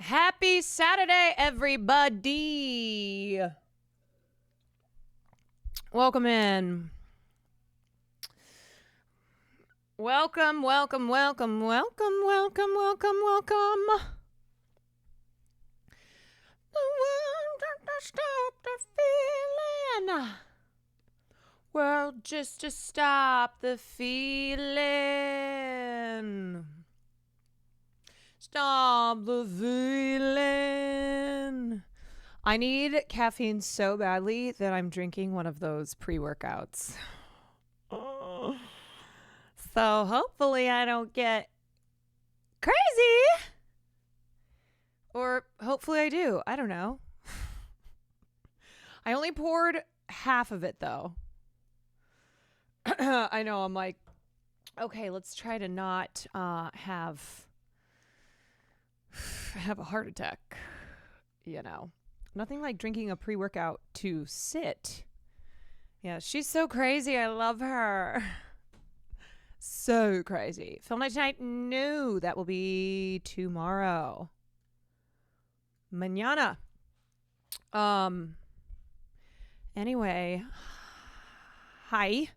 Happy Saturday, everybody. Welcome in. Welcome, welcome, welcome, welcome, welcome, welcome, welcome. The world just to stop the feeling. World just to stop the feeling. Stop the feeling. I need caffeine so badly that I'm drinking one of those pre-workouts. So hopefully I don't get crazy. Or hopefully I do. I don't know. I only poured half of it though. I know, I'm like, okay, let's try to not have a heart attack, you know. Nothing like drinking a pre-workout to sit. Yeah, she's so crazy. I love her. So crazy. Film night tonight? No, that will be tomorrow. Mañana. Anyway. Hi.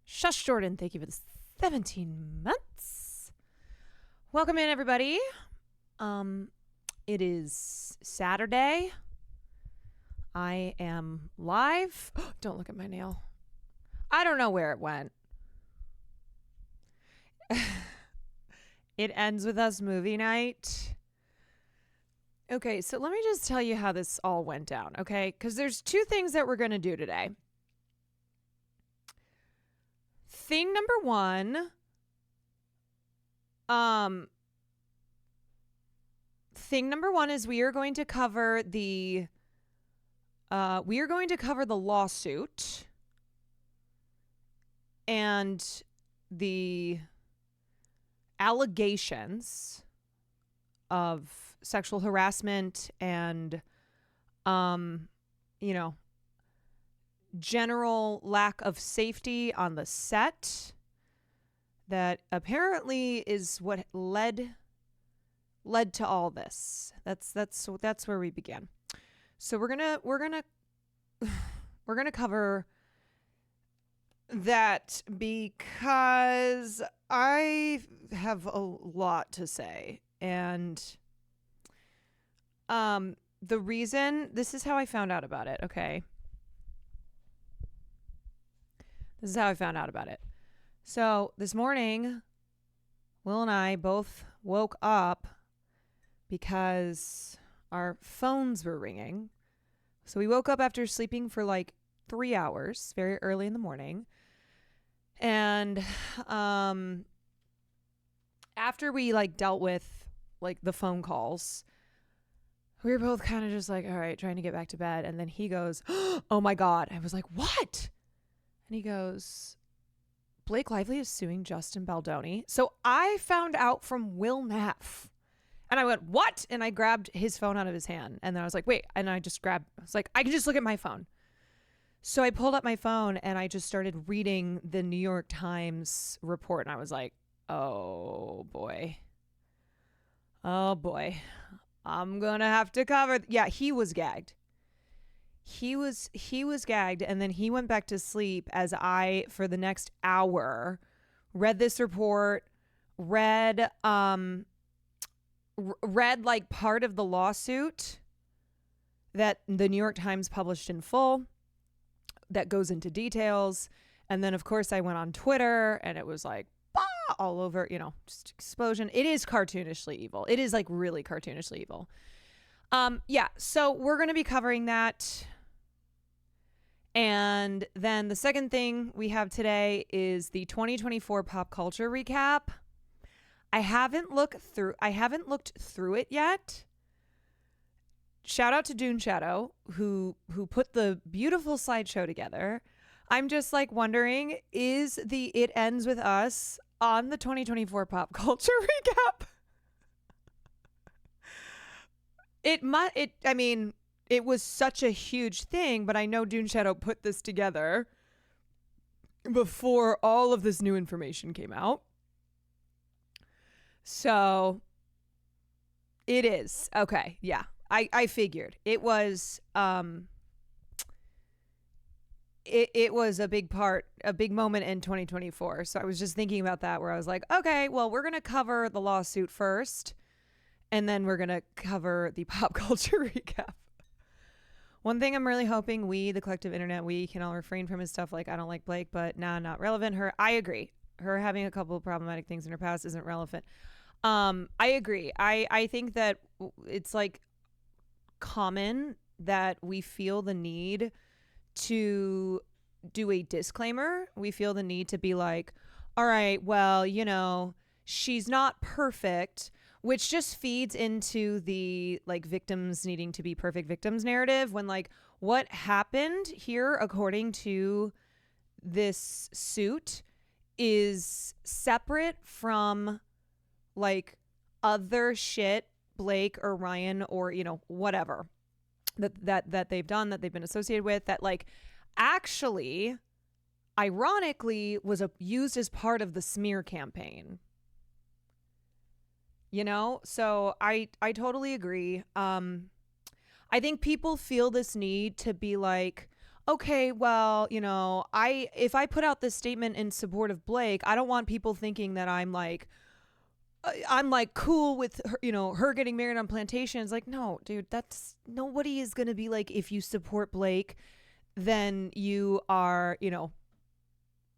Shush Jordan, thank you for the 17 months. Welcome in, everybody. It is Saturday. I am live. Don't look at my nail. I don't know where it went. It ends with us movie night. Okay, so let me just tell you how this all went down, okay? Because there's two things that we're going to do today. Thing number one, is we are going to cover the lawsuit and the allegations of sexual harassment and general lack of safety on the set that apparently is what led to all this. That's where we began. So we're gonna cover that because I have a lot to say, and the reason, this is how I found out about it. Okay, this is how I found out about it. So this morning, Will and I both woke up because our phones were ringing. So we woke up after sleeping for like 3 hours, very early in the morning. And after we dealt with the phone calls, we were both kind of just like, all right, trying to get back to bed. And then he goes, oh my God. I was like, what? And he goes, Blake Lively is suing Justin Baldoni. So I found out from Will Neff. And I went, what? And I grabbed his phone out of his hand. And then I was like, wait. And I was like, I can just look at my phone. So I pulled up my phone and I just started reading the New York Times report. And I was like, oh boy. Oh boy. I'm going to have to cover. Yeah, he was gagged. He was gagged. And then he went back to sleep as I, for the next hour, read this report, read part of the lawsuit that the New York Times published in full that goes into details. And then of course I went on Twitter and it was like all over, just explosion. It is cartoonishly evil. It is really cartoonishly evil. So we're going to be covering that. And then the second thing we have today is the 2024 pop culture recap. I haven't looked through it yet. Shout out to Dune Shadow who put the beautiful slideshow together. I'm just wondering, is the It Ends With Us on the 2024 pop culture recap? It was such a huge thing, but I know Dune Shadow put this together before all of this new information came out. So It is. Okay. Yeah. I figured. It was it was a big moment in 2024. So I was just thinking about that where I was like, okay, well, we're going to cover the lawsuit first and then we're going to cover the pop culture recap. One thing I'm really hoping we, the collective internet, we can all refrain from is stuff like, I don't like Blake, but nah, not relevant. I agree. Her having a couple of problematic things in her past isn't relevant. I agree. I think that it's like common that we feel the need to do a disclaimer. We feel the need to be like, all right, well, you know, she's not perfect, which just feeds into the like victims needing to be perfect victims narrative when like what happened here according to this suit is separate from like other shit Blake or Ryan or, you know, whatever that they've done, that they've been associated with, that like actually ironically was used as part of the smear campaign. You know, so I totally agree. I think people feel this need to be like, okay, well, you know, if I put out this statement in support of Blake, I don't want people thinking that I'm like cool with her, you know, her getting married on plantations. Like, no, dude, that's nobody is going to be like, if you support Blake, then you are, you know,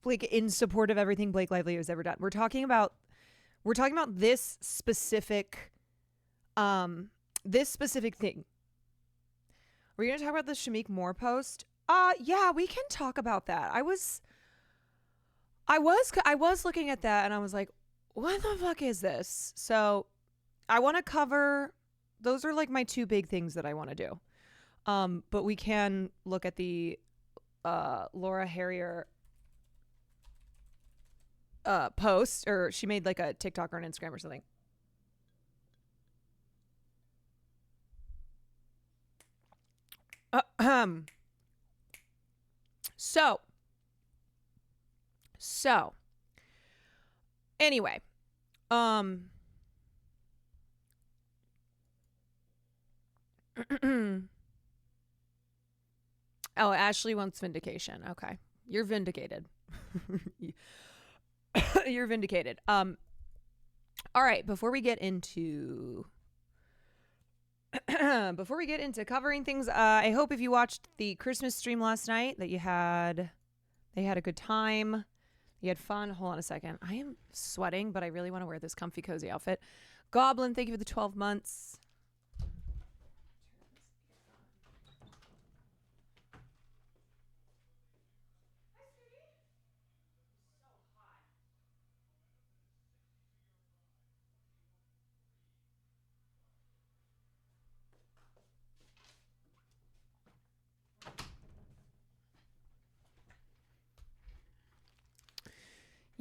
like in support of everything Blake Lively has ever done. We're talking about this specific thing. We're going to talk about the Shamik Moore post. Yeah, we can talk about that. I was looking at that and I was like, what the fuck is this? So I want to cover, those are like my two big things that I want to do. But we can look at the Laura Harrier post, or she made like a TikTok or an Instagram or something. So anyway, oh, Ashley wants vindication. Okay. You're vindicated. You're vindicated. All right, before we get into covering things, I hope if you watched the Christmas stream last night that they had a good time. You had fun. Hold on a second. I am sweating, but I really want to wear this comfy, cozy outfit. Goblin, thank you for the 12 months.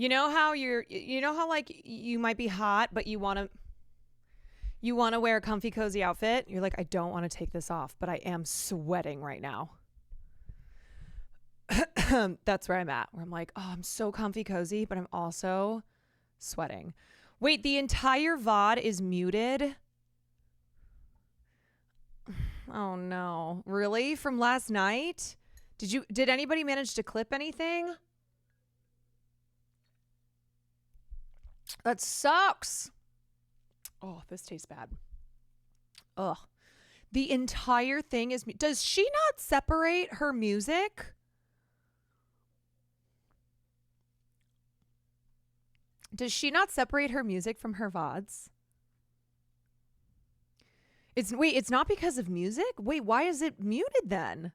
You know how like you might be hot, but you want to wear a comfy, cozy outfit. You're like, I don't want to take this off, but I am sweating right now. That's where I'm at, where I'm like, oh, I'm so comfy, cozy, but I'm also sweating. Wait, the entire VOD is muted? Oh no. Really? From last night? Did anybody manage to clip anything? That sucks. Oh, this tastes bad. Ugh. The entire thing is... Does she not separate her music? Does she not separate her music from her VODs? It's not because of music? Wait, why is it muted then?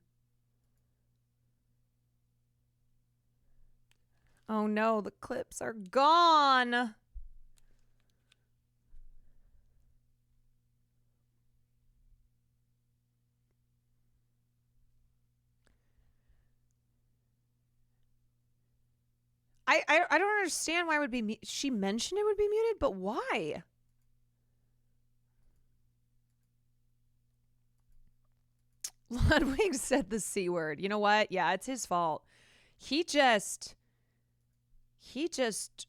Oh no, the clips are gone. I don't understand why it would be... She mentioned it would be muted, but why? Ludwig said the C word. You know what? Yeah, it's his fault. He just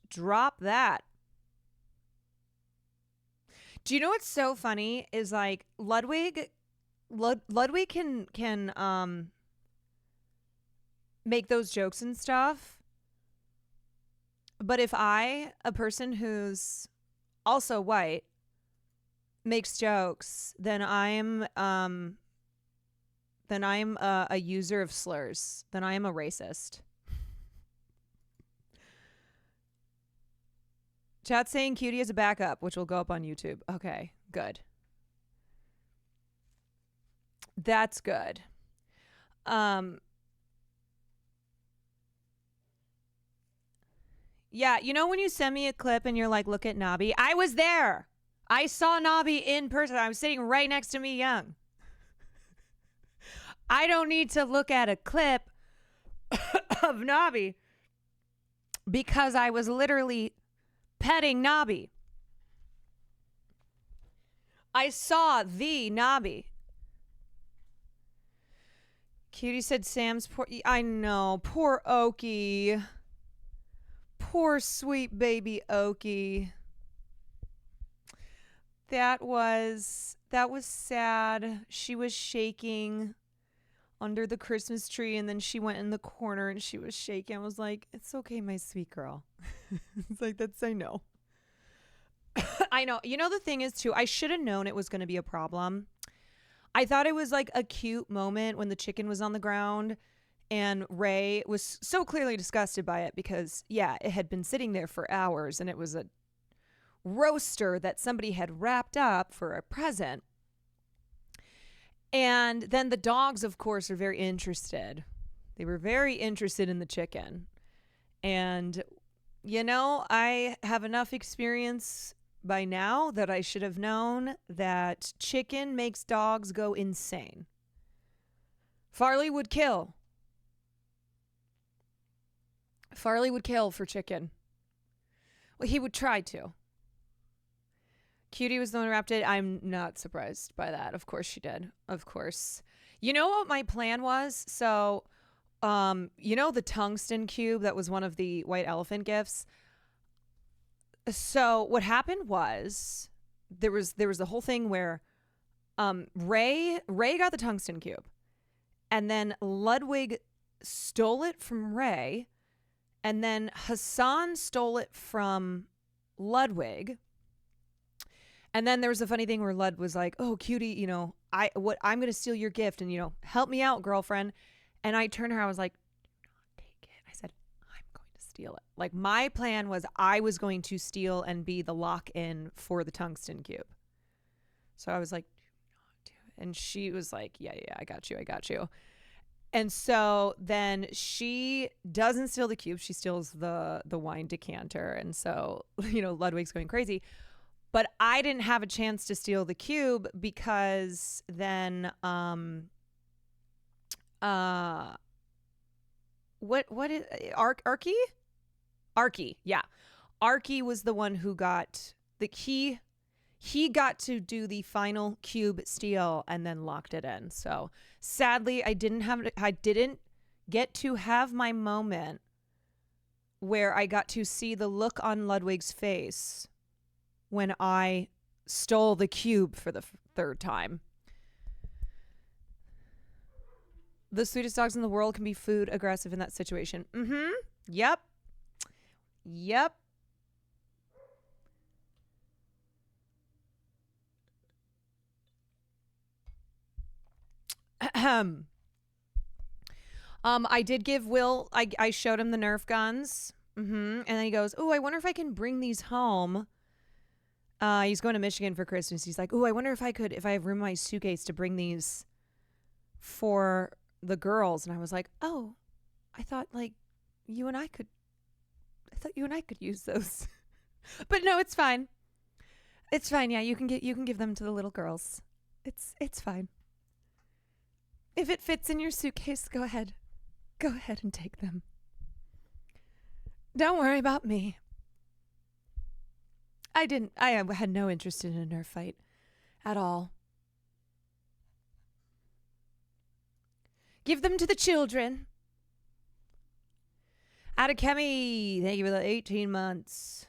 dropped that. Do you know what's so funny is like Ludwig can make those jokes and stuff. But if I, a person who's also white, makes jokes, then I'm a user of slurs. Then I am a racist. Chat saying Cutie is a backup, which will go up on YouTube. Okay, good. That's good. Yeah, you know when you send me a clip and you're like, look at Nobby? I was there. I saw Nobby in person. I was sitting right next to Me Young. I don't need to look at a clip of Nobby because I was literally petting Nobby. I saw the Nobby. Cutie said Sam's poor. I know. Poor Okie. Poor sweet baby Okie. That was sad. She was shaking under the Christmas tree, and then she went in the corner and she was shaking. I was like, it's okay, my sweet girl. It's like, I know. I know. You know, the thing is, too, I should have known it was going to be a problem. I thought it was like a cute moment when the chicken was on the ground and Ray was so clearly disgusted by it because, yeah, it had been sitting there for hours and it was a roaster that somebody had wrapped up for a present. And then the dogs, of course, are very interested. They were very interested in the chicken. And, you know, I have enough experience by now that I should have known that chicken makes dogs go insane. Farley would kill. Farley would kill for chicken. Well, he would try to. Cutie was the one who wrapped it. I'm not surprised by that. Of course she did. Of course. You know what my plan was? So, you know the tungsten cube that was one of the white elephant gifts? So what happened was there was the whole thing where Ray got the tungsten cube. And then Ludwig stole it from Ray. And then Hassan stole it from Ludwig. And then there was a funny thing where Lud was like, oh, Cutie, you know, I'm going to steal your gift and, you know, help me out, girlfriend. And I turned to her, I was like, do not take it. I said, I'm going to steal it. Like, my plan was I was going to steal and be the lock-in for the tungsten cube. So I was like, do not do it. And she was like, yeah, I got you. And so then she doesn't steal the cube. She steals the wine decanter. And so, you know, Ludwig's going crazy. But I didn't have a chance to steal the cube because then what is Arky? Arky, yeah. Arky was the one who got the key. He got to do the final cube steal and then locked it in. So sadly, I didn't get to have my moment where I got to see the look on Ludwig's face when I stole the cube for the third time. The sweetest dogs in the world can be food aggressive in that situation. Mm-hmm. Yep. I did give Will, I showed him the Nerf guns. And then he goes, oh, I wonder if I can bring these home. He's going to Michigan for Christmas. He's like, oh, I wonder if I have room in my suitcase to bring these for the girls. And I was like, oh, I thought you and I could use those. But no, it's fine. It's fine. Yeah, you can give them to the little girls. It's fine. If it fits in your suitcase, go ahead. Go ahead and take them. Don't worry about me. I had no interest in a Nerf fight at all. Give them to the children. Adekemi, thank you for the 18 months.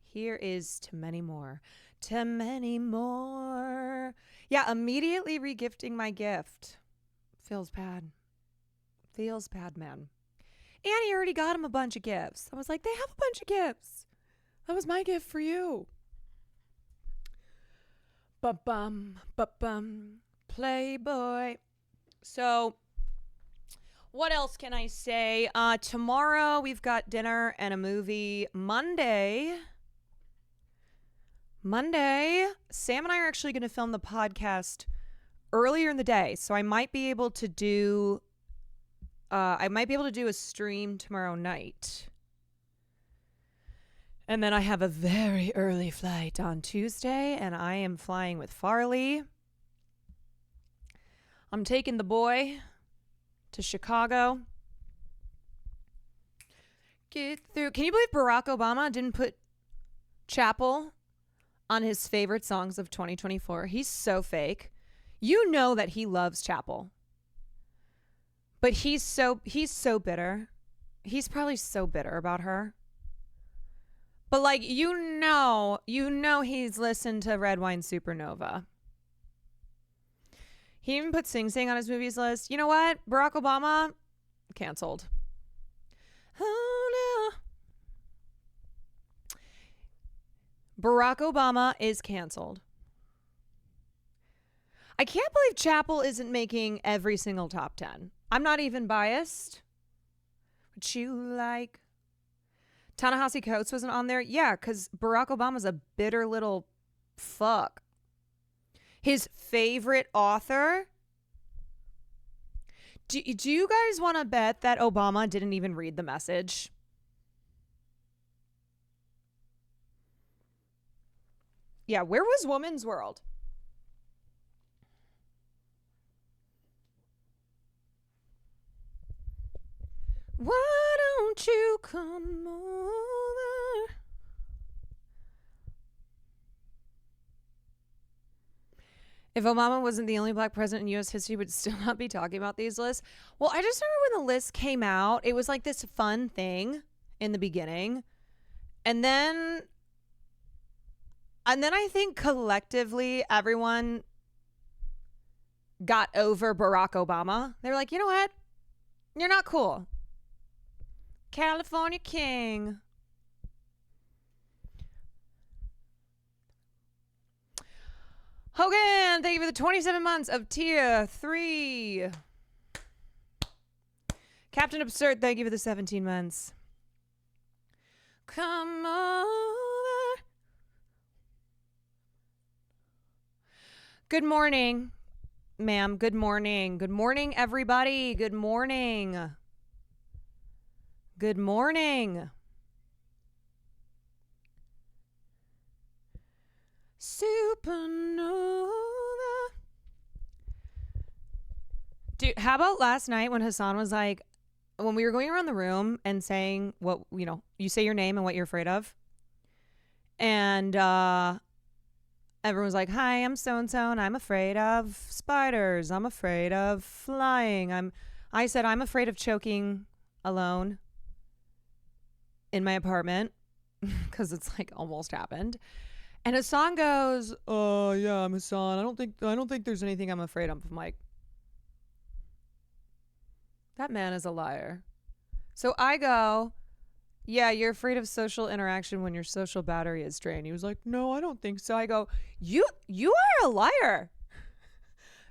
Here is to many more. to many more. Yeah, immediately regifting my gift. Feels bad. Feels bad, man. And he already got him a bunch of gifts. I was like, they have a bunch of gifts. That was my gift for you. Ba-bum, ba-bum, Playboy. So, what else can I say? Tomorrow we've got dinner and a movie. Monday, Sam and I are actually going to film the podcast earlier in the day. So I might be able to do a stream tomorrow night. And then I have a very early flight on Tuesday, and I am flying with Farley. I'm taking the boy to Chicago. Get through. Can you believe Barack Obama didn't put Chapel on his favorite songs of 2024? He's so fake. You know that he loves Chapel. But he's so bitter. He's probably so bitter about her. But like, you know he's listened to Red Wine Supernova. He even put Sing Sing on his movies list. You know what? Barack Obama, canceled. Oh no. Barack Obama is canceled. I can't believe Chapel isn't making every single top 10. I'm not even biased. What you like? Ta-Nehisi Coates wasn't on there. Yeah, because Barack Obama's a bitter little fuck. His favorite author. Do you guys want to bet that Obama didn't even read the message? Yeah, where was Woman's World? Why don't you come over? If Obama wasn't the only black president in U.S. history, would still not be talking about these lists. Well, I just remember when the list came out, it was like this fun thing in the beginning. And then I think collectively everyone got over Barack Obama. They were like, you know what? You're not cool. California King. Hogan, thank you for the 27 months of tier 3. Captain Absurd, thank you for the 17 months. Come over. Good morning, ma'am. Good morning. Good morning, everybody. Good morning. Good morning. Supernova. Dude, how about last night when Hassan was like, when we were going around the room and saying what, you say your name and what you're afraid of. And everyone was like, hi, I'm so-and-so, and I'm afraid of spiders. I'm afraid of flying. I said, I'm afraid of choking alone in my apartment because it's like almost happened. And Hassan goes, oh yeah, I'm Hassan. I don't think there's anything I'm afraid of. I'm like, that man is a liar. So I go, yeah, you're afraid of social interaction when your social battery is drained. He was like, no, I don't think so. I go, you are a liar.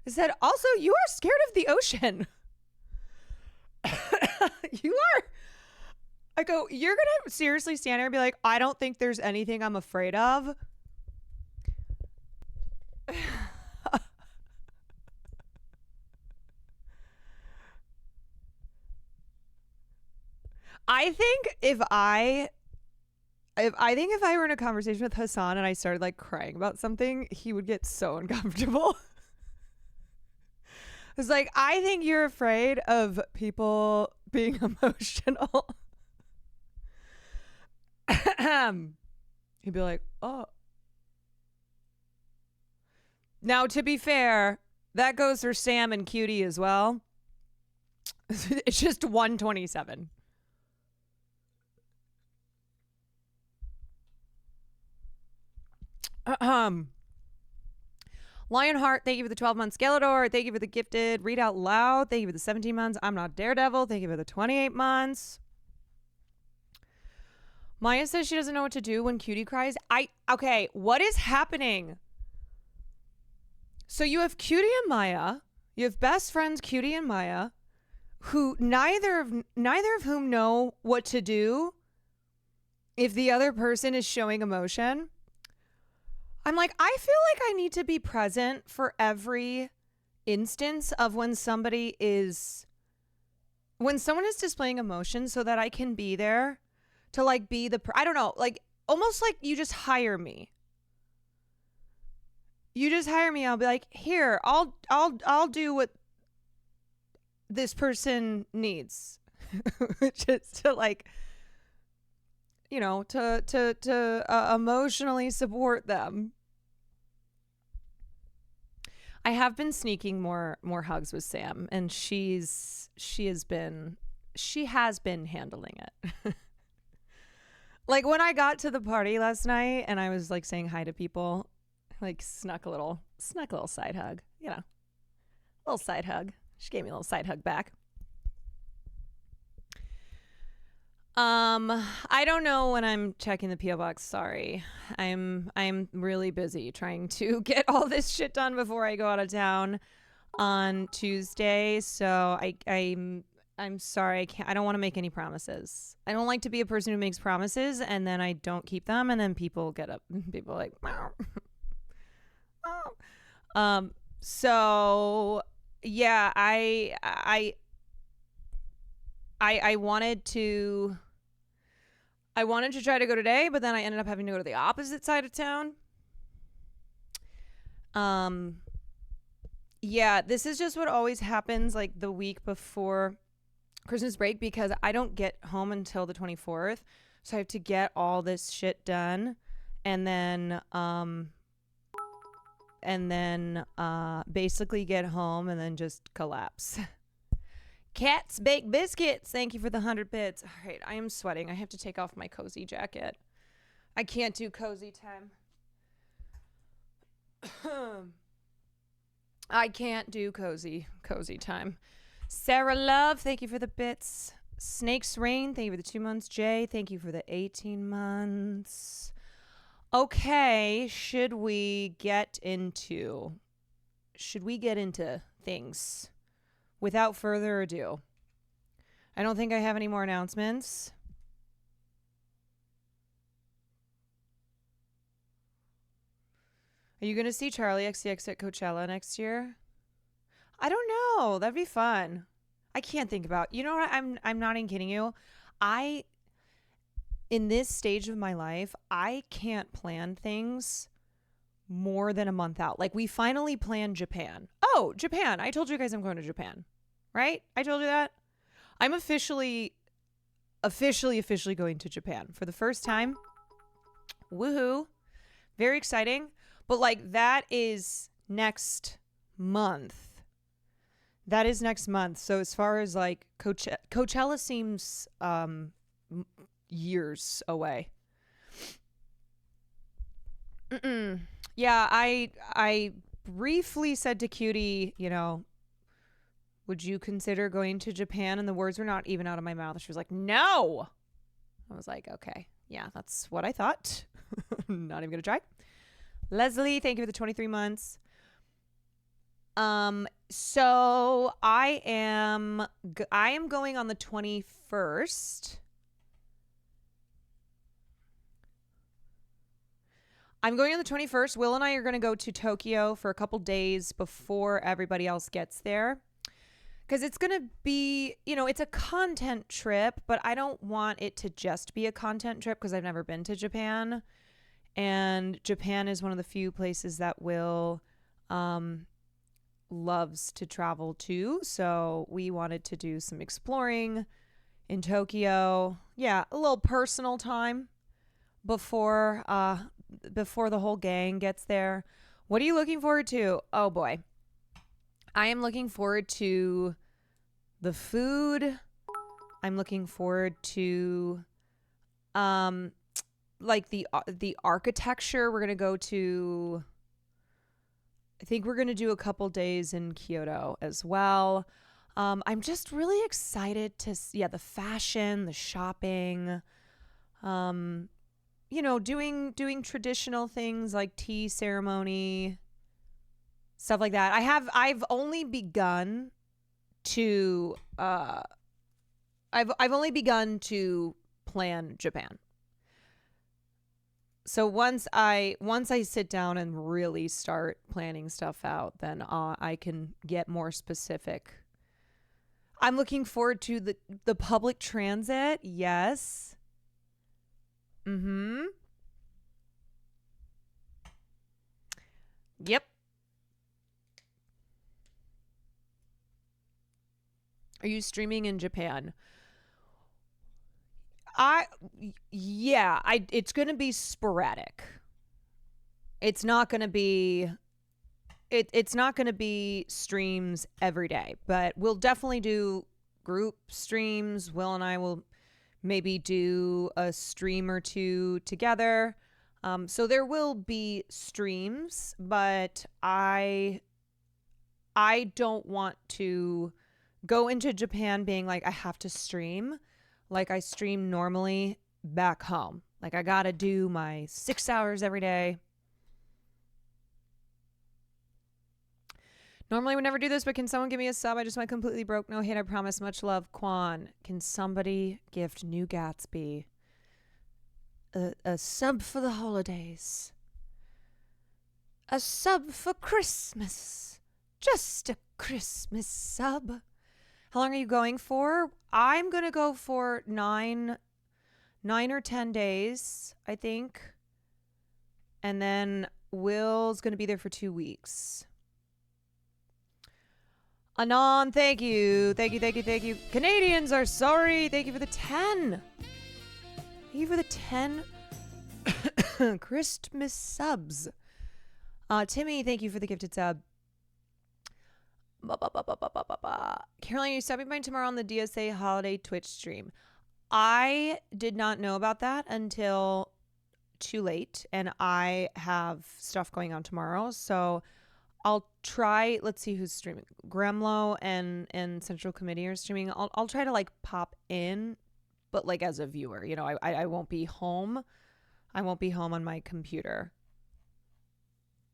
I said, also, you are scared of the ocean. You are. I go, you're going to seriously stand there and be like, I don't think there's anything I'm afraid of. I think if I were in a conversation with Hassan and I started like crying about something, he would get so uncomfortable. It's like, I think you're afraid of people being emotional. He'd be like, oh. Now, to be fair, that goes for Sam and Cutie as well. It's just 127. Lionheart, thank you for the 12 months. Scalador, thank you for the gifted. Read Out Loud, thank you for the 17 months. I'm Not Daredevil, thank you for the 28 months. Maya says she doesn't know what to do when Cutie cries. Okay, what is happening? So you have Cutie and Maya. You have best friends Cutie and Maya, who neither of whom know what to do if the other person is showing emotion. I'm like, I feel like I need to be present for every instance of when someone is displaying emotion, so that I can be there to like be I don't know, like almost like you just hire me. I'll be like, here, I'll do what this person needs, which is to like, you know, to emotionally support them. I have been sneaking more hugs with Sam, and she has been handling it. Like when I got to the party last night and I was like saying hi to people, like snuck a little side hug, you know, little side hug. She gave me a little side hug back. I don't know when I'm checking the PO box. Sorry. I'm really busy trying to get all this shit done before I go out of town on Tuesday. So I'm sorry. I don't want to make any promises. I don't like to be a person who makes promises and then I don't keep them, and then people get up. People are like, so yeah, I wanted to try to go today, but then I ended up having to go to the opposite side of town. Yeah, this is just what always happens like the week before Christmas break, because I don't get home until the 24th. So I have to get all this shit done and then basically get home and then just collapse. Cats Baked Biscuits, thank you for the 100 bits. All right, I am sweating. I have to take off my cozy jacket. I can't do cozy time. I can't do cozy time. Sarah Love, thank you for the bits. Snakes Rain, thank you for the 2 months. Jay, thank you for the 18 months. Okay, should we get into things? Without further ado, I don't think I have any more announcements. Are you going to see Charlie XCX at Coachella next year? I don't know. That'd be fun. I can't think about. You know what? I'm not even kidding you. In this stage of my life, I can't plan things more than a month out. Like we finally planned Japan. Oh, Japan. I told you guys I'm going to Japan. Right? I told you that. I'm officially going to Japan for the first time. Woohoo. Very exciting. But like that is next month. So as far as like Coachella seems years away. Yeah, I briefly said to Cutie, you know, would you consider going to Japan? And the words were not even out of my mouth. She was like, no. I was like, okay, yeah, that's what I thought. Not even gonna try. Leslie, thank you for the 23 months. So I am going on the 21st. I'm going on the 21st. Will and I are going to go to Tokyo for a couple days before everybody else gets there. Because it's going to be, you know, it's a content trip, but I don't want it to just be a content trip because I've never been to Japan. And Japan is one of the few places that Will loves to travel to. So we wanted to do some exploring in Tokyo. Yeah, a little personal time before the whole gang gets there. What are you looking forward to? Oh boy. I am looking forward to the food. I'm looking forward to like the architecture. We're going to go to, I think we're going to do a couple days in Kyoto as well. I'm just really excited to, the fashion, the shopping, doing traditional things like tea ceremony, stuff like that. I've only begun to, I've only begun to plan Japan. So once I sit down and really start planning stuff out, then I can get more specific. I'm looking forward to the public transit. Yes. Mm-hmm. Yep. Are you streaming in Japan? It's going to be sporadic. It's not going to be it's not going to be streams every day, but we'll definitely do group streams. Will and I will maybe do a stream or two together. So there will be streams, but I don't want to go into Japan being like, I have to stream like I stream normally back home. Like I got to do my 6 hours every day. Normally I would never do this, but can someone give me a sub? I just went completely broke. No hate, I promise. Much love, Kwan. Can somebody gift New Gatsby a sub for the holidays? A sub for Christmas. Just a Christmas sub. How long are you going for? I'm going to go for 9 or 10 days, I think. And then Will's going to be there for 2 weeks. Anon, thank you. Thank you. Canadians are sorry. Thank you for the 10. Thank you for the 10 Christmas subs. Timmy, thank you for the gifted sub. Caroline, you stopping by tomorrow on the DSA holiday Twitch stream. I did not know about that until too late, and I have stuff going on tomorrow, so I'll try. Let's see who's streaming. Gremlo and Central Committee are streaming. I'll try to like pop in, but like as a viewer, I won't be home. I won't be home on my computer.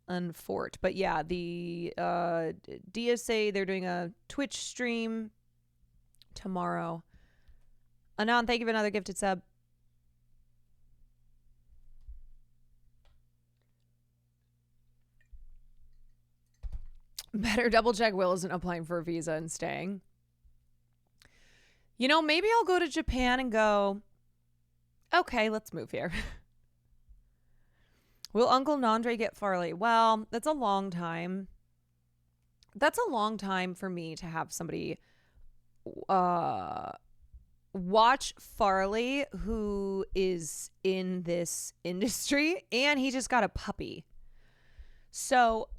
Unfort. But yeah, the DSA, they're doing a Twitch stream tomorrow. Anon, thank you for another gifted sub. Better double check Will isn't applying for a visa and staying. Maybe I'll go to Japan and go, okay, let's move here. Will Uncle Nandre get Farley? Well, that's a long time. That's a long time for me to have somebody watch Farley, who is in this industry, and he just got a puppy. So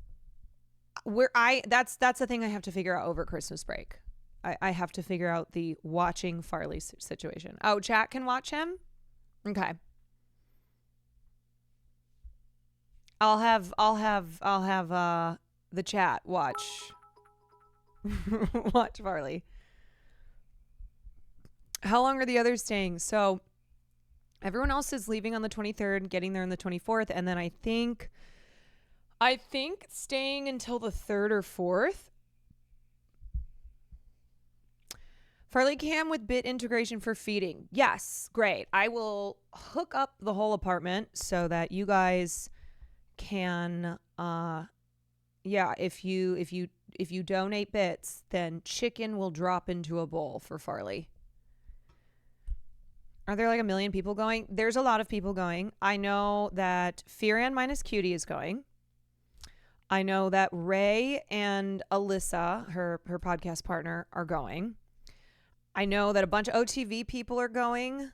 that's the thing I have to figure out over Christmas break. I have to figure out the watching Farley situation. Oh, chat can watch him? Okay. I'll have the chat watch watch Farley. How long are the others staying? So everyone else is leaving on the 23rd, getting there on the 24th, and then I think staying until the 3rd or 4th. Farley cam with bit integration for feeding. Yes, great. I will hook up the whole apartment so that you guys can if you donate bits, then chicken will drop into a bowl for Farley. Are there like 1 million people going? There's a lot of people going. I know that Firan minus Cutie is going. I know that Ray and Alyssa, her podcast partner, are going. I know that a bunch of OTV people are going.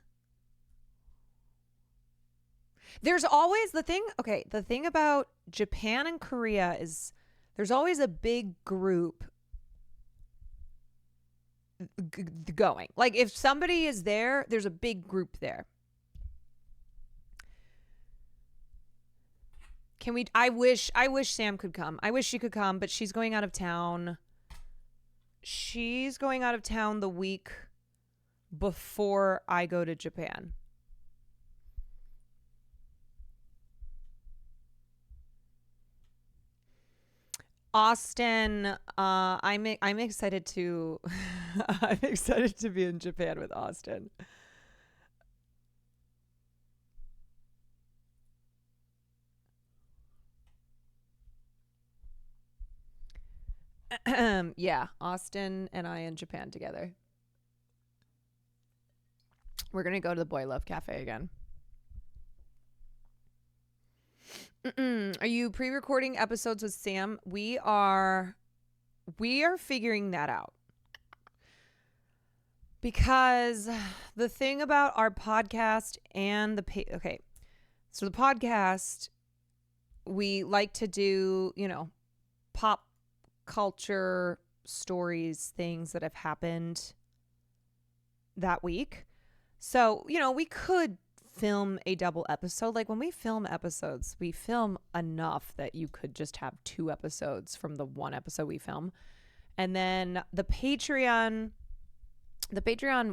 There's always the thing about Japan and Korea is there's always a big group going. Like if somebody is there, there's a big group there. Can we? I wish Sam could come. I wish she could come, but she's going out of town. She's going out of town the week before I go to Japan. Austin, I'm excited to I'm excited to be in Japan with Austin. Yeah, Austin and I in Japan together. We're gonna go to the Boy Love Cafe again. Are you pre-recording episodes with Sam? We are figuring that out. Because the thing about our podcast and the podcast, we like to do, pop culture stories, things that have happened that week. So, we could film a double episode. Like when we film episodes, we film enough that you could just have 2 episodes from the one episode we film. And then the Patreon,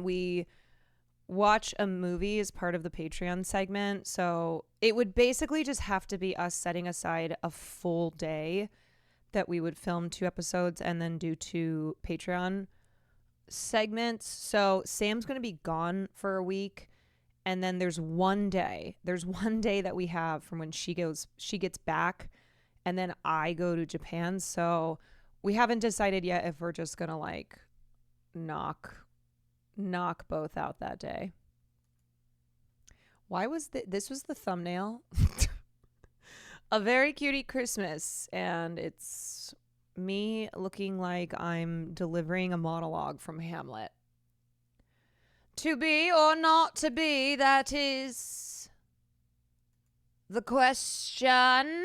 we watch a movie as part of the Patreon segment. So it would basically just have to be us setting aside a full day that we would film 2 episodes and then do 2 Patreon segments. So Sam's going to be gone for a week. And then there's one day that we have from when she gets back, and then I go to Japan. So we haven't decided yet if we're just going to like knock both out that day. Why was this was the thumbnail? A very cutie Christmas, and it's me looking like I'm delivering a monologue from Hamlet. To be or not to be, that is the question.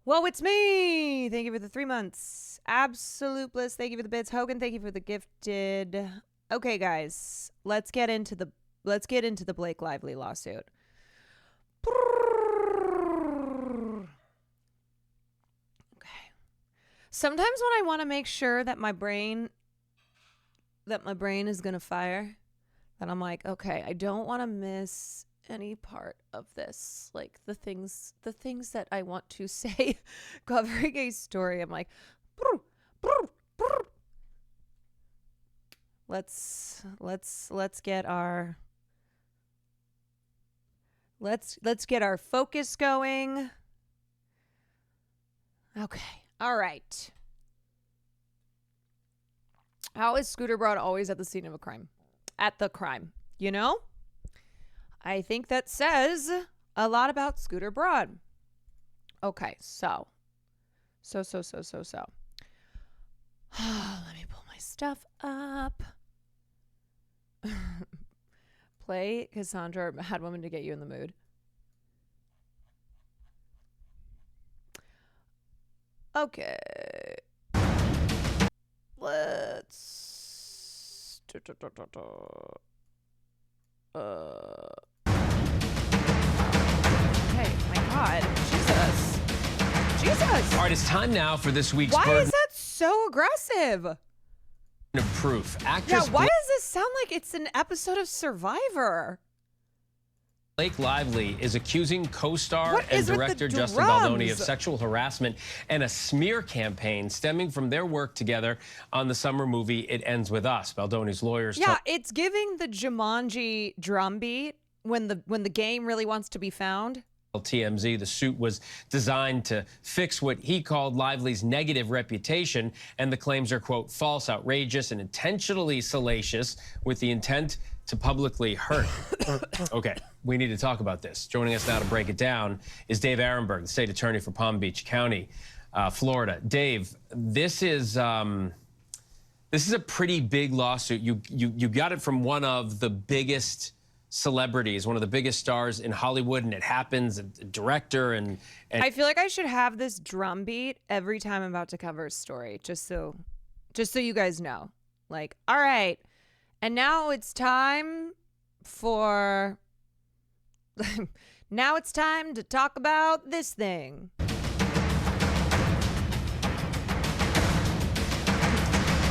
Well, it's me. Thank you for the 3 months. Absolute bliss. Thank you for the bits. Hogan, thank you for the gifted. Okay, guys, let's get into the Blake Lively lawsuit. Okay. Sometimes when I want to make sure that my brain is going to fire, that I'm like, okay, I don't want to miss any part of this. Like the things that I want to say covering a story. I'm like, let's get our focus going. Okay. All right. How is Scooter Broad always at the scene of a crime? At the crime, I think that says a lot about Scooter Broad. Okay, so. Let me pull my stuff up. Play Cassandra, Mad Woman, to get you in the mood. Okay. Let's okay, my God. Jesus. All right, it's time now for this week's Why burden is that so aggressive? of proof. Yeah, Actress why does this sound like it's an episode of Survivor? Blake Lively is accusing co-star What and is with the director Justin drums? Baldoni of sexual harassment and a smear campaign stemming from their work together on the summer movie It Ends With Us. Baldoni's lawyers Yeah, it's giving the Jumanji drum beat when the game really wants to be found. told TMZ the suit was designed to fix what he called Lively's negative reputation, and the claims are, quote, false, outrageous, and intentionally salacious with the intent to publicly hurt. Okay, we need to talk about this. Joining us now to break it down is Dave Arenberg, the state attorney for Palm Beach County, Florida. Dave, this is a pretty big lawsuit. You got it from one of the biggest celebrities, one of the biggest stars in Hollywood, and it happens, a director, and I feel like I should have this drum beat every time I'm about to cover a story, just so you guys know. Like, all right, and now it's time for Now it's time to talk about this thing.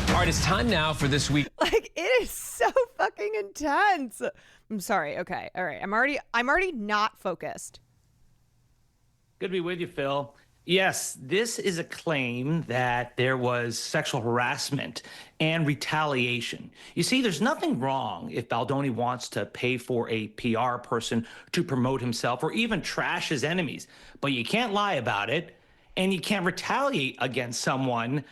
All right, it's time now for this week. Like, it is so fucking intense. I'm sorry. Okay. All right. I'm already not focused. Good to be with you, Phil. Yes, this is a claim that there was sexual harassment and retaliation. You see, there's nothing wrong if Baldoni wants to pay for a PR person to promote himself or even trash his enemies, but you can't lie about it and you can't retaliate against someone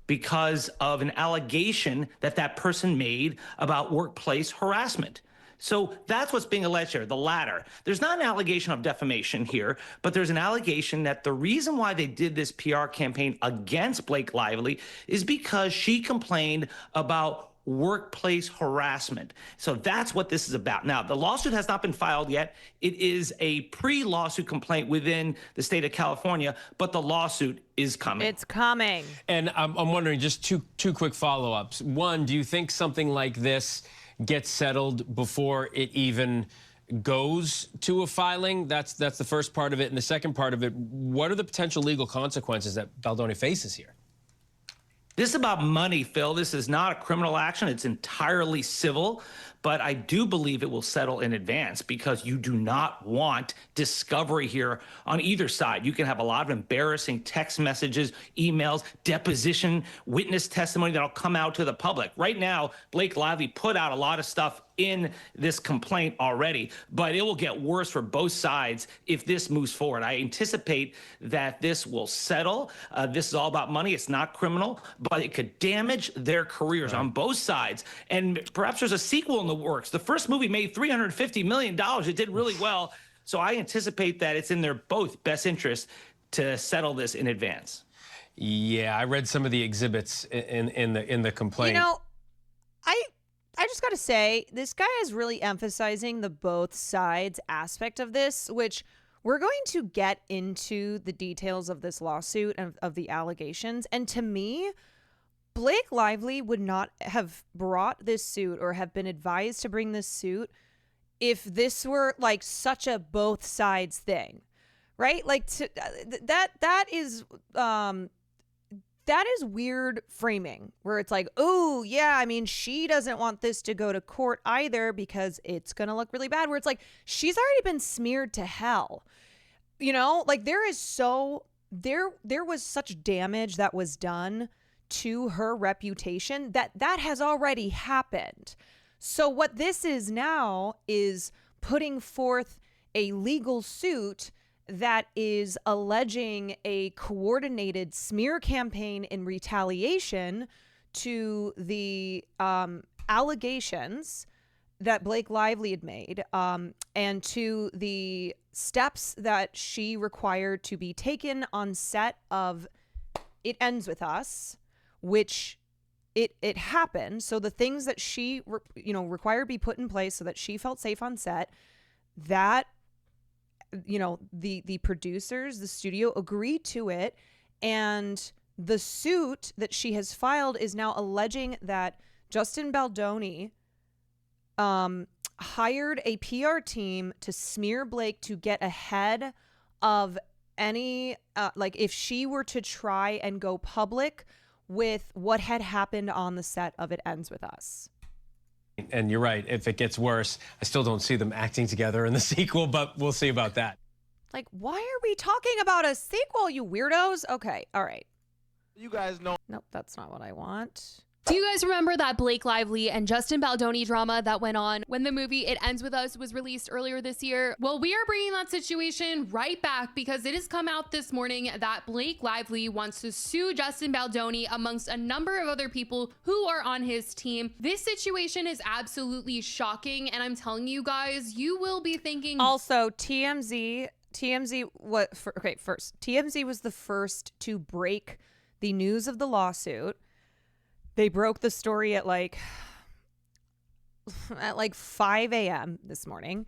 because of an allegation that that person made about workplace harassment. So that's what's being alleged here, the latter. There's not an allegation of defamation here, but there's an allegation that the reason why they did this PR campaign against Blake Lively is because she complained about workplace harassment. So that's what this is about. Now, the lawsuit has not been filed yet. It is a pre-lawsuit complaint within the state of California, but the lawsuit is coming. It's coming. And I'm wondering, just two quick follow-ups. One, do you think something like this gets settled before it even goes to a filing? That's the first part of it. And the second part of it, what are the potential legal consequences that Baldoni faces here? This is about money, Phil. This is not a criminal action. It's entirely civil. But I do believe it will settle in advance because you do not want discovery here on either side. You can have a lot of embarrassing text messages, emails, deposition, witness testimony that'll come out to the public. Right now, Blake Lively put out a lot of stuff in this complaint already, but it will get worse for both sides if this moves forward. I anticipate that this will settle. This is all about money. It's not criminal, but it could damage their careers on both sides. And perhaps there's a sequel in the works. The first movie made $350 million. It did really well. So I anticipate that it's in their both best interest to settle this in advance. Yeah, I read some of the exhibits in the complaint. You know, I just got to say, this guy is really emphasizing the both sides aspect of this, which we're going to get into the details of this lawsuit and of the allegations. And to me, Blake Lively would not have brought this suit or have been advised to bring this suit if this were like such a both sides thing, right? Like that is weird framing where it's like, oh yeah, I mean, she doesn't want this to go to court either because it's going to look really bad, where it's like, she's already been smeared to hell. You know, like there was such damage that was done to her reputation that has already happened. So what this is now is putting forth a legal suit that is alleging a coordinated smear campaign in retaliation to the allegations that Blake Lively had made, and to the steps that she required to be taken on set of It Ends With Us, which it happened. So the things that she required be put in place so that she felt safe on set, that the producers, the studio agreed to it, and the suit that she has filed is now alleging that Justin Baldoni hired a PR team to smear Blake to get ahead of any if she were to try and go public with what had happened on the set of It Ends With Us. And you're right, if it gets worse, I still don't see them acting together in the sequel, but we'll see about that. Like, why are we talking about a sequel, you weirdos? Okay, all right. You guys know. Nope, that's not what I want. Do you guys remember that Blake Lively and Justin Baldoni drama that went on when the movie It Ends With Us was released earlier this year? Well, we are bringing that situation right back because it has come out this morning that Blake Lively wants to sue Justin Baldoni amongst a number of other people who are on his team. This situation is absolutely shocking, and I'm telling you guys, you will be thinking. Also, TMZ, first, TMZ was the first to break the news of the lawsuit. They broke the story at like 5 a.m. this morning.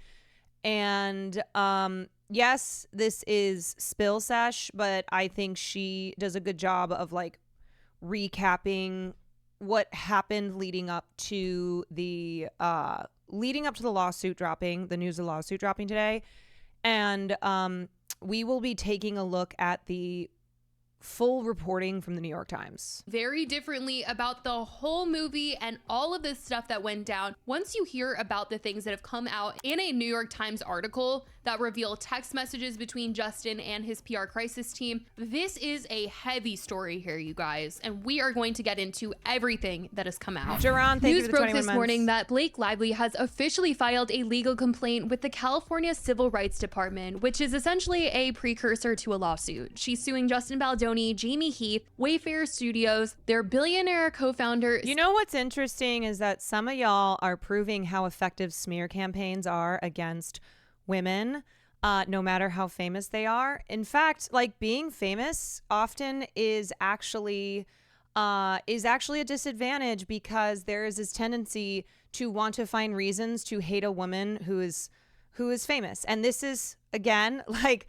And yes, this is Spill Sesh, but I think she does a good job of like recapping what happened leading up to the lawsuit dropping, the news of the lawsuit dropping today. And we will be taking a look at the full reporting from the New York Times. Very differently about the whole movie and all of this stuff that went down. Once you hear about the things that have come out in a New York Times article that reveal text messages between Justin and his PR crisis team, this is a heavy story here, you guys, and we are going to get into everything that has come out. Jerron, thank you News for the broke 21 this months. morning that Blake Lively has officially filed a legal complaint with the California Civil Rights Department, which is essentially a precursor to a lawsuit. She's suing Justin Baldoni, Jamie Heath, Wayfair Studios, their billionaire co-founder. You know what's interesting is that some of y'all are proving how effective smear campaigns are against women, no matter how famous they are. In fact, like being famous often is actually a disadvantage because there is this tendency to want to find reasons to hate a woman who is famous. And this is, again, like,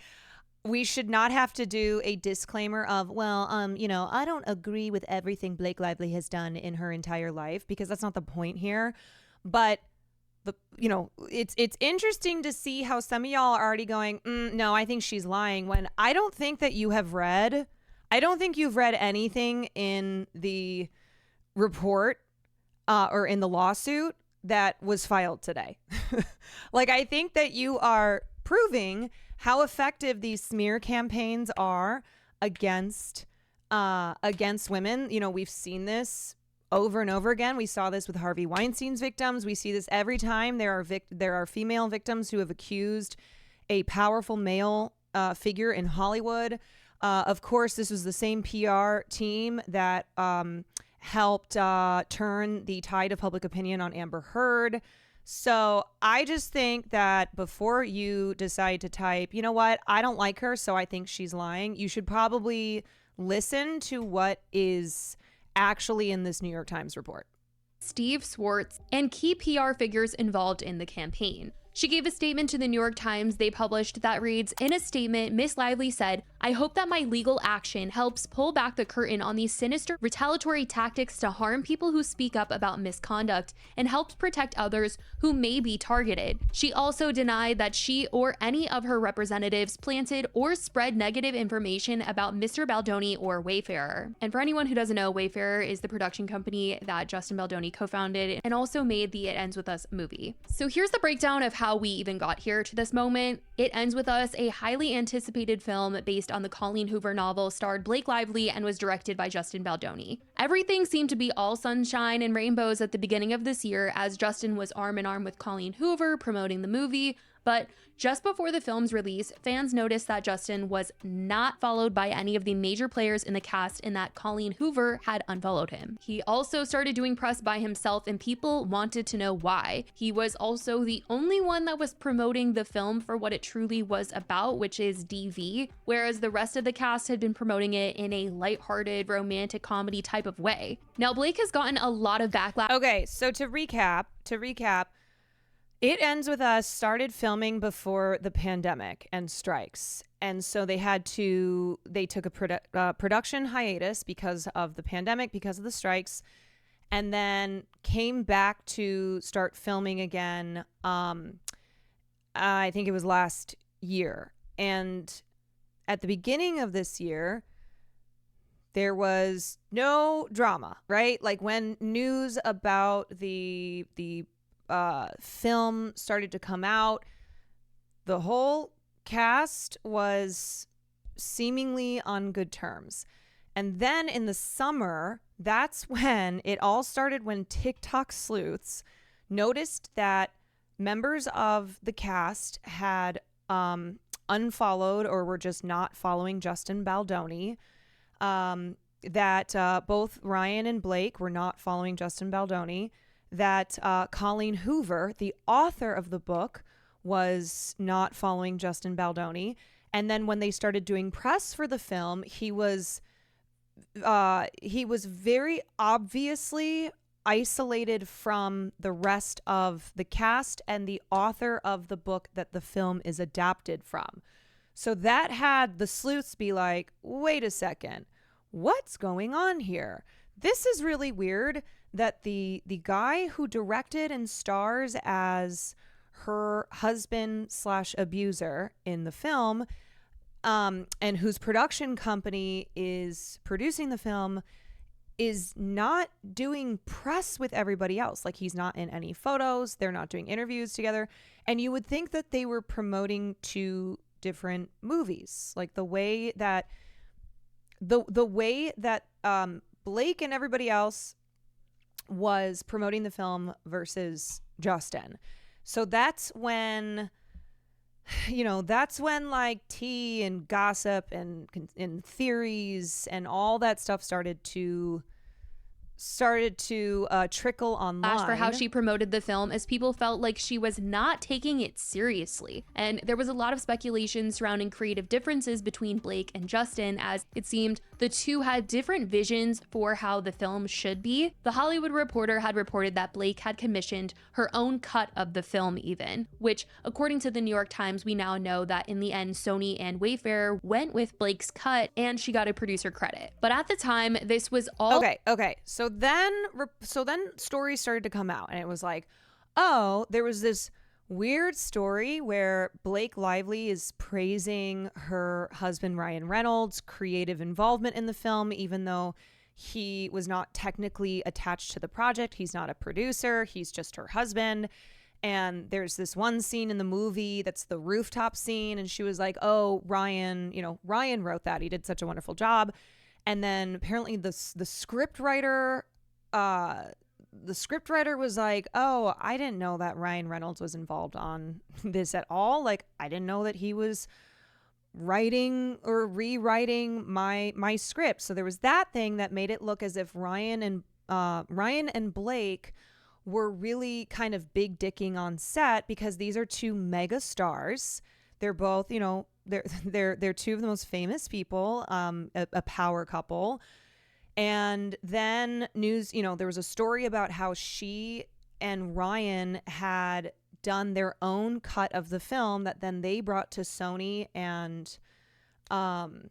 we should not have to do a disclaimer of, well, I don't agree with everything Blake Lively has done in her entire life, because that's not the point here. But it's interesting to see how some of y'all are already going, no, I think she's lying, when I don't think that you have read. I don't think you've read anything in the report or in the lawsuit that was filed today. Like, I think that you are proving how effective these smear campaigns are against women. You know, we've seen this over and over again. We saw this with Harvey Weinstein's victims. We see this every time there are female victims who have accused a powerful male figure in Hollywood. Of course, this was the same PR team that helped turn the tide of public opinion on Amber Heard. So I just think that before you decide to type, you know what, I don't like her, so I think she's lying, you should probably listen to what is actually in this New York Times report. Steve Swartz, and key PR figures involved in the campaign. She gave a statement to the New York Times they published that reads, in a statement, Miss Lively said, I hope that my legal action helps pull back the curtain on these sinister retaliatory tactics to harm people who speak up about misconduct and helps protect others who may be targeted. She also denied that she or any of her representatives planted or spread negative information about Mr. Baldoni or Wayfarer. And for anyone who doesn't know, Wayfarer is the production company that Justin Baldoni co-founded and also made the It Ends With Us movie. So here's the breakdown of how we even got here to this moment. It Ends With Us, a highly anticipated film based on the Colleen Hoover novel, starred Blake Lively and was directed by Justin Baldoni. Everything seemed to be all sunshine and rainbows at the beginning of this year as Justin was arm in arm with Colleen Hoover promoting the movie. But just before the film's release, fans noticed that Justin was not followed by any of the major players in the cast and that Colleen Hoover had unfollowed him. He also started doing press by himself and people wanted to know why. He was also the only one that was promoting the film for what it truly was about, which is DV, whereas the rest of the cast had been promoting it in a lighthearted romantic comedy type of way. Now, Blake has gotten a lot of backlash. Okay, so to recap, It Ends With Us started filming before the pandemic and strikes. And so they took a production hiatus because of the pandemic, because of the strikes, and then came back to start filming again. I think it was last year. And at the beginning of this year, there was no drama, right? Like when news about the film started to come out, the whole cast was seemingly on good terms. And then in the summer, that's when it all started, when TikTok sleuths noticed that members of the cast had unfollowed or were just not following Justin Baldoni, that both Ryan and Blake were not following Justin Baldoni, that Colleen Hoover, the author of the book, was not following Justin Baldoni. And then when they started doing press for the film, he was very obviously isolated from the rest of the cast and the author of the book that the film is adapted from. So that had the sleuths be like, wait a second, what's going on here? This is really weird that the guy who directed and stars as her husband / abuser in the film, and whose production company is producing the film, is not doing press with everybody else. Like, he's not in any photos. They're not doing interviews together. And you would think that they were promoting two different movies. Like, the way that Blake and everybody else was promoting the film versus Justin. So that's when like tea and gossip and theories and all that stuff started to trickle online. For how she promoted the film, as people felt like she was not taking it seriously. And there was a lot of speculation surrounding creative differences between Blake and Justin, as it seemed the two had different visions for how the film should be. The Hollywood Reporter had reported that Blake had commissioned her own cut of the film even, which, according to the New York Times, we now know that in the end, Sony and Wayfair went with Blake's cut and she got a producer credit. But at the time, this was all... Okay. So then stories started to come out, and it was like, oh, there was this weird story where Blake Lively is praising her husband Ryan Reynolds' creative involvement in the film, even though he was not technically attached to the project. He's not a producer. He's just her husband. And there's this one scene in the movie that's the rooftop scene, and she was like, oh, Ryan wrote that. He did such a wonderful job. And then apparently the script writer was like, oh, I didn't know that Ryan Reynolds was involved on this at all. Like, I didn't know that he was writing or rewriting my script. So there was that thing that made it look as if Ryan and Blake were really kind of big dicking on set, because these are two mega stars. They're both, they're two of the most famous people, a power couple. And then there was a story about how she and Ryan had done their own cut of the film that then they brought to Sony and to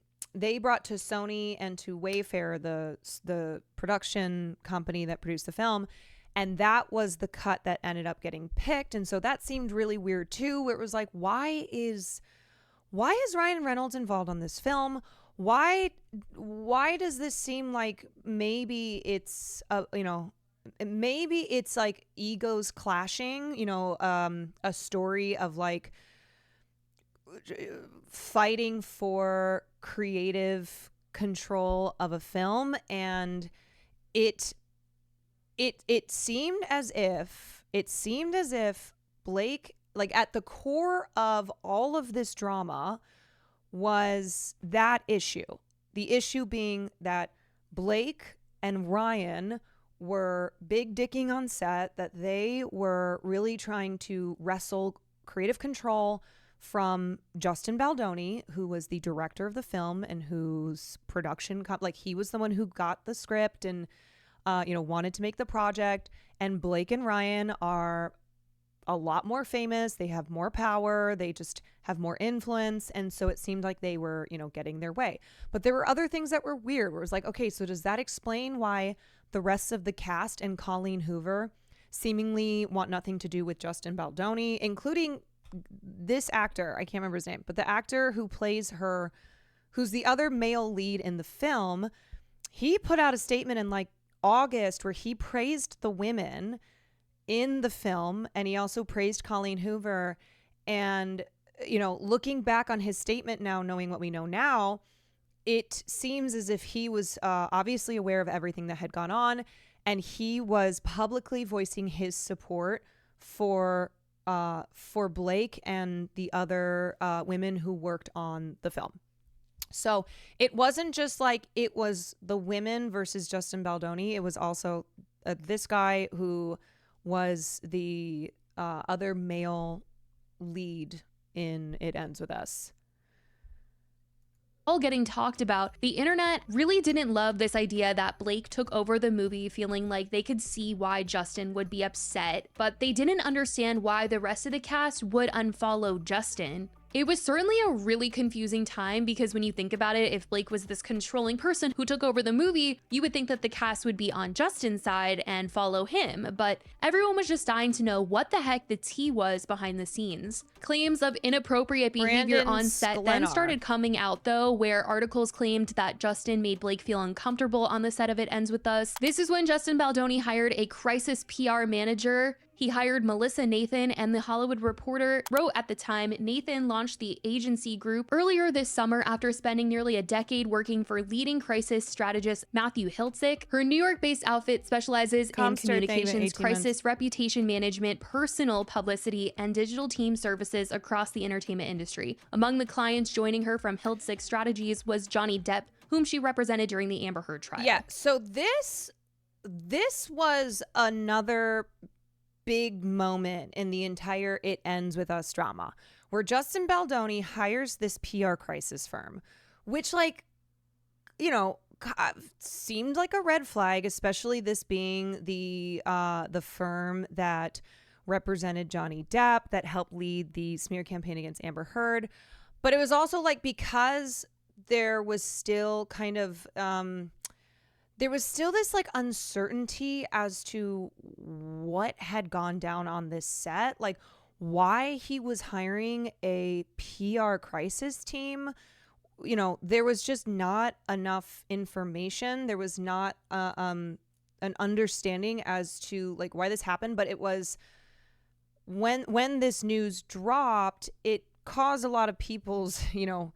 Wayfair, the production company that produced the film. And that was the cut that ended up getting picked. And so that seemed really weird too, where it was like, why is Ryan Reynolds involved on this film? Why does this seem like maybe it's like egos clashing, a story of like fighting for creative control of a film. And it seemed as if Blake, like, at the core of all of this drama was that issue. The issue being that Blake and Ryan were big dicking on set, that they were really trying to wrestle creative control from Justin Baldoni, who was the director of the film and whose production, he was the one who got the script and wanted to make the project. And Blake and Ryan are a lot more famous. They have more power. They just have more influence. And so it seemed like they were, getting their way. But there were other things that were weird, where it was like, okay, so does that explain why the rest of the cast and Colleen Hoover seemingly want nothing to do with Justin Baldoni, including this actor? I can't remember his name, but the actor who plays her, who's the other male lead in the film, he put out a statement in like August where he praised the women in the film, and he also praised Colleen Hoover. And looking back on his statement now, knowing what we know now, it seems as if he was obviously aware of everything that had gone on, and he was publicly voicing his support for Blake and the other women who worked on the film. So it wasn't just like it was the women versus Justin Baldoni. It was also this guy who was the other male lead in It Ends With Us. All getting talked about, the internet really didn't love this idea that Blake took over the movie, feeling like they could see why Justin would be upset, but they didn't understand why the rest of the cast would unfollow Justin. It was certainly a really confusing time because when you think about it, if Blake was this controlling person who took over the movie, you would think that the cast would be on Justin's side and follow him, but everyone was just dying to know what the heck the tea was behind the scenes. Claims of inappropriate behavior on set then started coming out though, where articles claimed that Justin made Blake feel uncomfortable on the set of It Ends With Us. This is when Justin Baldoni hired a crisis PR manager. He hired Melissa Nathan, and The Hollywood Reporter wrote at the time, Nathan launched the agency group earlier this summer after spending nearly a decade working for leading crisis strategist Matthew Hiltzik. Her New York-based outfit specializes in communications, crisis, reputation management, personal publicity, and digital team services across the entertainment industry. Among the clients joining her from Hiltzik Strategies was Johnny Depp, whom she represented during the Amber Heard trial. Yeah, so this was another big moment in the entire It Ends With Us drama, where Justin Baldoni hires this PR crisis firm, which, like, you know, seemed like a red flag, especially this being the firm that represented Johnny Depp, that helped lead the smear campaign against Amber Heard. But it was also like, because there was still kind of there was still this like uncertainty as to what had gone down on this set, like why he was hiring a PR crisis team. You know, there was just not enough information. There was not an understanding as to like why this happened. But it was when this news dropped, it caused a lot of people's, you know,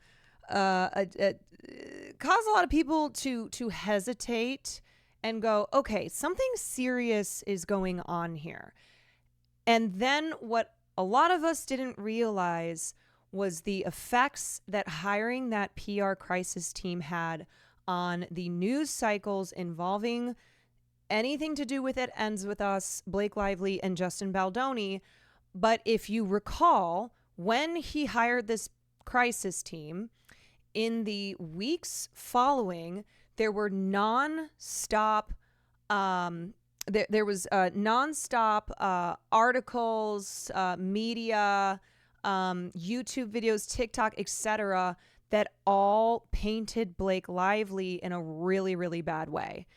cause a lot of people to hesitate and go, okay, something serious is going on here. And then what a lot of us didn't realize was the effects that hiring that PR crisis team had on the news cycles involving anything to do with It Ends With Us, Blake Lively, and Justin Baldoni. But if you recall, when he hired this crisis team, in the weeks following, there were non-stop articles, media, YouTube videos, TikTok, etc., that all painted Blake Lively in a really, really bad way.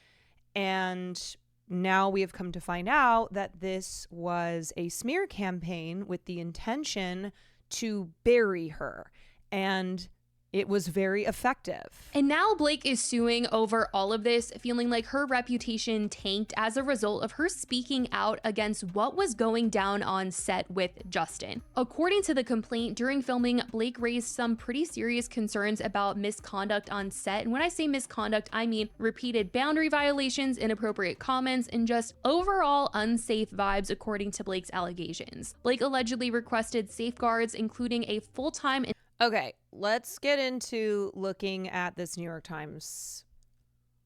And now we have come to find out that this was a smear campaign with the intention to bury her. And it was very effective. And now Blake is suing over all of this, feeling like her reputation tanked as a result of her speaking out against what was going down on set with Justin. According to the complaint, during filming, Blake raised some pretty serious concerns about misconduct on set. And when I say misconduct, I mean repeated boundary violations, inappropriate comments, and just overall unsafe vibes, according to Blake's allegations. Blake allegedly requested safeguards, including a full-time... Okay, let's get into looking at this New York Times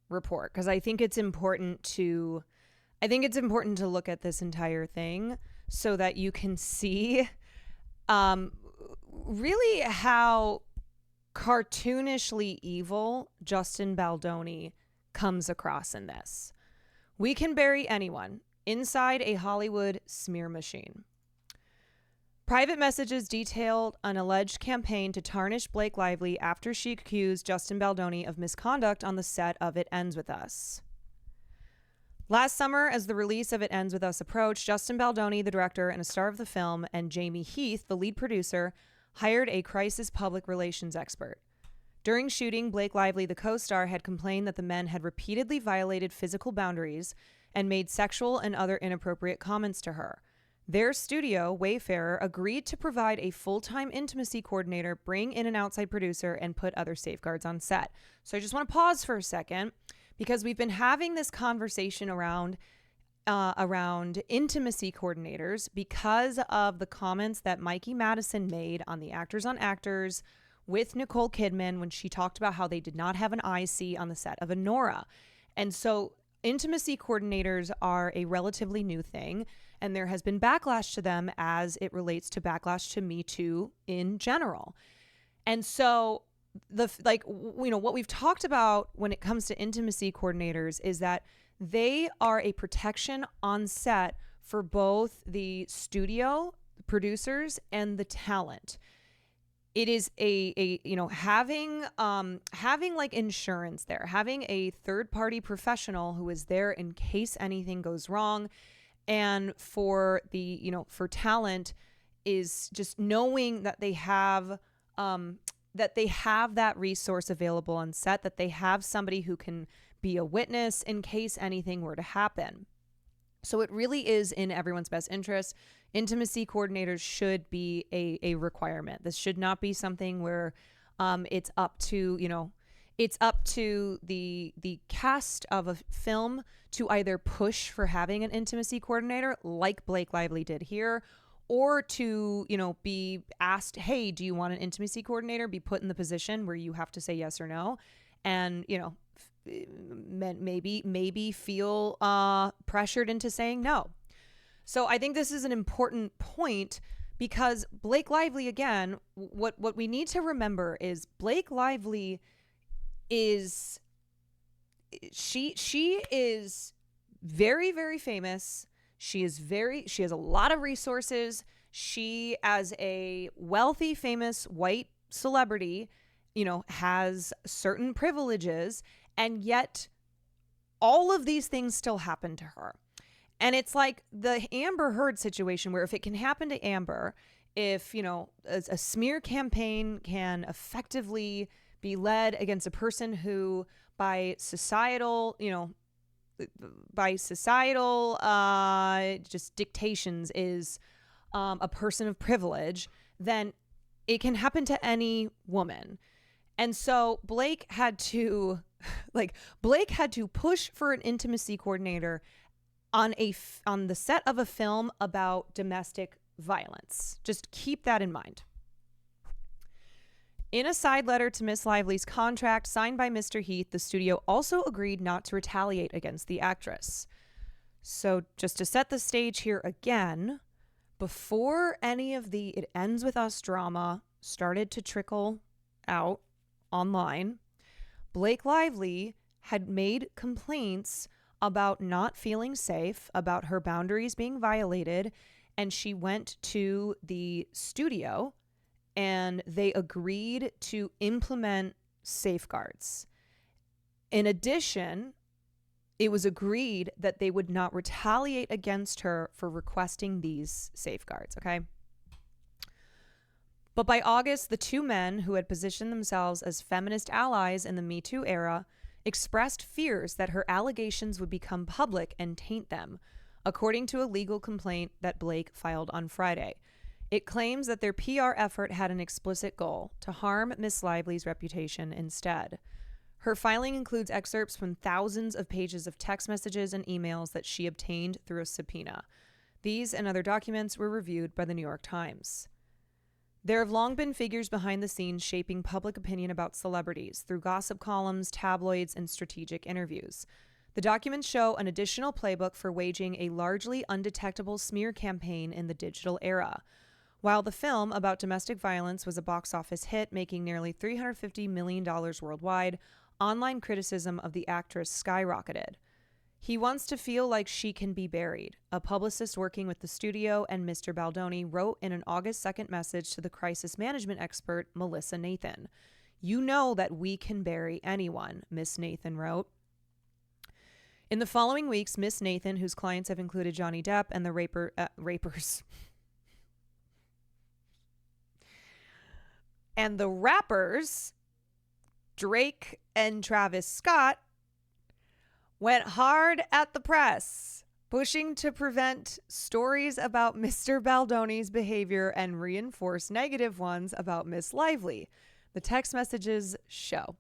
report, because I think it's important to look at this entire thing so that you can see really how cartoonishly evil Justin Baldoni comes across in this. We can bury anyone inside a Hollywood smear machine. Private messages detailed an alleged campaign to tarnish Blake Lively after she accused Justin Baldoni of misconduct on the set of It Ends With Us. Last summer, as the release of It Ends With Us approached, Justin Baldoni, the director and a star of the film, and Jamie Heath, the lead producer, hired a crisis public relations expert. During shooting, Blake Lively, the co-star, had complained that the men had repeatedly violated physical boundaries and made sexual and other inappropriate comments to her. Their studio, Wayfarer, agreed to provide a full-time intimacy coordinator, bring in an outside producer, and put other safeguards on set. So I just want to pause for a second, because we've been having this conversation around intimacy coordinators because of the comments that Mikey Madison made on the Actors on Actors with Nicole Kidman when she talked about how they did not have an IC on the set of Anora. And so intimacy coordinators are a relatively new thing, and there has been backlash to them as it relates to backlash to Me Too in general. And so what we've talked about when it comes to intimacy coordinators is that they are a protection on set for both the studio, the producers, and the talent. it is a having like insurance there, having a third party professional who is there in case anything goes wrong, and for the for talent is just knowing that they have that resource available on set, that they have somebody who can be a witness in case anything were to happen. So it really is in everyone's best interest. Intimacy coordinators should be a requirement. This should not be something where it's up to the cast of a film to either push for having an intimacy coordinator like Blake Lively did here, or to be asked, hey, do you want an intimacy coordinator, be put in the position where you have to say yes or no, and maybe feel pressured into saying no. So I think this is an important point, because Blake Lively, again, what we need to remember is Blake Lively is she is very, very famous. She has a lot of resources. She, as a wealthy, famous white celebrity, has certain privileges, and yet all of these things still happen to her. And it's like the Amber Heard situation, where if it can happen to Amber, if, a smear campaign can effectively be led against a person who by societal just dictations is a person of privilege, then it can happen to any woman. And so Blake had to push for an intimacy coordinator on the set of a film about domestic violence. Just keep that in mind. In a side letter to Miss Lively's contract signed by Mr. Heath, the studio also agreed not to retaliate against the actress. So just to set the stage here again, before any of the "it ends with us" drama started to trickle out online, Blake Lively had made complaints about not feeling safe, about her boundaries being violated, and she went to the studio and they agreed to implement safeguards. In addition, it was agreed that they would not retaliate against her for requesting these safeguards, okay? But by August, the two men who had positioned themselves as feminist allies in the Me Too era expressed fears that her allegations would become public and taint them, according to a legal complaint that Blake filed on Friday. It claims that their PR effort had an explicit goal: to harm Miss Lively's reputation instead. Her filing includes excerpts from thousands of pages of text messages and emails that she obtained through a subpoena. These and other documents were reviewed by the New York Times. There have long been figures behind the scenes shaping public opinion about celebrities through gossip columns, tabloids, and strategic interviews. The documents show an additional playbook for waging a largely undetectable smear campaign in the digital era. While the film about domestic violence was a box office hit, making nearly $350 million worldwide, online criticism of the actress skyrocketed. He wants to feel like she can be buried, a publicist working with the studio and Mr. Baldoni wrote in an August 2nd message to the crisis management expert Melissa Nathan. You know that we can bury anyone, Miss Nathan wrote. In the following weeks, Miss Nathan, whose clients have included Johnny Depp and the rapers and the rappers Drake and Travis Scott, went hard at the press, pushing to prevent stories about Mr. Baldoni's behavior and reinforce negative ones about Miss Lively. The text messages show.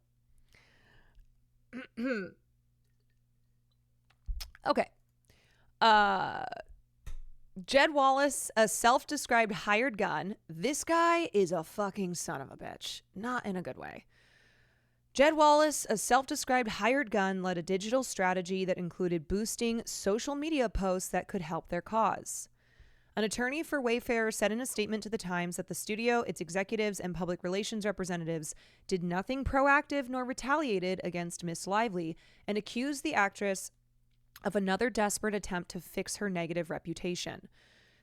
Okay. Jed Wallace, a self-described hired gun. This guy is a fucking son of a bitch. Not in a good way. Jed Wallace, a self-described hired gun, led a digital strategy that included boosting social media posts that could help their cause. An attorney for Wayfair said in a statement to the Times that the studio, its executives, and public relations representatives did nothing proactive nor retaliated against Miss Lively and accused the actress of another desperate attempt to fix her negative reputation.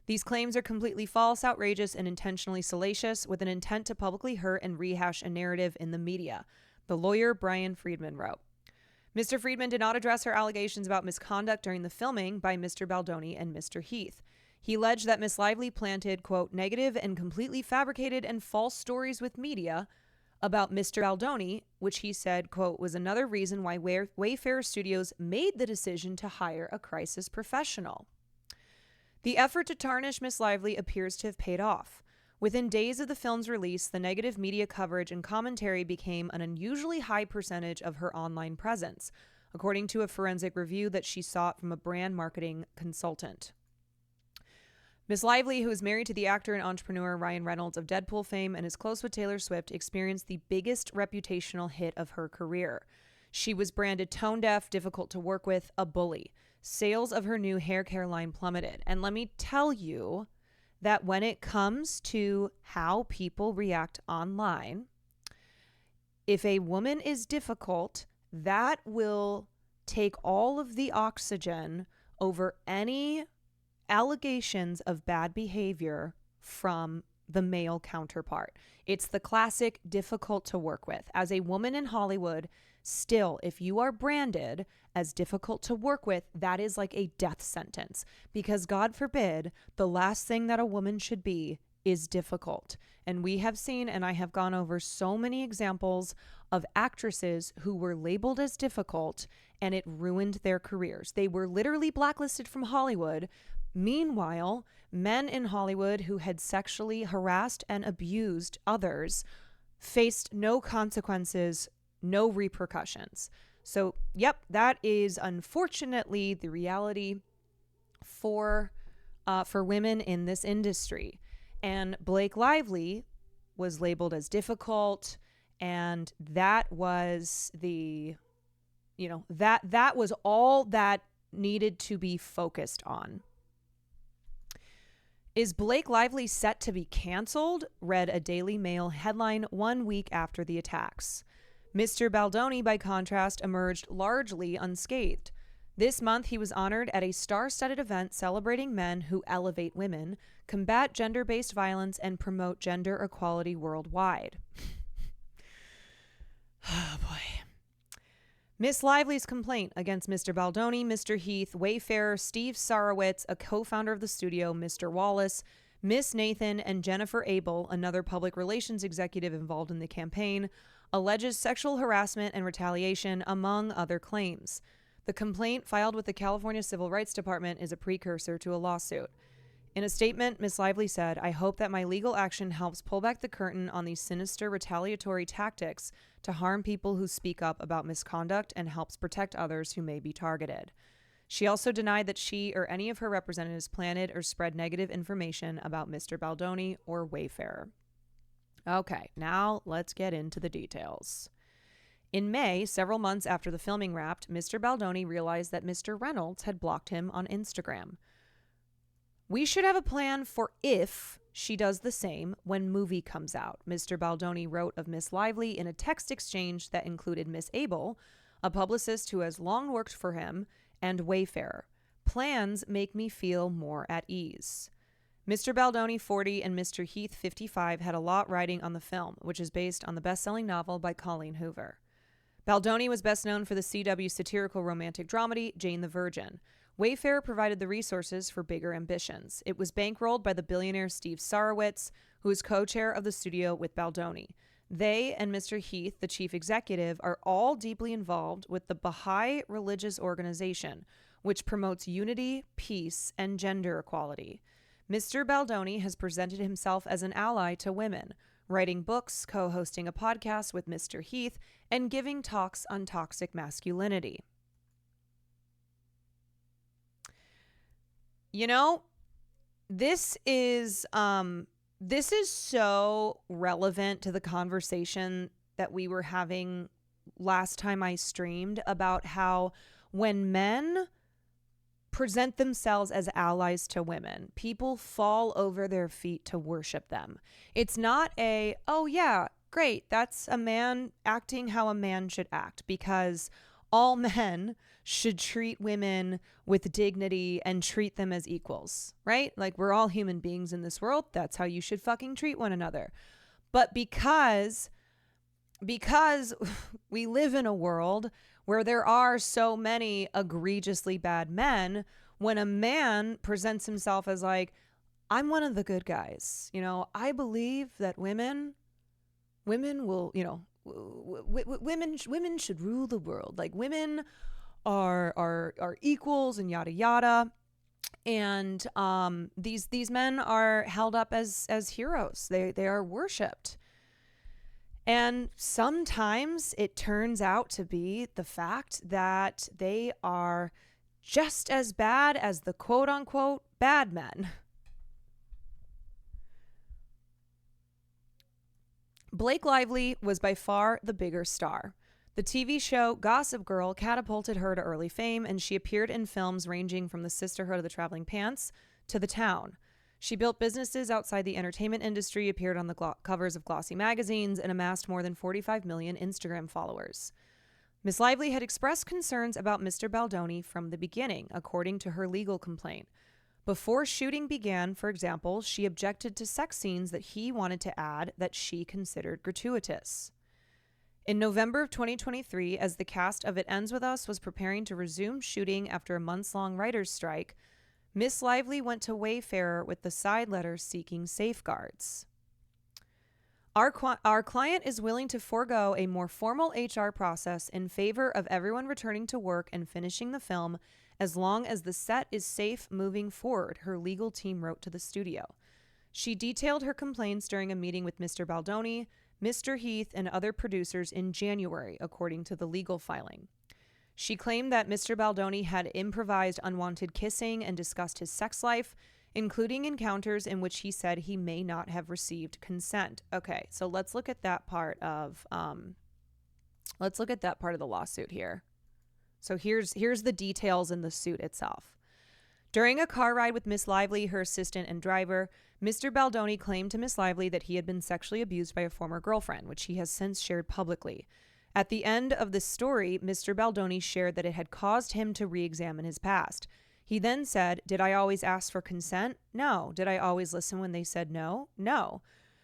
These claims are completely false, outrageous, and intentionally salacious with an intent to publicly hurt and rehash a narrative in the media, the lawyer Brian Friedman wrote. Mr. Friedman did not address her allegations about misconduct during the filming by Mr. Baldoni and Mr. Heath. He alleged that Miss Lively planted, quote, negative and completely fabricated and false stories with media about Mr. Baldoni, which he said, quote, was another reason why Wayfarer Studios made the decision to hire a crisis professional. The effort to tarnish Miss Lively appears to have paid off. Within days of the film's release, the negative media coverage and commentary became an unusually high percentage of her online presence, according to a forensic review that she sought from a brand marketing consultant. Miss Lively, who is married to the actor and entrepreneur Ryan Reynolds of Deadpool fame and is close with Taylor Swift, experienced the biggest reputational hit of her career. She was branded tone deaf, difficult to work with, a bully. Sales of her new hair care line plummeted. And let me tell you that when it comes to how people react online, if a woman is difficult, that will take all of the oxygen over any allegations of bad behavior from the male counterpart. It's the classic difficult to work with. As a woman in Hollywood, still, if you are branded as difficult to work with, that is like a death sentence, because God forbid, the last thing that a woman should be is difficult. And we have seen, and I have gone over so many examples of actresses who were labeled as difficult and it ruined their careers. They were literally blacklisted from Hollywood. Meanwhile, men in Hollywood who had sexually harassed and abused others faced no consequences, no repercussions. So, yep, that is unfortunately the reality for women in this industry. And Blake Lively was labeled as difficult, and that was that was all that needed to be focused on. Is Blake Lively set to be canceled? Read a Daily Mail headline 1 week after the attacks. Mr. Baldoni, by contrast, emerged largely unscathed. This month, he was honored at a star-studded event celebrating men who elevate women, combat gender-based violence, and promote gender equality worldwide. Oh, boy. Miss Lively's complaint against Mr. Baldoni, Mr. Heath, Wayfarer, Steve Sarowitz, a co-founder of the studio, Mr. Wallace, Miss Nathan, and Jennifer Abel, another public relations executive involved in the campaign, alleges sexual harassment and retaliation, among other claims. The complaint filed with the California Civil Rights Department is a precursor to a lawsuit. In a statement, Miss Lively said, "I hope that my legal action helps pull back the curtain on these sinister retaliatory tactics to harm people who speak up about misconduct and helps protect others who may be targeted." She also denied that she or any of her representatives planted or spread negative information about Mr. Baldoni or Wayfarer. Okay, now let's get into the details. In May, several months after the filming wrapped, Mr. Baldoni realized that Mr. Reynolds had blocked him on Instagram. "We should have a plan for if she does the same when movie comes out," Mr. Baldoni wrote of Miss Lively in a text exchange that included Miss Abel, a publicist who has long worked for him, and Wayfarer. "Plans make me feel more at ease." Mr. Baldoni, 40, and Mr. Heath, 55, had a lot riding on the film, which is based on the best-selling novel by Colleen Hoover. Baldoni was best known for the CW satirical romantic dramedy Jane the Virgin. Wayfarer provided the resources for bigger ambitions. It was bankrolled by the billionaire Steve Sarowitz, who is co-chair of the studio with Baldoni. They and Mr. Heath, the chief executive, are all deeply involved with the Baha'i religious organization, which promotes unity, peace, and gender equality. Mr. Baldoni has presented himself as an ally to women, writing books, co-hosting a podcast with Mr. Heath, and giving talks on toxic masculinity. You know, this is so relevant to the conversation that we were having last time I streamed about how when men present themselves as allies to women, people fall over their feet to worship them. It's not oh yeah, great, that's a man acting how a man should act, because all men should treat women with dignity and treat them as equals, right? Like, we're all human beings in this world. That's how you should fucking treat one another. But because we live in a world where there are so many egregiously bad men, when a man presents himself as like, I'm one of the good guys, you know, I believe that women will, you know, women should rule the world. Like, women are equals and yada yada. And these men are held up as heroes. They are worshipped. And sometimes it turns out to be the fact that they are just as bad as the quote unquote bad men. Blake Lively was by far the bigger star. The TV show Gossip Girl catapulted her to early fame, and she appeared in films ranging from The Sisterhood of the Traveling Pants to The Town. She built businesses outside the entertainment industry, appeared on the covers of glossy magazines, and amassed more than 45 million Instagram followers. Miss Lively had expressed concerns about Mr. Baldoni from the beginning, according to her legal complaint. Before shooting began, for example, she objected to sex scenes that he wanted to add that she considered gratuitous. In November of 2023, as the cast of It Ends With Us was preparing to resume shooting after a months-long writer's strike, Miss Lively went to Wayfarer with the side letter seeking safeguards. Our client is willing to forego a more formal HR process in favor of everyone returning to work and finishing the film as long as the set is safe moving forward, her legal team wrote to the studio. She detailed her complaints during a meeting with Mr. Baldoni, Mr. Heath, and other producers in January, according to the legal filing. She claimed that Mr. Baldoni had improvised unwanted kissing and discussed his sex life, including encounters in which he said he may not have received consent. Okay, so let's look at that part of the lawsuit here. So here's the details in the suit itself. During a car ride with Miss Lively, her assistant and driver, Mr. Baldoni claimed to Miss Lively that he had been sexually abused by a former girlfriend, which he has since shared publicly. At the end of the story, Mr. Baldoni shared that it had caused him to re-examine his past. He then said, "Did I always ask for consent? No. Did I always listen when they said no? No."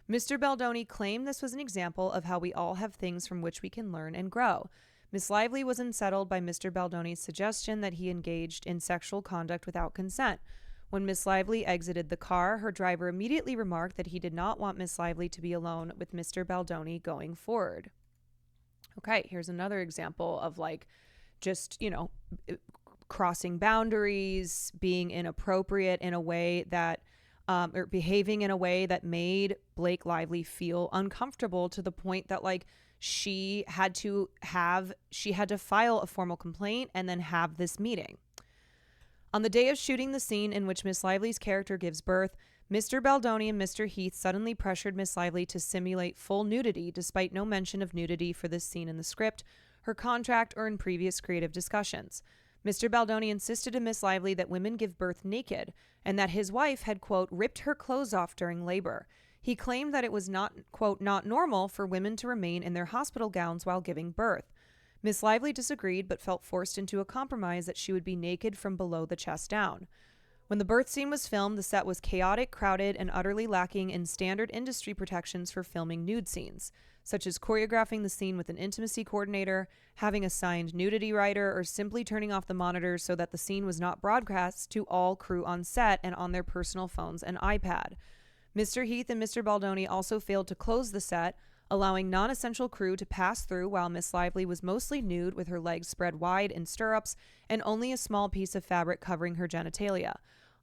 Mr. Baldoni claimed this was an example of how we all have things from which we can learn and grow. Miss Lively was unsettled by Mr. Baldoni's suggestion that he engaged in sexual conduct without consent. When Miss Lively exited the car, her driver immediately remarked that he did not want Miss Lively to be alone with Mr. Baldoni going forward. Okay, here's another example of like just, you know, crossing boundaries, being inappropriate in a way that, or behaving in a way that made Blake Lively feel uncomfortable to the point that like she had to file a formal complaint and then have this meeting. On the day of shooting the scene in which Miss Lively's character gives birth, Mr. Baldoni and Mr. Heath suddenly pressured Miss Lively to simulate full nudity despite no mention of nudity for this scene in the script, her contract, or in previous creative discussions. Mr. Baldoni insisted to Miss Lively that women give birth naked and that his wife had, quote, ripped her clothes off during labor. He claimed that it was not, quote, not normal for women to remain in their hospital gowns while giving birth. Miss Lively disagreed but felt forced into a compromise that she would be naked from below the chest down. When the birth scene was filmed, the set was chaotic, crowded, and utterly lacking in standard industry protections for filming nude scenes, such as choreographing the scene with an intimacy coordinator, having a signed nudity writer, or simply turning off the monitors so that the scene was not broadcast to all crew on set and on their personal phones and iPad. Mr. Heath and Mr. Baldoni also failed to close the set, allowing non-essential crew to pass through while Miss Lively was mostly nude with her legs spread wide in stirrups and only a small piece of fabric covering her genitalia.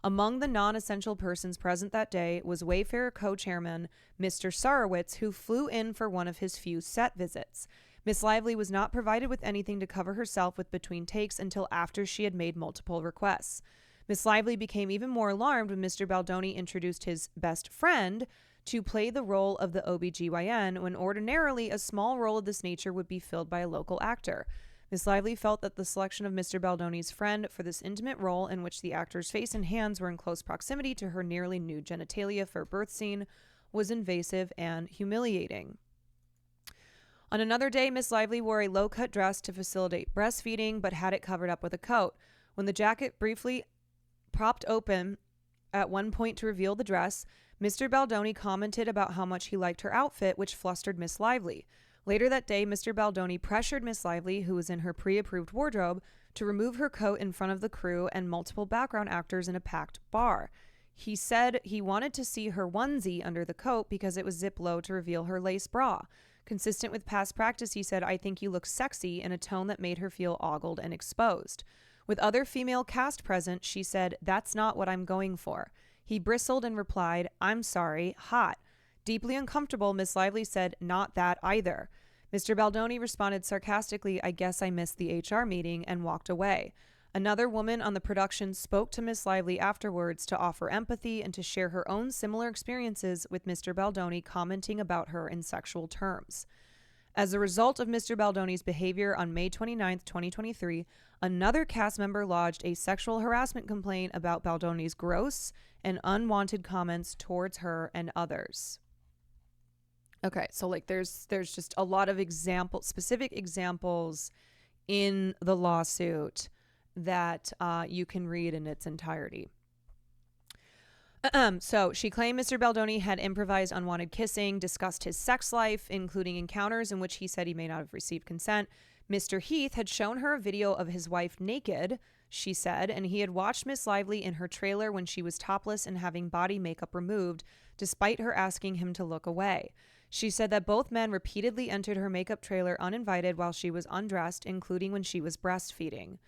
Among the non-essential persons present that day was Wayfarer co-chairman Mr. Sarowitz, who flew in for one of his few set visits. Miss Lively was not provided with anything to cover herself with between takes until after she had made multiple requests. Miss Lively became even more alarmed when Mr. Baldoni introduced his best friend to play the role of the OBGYN when ordinarily a small role of this nature would be filled by a local actor. Miss Lively felt that the selection of Mr. Baldoni's friend for this intimate role, in which the actor's face and hands were in close proximity to her nearly nude genitalia for a birth scene, was invasive and humiliating. On another day, Miss Lively wore a low-cut dress to facilitate breastfeeding, but had it covered up with a coat. When the jacket briefly propped open at one point to reveal the dress, Mr. Baldoni commented about how much he liked her outfit, which flustered Miss Lively. Later that day, Mr. Baldoni pressured Miss Lively, who was in her pre-approved wardrobe, to remove her coat in front of the crew and multiple background actors in a packed bar. He said he wanted to see her onesie under the coat because it was zipped low to reveal her lace bra. Consistent with past practice, he said, "I think you look sexy," in a tone that made her feel ogled and exposed. With other female cast present, she said, "That's not what I'm going for." He bristled and replied, "I'm sorry, hot." Deeply uncomfortable, Miss Lively said, "Not that either." Mr. Baldoni responded sarcastically, "I guess I missed the HR meeting," and walked away. Another woman on the production spoke to Miss Lively afterwards to offer empathy and to share her own similar experiences, with Mr. Baldoni commenting about her in sexual terms. As a result of Mr. Baldoni's behavior, on May 29th, 2023, another cast member lodged a sexual harassment complaint about Baldoni's gross and unwanted comments towards her and others. Okay, so like there's just a lot of specific examples in the lawsuit that you can read in its entirety. So she claimed Mr. Baldoni had improvised unwanted kissing, discussed his sex life, including encounters in which he said he may not have received consent. Mr. Heath had shown her a video of his wife naked, she said, and he had watched Miss Lively in her trailer when she was topless and having body makeup removed, despite her asking him to look away. She said that both men repeatedly entered her makeup trailer uninvited while she was undressed, including when she was breastfeeding.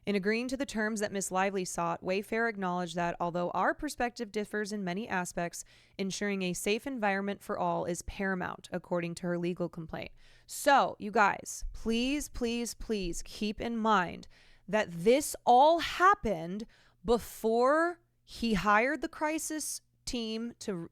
In agreeing to the terms that Miss Lively sought, Wayfair acknowledged that although our perspective differs in many aspects, ensuring a safe environment for all is paramount, according to her legal complaint. So, you guys, please, please, please keep in mind that this all happened before he hired the crisis team to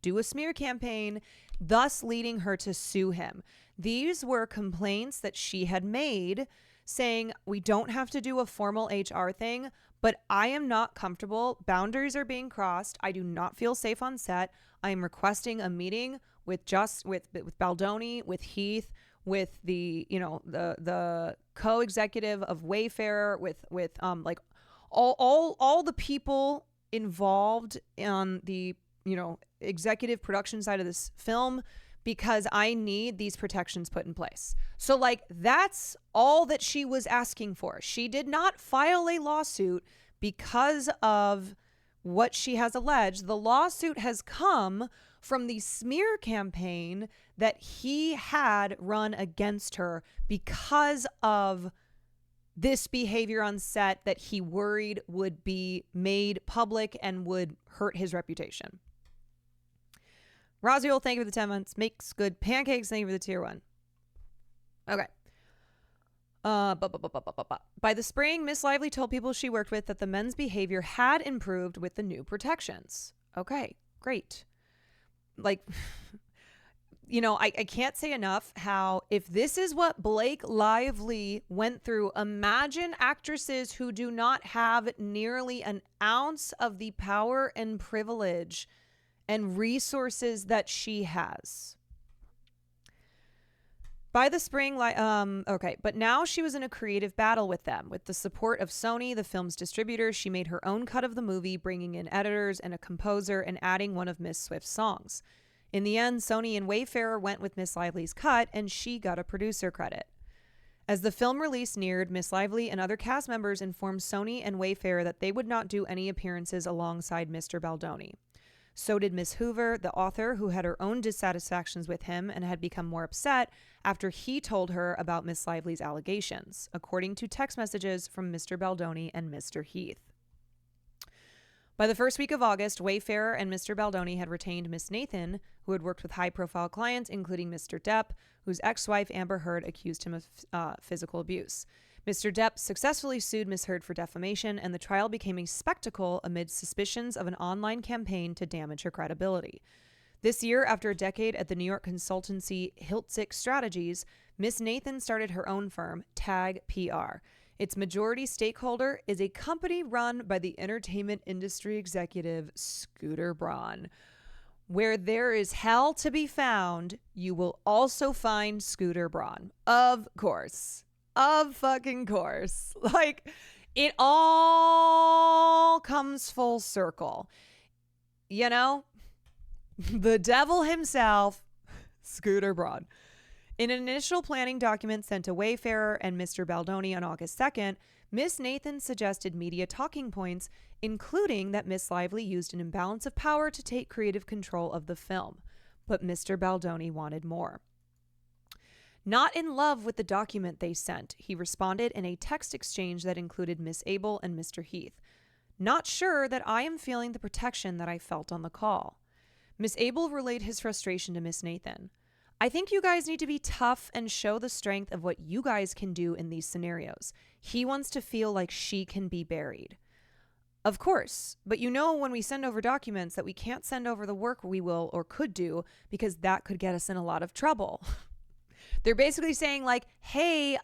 do a smear campaign, thus leading her to sue him. These were complaints that she had made, saying, we don't have to do a formal HR thing, but I am not comfortable. Boundaries are being crossed. I do not feel safe on set. I am requesting a meeting with Baldoni, with Heath, with the co-executive of Wayfair, with like all the people involved on the executive production side of this film, because I need these protections put in place. So like that's all that she was asking for. She did not file a lawsuit because of what she has alleged. The lawsuit has come from the smear campaign that he had run against her because of this behavior on set that he worried would be made public and would hurt his reputation. Rosiel, thank you for the 10 months. Makes good pancakes, thank you for the tier 1. Okay. By the spring, Miss Lively told people she worked with that the men's behavior had improved with the new protections. Okay, great. Like, I can't say enough how, if this is what Blake Lively went through, imagine actresses who do not have nearly an ounce of the power and privilege and resources that she has. By the spring, but now she was in a creative battle with them. With the support of Sony, the film's distributor, she made her own cut of the movie, bringing in editors and a composer and adding one of Miss Swift's songs. In the end, Sony and Wayfair went with Miss Lively's cut, and she got a producer credit. As the film release neared, Miss Lively and other cast members informed Sony and Wayfair that they would not do any appearances alongside Mr. Baldoni. So did Miss Hoover, the author, who had her own dissatisfactions with him and had become more upset after he told her about Miss Lively's allegations, according to text messages from Mr. Baldoni and Mr. Heath. By the first week of August, Wayfair and Mr. Baldoni had retained Miss Nathan, who had worked with high-profile clients, including Mr. Depp, whose ex-wife Amber Heard accused him of physical abuse. Mr. Depp successfully sued Miss Heard for defamation, and the trial became a spectacle amid suspicions of an online campaign to damage her credibility. This year, after a decade at the New York consultancy Hiltzik Strategies, Miss Nathan started her own firm, Tag PR. Its majority stakeholder is a company run by the entertainment industry executive Scooter Braun. Where there is hell to be found, you will also find Scooter Braun. Of course. Of fucking course. Like, it all comes full circle. You know? The devil himself, Scooter Braun. In an initial planning document sent to Wayfarer and Mr. Baldoni on August 2nd, Miss Nathan suggested media talking points, including that Miss Lively used an imbalance of power to take creative control of the film. But Mr. Baldoni wanted more. Not in love with the document they sent, he responded in a text exchange that included Miss Abel and Mr. Heath. Not sure that I am feeling the protection that I felt on the call. Miss Abel relayed his frustration to Miss Nathan. I think you guys need to be tough and show the strength of what you guys can do in these scenarios. He wants to feel like she can be buried. Of course, but you know when we send over documents that we can't send over the work we will or could do because that could get us in a lot of trouble. They're basically saying like, hey,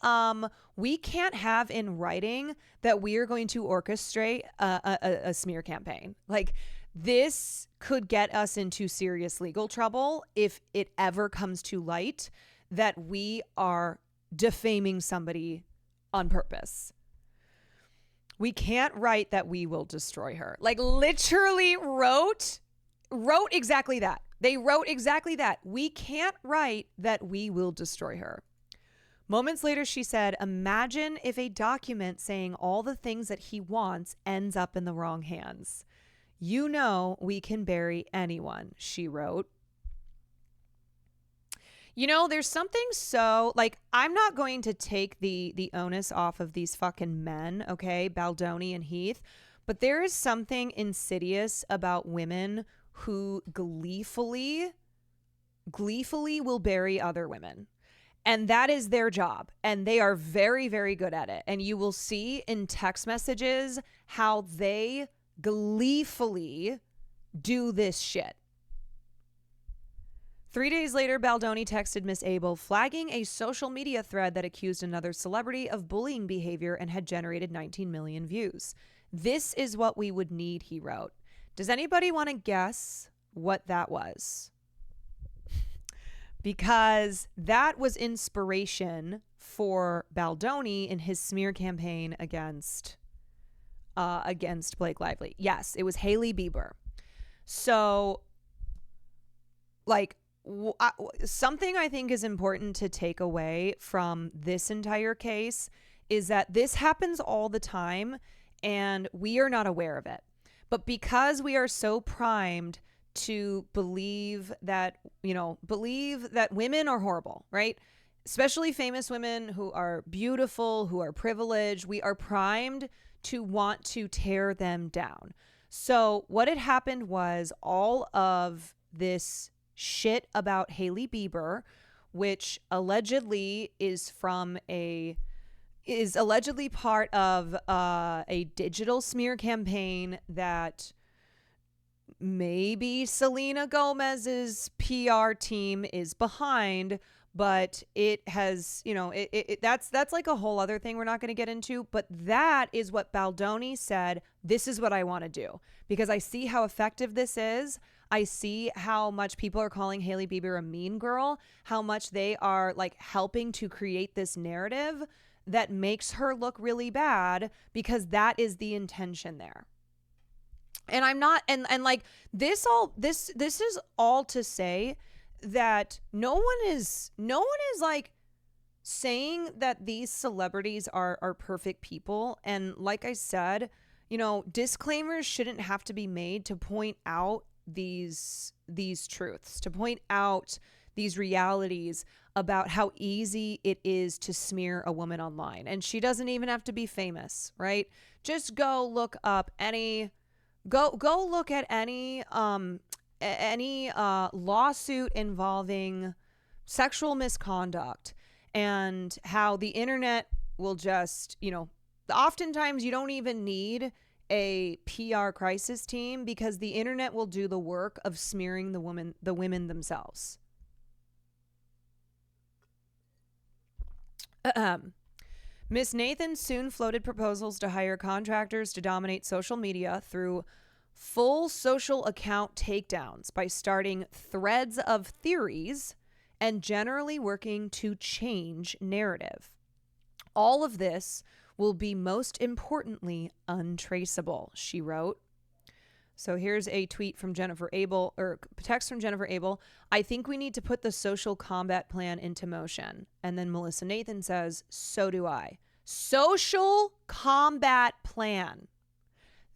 we can't have in writing that we are going to orchestrate a smear campaign. Like, this could get us into serious legal trouble if it ever comes to light that we are defaming somebody on purpose. We can't write that we will destroy her. Like, literally wrote exactly that. They wrote exactly that. We can't write that we will destroy her. Moments later, she said, imagine if a document saying all the things that he wants ends up in the wrong hands. You know we can bury anyone, she wrote. You know, there's something so, like, I'm not going to take the onus off of these fucking men, okay, Baldoni and Heath, but there is something insidious about women who gleefully will bury other women. And that is their job. And they are very, very good at it. And you will see in text messages how they gleefully do this shit. 3 days later, Baldoni texted Miss Abel, flagging a social media thread that accused another celebrity of bullying behavior and had generated 19 million views. This is what we would need, he wrote. Does anybody want to guess what that was? Because that was inspiration for Baldoni in his smear campaign against Blake Lively. Yes, it was Hailey Bieber. So, like, something I think is important to take away from this entire case is that this happens all the time and we are not aware of it. But because we are so primed to believe that women are horrible, right? Especially famous women who are beautiful, who are privileged, we are primed to want to tear them down. So what had happened was all of this shit about Hailey Bieber, which allegedly is allegedly part of a digital smear campaign that maybe Selena Gomez's PR team is behind, but it has, that's like a whole other thing we're not going to get into. But that is what Baldoni said. This is what I want to do because I see how effective this is. I see how much people are calling Hailey Bieber a mean girl, how much they are like helping to create this narrative that makes her look really bad because that is the intention there. And I'm not, and like this is all to say that no one is like saying that these celebrities are perfect people. And like I said, disclaimers shouldn't have to be made to point out these truths, to point out these realities about how easy it is to smear a woman online. And she doesn't even have to be famous, right? Just go look up go look at any lawsuit involving sexual misconduct and how the internet will just, oftentimes you don't even need a PR crisis team because the internet will do the work of smearing the women themselves. Miss Nathan soon floated proposals to hire contractors to dominate social media through full social account takedowns by starting threads of theories and generally working to change narrative. All of this will be most importantly untraceable, she wrote. So here's a tweet from Jennifer Abel, or text from Jennifer Abel. I think we need to put the social combat plan into motion. And then Melissa Nathan says, so do I. Social combat plan.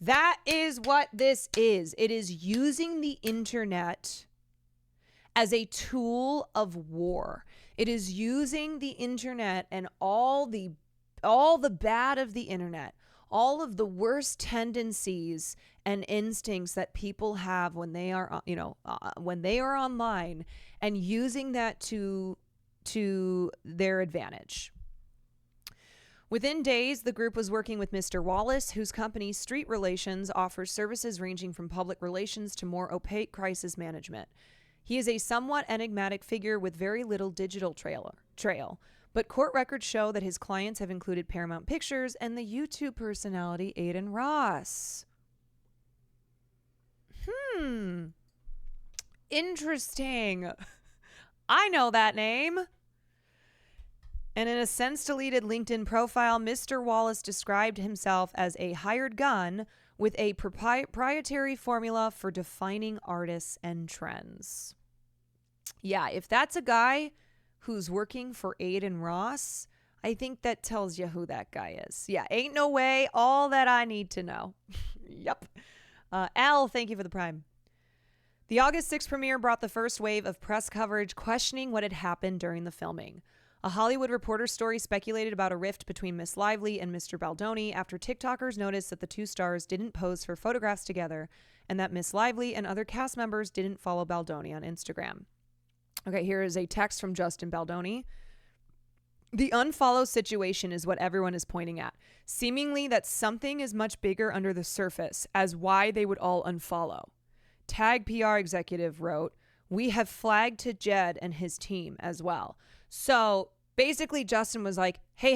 That is what this is. It is using the internet as a tool of war. It is using the internet and all the bad of the internet, all of the worst tendencies and instincts that people have when they are, when they are online, and using that to their advantage. Within days, the group was working with Mr. Wallace, whose company, Street Relations, offers services ranging from public relations to more opaque crisis management. He is a somewhat enigmatic figure with very little digital trail, but court records show that his clients have included Paramount Pictures and the YouTube personality Aiden Ross. Interesting. I know that name. And in a since-deleted LinkedIn profile, Mr. Wallace described himself as a hired gun with a proprietary formula for defining artists and trends. Yeah, if that's a guy who's working for Aiden Ross, I think that tells you who that guy is. Yeah, ain't no way. All that I need to know. Yep. Al, thank you for the Prime. The August 6th premiere brought the first wave of press coverage questioning what had happened during the filming. A Hollywood Reporter story speculated about a rift between Miss Lively and Mr. Baldoni after TikTokers noticed that the two stars didn't pose for photographs together and that Miss Lively and other cast members didn't follow Baldoni on Instagram. Okay, here is a text from Justin Baldoni. The unfollow situation is what everyone is pointing at, seemingly that something is much bigger under the surface as why they would all unfollow. Tag PR executive wrote, we have flagged to Jed and his team as well. So basically Justin was like, hey,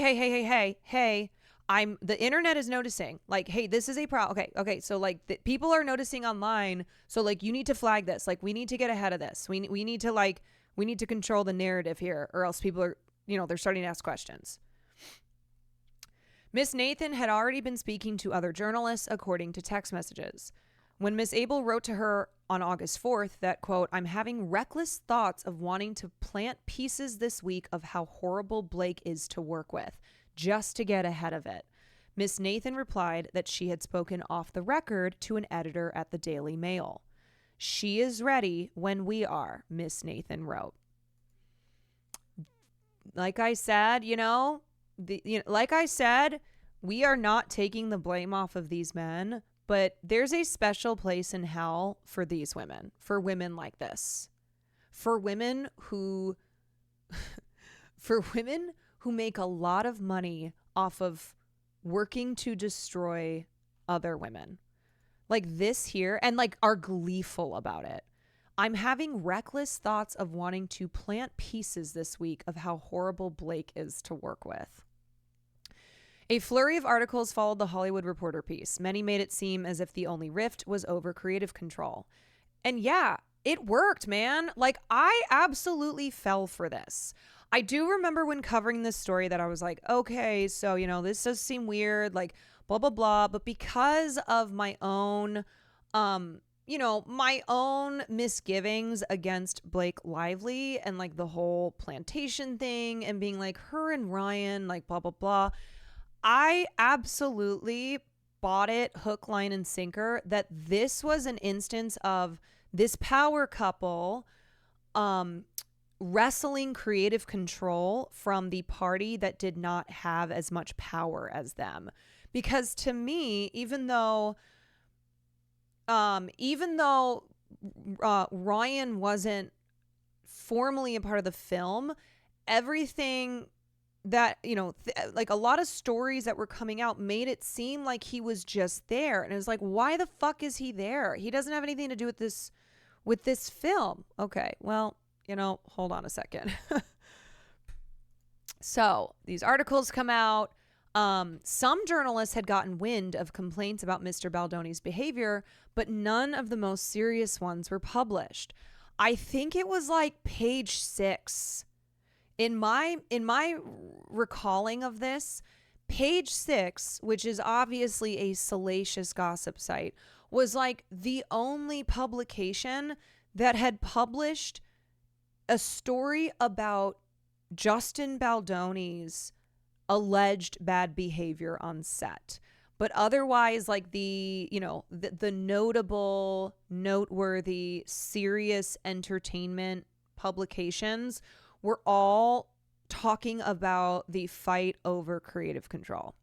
the internet is noticing, like, hey, this is a problem. Okay. So like people are noticing online. So like, you need to flag this. Like, we need to get ahead of this. We need to control the narrative here, or else people are, they're starting to ask questions. Miss Nathan had already been speaking to other journalists, according to text messages. When Miss Abel wrote to her on August 4th that, quote, I'm having reckless thoughts of wanting to plant pieces this week of how horrible Blake is to work with, just to get ahead of it. Miss Nathan replied that she had spoken off the record to an editor at the Daily Mail. She is ready when we are, Miss Nathan wrote. Like I said, we are not taking the blame off of these men. But there's a special place in hell for these women, for women like this, for women who make a lot of money off of working to destroy other women like this here, and like are gleeful about it. I'm having reckless thoughts of wanting to plant pieces this week of how horrible Blake is to work with. A flurry of articles followed the Hollywood Reporter piece. Many made it seem as if the only rift was over creative control. And yeah, it worked, man. Like, I absolutely fell for this. I do remember when covering this story that I was like, okay, so, this does seem weird, like, blah, blah, blah. But because of my own, my own misgivings against Blake Lively and, like, the whole plantation thing and being like, her and Ryan, like, blah, blah, blah, I absolutely bought it hook, line, and sinker that this was an instance of this power couple wrestling creative control from the party that did not have as much power as them. Because to me, even though Ryan wasn't formally a part of the film, everything that, like a lot of stories that were coming out made it seem like he was just there. And it was like, why the fuck is he there? He doesn't have anything to do with this film. Okay, well, hold on a second. So these articles come out. Some journalists had gotten wind of complaints about Mr. Baldoni's behavior, but none of the most serious ones were published. I think it was like page 6. In my recalling of this, page 6, which is obviously a salacious gossip site, was like the only publication that had published a story about Justin Baldoni's alleged bad behavior on set. But otherwise, like the notable, noteworthy, serious entertainment publications were all talking about the fight over creative control.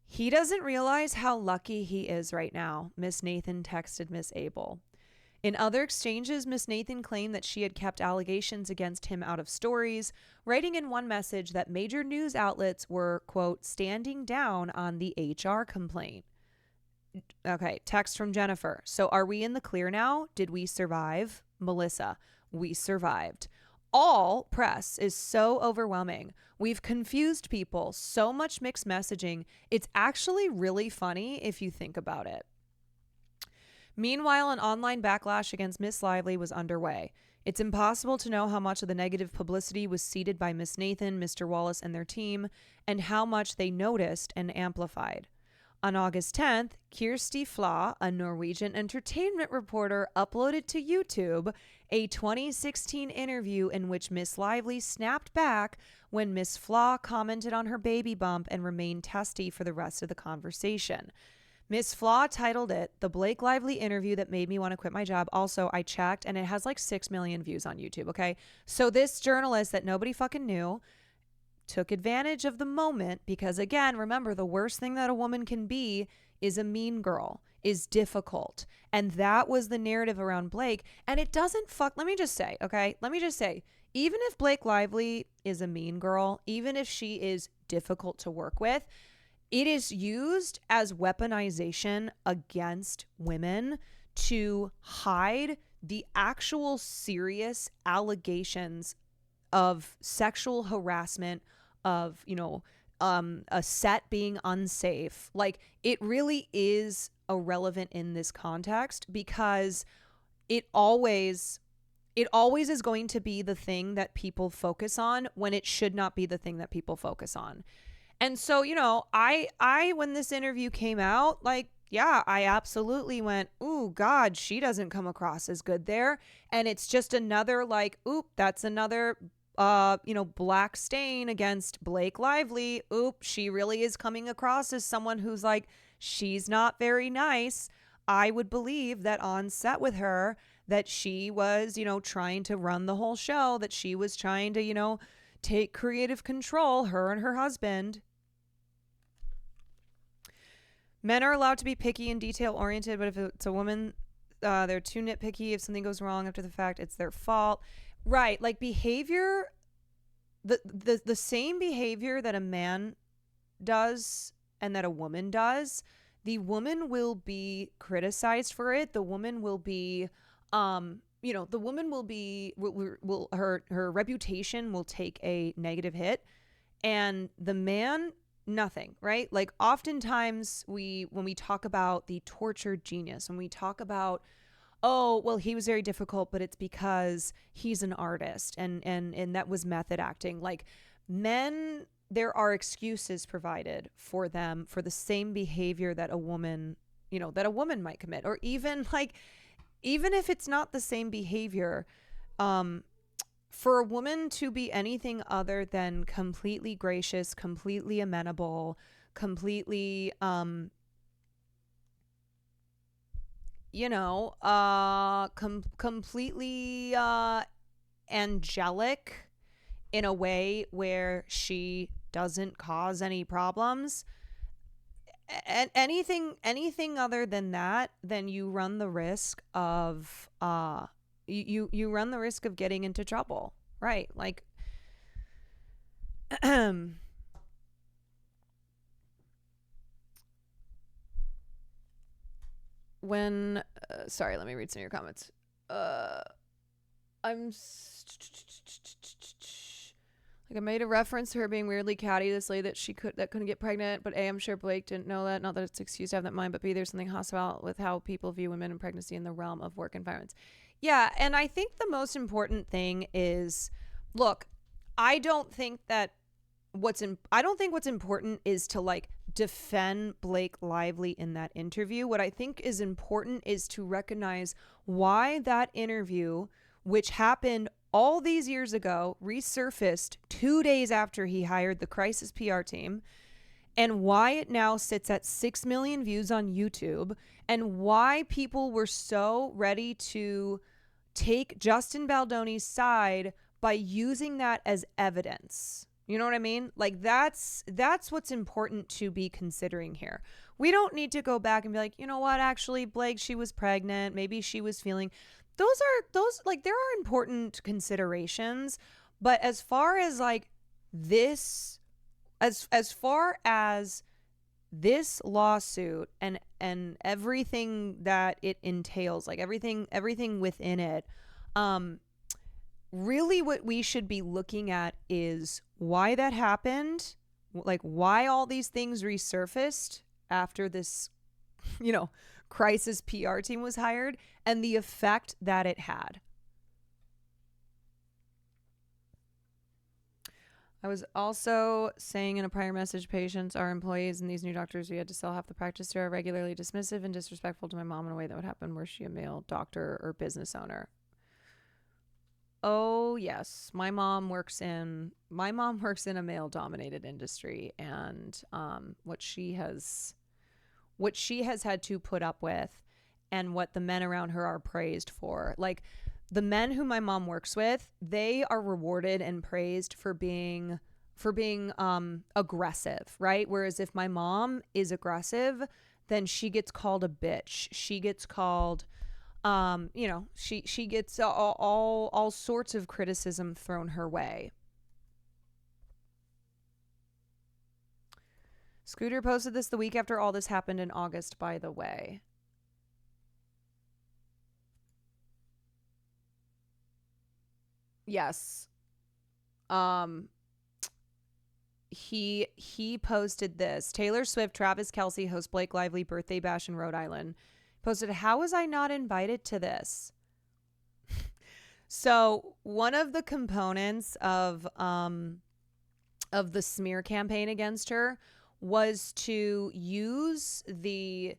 He doesn't realize how lucky he is right now, Miss Nathan texted Miss Abel. In other exchanges, Miss Nathan claimed that she had kept allegations against him out of stories, writing in one message that major news outlets were, quote, standing down on the HR complaint. Okay, text from Jennifer. So are we in the clear now? Did we survive? Melissa, we survived. All press is so overwhelming. We've confused people, so much mixed messaging. It's actually really funny if you think about it. Meanwhile, an online backlash against Miss Lively was underway. It's impossible to know how much of the negative publicity was seeded by Miss Nathan, Mr. Wallace, and their team, and how much they noticed and amplified. On August 10th, Kirsty Flaw, a Norwegian entertainment reporter, uploaded to YouTube a 2016 interview in which Miss Lively snapped back when Miss Flaw commented on her baby bump and remained testy for the rest of the conversation. Miss Flaw titled it The Blake Lively Interview That Made Me Want to Quit My Job. Also, I checked and it has like 6 million views on YouTube, okay? So this journalist that nobody fucking knew took advantage of the moment because, again, remember, the worst thing that a woman can be is a mean girl, is difficult. And that was the narrative around Blake. And it doesn't let me just say, okay? Let me just say, even if Blake Lively is a mean girl, even if she is difficult to work with, it is used as weaponization against women to hide the actual serious allegations of sexual harassment, of, a set being unsafe. Like, it really is irrelevant in this context because it always is going to be the thing that people focus on when it should not be the thing that people focus on. And so, I when this interview came out, like, yeah, I absolutely went, ooh, God, she doesn't come across as good there. And it's just another like, oop, that's another, black stain against Blake Lively. Oop, she really is coming across as someone who's like, she's not very nice. I would believe that on set with her, that she was, trying to run the whole show, that she was trying to, take creative control, her and her husband. Men are allowed to be picky and detail-oriented, but if it's a woman, they're too nitpicky. If something goes wrong after the fact, it's their fault. Right, like behavior, the same behavior that a man does and that a woman does, the woman will be criticized for it. The woman will be, her reputation will take a negative hit, and the man, nothing, right? Like, oftentimes when we talk about the tortured genius, when we talk about, oh, well, he was very difficult, but it's because he's an artist and that was method acting. Like, men, there are excuses provided for them for the same behavior that a woman might commit, or even if it's not the same behavior, for a woman to be anything other than completely gracious, completely amenable, completely, completely angelic in a way where she doesn't cause any problems. And anything other than that, then you run the risk of you run the risk of getting into trouble, right? Like, when sorry, let me read some of your comments. Like, I made a reference to her being weirdly catty, this lady that couldn't get pregnant, but A, I'm sure Blake didn't know that. Not that it's excused to have that mind, but B, there's something hostile with how people view women in pregnancy in the realm of work environments. Yeah, and I think the most important thing is, look, I don't think what's important is to like defend Blake Lively in that interview. What I think is important is to recognize why that interview, which happened all these years ago, resurfaced 2 days after he hired the crisis PR team, and why it now sits at 6 million views on YouTube, and why people were so ready to take Justin Baldoni's side by using that as evidence. You know what I mean? Like, that's what's important to be considering here. We don't need to go back and be like, you know what, actually, Blake, she was pregnant. Maybe she was feeling... Those like, there are important considerations, but as far as like this, as far as this lawsuit and everything that it entails, like everything within it, really what we should be looking at is why that happened, like why all these things resurfaced after this, you know, crisis PR team was hired, and the effect that it had. I was also saying in a prior message, patients, our employees, and these new doctors we had to sell half the practice to are regularly dismissive and disrespectful to my mom in a way that would happen were she a male doctor or business owner. Oh yes, my mom works in a male dominated industry, and what she has had to put up with, and what the men around her are praised for. Like, the men who my mom works with, they are rewarded and praised for being aggressive, right? Whereas if my mom is aggressive, then she gets called a bitch. She gets called, she gets all sorts of criticism thrown her way. Scooter posted this the week after all this happened in August, by the way. Yes. He posted this. Taylor Swift, Travis Kelce host Blake Lively birthday bash in Rhode Island. Posted, how was I not invited to this? So one of the components of the smear campaign against her was to use the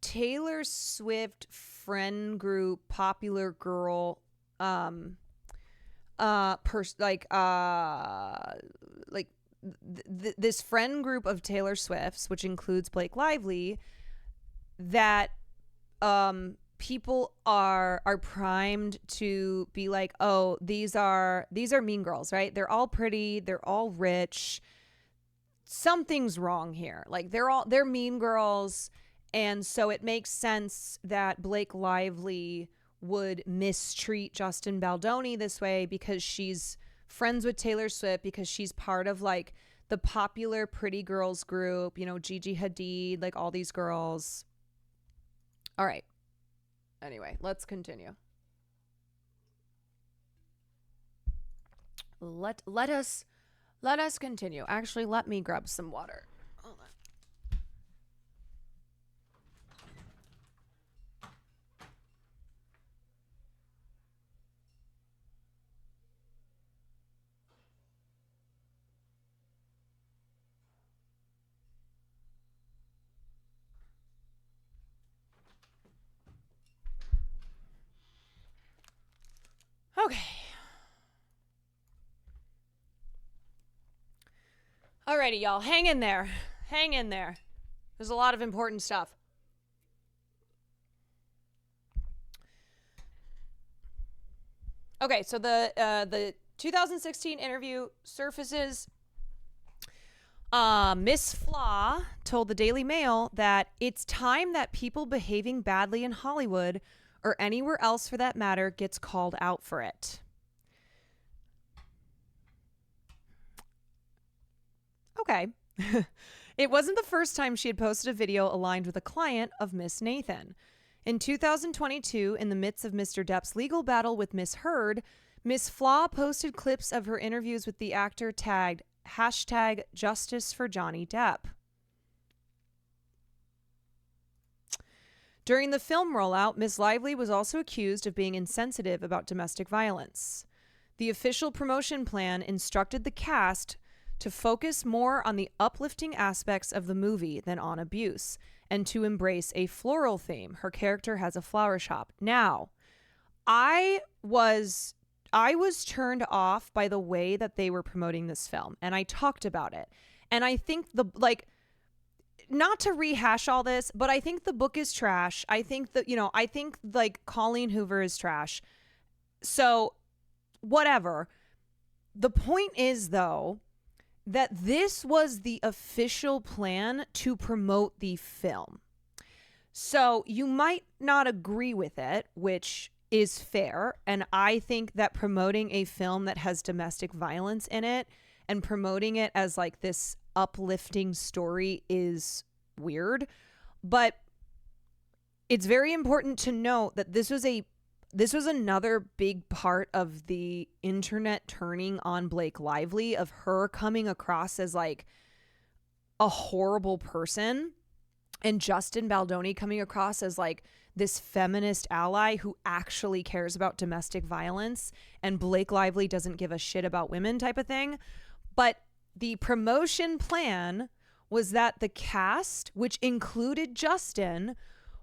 Taylor Swift friend group, popular girl, this friend group of Taylor Swift's, which includes Blake Lively, that people are primed to be like, oh, these are mean girls, right? They're all pretty, they're all rich. Something's wrong here. Like, they're mean girls, and so it makes sense that Blake Lively would mistreat Justin Baldoni this way because she's friends with Taylor Swift, because she's part of like the popular pretty girls group, you know, Gigi Hadid, like all these girls. All right. Anyway, let's continue. Let us continue. Actually, let me grab some water. Hold on. Okay. Alrighty, y'all. Hang in there. Hang in there. There's a lot of important stuff. Okay, so the 2016 interview surfaces. Miss Flaw told the Daily Mail that it's time that people behaving badly in Hollywood, or anywhere else for that matter, gets called out for it. Okay. It wasn't the first time she had posted a video aligned with a client of Miss Nathan. In 2022, in the midst of Mr. Depp's legal battle with Miss Heard, Miss Flaw posted clips of her interviews with the actor tagged #Justice for Johnny Depp. During the film rollout, Miss Lively was also accused of being insensitive about domestic violence. The official promotion plan instructed the cast to focus more on the uplifting aspects of the movie than on abuse, and to embrace a floral theme. Her character has a flower shop. Now, I was turned off by the way that they were promoting this film, and I talked about it. And I think not to rehash all this, but I think the book is trash. I think that, I think like Colleen Hoover is trash. So whatever. The point is, though, that this was the official plan to promote the film. So you might not agree with it, which is fair. And I think that promoting a film that has domestic violence in it and promoting it as like this uplifting story is weird. But it's very important to note that this was another big part of the internet turning on Blake Lively, of her coming across as like a horrible person, and Justin Baldoni coming across as like this feminist ally who actually cares about domestic violence, and Blake Lively doesn't give a shit about women type of thing. But the promotion plan was that the cast, which included Justin,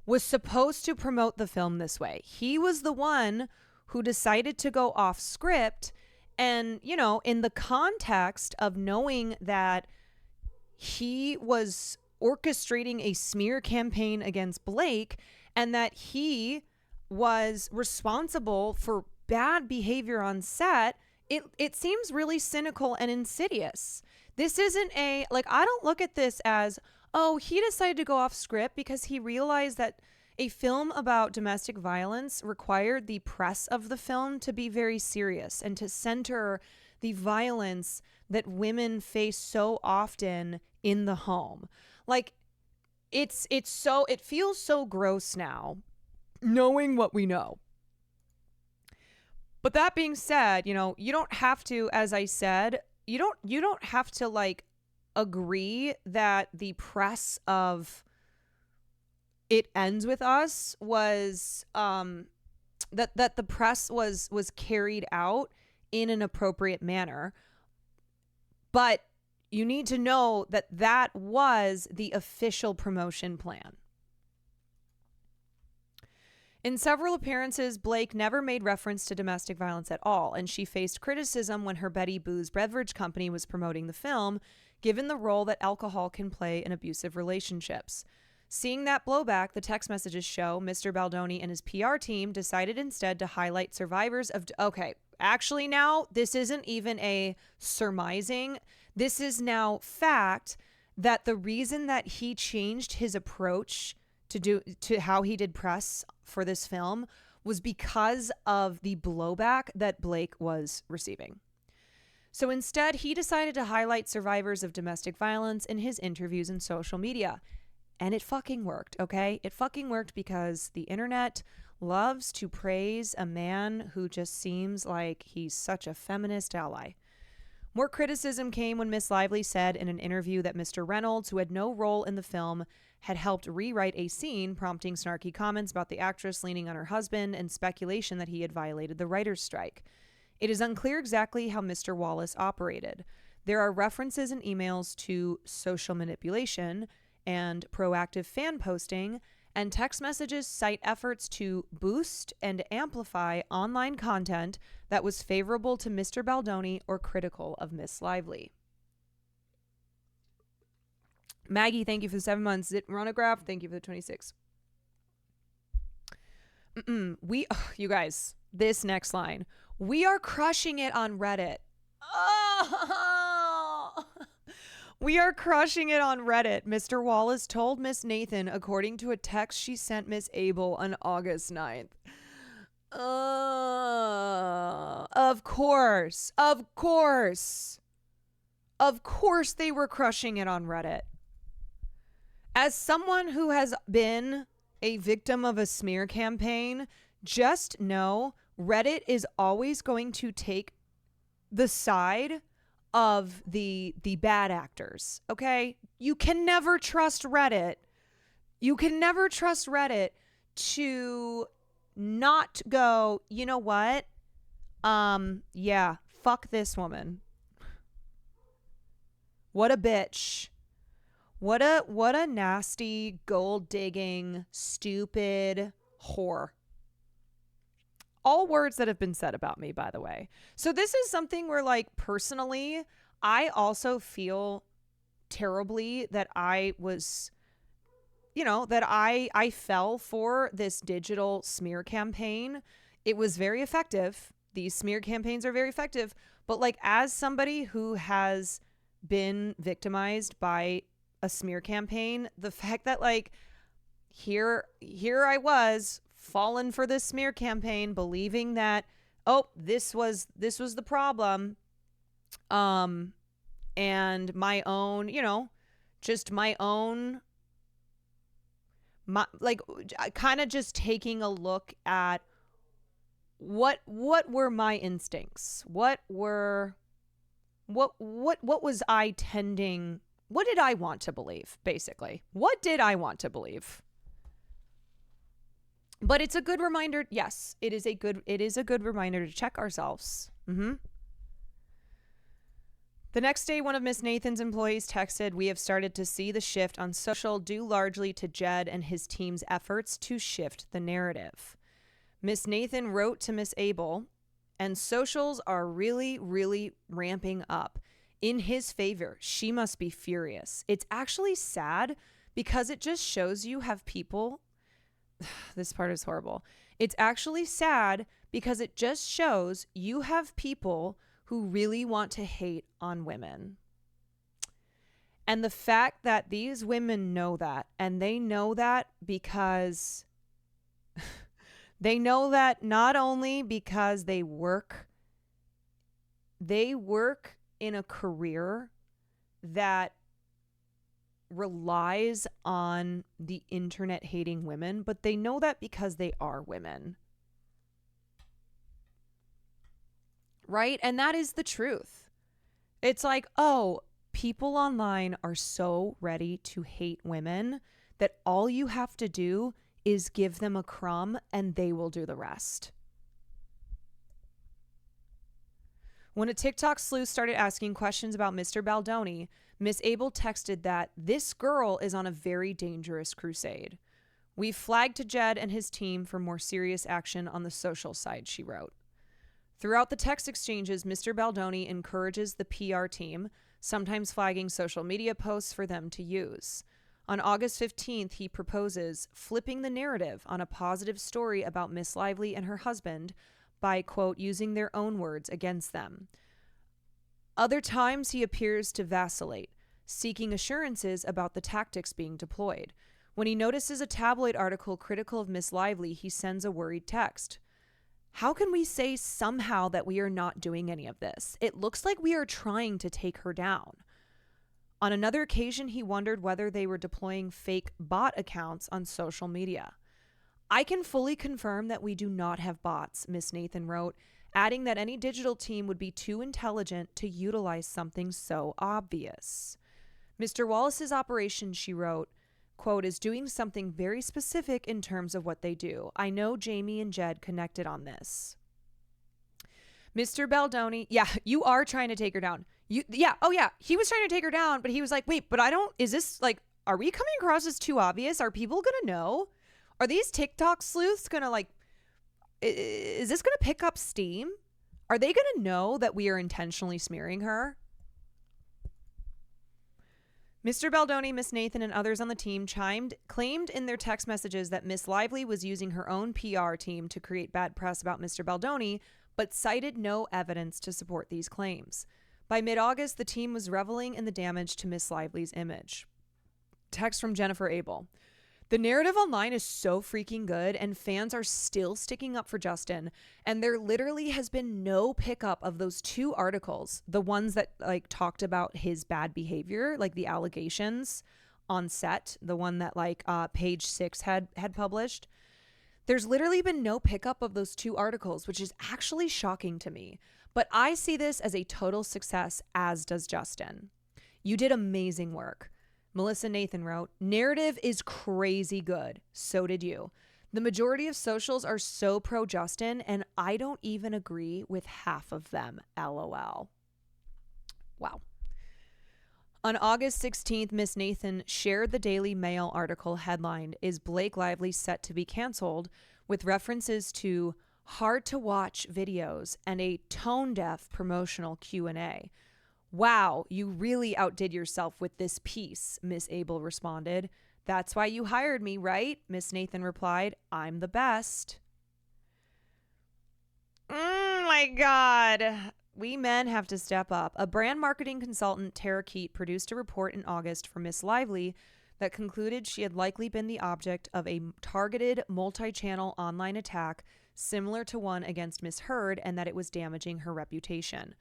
was supposed to promote the film this way. He was the one who decided to go off script. And, in the context of knowing that he was orchestrating a smear campaign against Blake and that he was responsible for bad behavior on set, it seems really cynical and insidious. This isn't I don't look at this as, oh, he decided to go off script because he realized that a film about domestic violence required the press of the film to be very serious and to center the violence that women face so often in the home. Like, it feels so gross now, knowing what we know. But that being said, you don't have to, as I said, you don't have to like agree that the press of It Ends With Us was that the press was carried out in an appropriate manner. But you need to know that that was the official promotion plan. In several appearances, Blake never made reference to domestic violence at all, and she faced criticism when her Betty Boo's beverage company was promoting the film, given the role that alcohol can play in abusive relationships. Seeing that blowback, the text messages show Mr. Baldoni and his PR team decided instead to highlight survivors of... Okay, actually now, this isn't even a surmising. This is now fact that the reason that he changed his approach to how he did press for this film was because of the blowback that Blake was receiving. So instead, he decided to highlight survivors of domestic violence in his interviews and social media. And it fucking worked, okay? It fucking worked because the internet loves to praise a man who just seems like he's such a feminist ally. More criticism came when Miss Lively said in an interview that Mr. Reynolds, who had no role in the film, had helped rewrite a scene, prompting snarky comments about the actress leaning on her husband and speculation that he had violated the writer's strike. It is unclear exactly how Mr. Wallace operated. There are references in emails to social manipulation and proactive fan posting, and text messages cite efforts to boost and amplify online content that was favorable to Mr. Baldoni or critical of Miss Lively. Maggie, thank you for the 7 months. Zit Ronograph, thank you for the 26. You guys, this next line. We are crushing it on Reddit. Oh! We are crushing it on Reddit. Mr. Wallace told Miss Nathan, according to a text she sent Miss Abel on August 9th. Of course. Of course. Of course they were crushing it on Reddit. As someone who has been a victim of a smear campaign, just know Reddit is always going to take the side of the bad actors, okay? You can never trust Reddit. You can never trust Reddit to not go, you know what? Yeah, fuck this woman. What a bitch. What a nasty, gold-digging, stupid whore. All words that have been said about me, by the way. So this is something where, like, personally, I also feel terribly that I was, that I fell for this digital smear campaign. It was very effective. These smear campaigns are very effective. But, like, as somebody who has been victimized by a smear campaign, the fact that, like, here I was fallen for this smear campaign, believing that, oh, this was the problem, and my own, just my own, kind of just taking a look at what were my instincts, what was I tending, what did I want to believe, basically? What did I want to believe? But it's a good reminder. Yes, it is a good reminder to check ourselves. The next day, one of Miss Nathan's employees texted, "We have started to see the shift on social due largely to Jed and his team's efforts to shift the narrative." Miss Nathan wrote to Miss Abel, "And socials are really, really ramping up in his favor. She must be furious. It's actually sad because it just shows you have people..." This part is horrible. "It's actually sad because it just shows you have people who really want to hate on women." And the fact that these women know that, and they know that because they know that not only because they work in a career that relies on the internet hating women, but they know that because they are women. Right? And that is the truth. It's like, oh, people online are so ready to hate women that all you have to do is give them a crumb and they will do the rest. When a TikTok sleuth started asking questions about Mr. Baldoni, Miss Abel texted that this girl is on a very dangerous crusade. "We've flagged to Jed and his team for more serious action on the social side," she wrote. Throughout the text exchanges, Mr. Baldoni encourages the PR team, sometimes flagging social media posts for them to use. On August 15th, he proposes flipping the narrative on a positive story about Miss Lively and her husband by, quote, using their own words against them. Other times he appears to vacillate, seeking assurances about the tactics being deployed. When he notices a tabloid article critical of Miss Lively, he sends a worried text. "How can we say somehow that we are not doing any of this? It looks like we are trying to take her down." On another occasion, he wondered whether they were deploying fake bot accounts on social media. "I can fully confirm that we do not have bots," Miss Nathan wrote, adding that any digital team would be too intelligent to utilize something so obvious. Mr. Wallace's operation, she wrote, quote, "is doing something very specific in terms of what they do. I know Jamie and Jed connected on this." Mr. Baldoni, yeah, you are trying to take her down. He was trying to take her down, but he was like, wait, but is this like, are we coming across as too obvious? Are people going to know? Are these TikTok sleuths going to like, is this going to pick up steam? Are they going to know that we are intentionally smearing her? Mr. Baldoni, Miss Nathan, and others on the team claimed in their text messages that Miss Lively was using her own PR team to create bad press about Mr. Baldoni, but cited no evidence to support these claims. By mid-August, the team was reveling in the damage to Miss Lively's image. Text from Jennifer Abel. "The narrative online is so freaking good, and fans are still sticking up for Justin, and there literally has been no pickup of those two articles, the ones that like talked about his bad behavior, like the allegations on set, the one that like Page 6 had published. There's literally been no pickup of those 2 articles, which is actually shocking to me. But I see this as a total success, as does Justin. You did amazing work. Melissa Nathan wrote, narrative is crazy good. So did you. The majority of socials are so pro Justin, and I don't even agree with half of them. LOL. Wow. On August 16th, Miss Nathan shared the Daily Mail article headlined, "Is Blake Lively Set to Be Canceled?" with references to hard-to-watch videos and a tone-deaf promotional Q&A. Wow, you really outdid yourself with this piece, Miss Abel responded. That's why you hired me, right? Miss Nathan replied, I'm the best. My God. We men have to step up. A brand marketing consultant, Tara Keat, produced a report in August for Miss Lively that concluded she had likely been the object of a targeted multi-channel online attack similar to one against Miss Heard, and that it was damaging her reputation.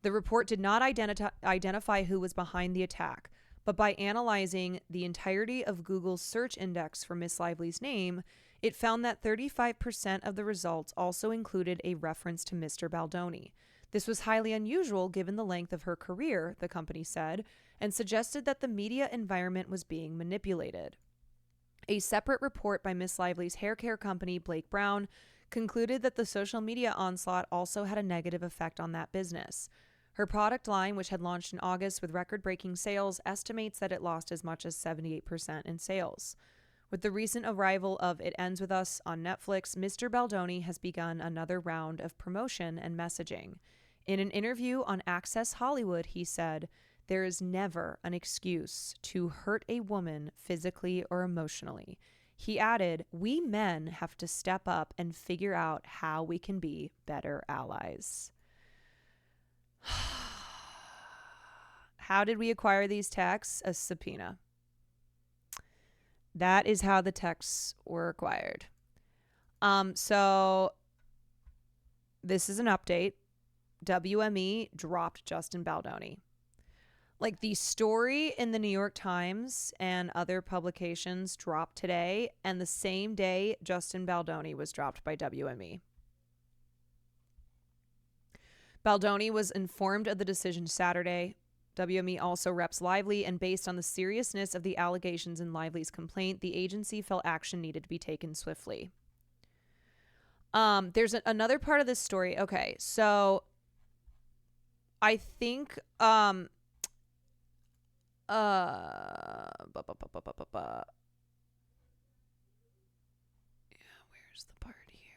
The report did not identify who was behind the attack, but by analyzing the entirety of Google's search index for Miss Lively's name, it found that 35% of the results also included a reference to Mr. Baldoni. This was highly unusual given the length of her career, the company said, and suggested that the media environment was being manipulated. A separate report by Miss Lively's hair care company, Blake Brown, concluded that the social media onslaught also had a negative effect on that business. Her product line, which had launched in August with record-breaking sales, estimates that it lost as much as 78% in sales. With the recent arrival of It Ends With Us on Netflix, Mr. Baldoni has begun another round of promotion and messaging. In an interview on Access Hollywood, he said, "There is never an excuse to hurt a woman physically or emotionally." He added, "We men have to step up and figure out how we can be better allies." How did we acquire these texts? A subpoena. That is how the texts were acquired. So this is an update. WME dropped Justin Baldoni. Like, the story in the New York Times and other publications dropped today, and the same day Justin Baldoni was dropped by WME. Baldoni was informed of the decision Saturday. WME also reps Lively, and based on the seriousness of the allegations in Lively's complaint, the agency felt action needed to be taken swiftly. There's another part of this story. Okay, so I think where's the part here?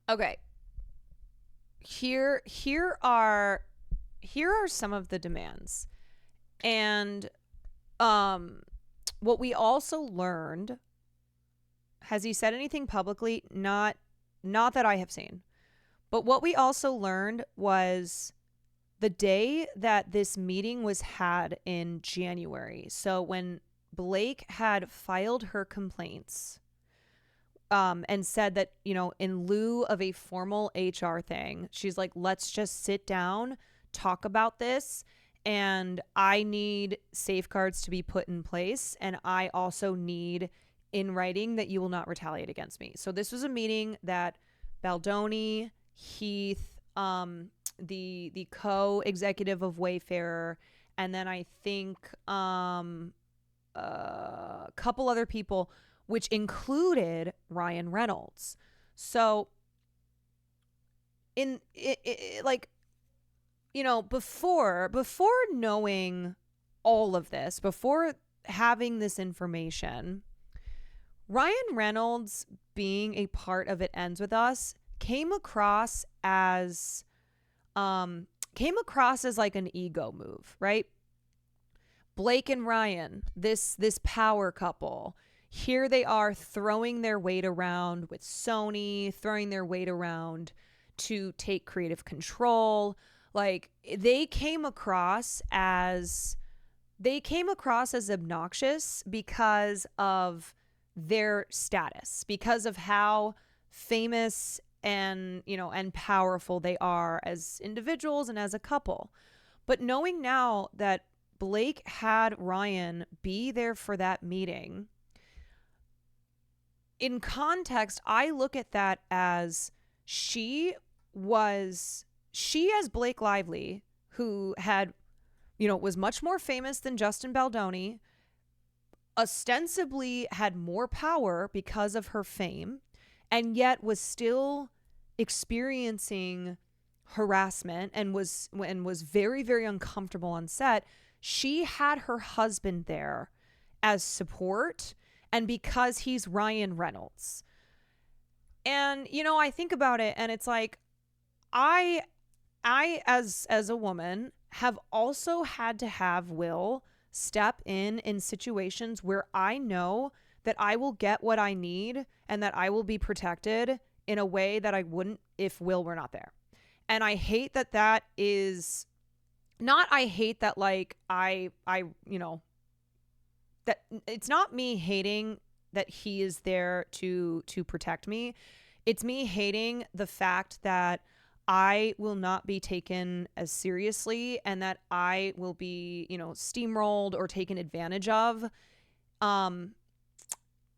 Okay. Here are some of the demands. And what we also learned, has he said anything publicly? Not that I have seen. But what we also learned was the day that this meeting was had in January. So when Blake had filed her complaints, and said that, you know, in lieu of a formal HR thing, she's like, let's just sit down, talk about this, and I need safeguards to be put in place, and I also need in writing that you will not retaliate against me. So this was a meeting that Baldoni, Heath, the co-executive of Wayfarer, and then I think a couple other people, which included Ryan Reynolds. So like, you know, before knowing all of this, before having this information, Ryan Reynolds being a part of It Ends With Us came across as like an ego move, right? Blake and Ryan, this power couple, here they are throwing their weight around with Sony, throwing their weight around to take creative control. Like, they came across as obnoxious because of their status, because of how famous and, you know, and powerful they are as individuals and as a couple. But knowing now that Blake had Ryan be there for that meeting, in context, I look at that as she as Blake Lively, who had, you know, was much more famous than Justin Baldoni, ostensibly had more power because of her fame, and yet was still experiencing harassment and was very, very uncomfortable on set. She had her husband there as support, and because he's Ryan Reynolds. And, you know, I think about it and it's like, I as a woman have also had to have Will step in situations where I know that I will get what I need and that I will be protected in a way that I wouldn't if Will were not there. And I hate that is not, I hate that, like, I, you know, that it's not me hating that he is there to protect me. It's me hating the fact that I will not be taken as seriously and that I will be, you know, steamrolled or taken advantage of.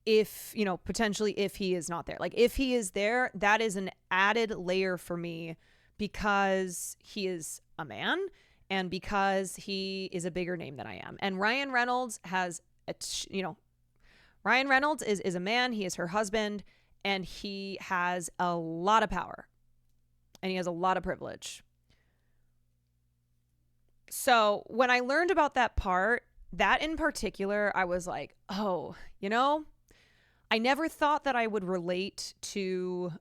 If, you know, potentially if he is not there. Like, if he is there, that is an added layer for me because he is a man and because he is a bigger name than I am. And Ryan Reynolds has, Ryan Reynolds is a man. He is her husband and he has a lot of power and he has a lot of privilege. So when I learned about that part, that in particular, I was like, oh, you know, I never thought that I would relate to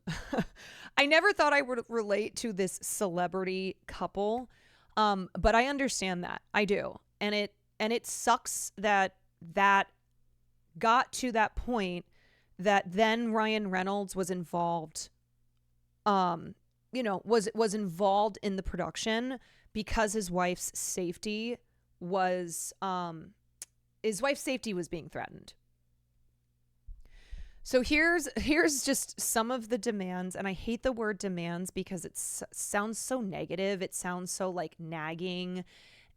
this celebrity couple. But I understand that. I do. And it sucks that got to that point that then Ryan Reynolds was involved, was involved in the production because his wife's safety was being threatened. So here's just some of the demands, and I hate the word demands because it sounds so negative. It sounds so like nagging.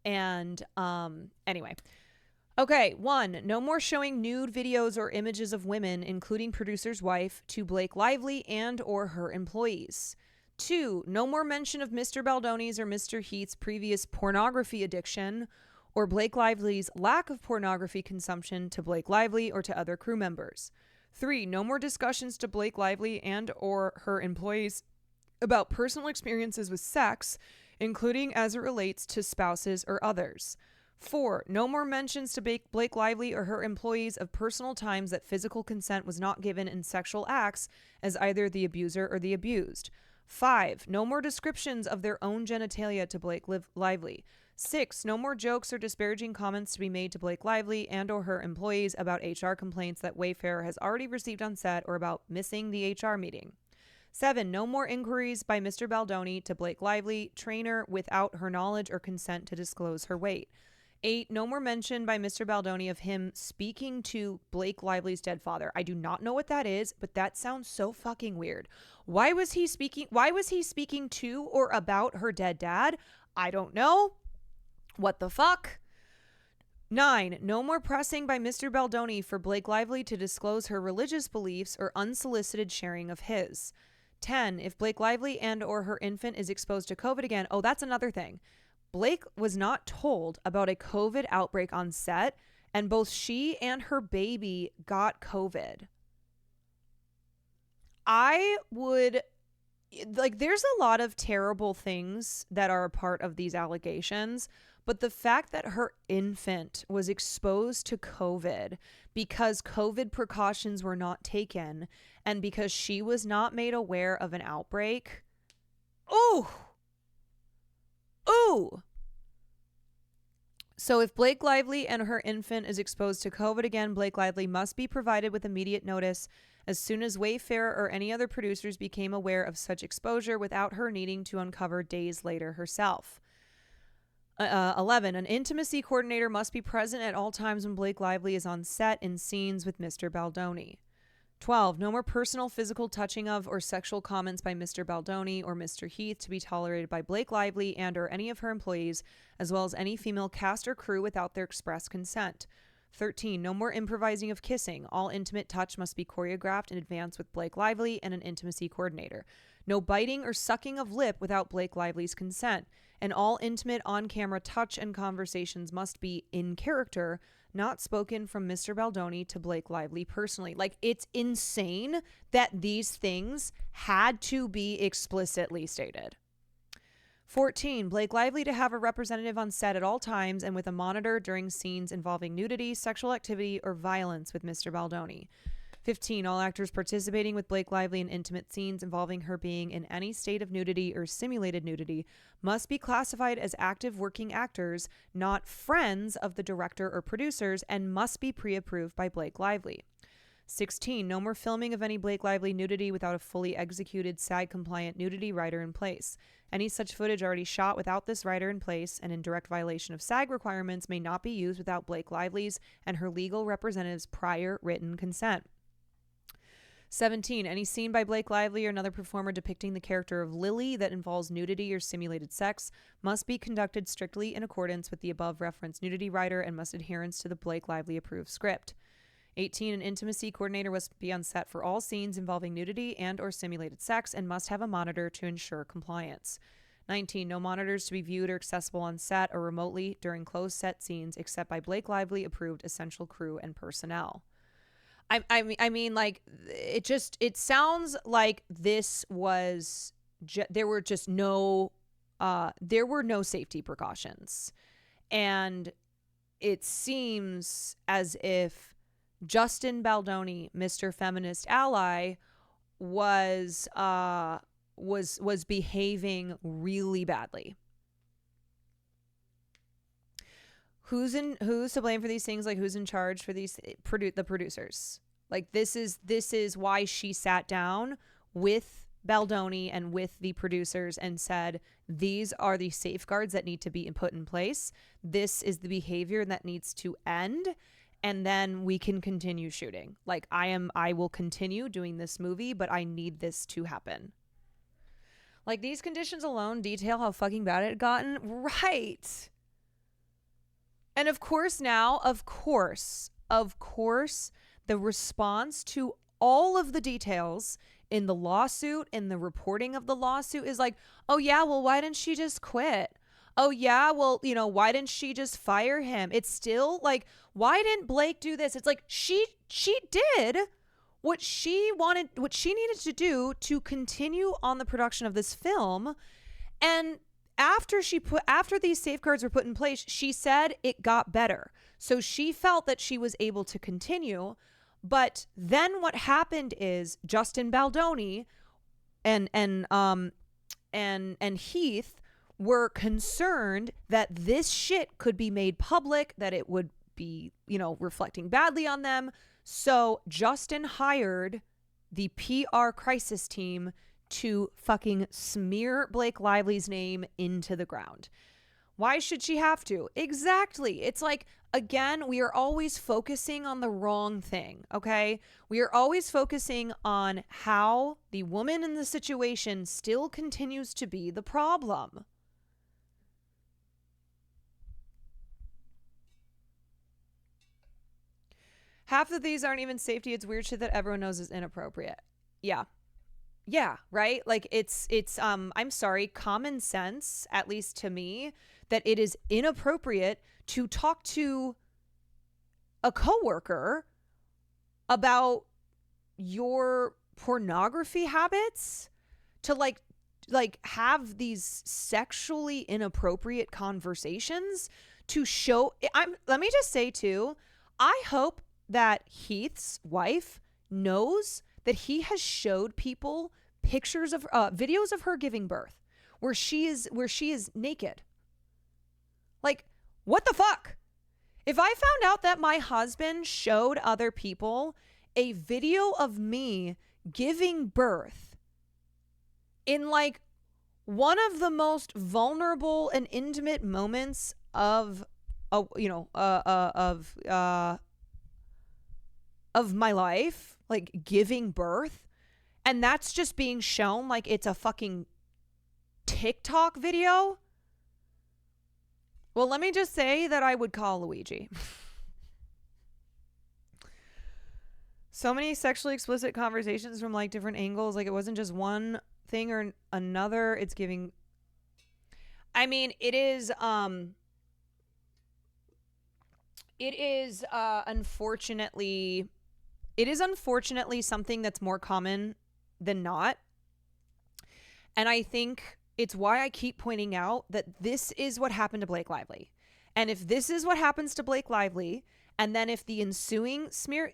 And anyway. Okay, 1, no more showing nude videos or images of women, including producer's wife, to Blake Lively and or her employees. 2, no more mention of Mr. Baldoni's or Mr. Heath's previous pornography addiction or Blake Lively's lack of pornography consumption to Blake Lively or to other crew members. 3, no more discussions to Blake Lively and or her employees about personal experiences with sex, including as it relates to spouses or others. 4, no more mentions to Blake Lively or her employees of personal times that physical consent was not given in sexual acts as either the abuser or the abused. 5, no more descriptions of their own genitalia to Blake Lively. 6, no more jokes or disparaging comments to be made to Blake Lively and or her employees about HR complaints that Wayfair has already received on set or about missing the HR meeting. 7, no more inquiries by Mr. Baldoni to Blake Lively, trainer, without her knowledge or consent to disclose her weight. 8, no more mention by Mr. Baldoni of him speaking to Blake Lively's dead father. I do not know what that is, but that sounds so fucking weird. Why was he speaking to or about her dead dad? I don't know. What the fuck? 9, no more pressing by Mr. Baldoni for Blake Lively to disclose her religious beliefs or unsolicited sharing of his. 10, if Blake Lively and or her infant is exposed to COVID again. Oh, that's another thing. Blake was not told about a COVID outbreak on set, and both she and her baby got COVID. There's a lot of terrible things that are a part of these allegations, but the fact that her infant was exposed to COVID because COVID precautions were not taken and because she was not made aware of an outbreak. Ooh. So if Blake Lively and her infant is exposed to COVID again, Blake Lively must be provided with immediate notice as soon as Wayfair or any other producers became aware of such exposure without her needing to uncover days later herself. 11, an intimacy coordinator must be present at all times when Blake Lively is on set in scenes with Mr. Baldoni. 12. No more personal physical touching of or sexual comments by Mr. Baldoni or Mr. Heath to be tolerated by Blake Lively and or any of her employees, as well as any female cast or crew without their express consent. 13. No more improvising of kissing. All intimate touch must be choreographed in advance with Blake Lively and an intimacy coordinator. No biting or sucking of lip without Blake Lively's consent. And all intimate on-camera touch and conversations must be in character, not spoken from Mr. Baldoni to Blake Lively personally. Like, it's insane that these things had to be explicitly stated. 14. Blake Lively to have a representative on set at all times and with a monitor during scenes involving nudity, sexual activity, or violence with Mr. Baldoni. 15. All actors participating with Blake Lively in intimate scenes involving her being in any state of nudity or simulated nudity must be classified as active working actors, not friends of the director or producers, and must be pre-approved by Blake Lively. 16. No more filming of any Blake Lively nudity without a fully executed SAG-compliant nudity rider in place. Any such footage already shot without this rider in place and in direct violation of SAG requirements may not be used without Blake Lively's and her legal representative's prior written consent. 17. Any scene by Blake Lively or another performer depicting the character of Lily that involves nudity or simulated sex must be conducted strictly in accordance with the above referenced nudity rider and must adherence to the Blake Lively approved script. 18. An intimacy coordinator must be on set for all scenes involving nudity and or simulated sex and must have a monitor to ensure compliance. 19. No monitors to be viewed or accessible on set or remotely during closed set scenes except by Blake Lively approved essential crew and personnel. I mean, like, it sounds like this was, there were no safety precautions. And it seems as if Justin Baldoni, Mr. Feminist Ally, was behaving really badly. Who's to blame for these things? Like, who's in charge for these? The producers. Like, this is why she sat down with Baldoni and with the producers and said, these are the safeguards that need to be put in place. This is the behavior that needs to end. And then we can continue shooting. Like, I will continue doing this movie, but I need this to happen. Like, these conditions alone detail how fucking bad it had gotten. Right. And of course now, of course, the response to all of the details in the lawsuit, in the reporting of the lawsuit is like, oh yeah, well, why didn't she just quit? Oh yeah, well, why didn't she just fire him? It's still like, why didn't Blake do this? It's like, she did what she wanted, what she needed to do to continue on the production of this film. And after these safeguards were put in place, she said it got better. So she felt that she was able to continue. But then what happened is Justin Baldoni and Heath were concerned that this shit could be made public, that it would be, reflecting badly on them. So Justin hired the PR crisis team to fucking smear Blake Lively's name into the ground. Why should she have to? Exactly. It's like, again, we are always focusing on the wrong thing, okay? We are always focusing on how the woman in the situation still continues to be the problem. Half of these aren't even safety. It's weird shit that everyone knows is inappropriate. Yeah, right? Like, it's I'm sorry, common sense, at least to me, that it is inappropriate to talk to a coworker about your pornography habits, to like have these sexually inappropriate conversations, to show. Let me just say too, I hope that Heath's wife knows that he has showed people pictures of videos of her giving birth where she is naked. Like, what the fuck? If I found out that my husband showed other people a video of me giving birth in like one of the most vulnerable and intimate moments of of my life, like giving birth, and that's just being shown like it's a fucking TikTok video. Well, let me just say that I would call Luigi. So many sexually explicit conversations from like different angles. Like it wasn't just one thing or another. It's giving. I mean, it is unfortunately something that's more common than not. And I think it's why I keep pointing out that this is what happened to Blake Lively. And if this is what happens to Blake Lively, and then if the ensuing smear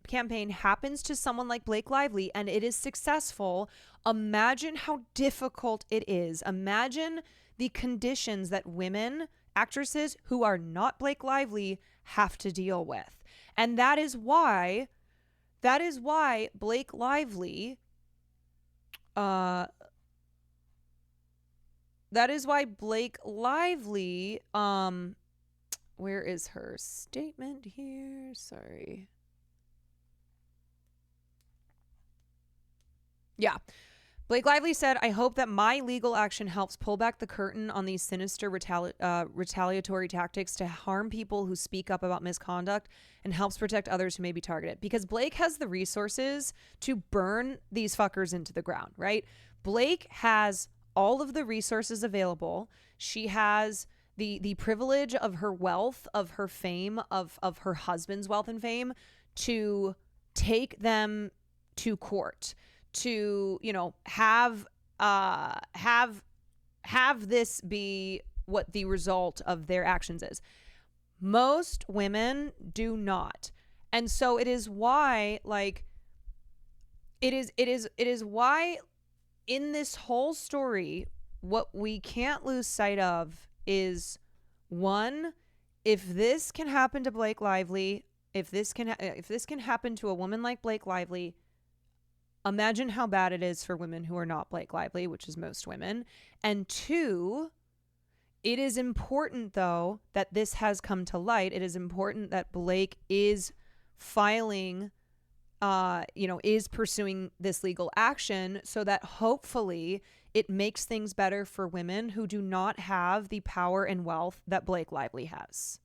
campaign happens to someone like Blake Lively and it is successful, imagine how difficult it is. Imagine the conditions that women, actresses who are not Blake Lively, have to deal with. And that is why Blake Lively where is her statement here? Sorry. Yeah. Blake Lively said, I hope that my legal action helps pull back the curtain on these sinister retaliatory tactics to harm people who speak up about misconduct and helps protect others who may be targeted. Because Blake has the resources to burn these fuckers into the ground, right? Blake has all of the resources available. She has the privilege of her wealth, of her fame, of her husband's wealth and fame, to take them to court, to, you know, have this be what the result of their actions is. Most women do not. And so it is why, like, it is why in this whole story, what we can't lose sight of is, one, if this can happen to Blake Lively, if this can happen to a woman like Blake Lively, imagine how bad it is for women who are not Blake Lively, which is most women. And two, it is important, though, that this has come to light. It is important that Blake is filing, is pursuing this legal action so that hopefully it makes things better for women who do not have the power and wealth that Blake Lively has.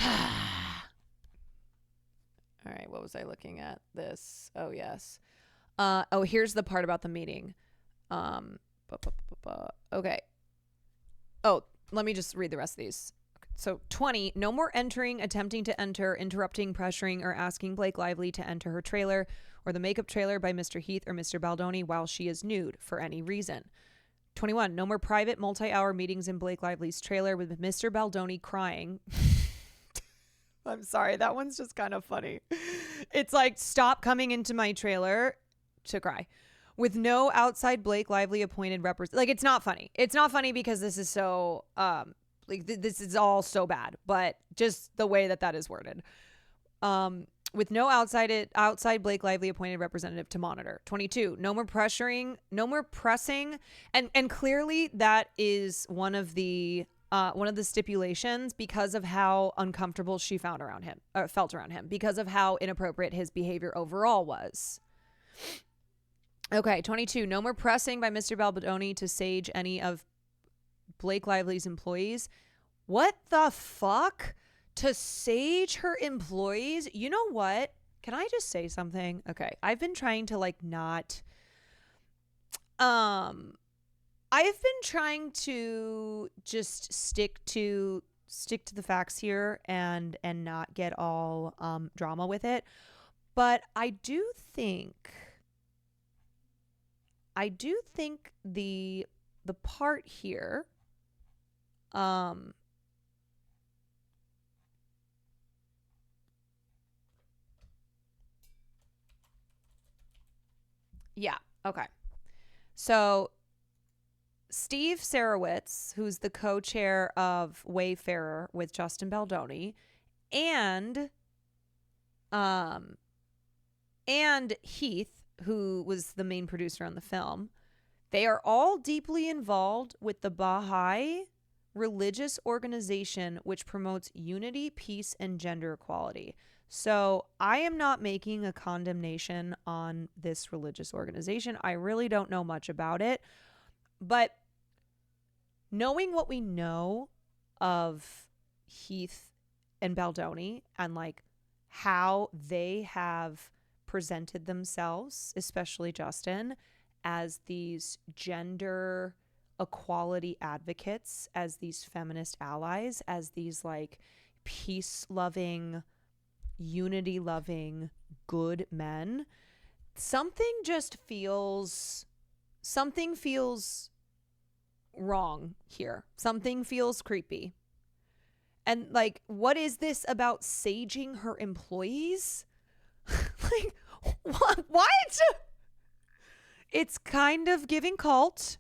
All right, what was I looking at? This. Oh, yes. Here's the part about the meeting. Okay. Oh, let me just read the rest of these. So 20, no more entering, attempting to enter, interrupting, pressuring, or asking Blake Lively to enter her trailer or the makeup trailer by Mr. Heath or Mr. Baldoni while she is nude for any reason. 21, no more private multi-hour meetings in Blake Lively's trailer with Mr. Baldoni crying. I'm sorry, that one's just kind of funny. It's like, stop coming into my trailer to cry. With no outside Blake Lively appointed representative. Like, it's not funny. It's not funny because this is so, this is all so bad. But just the way that is worded. With no outside Blake Lively appointed representative to monitor. 22, no more pressuring, no more pressing. And clearly that is one of the stipulations because of how uncomfortable she felt around him, because of how inappropriate his behavior overall was. Okay, 22, no more pressing by Mr. Baldoni to sage any of Blake Lively's employees. What the fuck? To sage her employees? You know what? Can I just say something? Okay, I've been trying to I've been trying to just stick to the facts here and not get all drama with it. But I do think the part here yeah, okay. So Steve Sarowitz, who's the co-chair of Wayfarer with Justin Baldoni, and Heath, who was the main producer on the film, They are all deeply involved with the Baha'i religious organization which promotes unity, peace, and gender equality. So I am not making a condemnation on this religious organization. I really don't know much about it. But knowing what we know of Heath and Baldoni and like how they have presented themselves, especially Justin, as these gender equality advocates, as these feminist allies, as these like peace-loving, unity-loving, good men, something feels wrong here. Something feels creepy. And like, what is this about saging her employees? Like, what? It's kind of giving cult.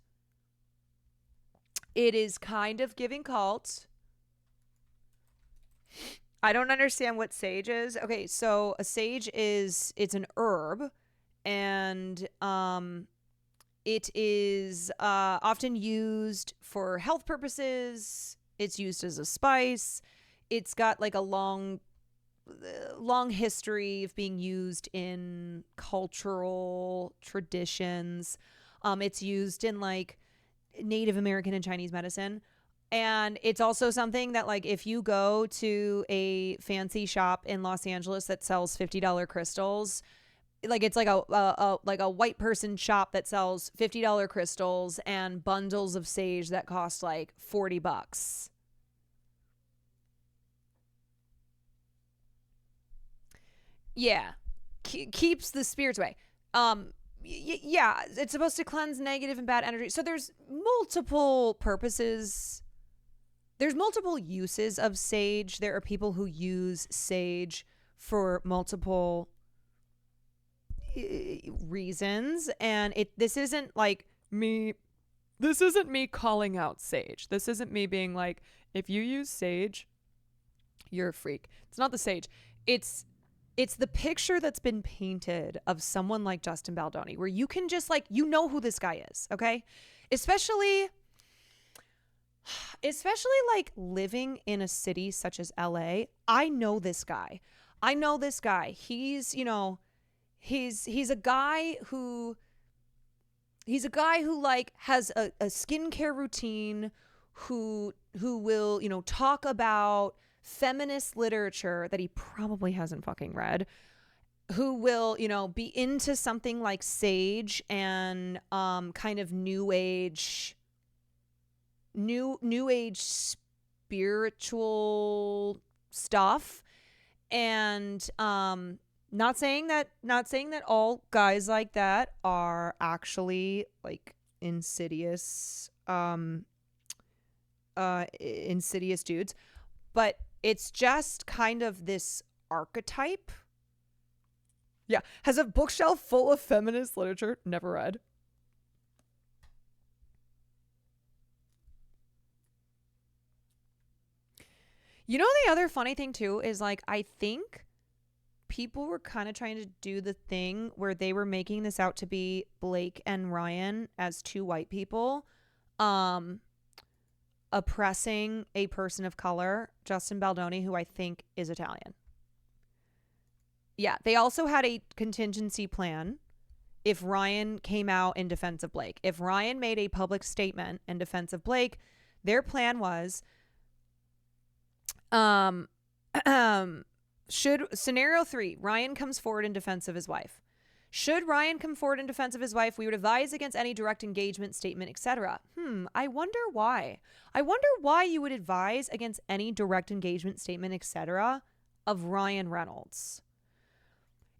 It is kind of giving cult. I don't understand what sage is. Okay, so a sage it's an herb, and it is often used for health purposes. It's used as a spice. It's got like a long history of being used in cultural traditions. It's used in like Native American and Chinese medicine. And it's also something that like if you go to a fancy shop in Los Angeles that sells $50 crystals, like it's like a white person shop that sells $50 crystals and bundles of sage that cost like $40. Yeah, keeps the spirits away. Yeah, it's supposed to cleanse negative and bad energy. So there's multiple purposes. There's multiple uses of sage. There are people who use sage for multiple reasons, and this isn't like me. This isn't me calling out sage. This isn't me being like, if you use sage, you're a freak. It's not the sage. It's the picture that's been painted of someone like Justin Baldoni, where you can just like, you know who this guy is, okay? Especially like living in a city such as LA. I know this guy. He's, you know, he's a guy who like has a skincare routine, who will, you know, talk about feminist literature that he probably hasn't fucking read, who will, you know, be into something like sage and kind of new age spiritual stuff. And not saying that all guys like that are actually like insidious dudes, but it's just kind of this archetype. Yeah. Has a bookshelf full of feminist literature. Never read. You know, the other funny thing too is like, I think people were kind of trying to do the thing where they were making this out to be Blake and Ryan as two white people, oppressing a person of color, Justin Baldoni, who I think is Italian. Yeah, they also had a contingency plan if Ryan came out in defense of Blake. If Ryan made a public statement in defense of Blake, their plan was should scenario 3, Ryan comes forward in defense of his wife. Should Ryan come forward in defense of his wife, we would advise against any direct engagement statement, etc. I wonder why. I wonder why you would advise against any direct engagement statement, etc. of Ryan Reynolds.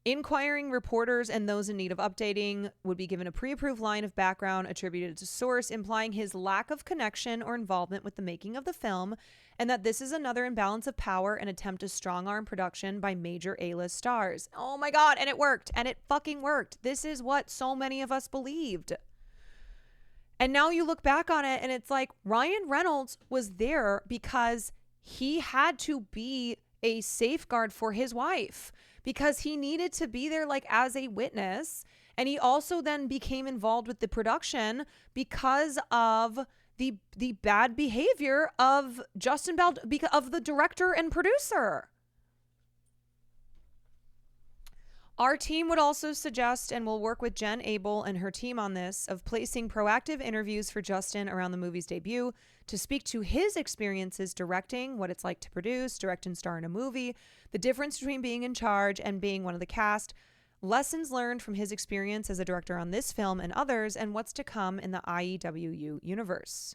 Inquiring reporters and those in need of updating would be given a pre-approved line of background attributed to source, implying his lack of connection or involvement with the making of the film, and that this is another imbalance of power and attempt to strong-arm production by major A-list stars. Oh my God, and it worked, and it fucking worked. This is what so many of us believed. And now you look back on it, and it's like Ryan Reynolds was there because he had to be a safeguard for his wife, because he needed to be there like as a witness. And he also then became involved with the production because of the bad behavior of Justin Baldoni, of the director and producer. Our team would also suggest, and we'll work with Jen Abel and her team on this, of placing proactive interviews for Justin around the movie's debut to speak to his experiences directing, what it's like to produce, direct and star in a movie, the difference between being in charge and being one of the cast, lessons learned from his experience as a director on this film and others, and what's to come in the IEWU universe.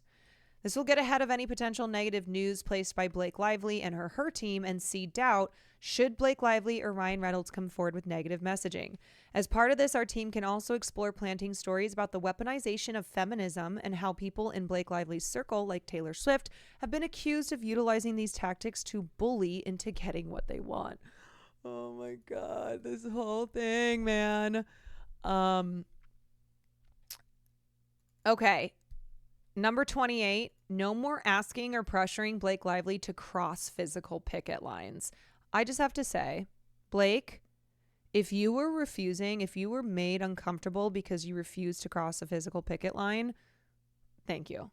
This will get ahead of any potential negative news placed by Blake Lively and her team and seed doubt should Blake Lively or Ryan Reynolds come forward with negative messaging. As part of this, our team can also explore planting stories about the weaponization of feminism and how people in Blake Lively's circle, like Taylor Swift, have been accused of utilizing these tactics to bully into getting what they want. Oh my God, this whole thing, man. Okay. Number 28, no more asking or pressuring Blake Lively to cross physical picket lines. I just have to say, Blake, if you were made uncomfortable because you refused to cross a physical picket line, thank you.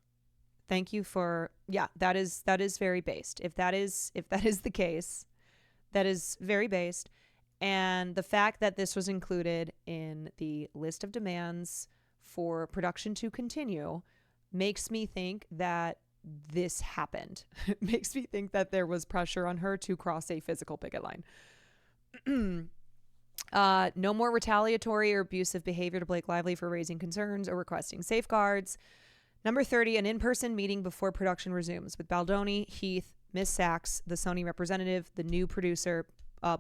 Thank you for, that is very based. If that is the case, that is very based. And the fact that this was included in the list of demands for production to continue makes me think that this happened. It makes me think that there was pressure on her to cross a physical picket line. No more retaliatory or abusive behavior to Blake Lively for raising concerns or requesting safeguards. Number 30, an in-person meeting before production resumes with Baldoni, Heath, Miss Sachs, the Sony representative, the new producer,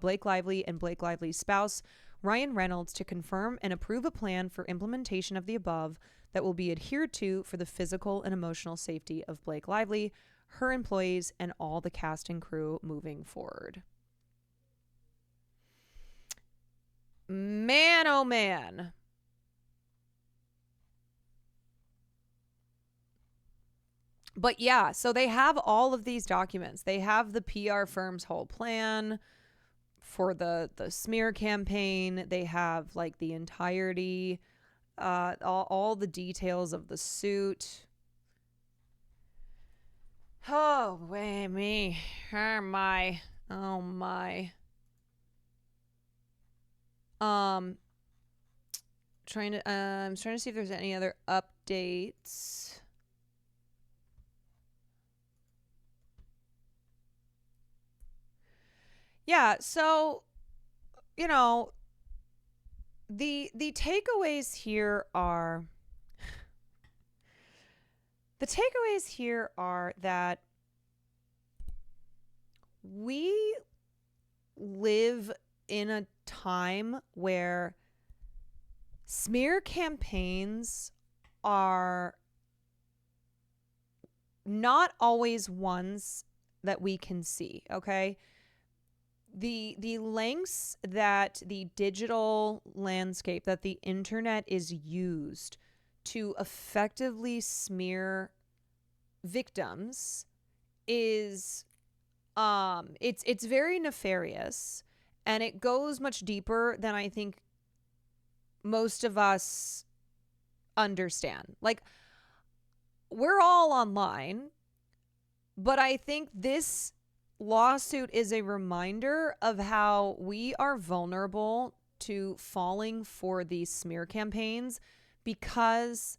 Blake Lively, and Blake Lively's spouse, Ryan Reynolds, to confirm and approve a plan for implementation of the above that will be adhered to for the physical and emotional safety of Blake Lively, her employees, and all the cast and crew moving forward. Man, oh man. But yeah, so they have all of these documents. They have the PR firm's whole plan for the smear campaign. They have like the entirety, all the details of the suit. Oh, wait, me. Oh my. I'm trying to see if there's any other updates. Yeah, so, you know, the takeaways here are that we live in a time where smear campaigns are not always ones that we can see, okay? The lengths that the digital landscape, that the internet is used to effectively smear victims is it's very nefarious, and it goes much deeper than I think most of us understand. Like, we're all online, but I think this lawsuit is a reminder of how we are vulnerable to falling for these smear campaigns because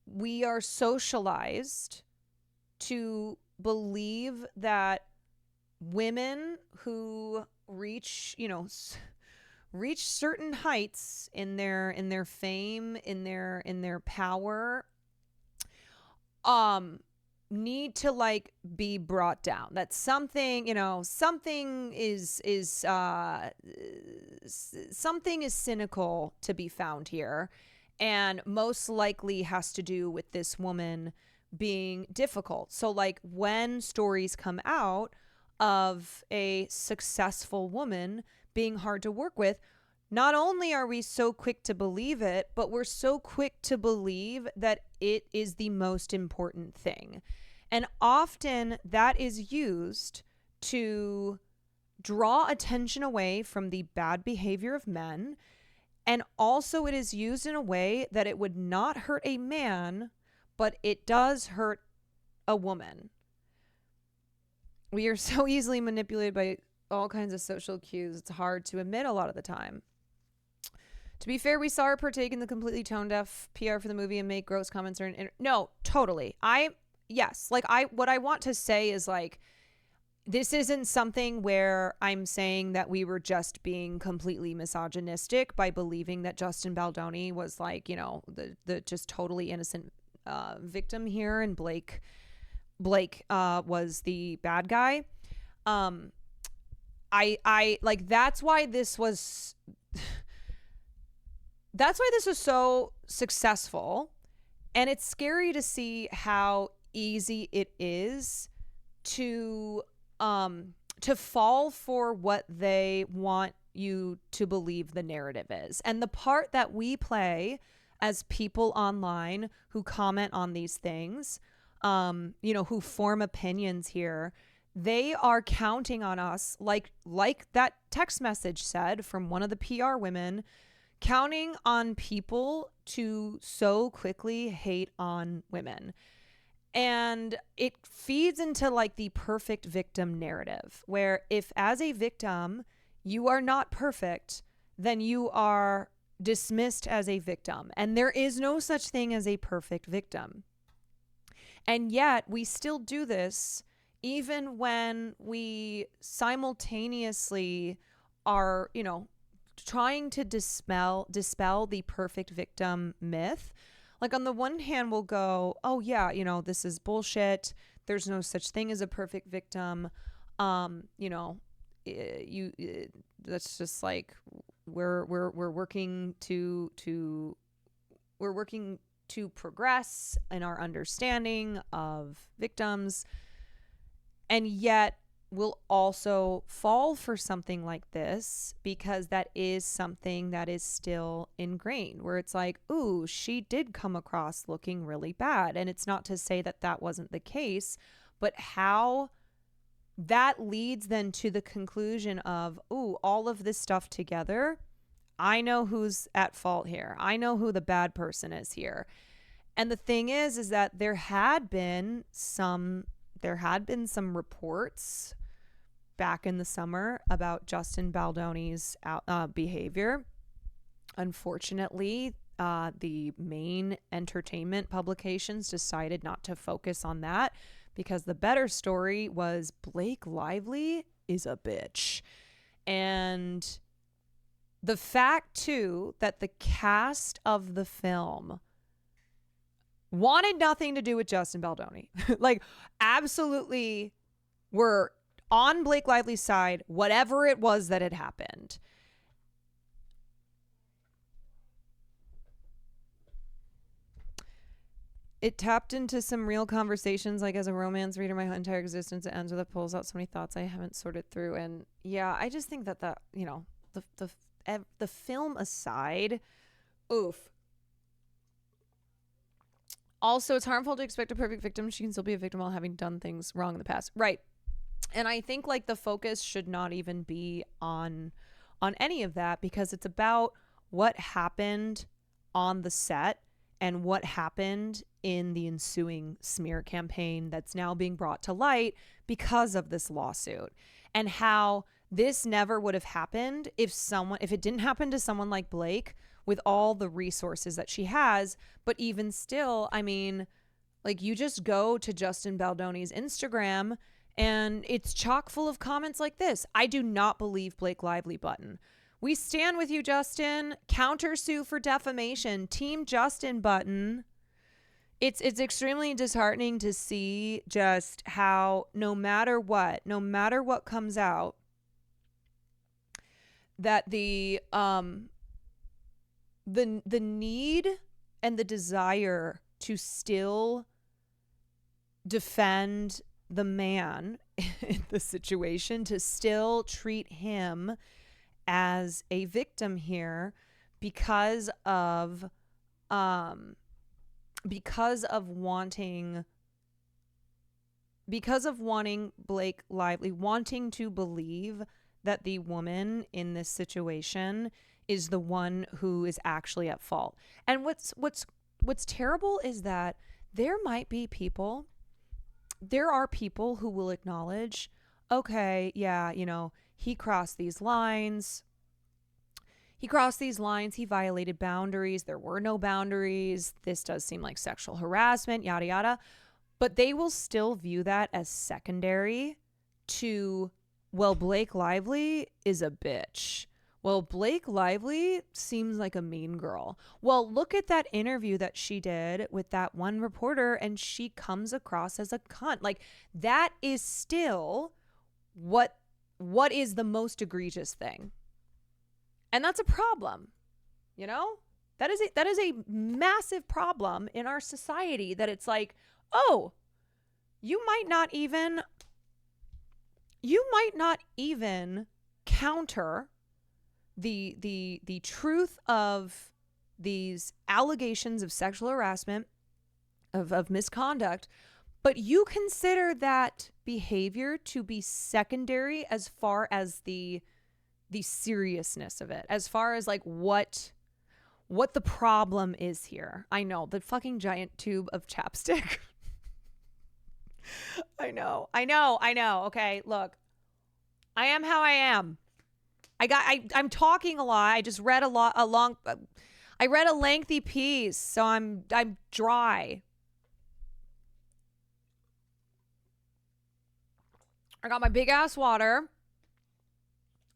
we are socialized to believe that women who reach certain heights in their fame, in their power, need to like be brought down. That something is cynical to be found here, and most likely has to do with this woman being difficult. So like when stories come out of a successful woman being hard to work with, not only are we so quick to believe it, but we're so quick to believe that it is the most important thing. And often that is used to draw attention away from the bad behavior of men. And also it is used in a way that it would not hurt a man, but it does hurt a woman. We are so easily manipulated by all kinds of social cues. It's hard to admit a lot of the time. To be fair, we saw her partake in the completely tone-deaf PR for the movie and make gross comments. No, totally. What I want to say is like, this isn't something where I'm saying that we were just being completely misogynistic by believing that Justin Baldoni was like, you know, the just totally innocent victim here, and Blake was the bad guy. I like, that's why this was so successful, and it's scary to see how easy it is to fall for what they want you to believe the narrative is. And the part that we play as people online who comment on these things, who form opinions here, they are counting on us, like that text message said from one of the PR women, counting on people to so quickly hate on women. And it feeds into like the perfect victim narrative, where if as a victim you are not perfect, then you are dismissed as a victim. And there is no such thing as a perfect victim. And yet we still do this even when we simultaneously are, trying to dispel the perfect victim myth. Like, on the one hand, we'll go, oh yeah, this is bullshit. There's no such thing as a perfect victim. That's just like, we're working to progress in our understanding of victims. And yet we'll also fall for something like this because that is something that is still ingrained, where it's like, ooh, she did come across looking really bad. And it's not to say that that wasn't the case, but how that leads then to the conclusion of, ooh, all of this stuff together, I know who's at fault here. I know who the bad person is here. And the thing is that there had been some reports back in the summer about Justin Baldoni's behavior. Unfortunately, the main entertainment publications decided not to focus on that because the better story was Blake Lively is a bitch. And the fact, too, that the cast of the film wanted nothing to do with Justin Baldoni. Like, absolutely were on Blake Lively's side, whatever it was that had happened. It tapped into some real conversations. Like, as a romance reader, my entire existence, it ends with it pulls out so many thoughts I haven't sorted through. And yeah, I just think that the film aside, oof. Also, it's harmful to expect a perfect victim. She can still be a victim while having done things wrong in the past. Right. And I think like the focus should not even be on any of that, because it's about what happened on the set and what happened in the ensuing smear campaign that's now being brought to light because of this lawsuit, and how this never would have happened if it didn't happen to someone like Blake with all the resources that she has. But even still, I mean, like, you just go to Justin Baldoni's Instagram and it's chock full of comments like this. I do not believe Blake Lively button. We stand with you, Justin. Countersue for defamation. Team Justin button. It's extremely disheartening to see just how no matter what comes out, that the need and the desire to still defend the man in the situation, to still treat him as a victim here because of wanting Blake Lively, wanting to believe that the woman in this situation is the one who is actually at fault. And what's terrible is that there are people who will acknowledge, okay, yeah, he crossed these lines. He violated boundaries. There were no boundaries. This does seem like sexual harassment, yada, yada. But they will still view that as secondary to, well, Blake Lively is a bitch. Well, Blake Lively seems like a mean girl. Well, look at that interview that she did with that one reporter, and she comes across as a cunt. Like, that is still what is the most egregious thing. And that's a problem. That is a massive problem in our society, that it's like, oh, you might not even counter the truth of these allegations of sexual harassment, of misconduct, but you consider that behavior to be secondary as far as the seriousness of it, as far as like what the problem is here. I know, the fucking giant tube of chapstick. I know. Okay, look. I am how I am. I'm talking a lot. I just read I read a lengthy piece, so I'm dry. I got my big ass water.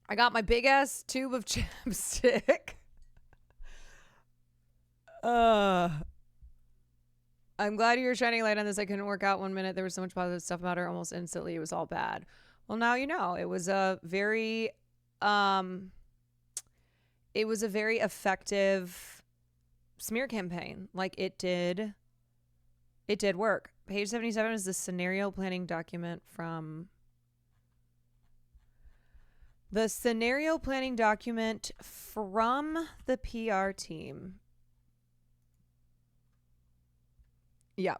I got my big ass tube of chapstick. I'm glad you're shining light on this. I couldn't work out 1 minute. There was so much positive stuff about her. Almost instantly, it was all bad. Well, now you know. It was a very effective smear campaign. Like, it did work. Page 77 is the scenario planning document from the PR team. Yeah.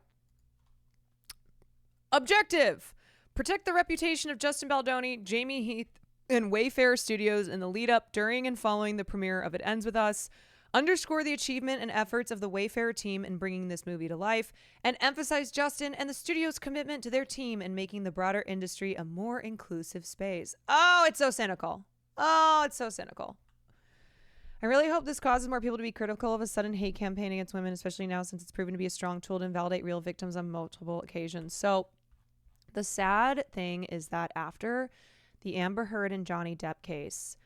Objective: protect the reputation of Justin Baldoni, Jamie Heath, and Wayfarer Studios in the lead up, during, and following the premiere of It Ends With Us. Underscore the achievement and efforts of the Wayfarer team in bringing this movie to life, and emphasize Justin and the studio's commitment to their team in making the broader industry a more inclusive space. Oh, it's so cynical. I really hope this causes more people to be critical of a sudden hate campaign against women, especially now since it's proven to be a strong tool to invalidate real victims on multiple occasions. So the sad thing is that after the Amber Heard and Johnny Depp case,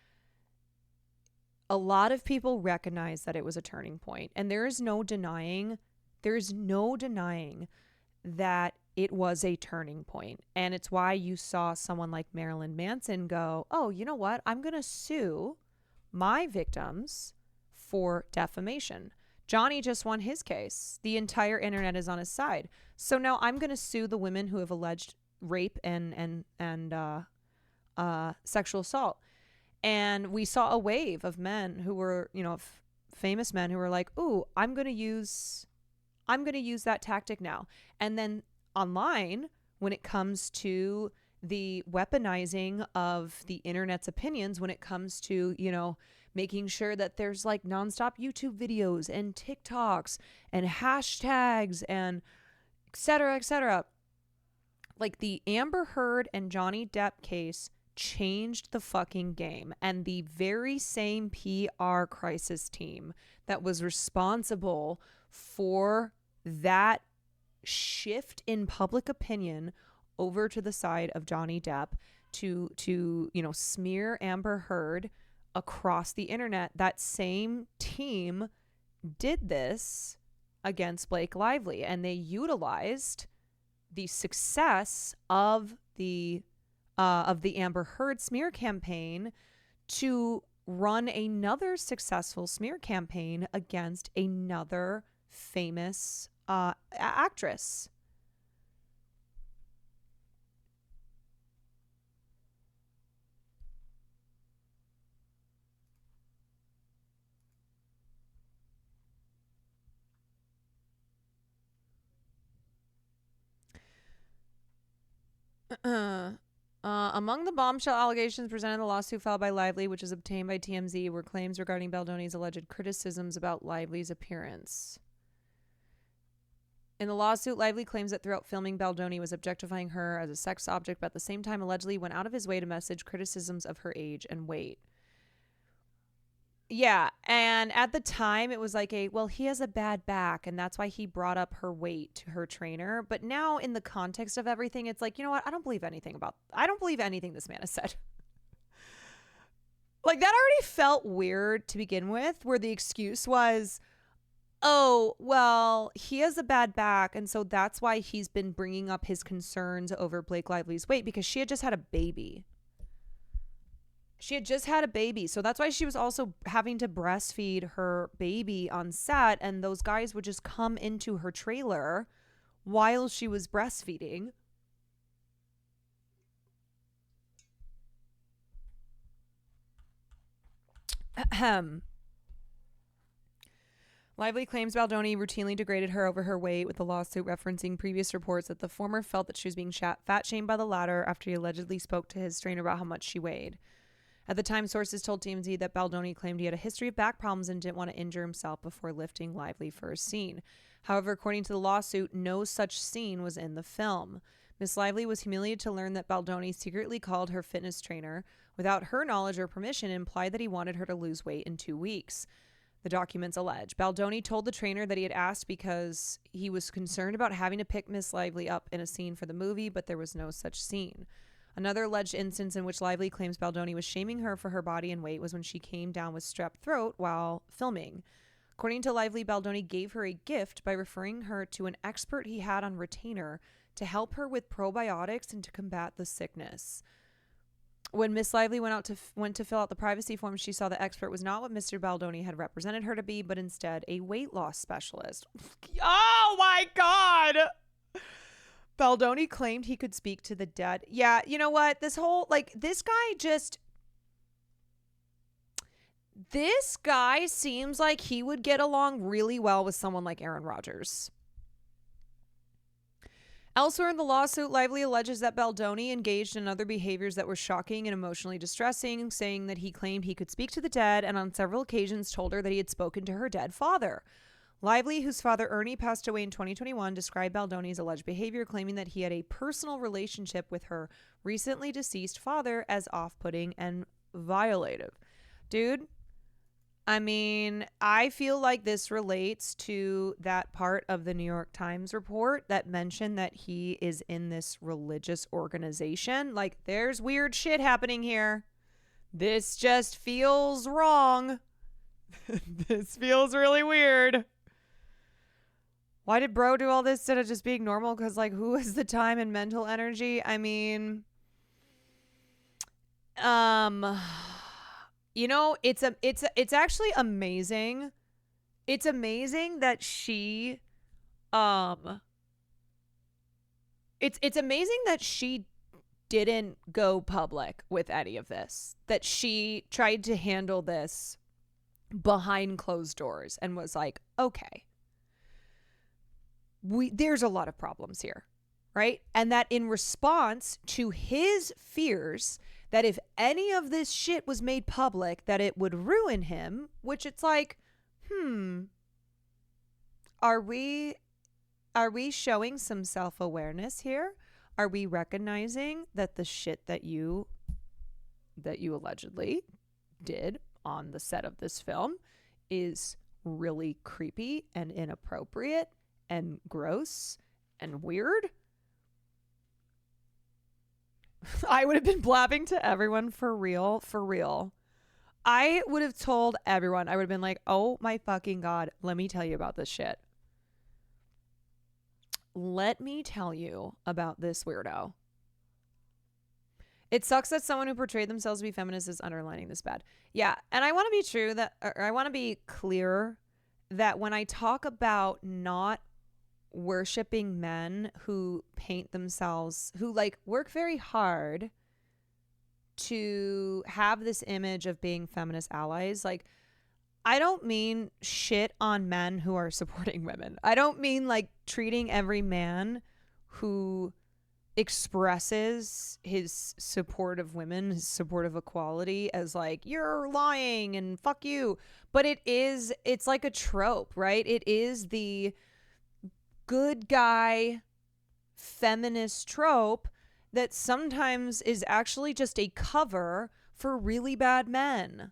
a lot of people recognize that it was a turning point. And there is no denying that it was a turning point. And it's why you saw someone like Marilyn Manson go, oh, you know what? I'm going to sue my victims for defamation. Johnny just won his case. The entire internet is on his side. So now I'm going to sue the women who have alleged rape and sexual assault. And we saw a wave of men who were, famous men who were like, ooh, I'm going to use that tactic now. And then online, when it comes to the weaponizing of the internet's opinions, when it comes to, making sure that there's like nonstop YouTube videos and TikToks and hashtags and et cetera, like the Amber Heard and Johnny Depp case changed the fucking game. And the very same PR crisis team that was responsible for that shift in public opinion over to the side of Johnny Depp to smear Amber Heard across the internet, that same team did this against Blake Lively, and they utilized the success of the Amber Heard smear campaign to run another successful smear campaign against another famous actress. Among the bombshell allegations presented in the lawsuit filed by Lively, which is obtained by TMZ, were claims regarding Baldoni's alleged criticisms about Lively's appearance. In the lawsuit, Lively claims that throughout filming, Baldoni was objectifying her as a sex object, but at the same time allegedly went out of his way to message criticisms of her age and weight. Yeah, and at the time it was like well, he has a bad back and that's why he brought up her weight to her trainer. But now in the context of everything, it's like, you know what? I don't believe anything this man has said. Like, that already felt weird to begin with, where the excuse was, oh, well, he has a bad back, and so that's why he's been bringing up his concerns over Blake Lively's weight, because she had just had a baby. So that's why she was also having to breastfeed her baby on set, and those guys would just come into her trailer while she was breastfeeding. Ahem. Lively claims Baldoni routinely degraded her over her weight, with the lawsuit referencing previous reports that the former felt that she was being fat shamed by the latter after he allegedly spoke to his trainer about how much she weighed. At the time, sources told TMZ that Baldoni claimed he had a history of back problems and didn't want to injure himself before lifting Lively for a scene. However, according to the lawsuit, no such scene was in the film. Miss Lively was humiliated to learn that Baldoni secretly called her fitness trainer without her knowledge or permission and implied that he wanted her to lose weight in 2 weeks. The documents allege Baldoni told the trainer that he had asked because he was concerned about having to pick Miss Lively up in a scene for the movie, but there was no such scene. Another alleged instance in which Lively claims Baldoni was shaming her for her body and weight was when she came down with strep throat while filming. According to Lively, Baldoni gave her a gift by referring her to an expert he had on retainer to help her with probiotics and to combat the sickness. When Miss Lively went to fill out the privacy form, she saw the expert was not what Mr. Baldoni had represented her to be, but instead a weight loss specialist. Oh my God! Baldoni claimed he could speak to the dead. Yeah, you know what? This guy seems like he would get along really well with someone like Aaron Rodgers. Elsewhere in the lawsuit, Lively alleges that Baldoni engaged in other behaviors that were shocking and emotionally distressing, saying that he claimed he could speak to the dead and on several occasions told her that he had spoken to her dead father. Lively, whose father Ernie passed away in 2021, described Baldoni's alleged behavior, claiming that he had a personal relationship with her recently deceased father as off-putting and violative. Dude, I mean, I feel like this relates to that part of the New York Times report that mentioned that he is in this religious organization. Like, there's weird shit happening here. This just feels wrong. This feels really weird. Why did bro do all this instead of just being normal? Because, like, who has the time and mental energy? I mean, you know, it's actually amazing. It's amazing that she, it's amazing that she didn't go public with any of this. That she tried to handle this behind closed doors and was like, okay, there's a lot of problems here, right? And that in response to his fears that if any of this shit was made public, that it would ruin him, which it's like, are we showing some self-awareness here? Are we recognizing that the shit that you allegedly did on the set of this film is really creepy and inappropriate and gross and weird? I would have been blabbing to everyone for real. I would have told everyone. I would have been like, oh my fucking God, let me tell you about this shit. Let me tell you about this weirdo. It sucks that someone who portrayed themselves to be feminist is underlining this bad. Yeah, and I want to be clear that when I talk about not worshiping men who paint themselves, who like work very hard to have this image of being feminist allies, like, I don't mean shit on men who are supporting women. I don't mean like treating every man who expresses his support of women, his support of equality as like, you're lying and fuck you. But it's like a trope, right? It is the good guy feminist trope that sometimes is actually just a cover for really bad men.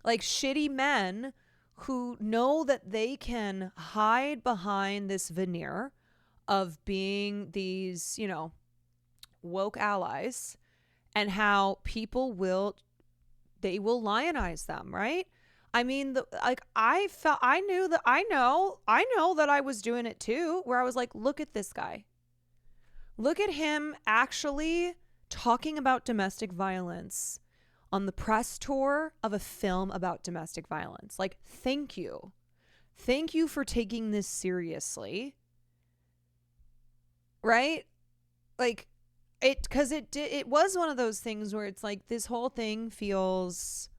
Like shitty men who know that they can hide behind this veneer of being these, you know, woke allies, and how people will lionize them, right? I mean, I know that I was doing it too, where I was like, look at this guy. Look at him actually talking about domestic violence on the press tour of a film about domestic violence. Like, thank you. Thank you for taking this seriously. Right? Like, because it was one of those things where it's like, this whole thing feels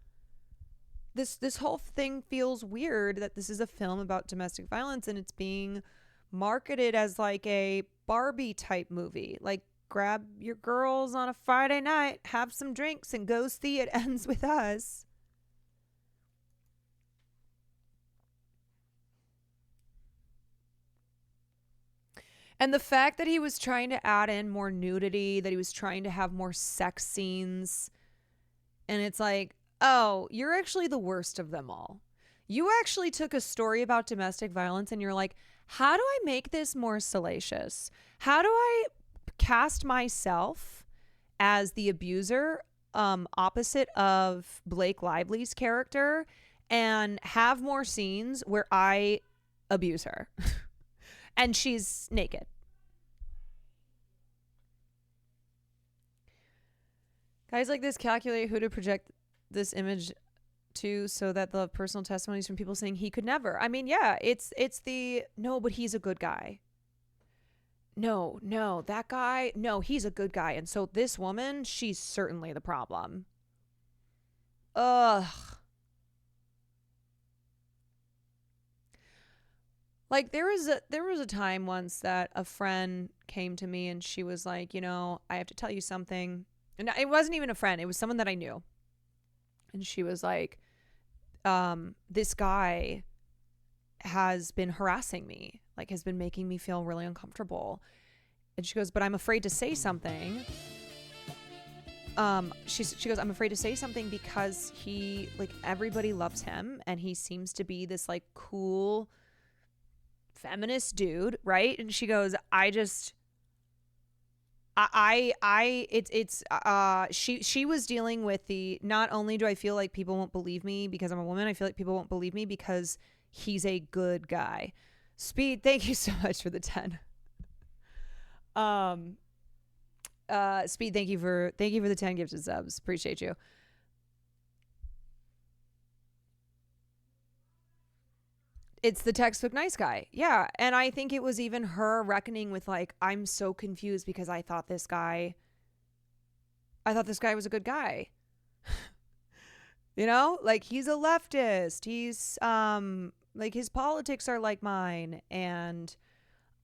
weird that this is a film about domestic violence and it's being marketed as like a Barbie type movie. Like, grab your girls on a Friday night, have some drinks, and go see It Ends With Us. And the fact that he was trying to add in more nudity, that he was trying to have more sex scenes, and it's like, oh, you're actually the worst of them all. You actually took a story about domestic violence and you're like, how do I make this more salacious? How do I cast myself as the abuser, opposite of Blake Lively's character, and have more scenes where I abuse her and she's naked? Guys like this calculate who to project this image to so that they'll have personal testimonies from people saying he could never. I mean, yeah, it's the, no, but he's a good guy. No, that guy, no, he's a good guy. And so this woman, she's certainly the problem. Ugh. Like, there was a time once that a friend came to me and she was like, you know, I have to tell you something. And it wasn't even a friend. It was someone that I knew. And she was like, this guy has been harassing me, like has been making me feel really uncomfortable. And she goes, but I'm afraid to say something. She goes, I'm afraid to say something because he, like, everybody loves him and he seems to be this like cool feminist dude, right? And she goes, she was dealing with the, not only do I feel like people won't believe me because I'm a woman, I feel like people won't believe me because he's a good guy. Speed, thank you so much for the 10. Speed, thank you for the 10 gifted subs. Appreciate you. It's the textbook nice guy. Yeah. And I think it was even her reckoning with like, I'm so confused because I thought this guy was a good guy. You know, like he's a leftist. He's like his politics are like mine. And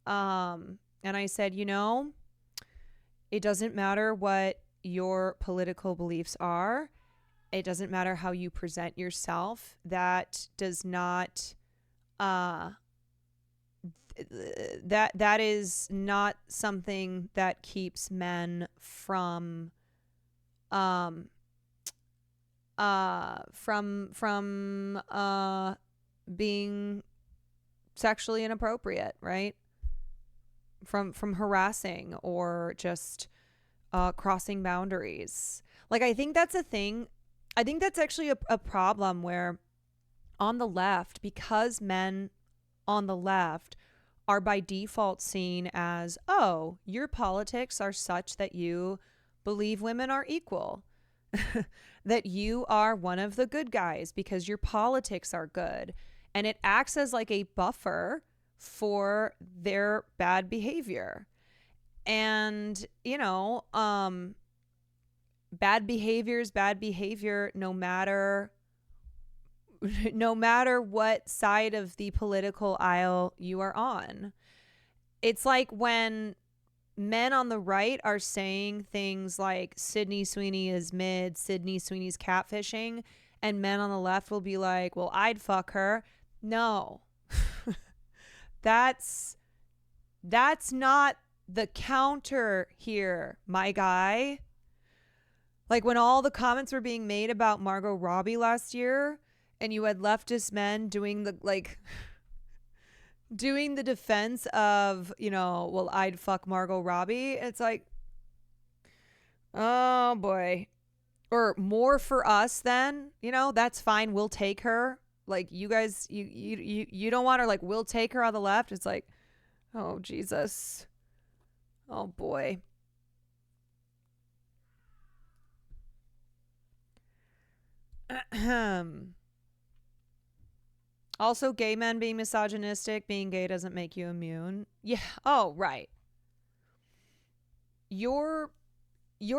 I said, you know, it doesn't matter what your political beliefs are. It doesn't matter how you present yourself. That does not that is not something that keeps men from being sexually inappropriate, right? From harassing or just crossing boundaries. Like, I think that's a thing. I think that's actually a problem where on the left, because men on the left are by default seen as, oh, your politics are such that you believe women are equal, that you are one of the good guys because your politics are good. And it acts as like a buffer for their bad behavior. And, you know, bad behavior is bad behavior no matter what side of the political aisle you are on. It's like when men on the right are saying things like Sydney Sweeney is mid, Sydney Sweeney's catfishing, and men on the left will be like, well, I'd fuck her. No. That's not the counter here, my guy. Like when all the comments were being made about Margot Robbie last year, and you had leftist men doing the defense of, well, I'd fuck Margot Robbie. It's like, oh boy. Or more for us then, that's fine. We'll take her. Like you guys, you don't want her, like, we'll take her on the left. It's like, oh Jesus. Oh boy. Also, gay men being misogynistic, being gay doesn't make you immune. Yeah. Oh, right. Your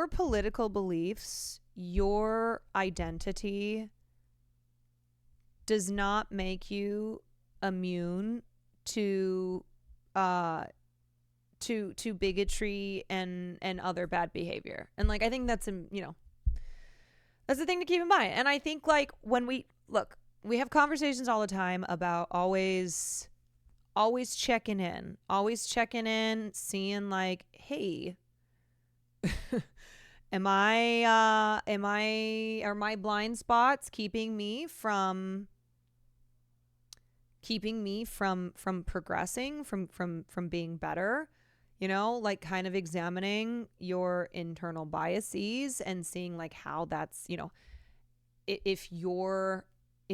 political beliefs, your identity does not make you immune to bigotry and other bad behavior. And like I think that's that's the thing to keep in mind. And I think like when we have conversations all the time about always checking in, seeing like, hey, are my blind spots keeping me from progressing, from being better? Like kind of examining your internal biases and seeing like how that's, if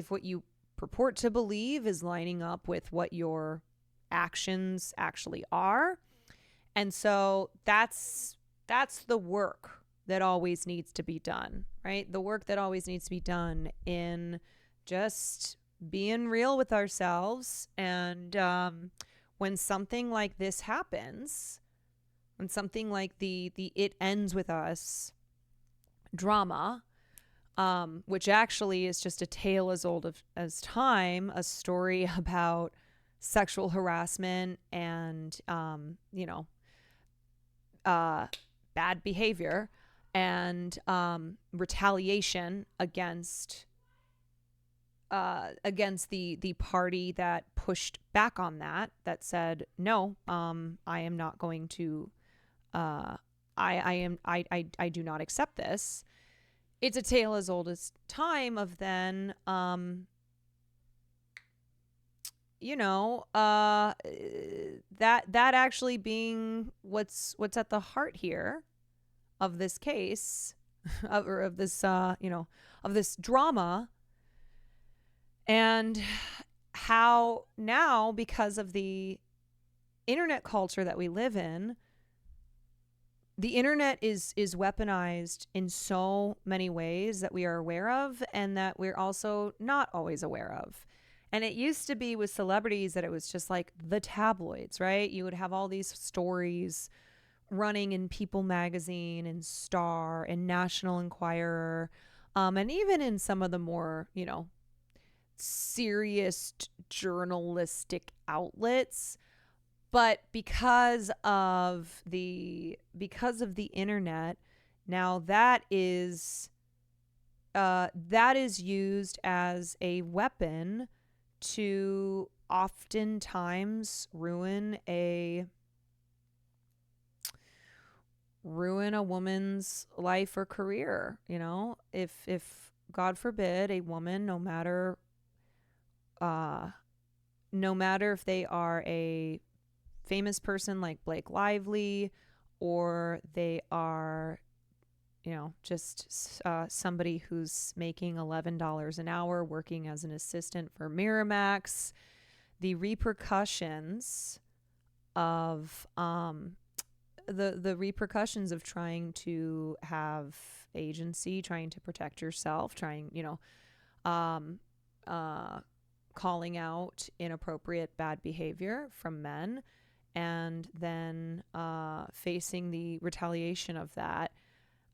what you purport to believe is lining up with what your actions actually are. And so that's the work that always needs to be done, right? The work that always needs to be done in just being real with ourselves. And when something like this happens, when something like the it ends with us drama, which actually is just a tale as old as time, a story about sexual harassment and bad behavior and retaliation against the party that pushed back on that said, no, I am not going to, I do not accept this. It's a tale as old as time of then, that actually being what's at the heart here of this case, of this drama. And how now, because of the internet culture that we live in, the internet is weaponized in so many ways that we are aware of and that we're also not always aware of. And it used to be with celebrities that it was just like the tabloids, right? You would have all these stories running in People magazine and Star and National Enquirer, and even in some of the more, serious journalistic outlets. But because of the internet, now that is used as a weapon to oftentimes ruin a woman's life or career. If God forbid a woman, no matter if they are a famous person like Blake Lively, or they are, just somebody who's making $11 an hour working as an assistant for Miramax, the repercussions of the repercussions of trying to have agency, trying to protect yourself, calling out inappropriate bad behavior from men, and then facing the retaliation of that.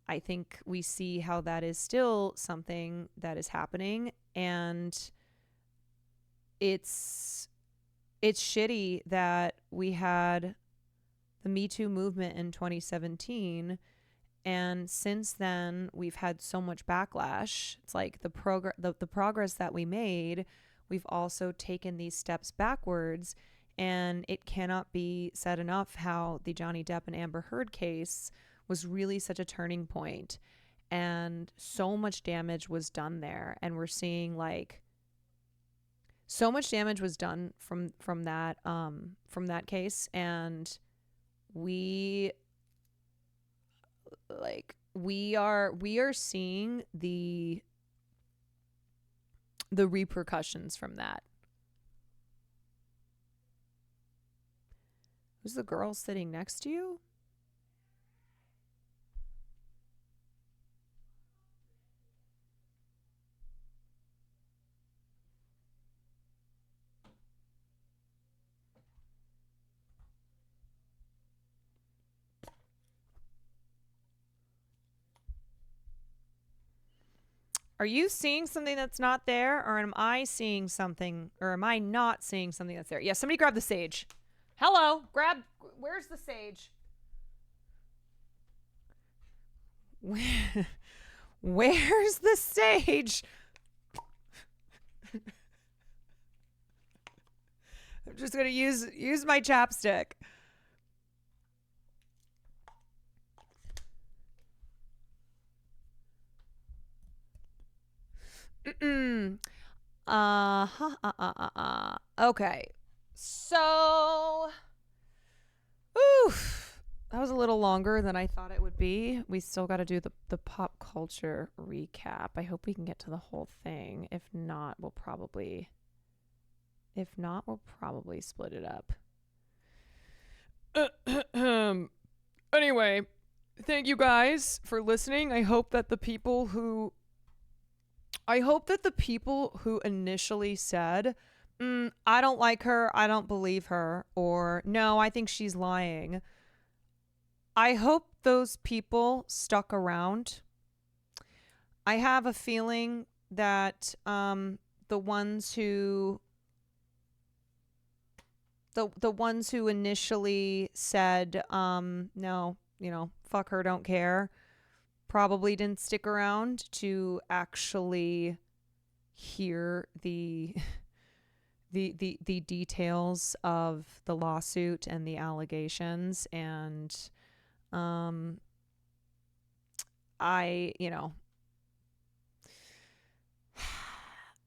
I think we see how that is still something that is happening, and it's shitty that we had the Me Too movement in 2017. And since then, we've had so much backlash. It's like the progress that we made, we've also taken these steps backwards. And it cannot be said enough how the Johnny Depp and Amber Heard case was really such a turning point. And so much damage was done there. And we're seeing like so much damage was done from that case. And we are seeing the repercussions from that. Who's the girl sitting next to you? Are you seeing something that's not there, or am I seeing something, or am I not seeing something that's there? Yeah, somebody grab the sage. Hello, where's the sage? Where's the sage? I'm just gonna use my chapstick. Okay. So, that was a little longer than I thought it would be. We still got to do the pop culture recap. I hope we can get to the whole thing. If not, we'll probably split it up. Anyway, thank you guys for listening. I hope that the people who initially said, I don't like her, I don't believe her, or no, I think she's lying, I hope those people stuck around. I have a feeling that the ones who initially said, no, fuck her, don't care, probably didn't stick around to actually hear the details of the lawsuit and the allegations. And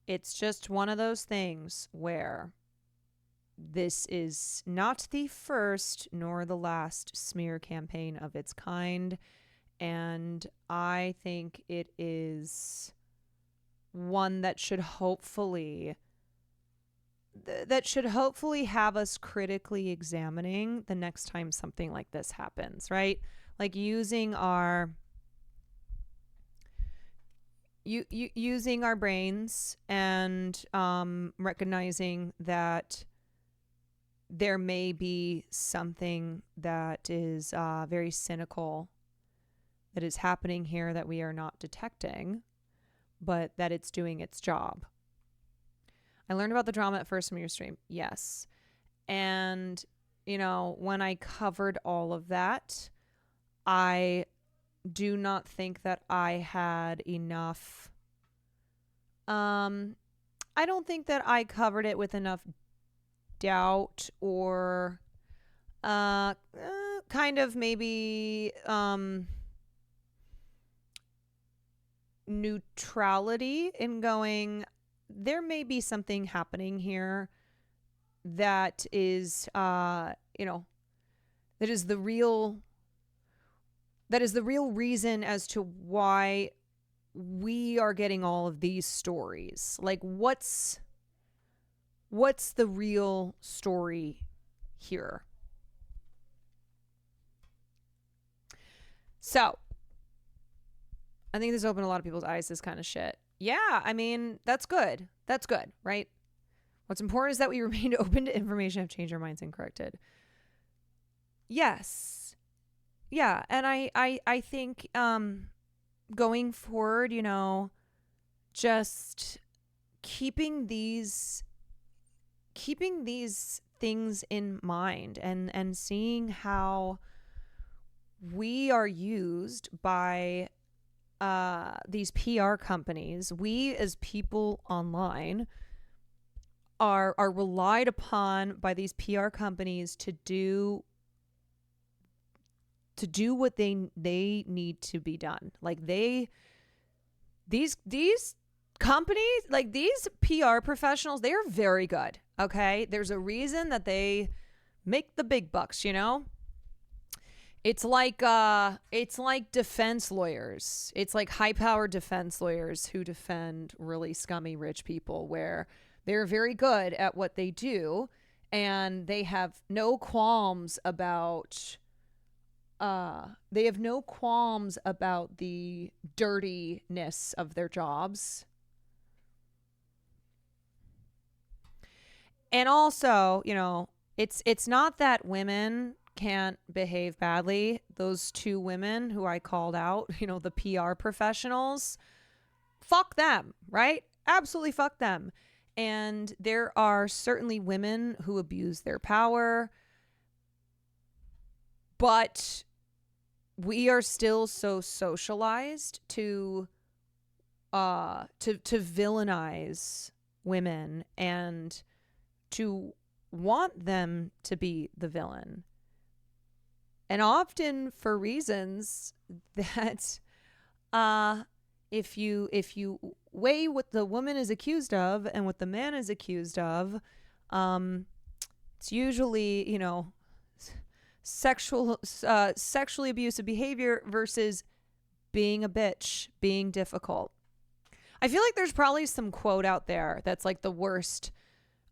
it's just one of those things where this is not the first nor the last smear campaign of its kind. And I think it is one that should hopefully have us critically examining the next time something like this happens, right? Like using our brains and recognizing that there may be something that is very cynical that is happening here that we are not detecting, but that it's doing its job. I learned about the drama at first from your stream. Yes. And, when I covered all of that, I do not think that I had enough. I don't think that I covered it with enough doubt or kind of maybe neutrality in going, there may be something happening here that is that is the real reason as to why we are getting all of these stories. Like what's the real story here? So I think this opened a lot of people's eyes, this kind of shit. Yeah, I mean, that's good. That's good, right? What's important is that we remain open to information, have changed our minds and corrected. Yes. Yeah, and I think going forward, just keeping these things in mind, and seeing how we are used by these PR companies. We as people online are relied upon by these PR companies to do what they need to be done. Like these companies, like these PR professionals, they are very good. Okay, there's a reason that they make the big bucks. You know, it's like defense lawyers. It's like high-powered defense lawyers who defend really scummy rich people, where they're very good at what they do, and they have no qualms about the dirtiness of their jobs. And also, you know, it's not that women can't behave badly. Those two women who I called out, you know, the PR professionals, fuck them, right? Absolutely fuck them. And there are certainly women who abuse their power, but we are still so socialized to villainize women and to want them to be the villain. And often for reasons that if you weigh what the woman is accused of and what the man is accused of, it's usually, you know, sexually abusive behavior versus being a bitch, being difficult. I feel like there's probably some quote out there that's like the worst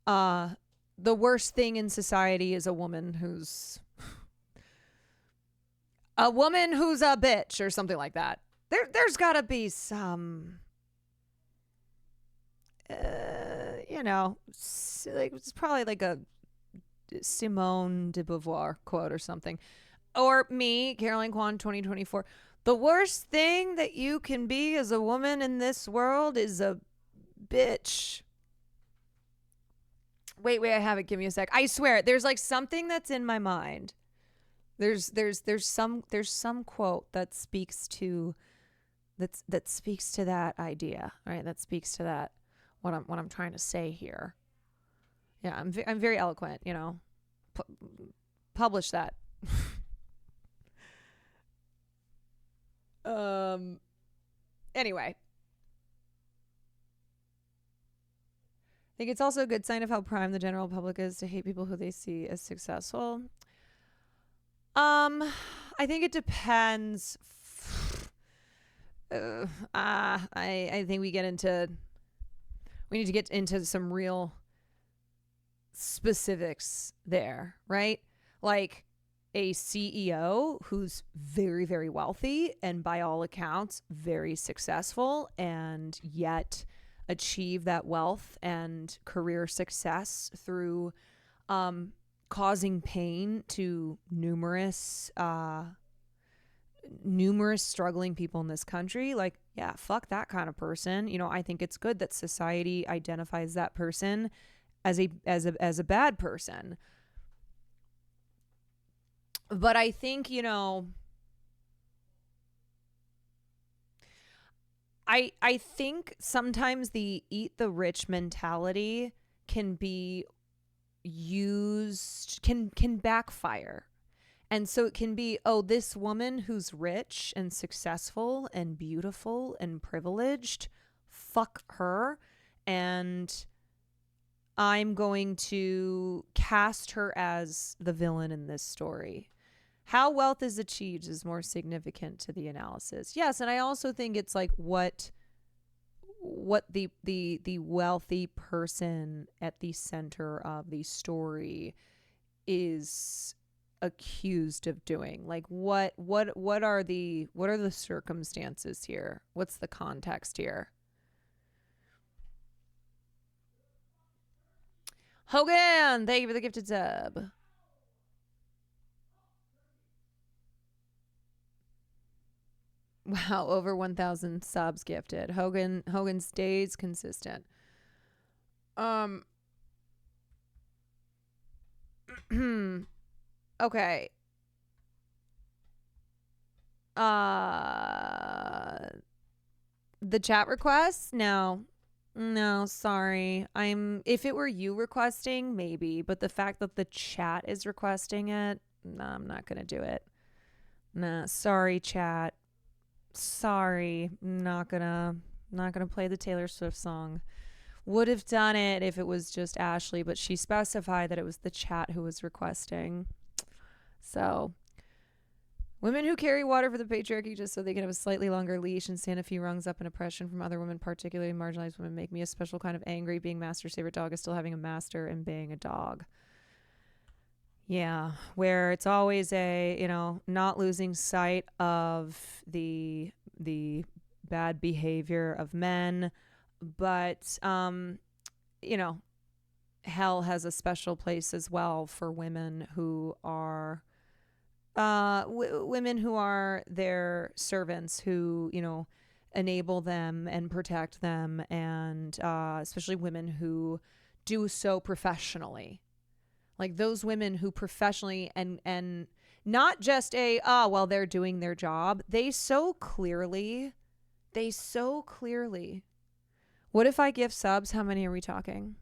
thing in society is a woman who's a bitch or something like that. There's got to be some, you know, like it's probably like a Simone de Beauvoir quote or something. Or me, Caroline Kwan, 2024. The worst thing that you can be as a woman in this world is a bitch. Wait, I have it. Give me a sec. I swear, there's like something that's in my mind. There's some quote that speaks to that idea, right? That speaks to that what I'm trying to say here. Yeah, I'm very eloquent, you know. Publish that. Anyway. I think it's also a good sign of how primed the general public is to hate people who they see as successful. I think it depends. I think we need to get into some real specifics there, right? Like a CEO who's very, very wealthy and by all accounts very successful, and yet achieve that wealth and career success through causing pain to numerous struggling people in this country. Like, yeah, fuck that kind of person. You know, I think it's good that society identifies that person as a bad person. But I think, you know, I think sometimes the eat the rich mentality can be used, can backfire. And so it can be, oh, this woman who's rich and successful and beautiful and privileged, fuck her, and I'm going to cast her as the villain in this story. How wealth is achieved is more significant to the analysis. Yes, and I also think it's like what the wealthy person at the center of the story is accused of doing. Like what are the circumstances here? What's the context here? Hogan, thank you for the gifted sub. Wow, over 1,000 subs gifted. Hogan stays consistent. Okay. The chat requests? No. No, sorry. If it were you requesting, maybe, but the fact that the chat is requesting it, no, I'm not gonna do it. Nah, sorry, chat. Sorry. Not gonna play the Taylor Swift song. Would have done it if it was just Ashley, but she specified that it was the chat who was requesting. So, women who carry water for the patriarchy just so they can have a slightly longer leash and stand a few rungs up in oppression from other women, particularly marginalized women, make me a special kind of angry. Being master's favorite dog is still having a master and being a dog. Yeah, where it's always not losing sight of the bad behavior of men, but hell has a special place as well for women who are women who are their servants, who enable them and protect them, and especially women who do so professionally, like those women who professionally and not just they're doing their job. They so clearly. What if I give subs? How many are we talking?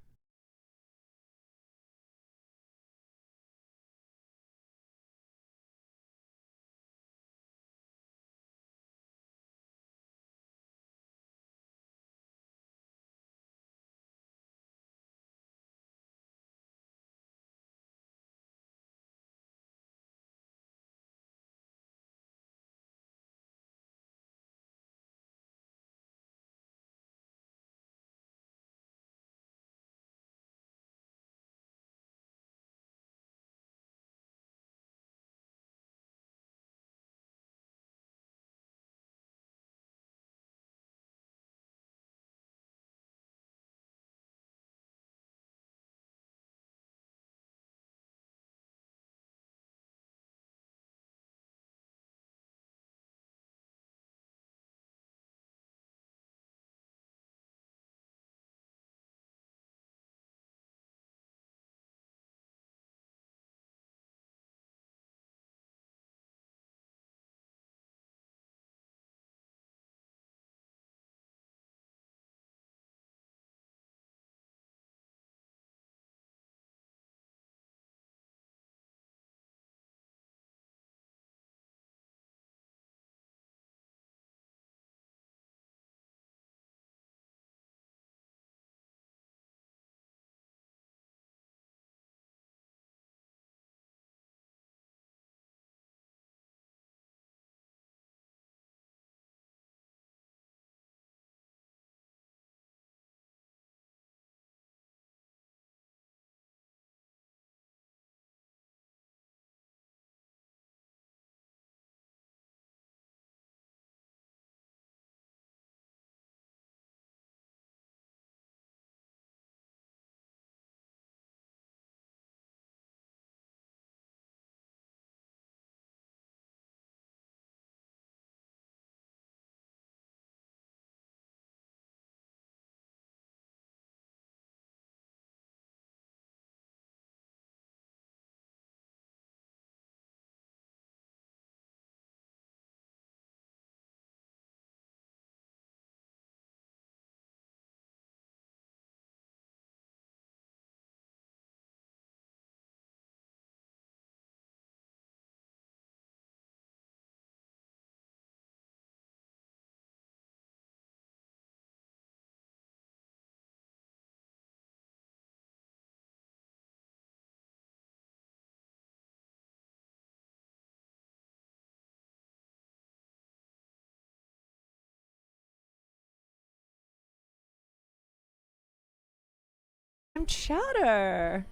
Chatter.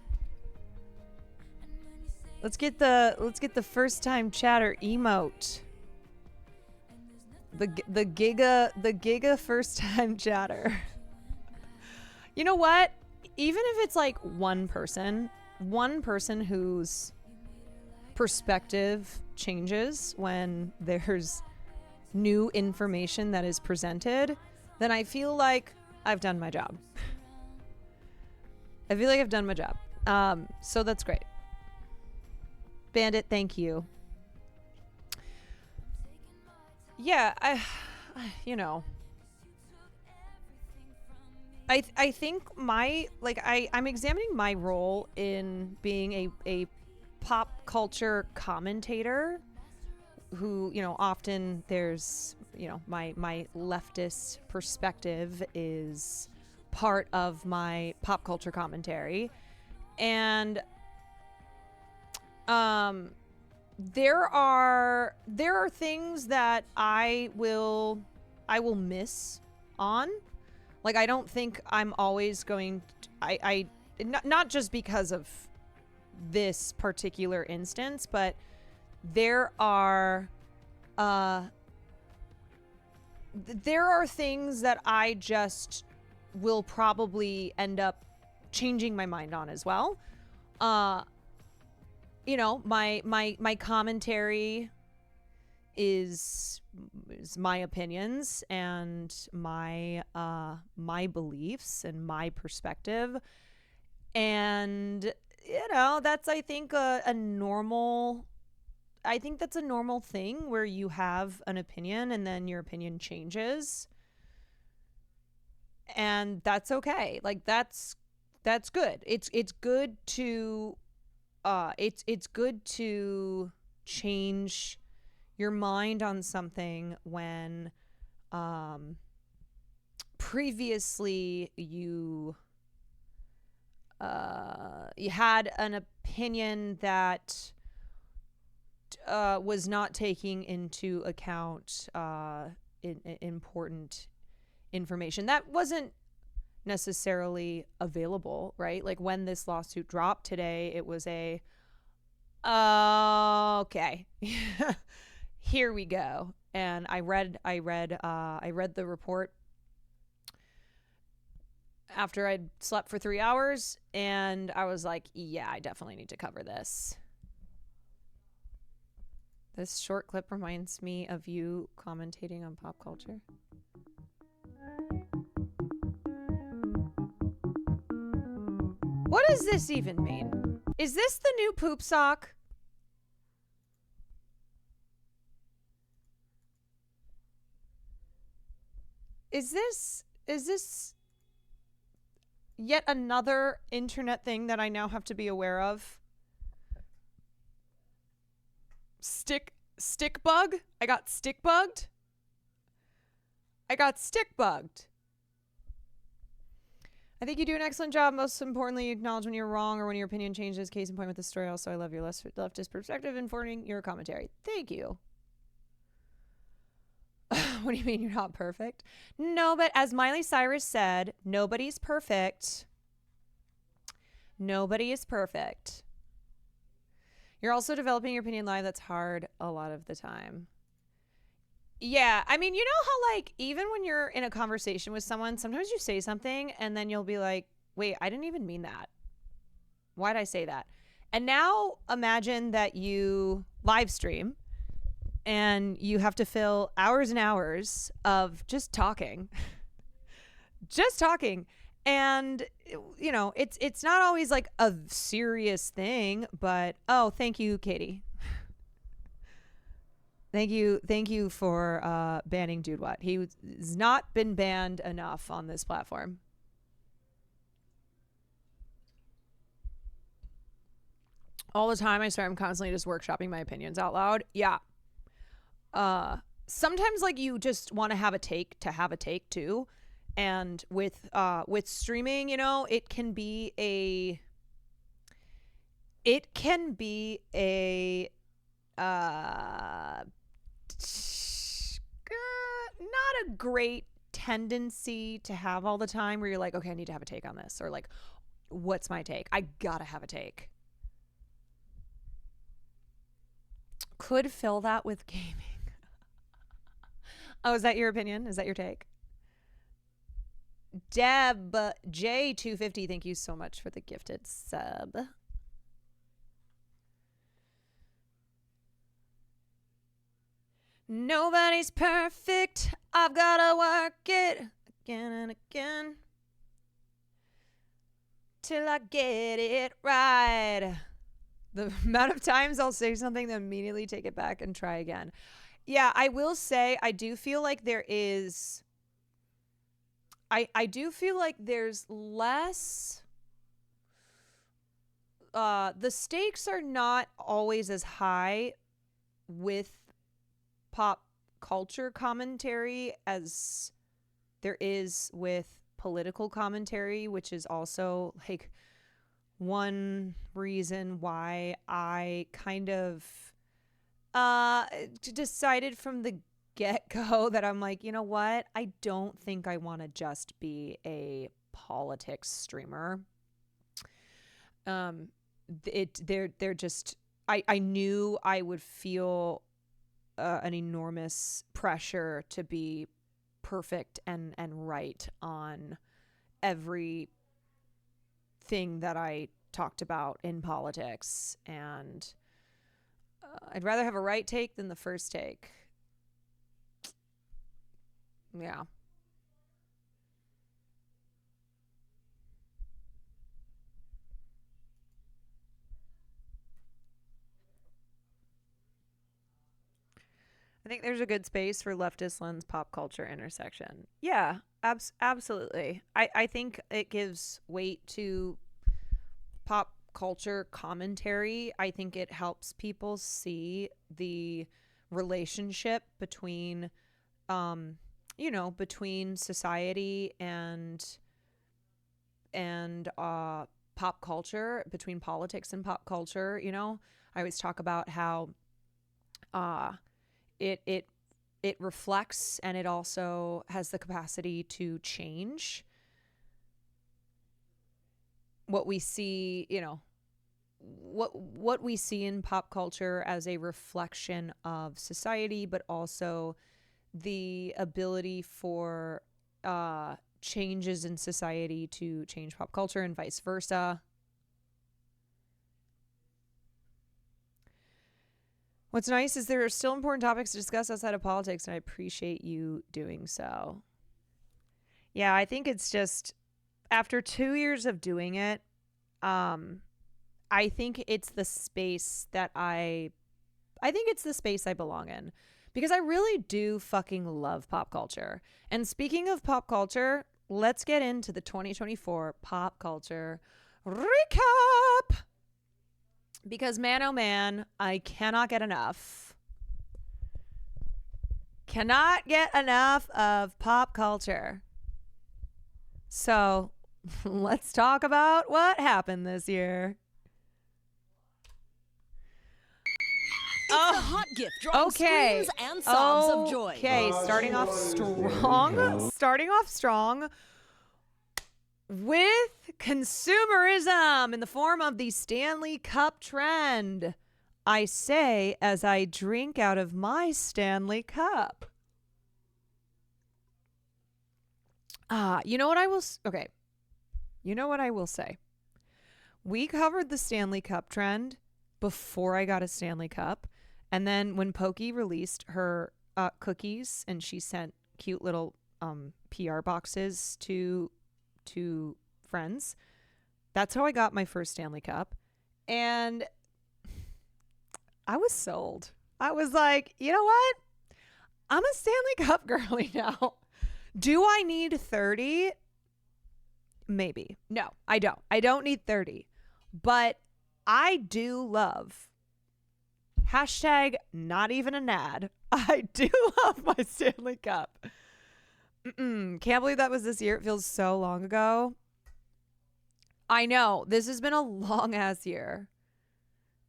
Let's get the first time chatter emote. The giga first time chatter. You know what? Even if it's like one person whose perspective changes when there's new information that is presented, then I feel like I've done my job. I feel like I've done my job. So that's great. Bandit, thank you. Yeah, you know, I think I'm examining my role in being a pop culture commentator who, you know, often there's, you know, my leftist perspective is part of my pop culture commentary. And there are things that I will miss on. Like, I don't think I'm always going to, not just because of this particular instance, but there are things that I just will probably end up changing my mind on as well. You know, my commentary is my opinions and my beliefs and my perspective, and you know, that's, I think, a normal. I think that's a normal thing where you have an opinion and then your opinion changes, and that's okay. Like, that's good. It's good to it's good to change your mind on something when previously you had an opinion that was not taking into account important information that wasn't necessarily available, right? Like, when this lawsuit dropped today, it was a okay. Here we go. And I read the report after I'd slept for 3 hours, and I was like, yeah, I definitely need to cover this. This short clip reminds me of you commentating on pop culture. What does this even mean? Is this the new poop sock? Is this yet another internet thing that I now have to be aware of? Stick bug? I got stick bugged? I got stick bugged. I think you do an excellent job. Most importantly, you acknowledge when you're wrong or when your opinion changes. Case in point with the story. Also, I love your leftist perspective informing your commentary. Thank you. What do you mean you're not perfect? No, but as Miley Cyrus said, nobody's perfect. Nobody is perfect. You're also developing your opinion live. That's hard a lot of the time. Yeah, I mean, you know how, like, even when you're in a conversation with someone, sometimes you say something and then you'll be like, wait, I didn't even mean that. Why'd I say that? And now imagine that you live stream and you have to fill hours and hours of just talking. Just talking. And, you know, it's not always like a serious thing, but, oh, thank you, Katie. Thank you for banning Dude What. He's not been banned enough on this platform. All the time I'm constantly just workshopping my opinions out loud. Yeah. Sometimes, like, you just want to have a take too. And with streaming, you know, it can be not a great tendency to have all the time where you're like, okay, I need to have a take on this, or like, what's my take? I gotta have a take. Could fill that with gaming. Oh, is that your opinion? Is that your take? Deb J250, thank you so much for the gifted sub. Nobody's perfect. I've gotta work it again and again till I get it right. The amount of times I'll say something, then immediately take it back and try again. Yeah, I will say I do feel like there is. I do feel like there's less. The stakes are not always as high with pop culture commentary as there is with political commentary, which is also like one reason why I kind of decided from the get-go that I'm like, you know what? I don't think I want to just be a politics streamer. They're just I knew I would feel an enormous pressure to be perfect and right on every thing that I talked about in politics, and I'd rather have a right take than the first take. Yeah. I think there's a good space for leftist lens pop culture intersection. Yeah, absolutely. I think it gives weight to pop culture commentary. I think it helps people see the relationship between, between society and pop culture, between politics and pop culture. You know, I always talk about how it reflects, and it also has the capacity to change what we see, what we see in pop culture as a reflection of society, but also the ability for changes in society to change pop culture and vice versa. What's nice is there are still important topics to discuss outside of politics, and I appreciate you doing so. Yeah, I think it's just after 2 years of doing it, I think it's the space that I think it's the space I belong in, because I really do fucking love pop culture. And speaking of pop culture, let's get into the 2024 pop culture recap. Because man, oh man, I cannot get enough. Cannot get enough of pop culture. So let's talk about what happened this year. It's the hot gift, drawing screams and sobs of joy. Okay, starting off strong with consumerism in the form of the Stanley Cup trend. I say as I drink out of my Stanley Cup. You know what I will say? We covered the Stanley Cup trend before I got a Stanley Cup. And then when Pokey released her cookies and she sent cute little PR boxes to friends, that's how I got my first Stanley Cup. And I was sold. I was like, you know what? I'm a Stanley Cup girly now. Do I need 30? Maybe. No, I don't. I don't need 30. But I do love hashtag not even an ad. I do love my Stanley Cup. Can't believe that was this year. It feels so long ago. I know. This has been a long ass year.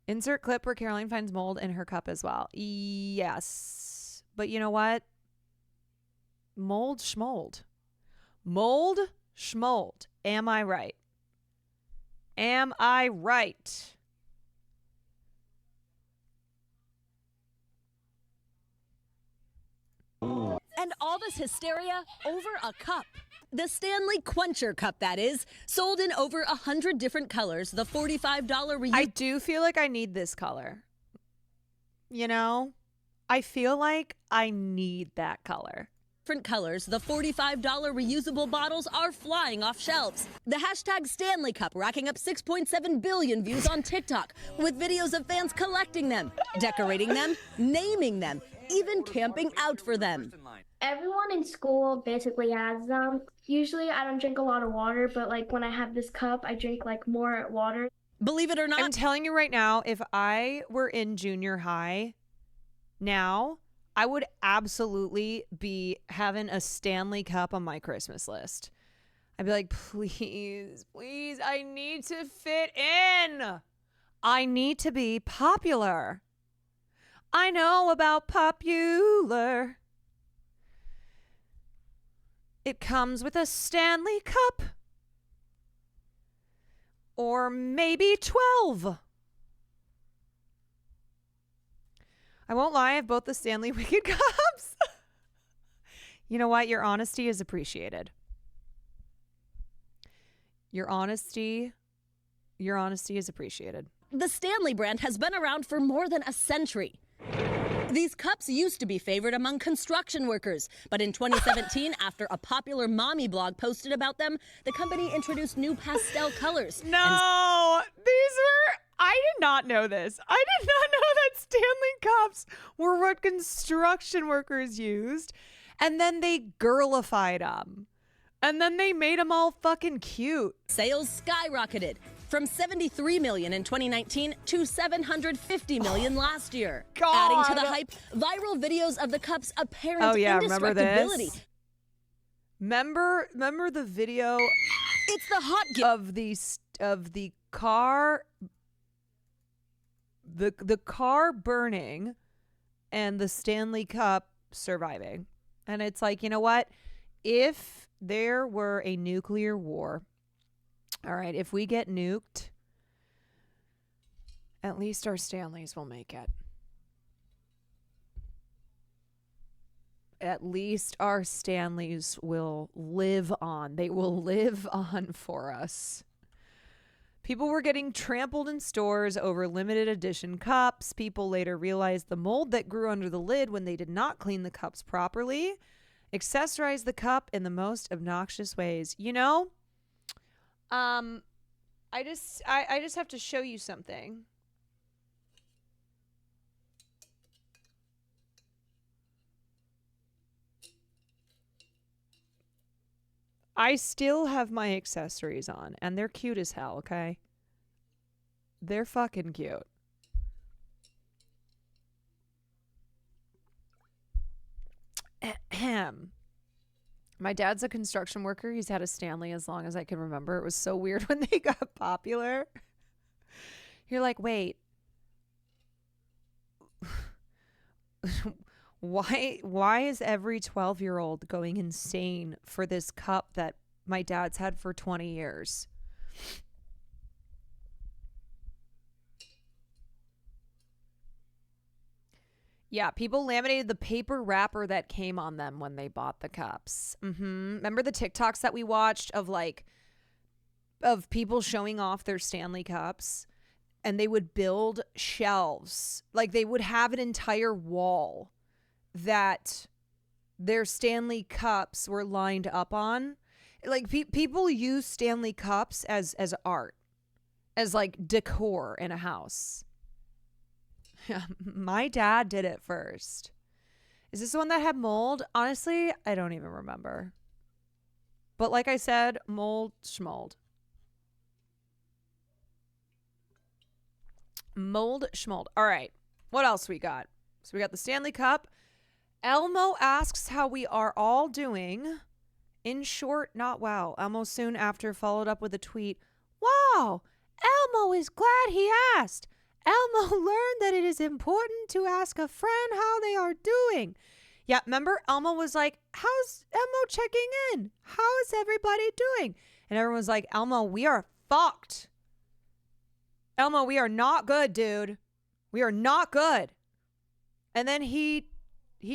Insert clip where Caroline finds mold in her cup as well. Yes. But you know what? Mold schmold. Mold schmold. Am I right? Am I right? And all this hysteria over a cup. The Stanley Quencher Cup, that is, sold in over 100 different colors. The $45 reuse. I do feel like I need this color. You know? I feel like I need that color. different colors, the $45 reusable bottles are flying off shelves. The hashtag Stanley Cup racking up 6.7 billion views on TikTok, with videos of fans collecting them, decorating them, naming them, even camping out for them. Everyone in school basically has them. Usually I don't drink a lot of water, but like when I have this cup, I drink like more water. Believe it or not, I'm telling you right now, if I were in junior high now, I would absolutely be having a Stanley Cup on my Christmas list. I'd be like, please, please, I need to fit in. I need to be popular. I know about popular. It comes with a Stanley Cup. Or maybe 12. I won't lie, I have both the Stanley Wicked Cups. You know what? Your honesty is appreciated. Your honesty is appreciated. the Stanley brand has been around for more than a century. These cups used to be favored among construction workers, but in 2017, after a popular mommy blog posted about them, the company introduced new pastel colors. No, I did not know this. I did not know that Stanley cups were what construction workers used. And then they girlified them. And then they made them all fucking cute. Sales skyrocketed from 73 million in 2019 to 750 million last year. God. Adding to the hype, viral videos of the cup's apparent Remember indestructibility. this? Remember the video It's the hot of the car the car burning and the Stanley Cup surviving. And it's like, you know what? If there were a nuclear war, all right, if we get nuked, at least our Stanleys will make it. At least our Stanleys will live on. They will live on for us. People were getting trampled in stores over limited edition cups. People later realized the mold that grew under the lid when they did not clean the cups properly accessorized the cup in the most obnoxious ways. You know, I just have to show you something. I still have my accessories on, and they're cute as hell, okay? They're fucking cute. Ahem. My dad's a construction worker. He's had a Stanley as long as I can remember. It was so weird when they got popular. You're like, wait. Why is every 12-year-old going insane for this cup that my dad's had for 20 years? Yeah, people laminated the paper wrapper that came on them when they bought the cups. Remember the TikToks that we watched of people showing off their Stanley cups? And they would build shelves. Like they would have an entire wall that their Stanley cups were lined up on. Like people use Stanley cups as art, as like decor in a house. Yeah, my dad did it first. Is this the one that had mold? Honestly, I don't even remember. But like I said, mold schmold. Mold schmold. All right. What else we got? So we got the Stanley Cup. Elmo asks how we are all doing. In short, not well. Elmo soon after followed up with a tweet. Wow, Elmo is glad he asked. Elmo learned that it is important to ask a friend how they are doing. Yeah, remember Elmo was like, how's Elmo checking in? How is everybody doing? And everyone was like, Elmo, we are fucked. Elmo, we are not good, dude. We are not good. And then he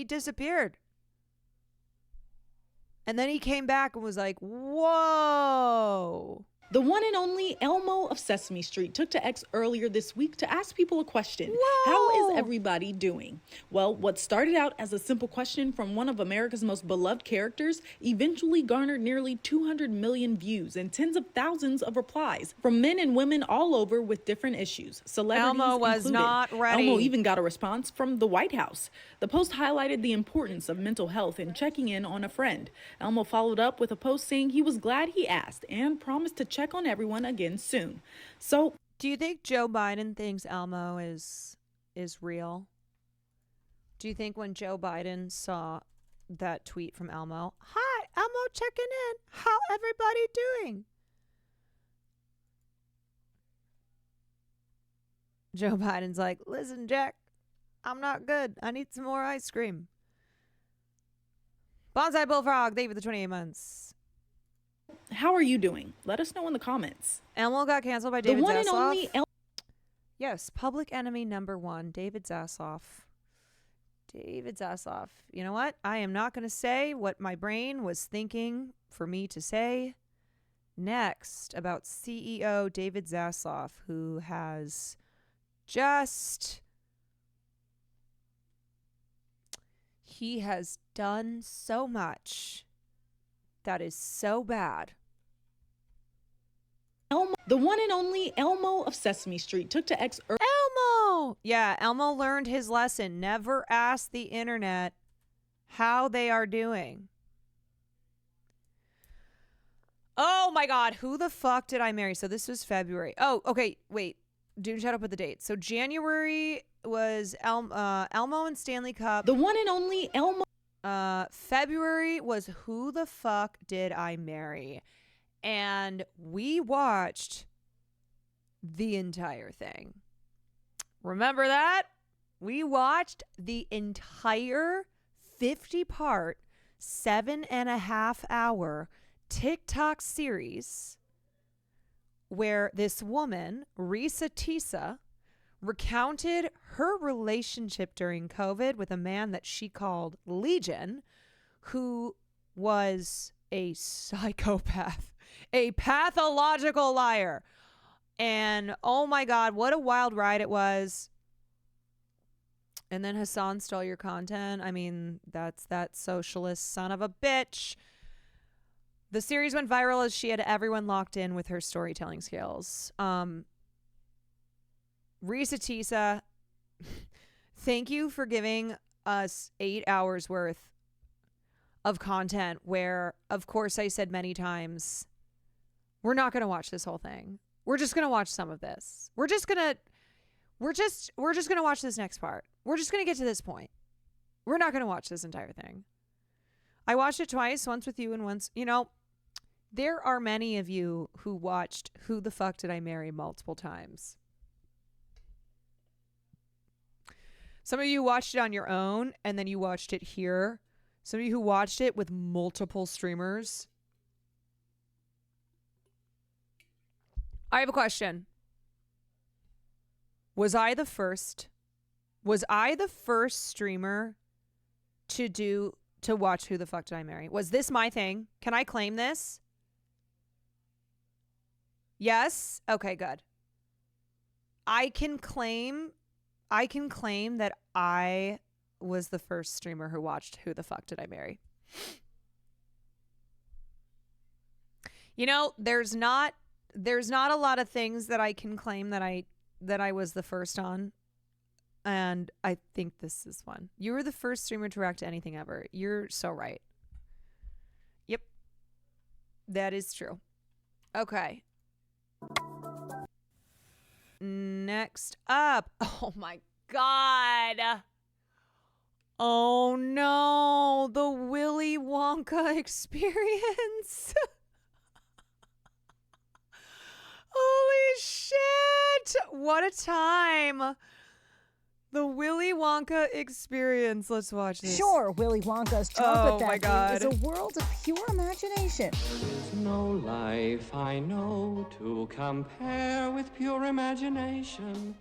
disappeared. And then he came back and was like, whoa. The one and only Elmo of Sesame Street took to X earlier this week to ask people a question. Whoa! How is everybody doing? Well, what started out as a simple question from one of America's most beloved characters eventually garnered nearly 200 million views and tens of thousands of replies from men and women all over with different issues. Celebrities Elmo was included. not ready. Elmo even got a response from the White House. The post highlighted the importance of mental health and checking in on a friend. Elmo followed up with a post saying he was glad he asked and promised to check on everyone again soon. So, do you think Joe Biden thinks Elmo is real? Do you think when Joe Biden saw that tweet from Elmo, "Hi, Elmo checking in. How everybody doing?" Joe Biden's like, "Listen, Jack, I'm not good. I need some more ice cream." Bonsai Bullfrog, thank you for the 28 months. how are you doing? Let us know in the comments. Elmo got canceled by David The one Zassoff. and only Yes, public enemy number one, David Zassoff. David Zassoff. You know what? I am not going to say what my brain was thinking for me to say next about CEO David Zassoff, who has just... He has done so much that is so bad. Elmo, the one and only Elmo of Sesame Street took to X Elmo! Yeah, Elmo learned his lesson. Never ask the internet how they are doing. Oh my God, who the fuck did I marry? So this was February. Oh, okay, wait. Dude, shut up with the date. So January was Elmo and Stanley Cup. The one and only Elmo. February was Who the Fuck Did I Marry? And we watched the entire thing. Remember that? We watched the entire 50-part, 7.5-hour TikTok series where this woman, Risa Tisa, recounted her relationship during COVID with a man that she called Legion, who was a psychopath, a pathological liar. And oh my God, what a wild ride it was. And then Hassan stole your content. I mean, that's that socialist son of a bitch. The series went viral as she had everyone locked in with her storytelling skills. Risa Tisa, thank you for giving us 8 hours worth of content where, of course, I said many times, we're not going to watch this whole thing. We're just going to watch some of this. We're just going to watch this next part. We're just going to get to this point. We're not going to watch this entire thing. I watched it twice, once with you and once, there are many of you who watched Who the Fuck Did I Marry multiple times. Some of you watched it on your own and then you watched it here. Some of you who watched it with multiple streamers. I have a question. Was I the first streamer to watch Who the Fuck Did I Marry? Was this my thing? Can I claim this? Yes? Okay, good. I can claim that I was the first streamer who watched Who the Fuck Did I Marry? There's not a lot of things that I can claim that I was the first on. And I think this is one. You were the first streamer to react to anything ever. You're so right. Yep. That is true. Okay. Next up. Oh my God. Oh no. The Willy Wonka experience. Holy shit. What a time. The Willy Wonka experience. Let's watch this. Sure, Willy Wonka's chocolate my factory is God. a world of pure imagination. There's no life I know to compare with pure imagination.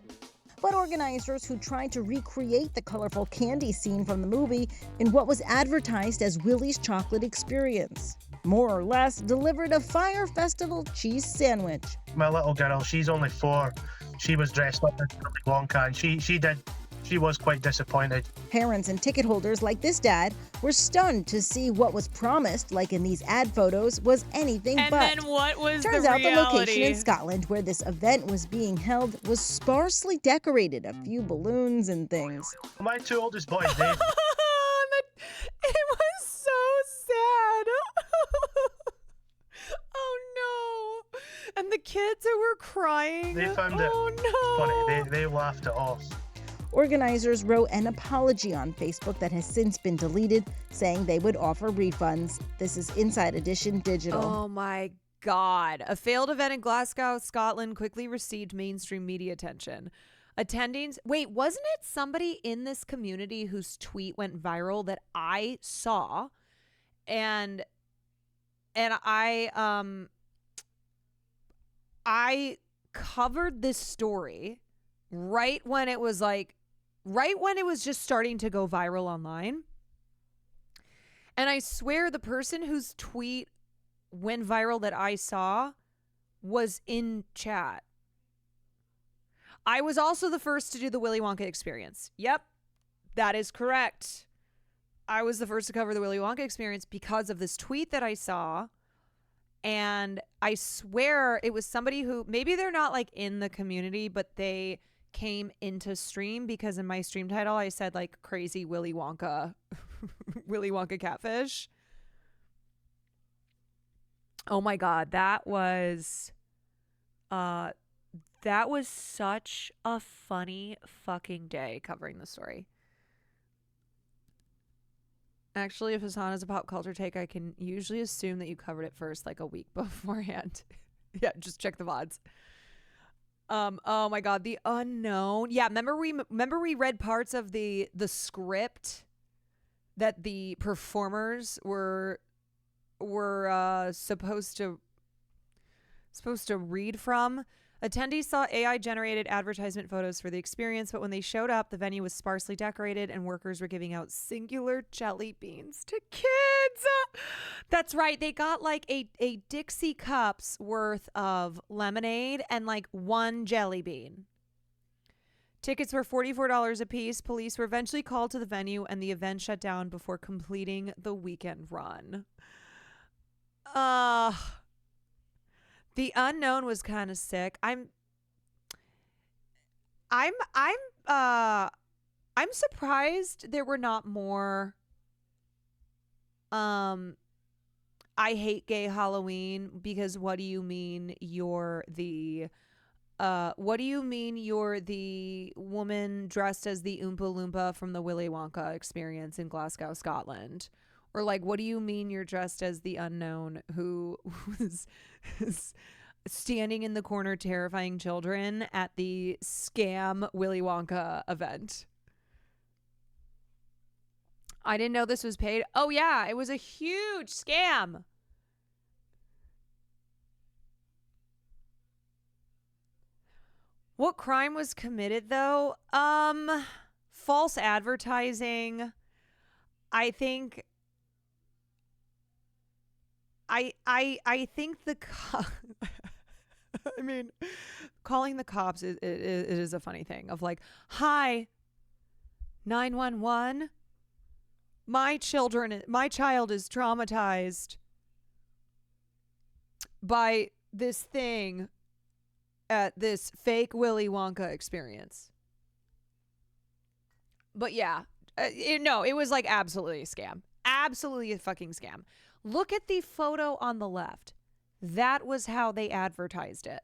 But organizers who tried to recreate the colorful candy scene from the movie in what was advertised as Willy's chocolate experience. more or less, delivered a Fire Festival cheese sandwich. My little girl, she's only 4. She was dressed up as Willy Wonka, and she was quite disappointed. Parents and ticket holders like this dad were stunned to see what was promised, like in these ad photos, was anything And but. then what was Turns the out the location reality? in Scotland where this event was being held was sparsely decorated, a few balloons and things. My 2 oldest boys, they It was so sad. Oh no. And the kids who were crying. found it funny. They laughed it off. Organizers wrote an apology on Facebook that has since been deleted, saying they would offer refunds. This is Inside Edition Digital. Oh my God. A failed event in Glasgow, Scotland quickly received mainstream media attention. Attendings. Wait, wasn't it somebody in this community whose tweet went viral that I saw? And I covered this story right when it was just starting to go viral online. And I swear the person whose tweet went viral that I saw was in chat. I was also the first to do the Willy Wonka experience. Yep, that is correct. I was the first to cover the Willy Wonka experience because of this tweet that I saw. And I swear it was somebody who, maybe they're not like in the community, but they came into stream because in my stream title I said like crazy Willy Wonka Willy Wonka catfish. Oh my God, that was such a funny fucking day covering the story. Actually, if Hassan is a pop culture take, I can usually assume that you covered it first like a week beforehand. Yeah, just check the VODs. Oh my God, the unknown. Yeah, remember we read parts of the script that the performers were supposed to read from. Attendees saw AI-generated advertisement photos for the experience, but when they showed up, the venue was sparsely decorated and workers were giving out singular jelly beans to kids. That's right. They got like a Dixie cups worth of lemonade and like 1 jelly bean. Tickets were $44 a piece. Police were eventually called to the venue and the event shut down before completing the weekend run. The unknown was kind of sick. I'm surprised there were not more I hate gay Halloween, because what do you mean you're the woman dressed as the Oompa Loompa from the Willy Wonka experience in Glasgow, Scotland? Or like, what do you mean you're dressed as the unknown who was standing in the corner terrifying children at the scam Willy Wonka event? I didn't know this was paid. Oh yeah, it was a huge scam. What crime was committed though? False advertising. I think I think I mean, calling the cops it is a funny thing of like, hi, 911. My child is traumatized by this thing at this fake Willy Wonka experience. But yeah, it was like absolutely a scam. Absolutely a fucking scam. Look at the photo on the left. That was how they advertised it.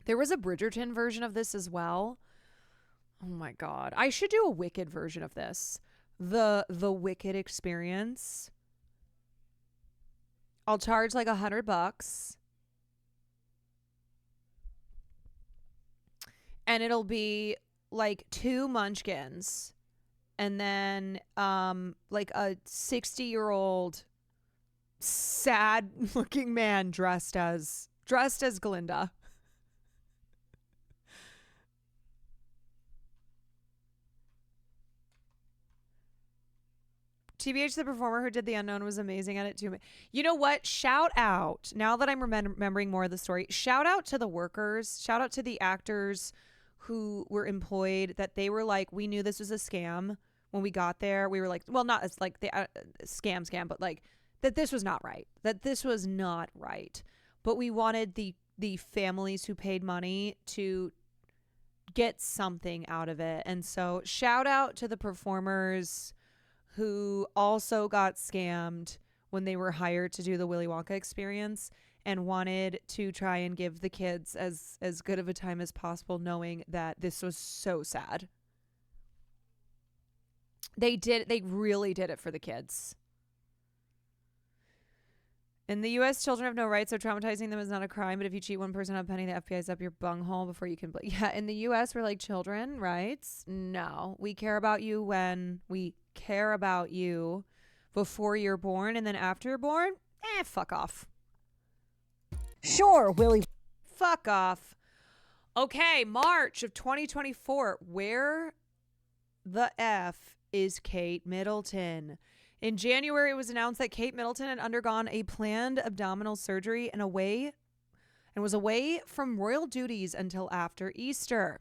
There was a Bridgerton version of this as well. Oh my God. I should do a Wicked version of this. The Wicked experience. I'll charge like $100. And it'll be like 2 munchkins. And then like a 60-year-old sad looking man dressed as Glinda. TBH, the performer who did The Unknown, was amazing at it too. You know what? Shout out, now that I'm remembering more of the story, shout out to the workers, shout out to the actors who were employed, that they were like, we knew this was a scam when we got there. We were like, well, not as like the scam, but like that this was not right. That this was not right. But we wanted the families who paid money to get something out of it. And so shout out to the performers who also got scammed when they were hired to do the Willy Wonka experience and wanted to try and give the kids as good of a time as possible, knowing that this was so sad. They really did it for the kids. In the U.S., children have no rights, so traumatizing them is not a crime. But if you cheat one person on a penny, the FBI's up your bunghole before you can. Yeah, in the U.S., we're like, children rights? No. We care about you when we care about you before you're born, and then after you're born, fuck off. Sure, Willie. Fuck off. Okay, March of 2024. Where the F is Kate Middleton? In January, it was announced that Kate Middleton had undergone a planned abdominal surgery and was away from royal duties until after Easter.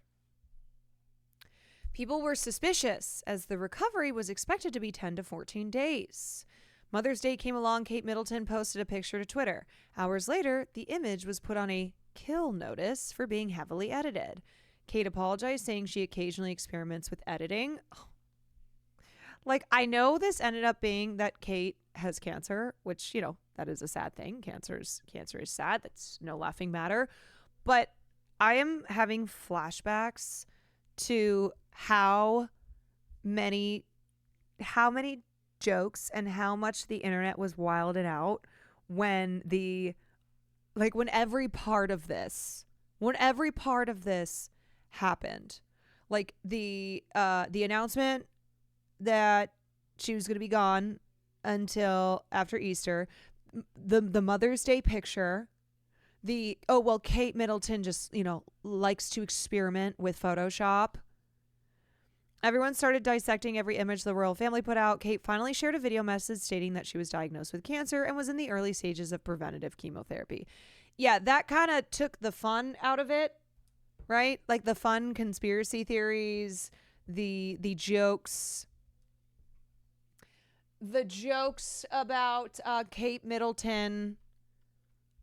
People were suspicious as the recovery was expected to be 10 to 14 days. Mother's Day came along. Kate Middleton posted a picture to Twitter. Hours later, the image was put on a kill notice for being heavily edited. Kate apologized, saying she occasionally experiments with editing. Like, I know this ended up being that Kate has cancer, which, you know, that is a sad thing. Cancer is sad. That's no laughing matter. But I am having flashbacks to how many jokes and how much the internet was wilded out when every part of this happened. Like the announcement that she was going to be gone until after Easter, the Mother's Day picture, Kate Middleton just, likes to experiment with Photoshop. Everyone started dissecting every image the royal family put out. Kate finally shared a video message stating that she was diagnosed with cancer and was in the early stages of preventative chemotherapy. Yeah, that kind of took the fun out of it, right? Like the fun conspiracy theories, the jokes. The jokes about Kate Middleton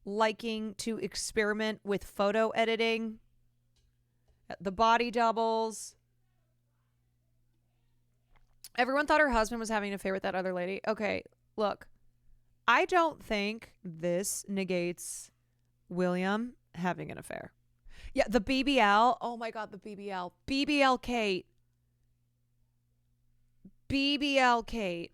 liking to experiment with photo editing, the body doubles. Everyone thought her husband was having an affair with that other lady. Okay, look, I don't think this negates William having an affair. Yeah, the BBL. Oh my God, the BBL. BBL Kate. BBL Kate.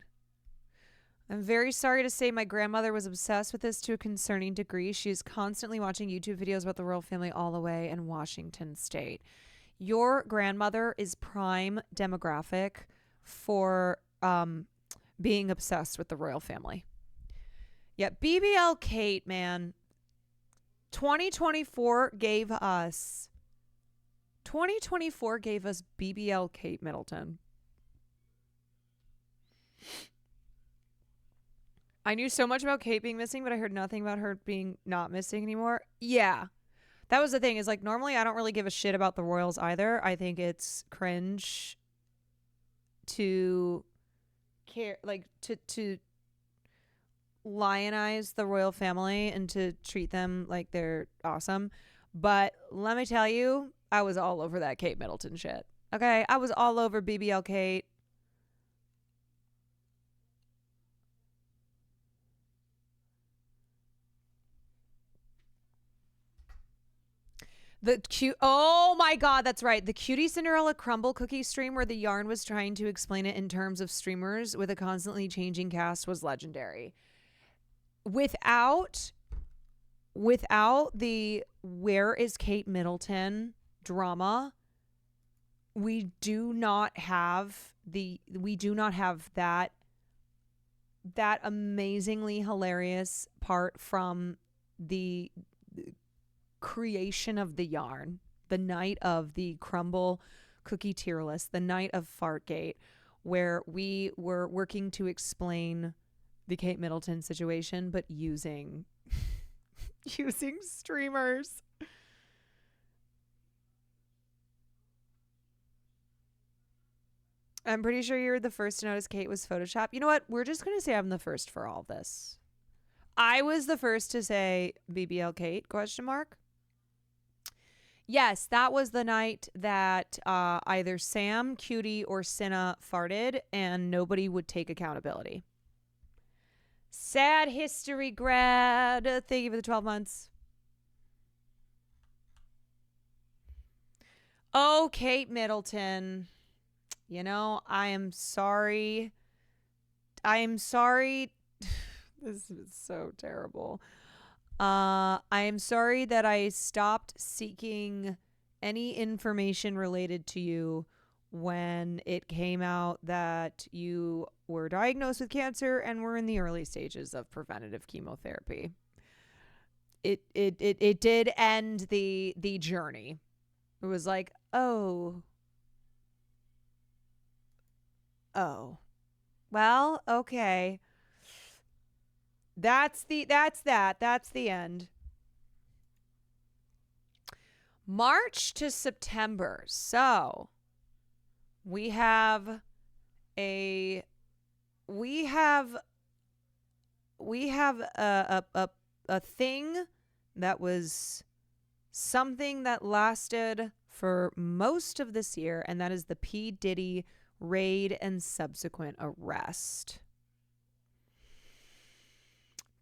I'm very sorry to say my grandmother was obsessed with this to a concerning degree. She is constantly watching YouTube videos about the royal family all the way in Washington State. Your grandmother is prime demographic for being obsessed with the royal family. Yeah, BBL Kate, man. 2024 gave us BBL Kate Middleton. I knew so much about Kate being missing, but I heard nothing about her being not missing anymore. Yeah. That was the thing, is like, normally I don't really give a shit about the royals either. I think it's cringe to care, like to lionize the royal family and to treat them like they're awesome. But let me tell you, I was all over that Kate Middleton shit. Okay, I was all over BBL Kate. Oh my God, that's right. The Cutie Cinderella crumble cookie stream where the yarn was trying to explain it in terms of streamers with a constantly changing cast was legendary. Without the where is Kate Middleton drama, we do not have that amazingly hilarious part from the creation of the yarn, the night of the crumble cookie tier list, the night of Fartgate, where we were working to explain the Kate Middleton situation, but using using streamers. I'm pretty sure you're the first to notice Kate was Photoshopped. You know what? We're just going to say I'm the first for all this. I was the first to say BBL Kate, question mark. Yes, that was the night that either Sam, Cutie, or Cinna farted and nobody would take accountability. Sad history grad. Thank you for the 12 months. Oh, Kate Middleton. You know, I am sorry. I am sorry. This is so terrible. I am sorry that I stopped seeking any information related to you when it came out that you were diagnosed with cancer and were in the early stages of preventative chemotherapy. It did end the journey. It was like, oh, well, okay. That's the end. March to September. So we have a thing that was something that lasted for most of this year, and that is the P. Diddy raid and subsequent arrest.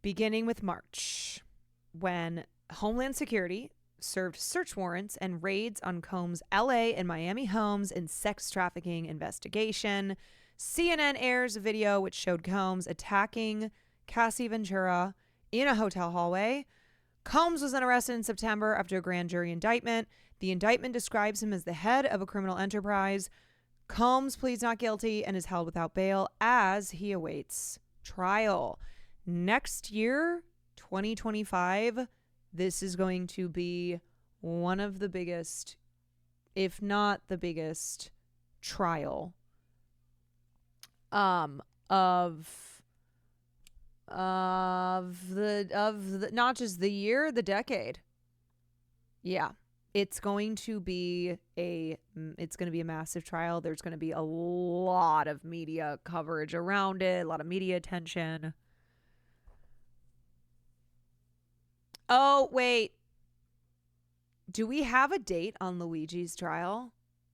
Beginning with March, when Homeland Security served search warrants and raids on Combs' LA and Miami homes in sex trafficking investigation. CNN airs a video which showed Combs attacking Cassie Ventura in a hotel hallway. Combs was then arrested in September after a grand jury indictment. The indictment describes him as the head of a criminal enterprise. Combs pleads not guilty and is held without bail as he awaits trial. Next year, 2025, this is going to be one of the biggest, if not the biggest, trial of the not just the year, the decade. Yeah. It's going to be a massive trial. There's going to be a lot of media coverage around it, a lot of media attention. Oh, wait. Do we have a date on Luigi's trial?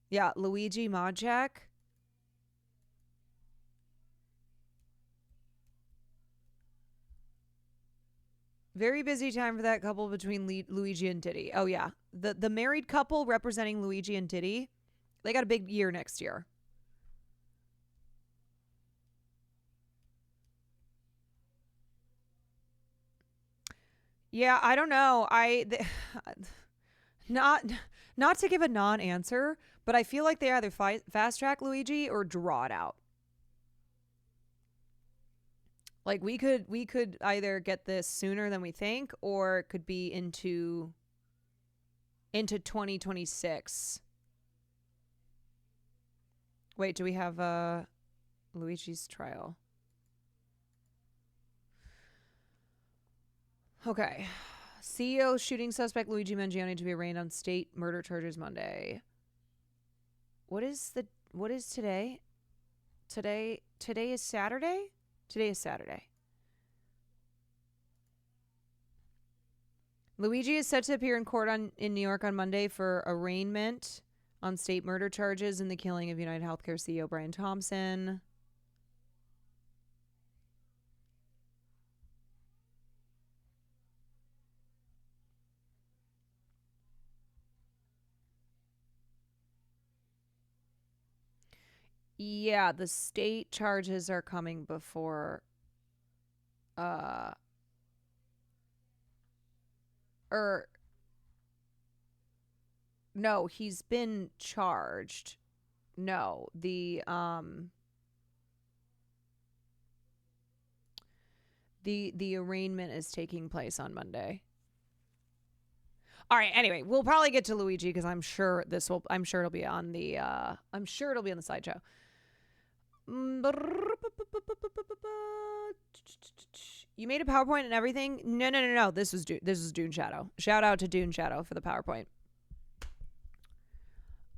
Yeah, Luigi Modchek. Very busy time for that couple between Luigi and Diddy. Oh, yeah. The married couple representing Luigi and Diddy, they got a big year next year. Yeah, I don't know. Not to give a non-answer, but I feel like they either fast track Luigi or draw it out. Like we could either get this sooner than we think, or it could be into 2026. Wait, do we have Luigi's trial? Okay. CEO shooting suspect Luigi Mangione to be arraigned on state murder charges Monday. What is today? Today is Saturday? Today is Saturday. Luigi is set to appear in court in New York on Monday for arraignment on state murder charges in the killing of United Healthcare CEO Brian Thompson. Yeah, the state charges are coming before no, he's been charged. No, the arraignment is taking place on Monday. All right, anyway, we'll probably get to Luigi because I'm sure it'll be on the sideshow. You made a PowerPoint and everything? No. This is Dune Shadow. Shout out to Dune Shadow for the PowerPoint.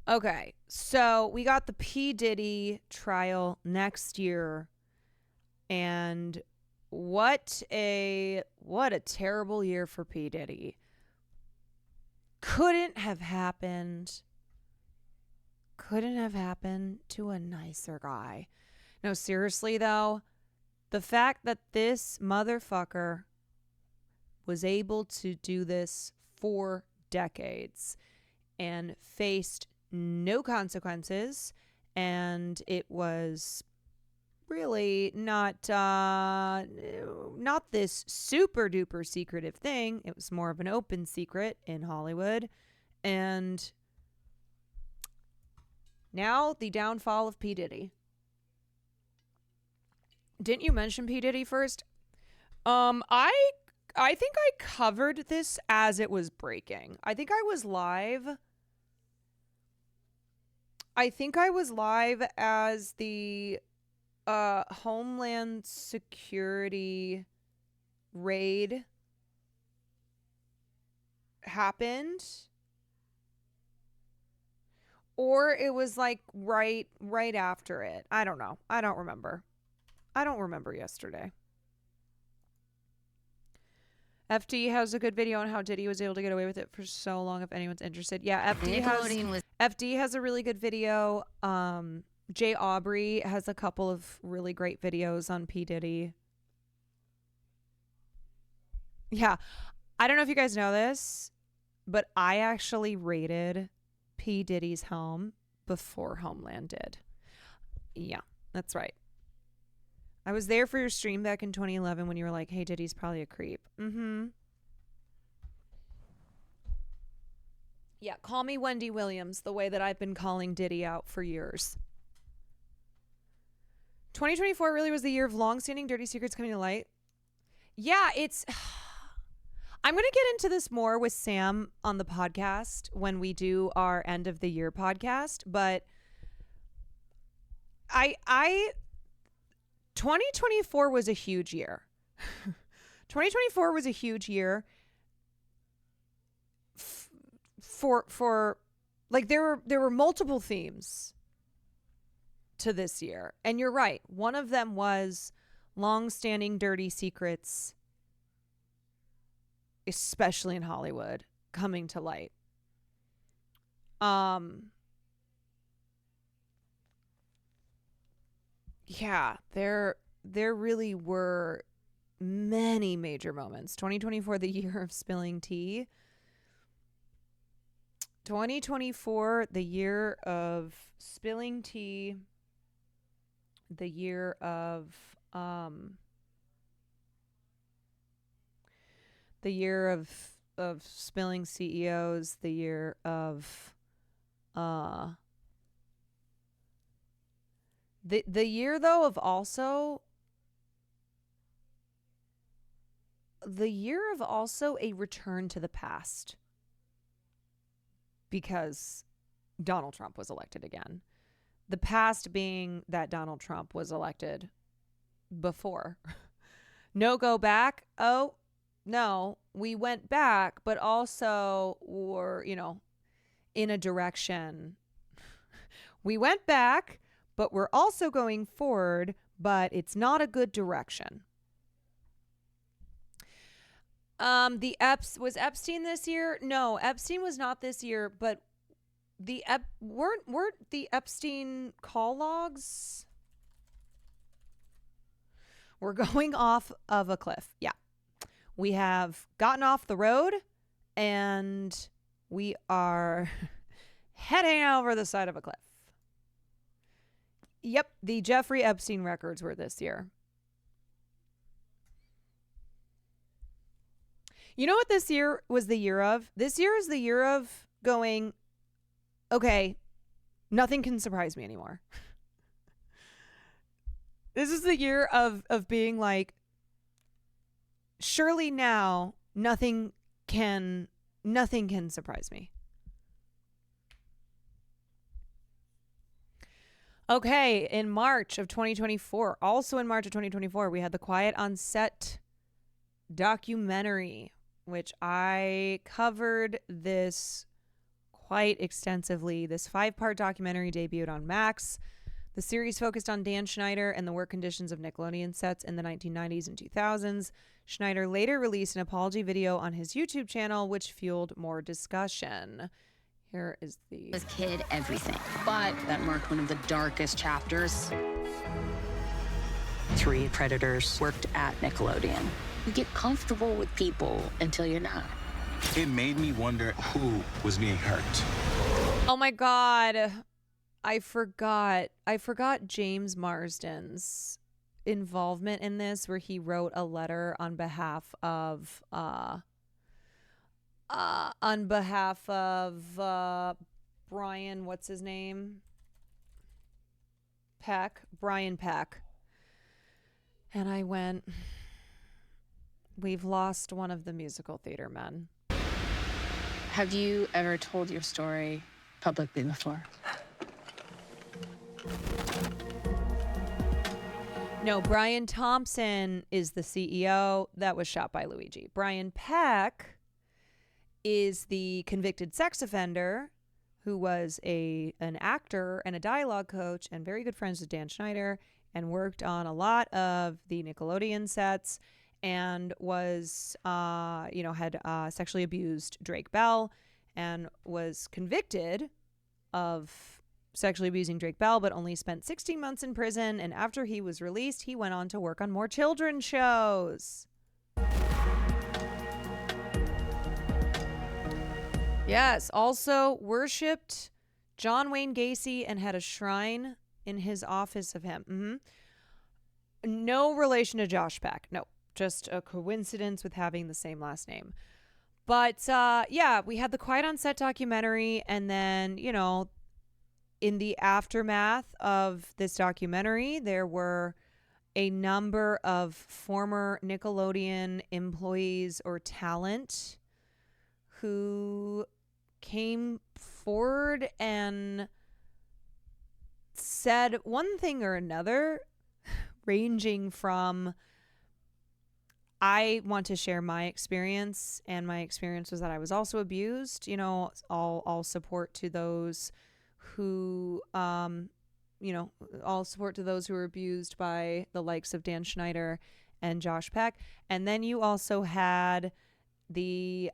Okay, so we got the P. Diddy trial next year, and what a terrible year for P. Diddy. Couldn't have happened to a nicer guy. No, seriously though, the fact that this motherfucker was able to do this for decades and faced no consequences, and it was really not this super duper secretive thing. It was more of an open secret in Hollywood. And now the downfall of P. Diddy. Didn't you mention P. Diddy first? I think I covered this as it was breaking. I think I was live as the Homeland Security raid happened, or it was like right after it. I don't know. I don't remember yesterday. FD has a good video on how Diddy was able to get away with it for so long, if anyone's interested. Yeah, FD has a really good video. Jay Aubrey has a couple of really great videos on P. Diddy. Yeah. I don't know if you guys know this, but I actually raided P. Diddy's home before Homeland did. Yeah, that's right. I was there for your stream back in 2011 when you were like, hey, Diddy's probably a creep. Mm-hmm. Yeah, call me Wendy Williams, the way that I've been calling Diddy out for years. 2024 really was the year of long-standing dirty secrets coming to light. Yeah, I'm going to get into this more with Sam on the podcast when we do our end of the year podcast, but 2024 was a huge year. 2024 was a huge year for like there were multiple themes to this year. And you're right. One of them was long-standing dirty secrets, especially in Hollywood, coming to light. Yeah, there really were many major moments. 2024, the year of spilling tea. 2024, the year of spilling tea. The year of spilling CEOs. The year of the year though of also a return to the past, because Donald Trump was elected again. The past being that Donald Trump was elected before. No go back. Oh, no, we went back, but also we're, in a direction. We went back, but we're also going forward, but it's not a good direction. Was Epstein this year? No, Epstein was not this year, but weren't the Epstein call logs? We're going off of a cliff. Yeah. We have gotten off the road and we are heading over the side of a cliff. Yep, the Jeffrey Epstein records were this year. You know what this year was the year of? This year is the year of going, okay, nothing can surprise me anymore. This is the year of being like, surely now nothing can surprise me. Okay, in March of 2024, also in March of 2024, we had the Quiet on Set documentary, which I covered this quite extensively. This 5-part documentary debuted on Max. The series focused on Dan Schneider and the work conditions of Nickelodeon sets in the 1990s and 2000s. Schneider later released an apology video on his YouTube channel, which fueled more discussion. Here is the... This kid, everything. But that marked one of the darkest chapters. 3 predators worked at Nickelodeon. You get comfortable with people until you're not. It made me wonder who was being hurt. Oh my God. I forgot James Marsden's involvement in this, where he wrote a letter on behalf of Brian, what's his name? Brian Peck. And I went, we've lost one of the musical theater men. Have you ever told your story publicly before? No, Brian Thompson is the CEO. That was shot by Luigi. Brian Peck is the convicted sex offender who was an actor and a dialogue coach and very good friends with Dan Schneider and worked on a lot of the Nickelodeon sets and was, had sexually abused Drake Bell and was convicted of sexually abusing Drake Bell, but only spent 16 months in prison. And after he was released, he went on to work on more children's shows. Yes, also worshipped John Wayne Gacy and had a shrine in his office of him. No relation to Josh Peck. No, just a coincidence with having the same last name. But we had the Quiet on Set documentary, and then, in the aftermath of this documentary, there were a number of former Nickelodeon employees or talent who came forward and said one thing or another, ranging from, I want to share my experience, and my experience was that I was also abused. All support to those who, all support to those who were abused by the likes of Dan Schneider and Josh Peck. And then you also had the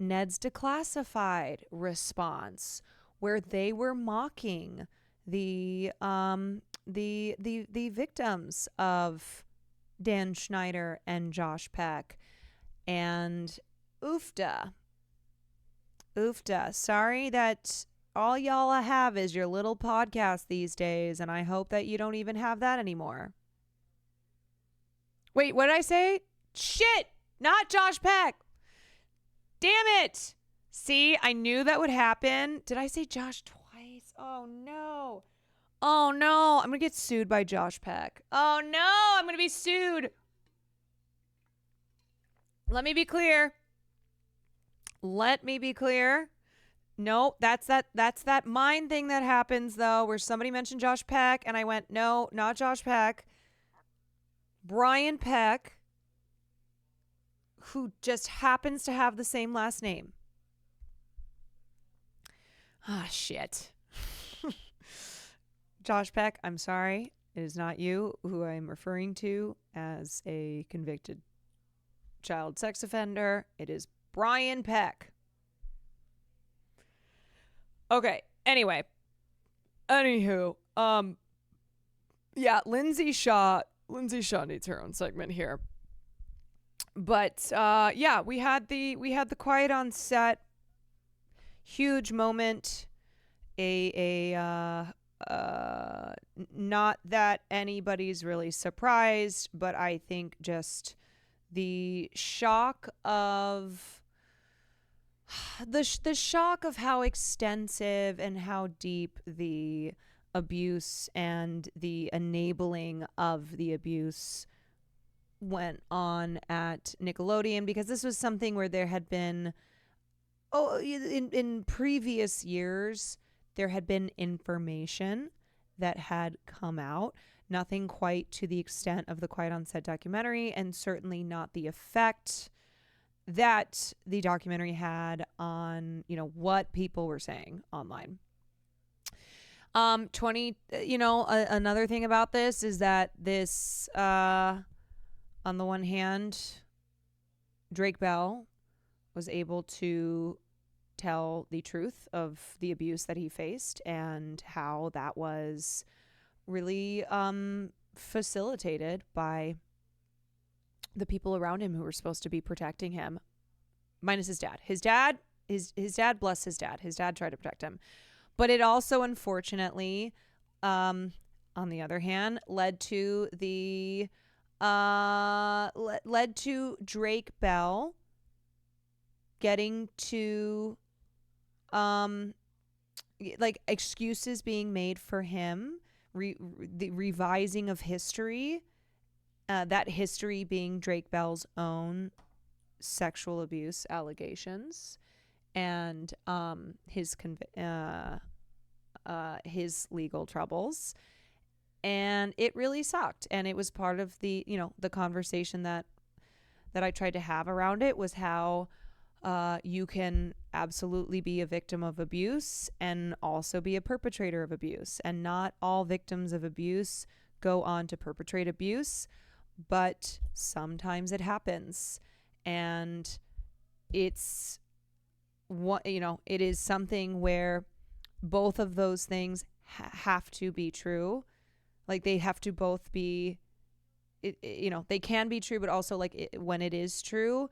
Ned's Declassified response, where they were mocking the victims of Dan Schneider and Josh Peck. And oofda. Sorry that all y'all have is your little podcast these days, and I hope that you don't even have that anymore. Wait, what did I say? Shit! Not Josh Peck! Damn it! See, I knew that would happen. Did I say Josh twice? Oh, no. I'm going to get sued by Josh Peck. Oh, no. I'm going to be sued. Let me be clear. No, that's that mind thing that happens, though, where somebody mentioned Josh Peck, and I went, no, not Josh Peck. Brian Peck, who just happens to have the same last name. Ah, shit. Josh Peck, I'm sorry. It is not you who I'm referring to as a convicted child sex offender. It is Brian Peck. Okay, anyway. Anywho, Lindsay Shaw needs her own segment here. But we had the Quiet on Set, huge moment. Not that anybody's really surprised, but I think just the shock of the shock of how extensive and how deep the abuse and the enabling of the abuse went on at Nickelodeon, because this was something where there had been, in previous years, there had been information that had come out. Nothing quite to the extent of the Quiet on Set documentary, and certainly not the effect that the documentary had on, what people were saying online. 20, another thing about this is that this, on the one hand, Drake Bell was able to tell the truth of the abuse that he faced and how that was really facilitated by the people around him who were supposed to be protecting him, minus his dad. His dad, bless his dad. His dad tried to protect him. But it also, unfortunately, on the other hand, led to Drake Bell getting to excuses being made for him, the revising of history, that history being Drake Bell's own sexual abuse allegations and his legal troubles. And it really sucked. And it was part of the conversation that I tried to have around it, was how you can absolutely be a victim of abuse and also be a perpetrator of abuse. And not all victims of abuse go on to perpetrate abuse, but sometimes it happens. And it's it is something where both of those things have to be true. Like, they have to both be, they can be true, but also when it is true,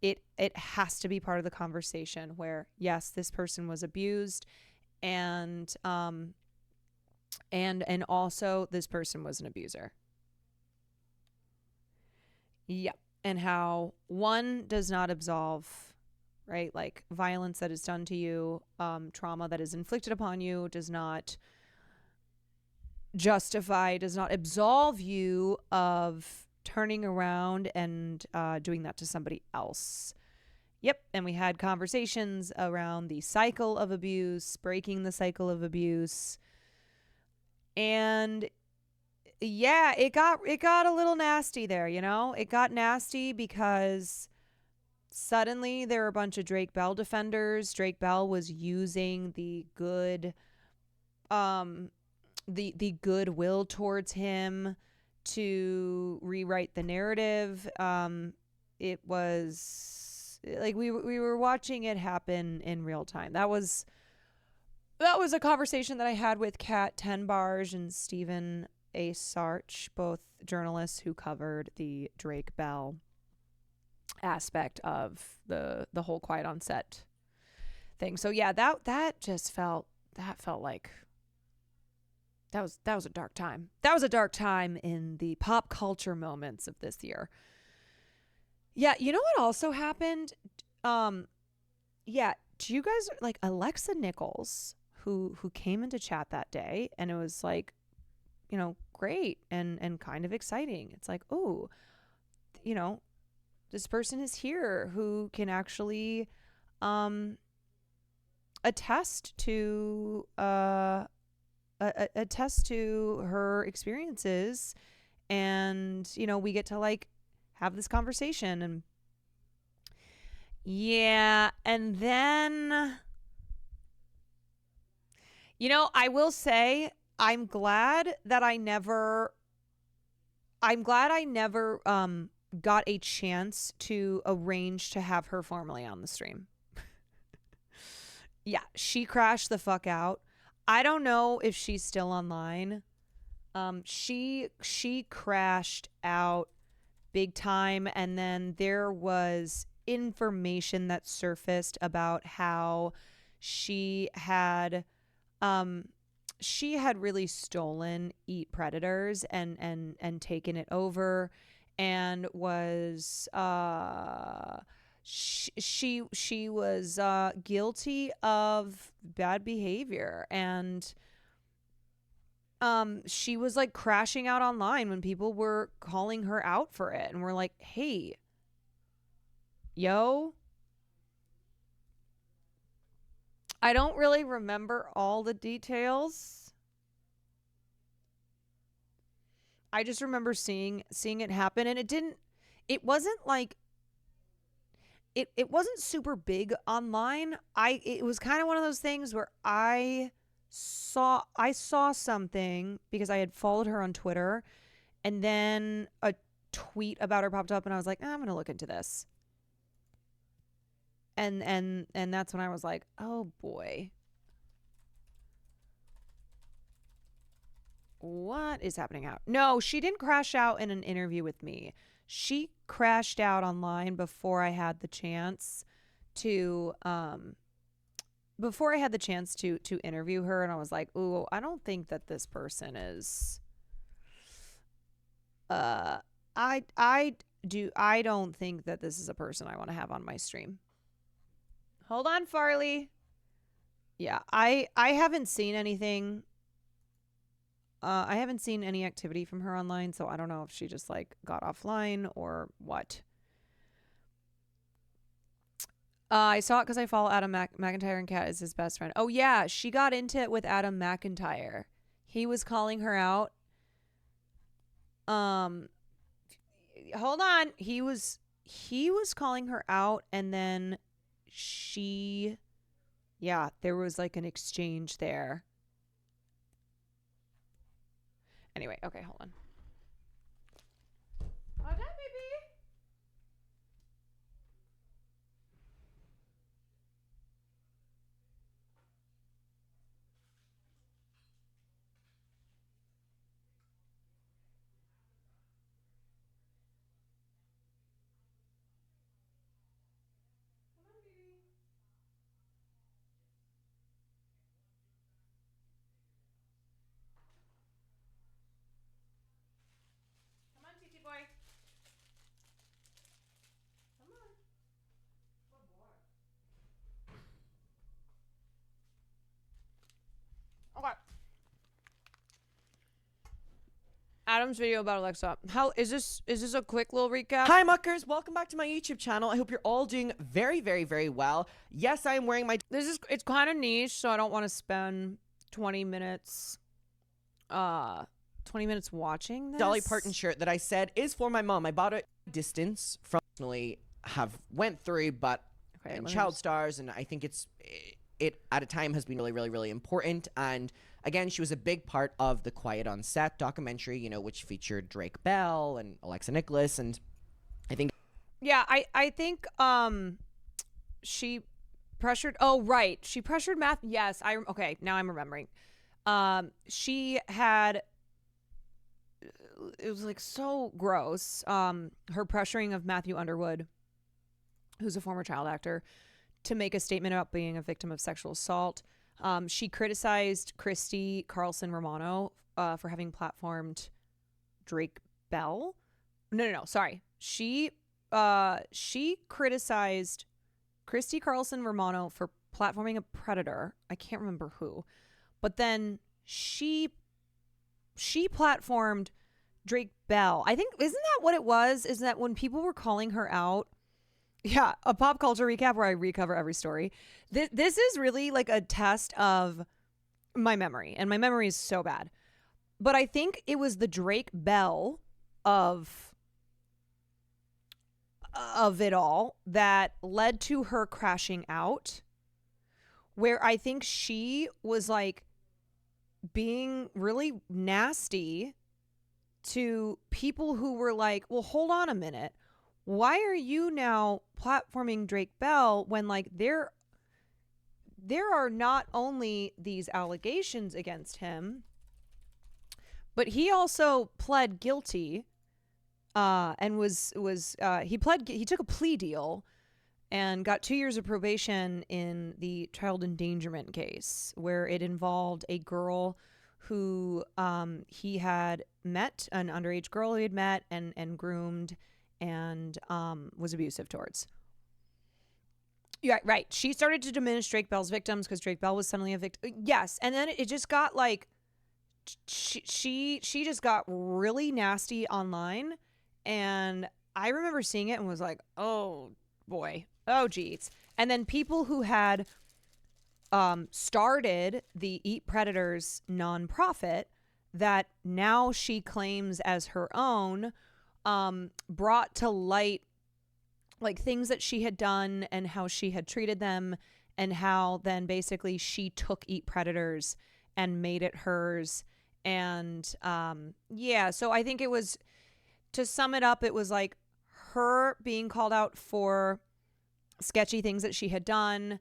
it has to be part of the conversation where, yes, this person was abused, and also this person was an abuser. Yep. And how one does not absolve, right? Like, violence that is done to you, trauma that is inflicted upon you does not justify, does not absolve you of turning around and doing that to somebody else. Yep. And we had conversations around the cycle of abuse, breaking the cycle of abuse. And yeah, it got a little nasty there, It got nasty because suddenly there were a bunch of Drake Bell defenders. Drake Bell was using the good the goodwill towards him to rewrite the narrative. It was like we were watching it happen in real time. That was a conversation that I had with Kat Tenbarge and Stephen A. Sarch, both journalists who covered the Drake Bell aspect of the whole Quiet on Set thing. So yeah, that felt like that was a dark time. That was a dark time in the pop culture moments of this year. Yeah, you know what also happened? Yeah, do you guys like Alexa Nichols, who came into chat that day, and it was like, great and kind of exciting. It's like, oh, this person is here who can actually attest to her experiences, and we get to have this conversation. And yeah, and then I will say I'm glad I never got a chance to arrange to have her formally on the stream. Yeah, she crashed the fuck out. I don't know if she's still online. She crashed out big time, and then there was information that surfaced about how she had really stolen Eat Predators and taken it over, and was she was guilty of bad behavior, and she was crashing out online when people were calling her out for it, and we're like, hey, yo, I don't really remember all the details, I just remember seeing it happen, and it wasn't like it wasn't super big online. It was kind of one of those things where I saw something because I had followed her on Twitter, and then a tweet about her popped up, and I was like, I'm gonna look into this. And that's when I was like, oh boy, what is happening out? No, she didn't crash out in an interview with me. She crashed out online before I had the chance to interview her, and I was like, ooh, I don't think that this person is I don't think that this is a person I want to have on my stream. Hold on, Farley. Yeah, I haven't seen anything. I haven't seen any activity from her online, so I don't know if she just like got offline or what. I saw it because I follow Adam McIntyre, and Kat is his best friend. Oh yeah, she got into it with Adam McIntyre. He was calling her out. Hold on. He was calling her out, and then there was like an exchange there. Anyway, okay, hold on. Oh, that baby. Come on, TT boy. Come on. Good boy. Okay. Adam's video about Alexa. How is this a quick little recap? Hi muckers, welcome back to my YouTube channel. I hope you're all doing very, very, very well. Yes, I am wearing my It's kind of niche, so I don't want to spend 20 minutes watching this. Dolly Parton shirt that I said is for my mom. I bought it distance from have went through, but and child stars, and I think it at a time has been really, really, really important. And again, she was a big part of the Quiet on Set documentary, which featured Drake Bell and Alexa Nicholas, and I think I think she pressured she pressured Matt. Yes, okay, now I'm remembering. She had, it was like so gross, her pressuring of Matthew Underwood, who's a former child actor, to make a statement about being a victim of sexual assault. She criticized Christy Carlson Romano for having platformed Drake Bell. No, sorry. She criticized Christy Carlson Romano for platforming a predator. I can't remember who. But then she platformed Drake Bell. I think, isn't that what it was? Isn't that when people were calling her out? Yeah, a pop culture recap where I recover every story. This is really like a test of my memory, and my memory is so bad. But I think it was the Drake Bell of it all that led to her crashing out, where I think she was like being really nasty to people who were like, well, hold on a minute. Why are you now platforming Drake Bell when like there are not only these allegations against him, but he also pled guilty and he took a plea deal and got 2 years of probation in the child endangerment case, where it involved a girl who he had met, an underage girl he had met and groomed and was abusive towards. Yeah, right. She started to diminish Drake Bell's victims because Drake Bell was suddenly a victim. Yes, and then it just got like she just got really nasty online, and I remember seeing it and was like, oh boy, oh geez. And then people who had started the Eat Predators nonprofit that now she claims as her own, brought to light like things that she had done and how she had treated them, and how then basically she took Eat Predators and made it hers. And so I think it was, to sum it up, it was like her being called out for sketchy things that she had done,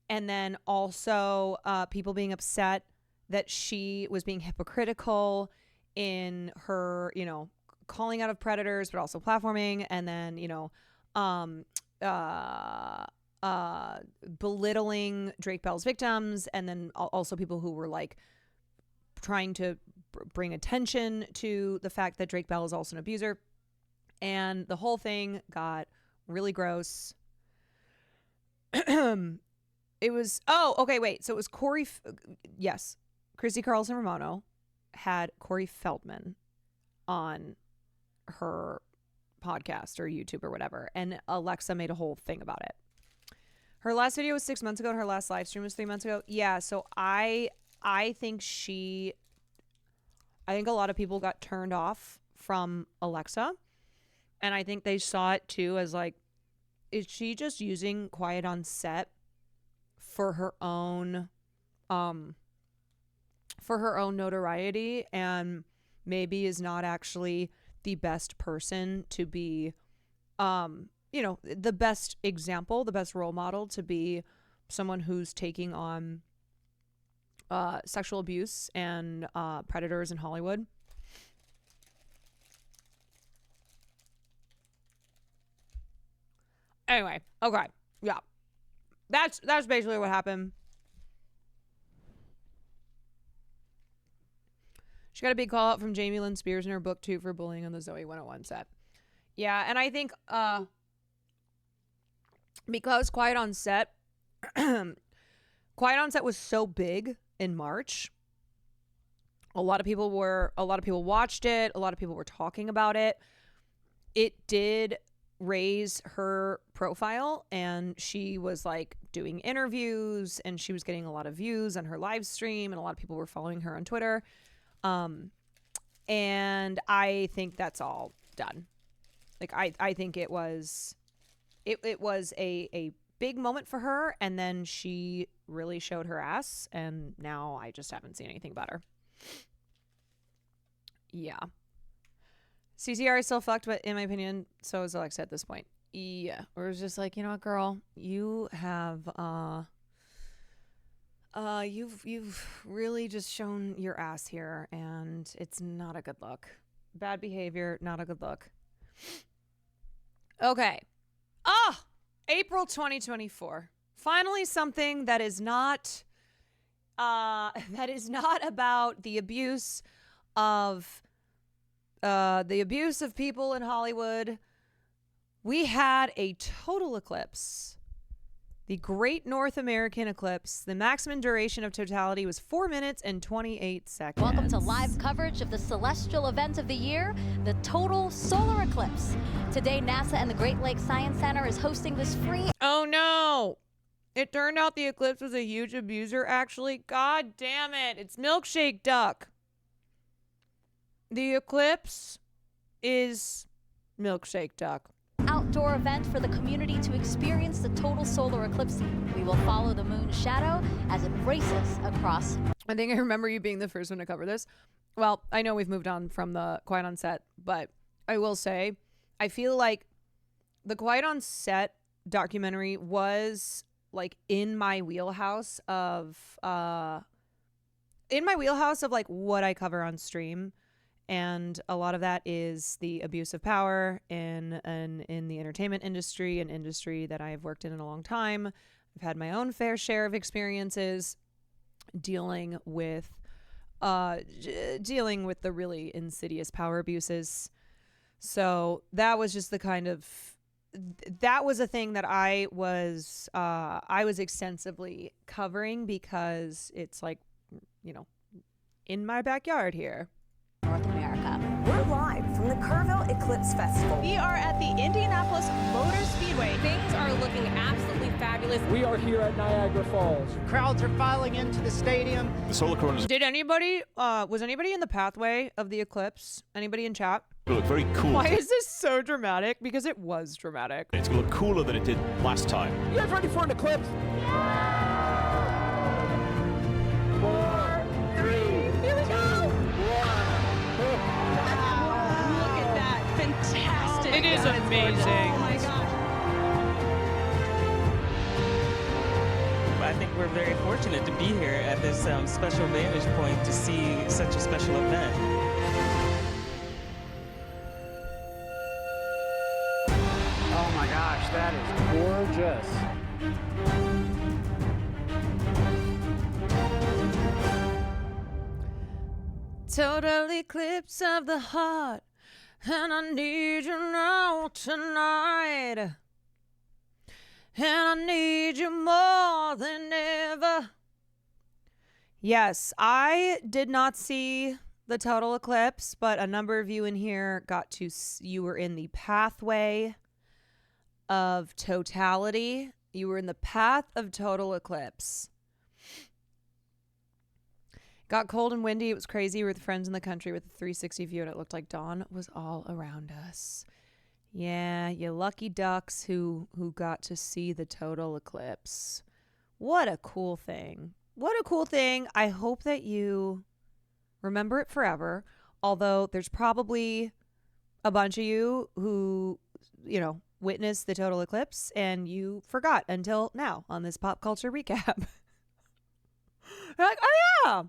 and then also people being upset that she was being hypocritical in her, calling out of predators, but also platforming, and then, belittling Drake Bell's victims, and then also people who were like trying to bring attention to the fact that Drake Bell is also an abuser. And the whole thing got really gross. It was, so it was Corey, yes, Christy Carlson Romano had Corey Feldman on her podcast or YouTube or whatever, and Alexa made a whole thing about it. Her last video was 6 months ago, and her last live stream was 3 months ago. Yeah, so I think I think a lot of people got turned off from Alexa, and I think they saw it too as like, is she just using Quiet on Set for her own notoriety, and maybe is not actually the best person to be, the best example, the best role model to be someone who's taking on sexual abuse and predators in Hollywood. Anyway, okay, yeah, that's basically what happened. She got a big call out from Jamie Lynn Spears in her book too for bullying on the Zoe 101 set. Yeah, and I think because Quiet on Set was so big in March, a lot of people watched it, a lot of people were talking about it. It did raise her profile, and she was like doing interviews, and she was getting a lot of views on her live stream, and a lot of people were following her on Twitter. And I think that's all done. Like I think it was a big moment for her, and then she really showed her ass, and now I just haven't seen anything about her. Yeah. CCR is still fucked, but in my opinion, so is Alexa at this point. Yeah. Or it's just like, you know what, girl, you have you've really just shown your ass here, and it's not a good look. Bad behavior, not a good look. Okay. April 2024. Finally something that is not about the abuse of people in Hollywood. We had a total eclipse. The Great North American Eclipse. The maximum duration of totality was 4 minutes and 28 seconds. Welcome to live coverage of the celestial event of the year, the total solar eclipse. Today, NASA and the Great Lakes Science Center is hosting this free... Oh no! It turned out the eclipse was a huge abuser, actually. God damn it. It's Milkshake Duck. The eclipse is Milkshake Duck. Outdoor event for the community to experience the total solar eclipse. We will follow the moon's shadow as it races across. I think I remember you being the first one to cover this. Well, I know we've moved on from the Quiet on Set, but I will say, I feel like the Quiet on Set documentary was like in my wheelhouse of like what I cover on stream. And a lot of that is the abuse of power in the entertainment industry, an industry that I've worked in a long time. I've had my own fair share of experiences dealing with the really insidious power abuses. So that was just that was a thing that I was extensively covering, because it's like, in my backyard here. North America. We're live from the Kerrville Eclipse Festival. We are at the Indianapolis Motor Speedway. Things are looking absolutely fabulous. We are here at Niagara Falls. Crowds are filing into the stadium. The solar corona Did anybody, was anybody in the pathway of the eclipse? Anybody in chat? look very cool. Why is this so dramatic? Because it was dramatic. It's going to look cooler than it did last time. You guys ready for an eclipse? 4, 3, here we go! 1. Look at that. Fantastic. It is amazing. Oh my gosh. I think we're very fortunate to be here at this special vantage point to see such a special event. Oh my gosh, that is gorgeous. Total eclipse of the heart, and I need you now tonight. And I need you more than ever. Yes, I did not see the total eclipse, but a number of you in here got to, you were in the pathway of totality. You were in the path of total eclipse. Got cold and windy. It was crazy. We were with friends in the country with a 360 view, and it looked like dawn was all around us. Yeah, you lucky ducks who got to see the total eclipse. What a cool thing. What a cool thing. I hope that you remember it forever. Although there's probably a bunch of you who, you know, witnessed the total eclipse and you forgot until now on this pop culture recap. You're like, oh yeah.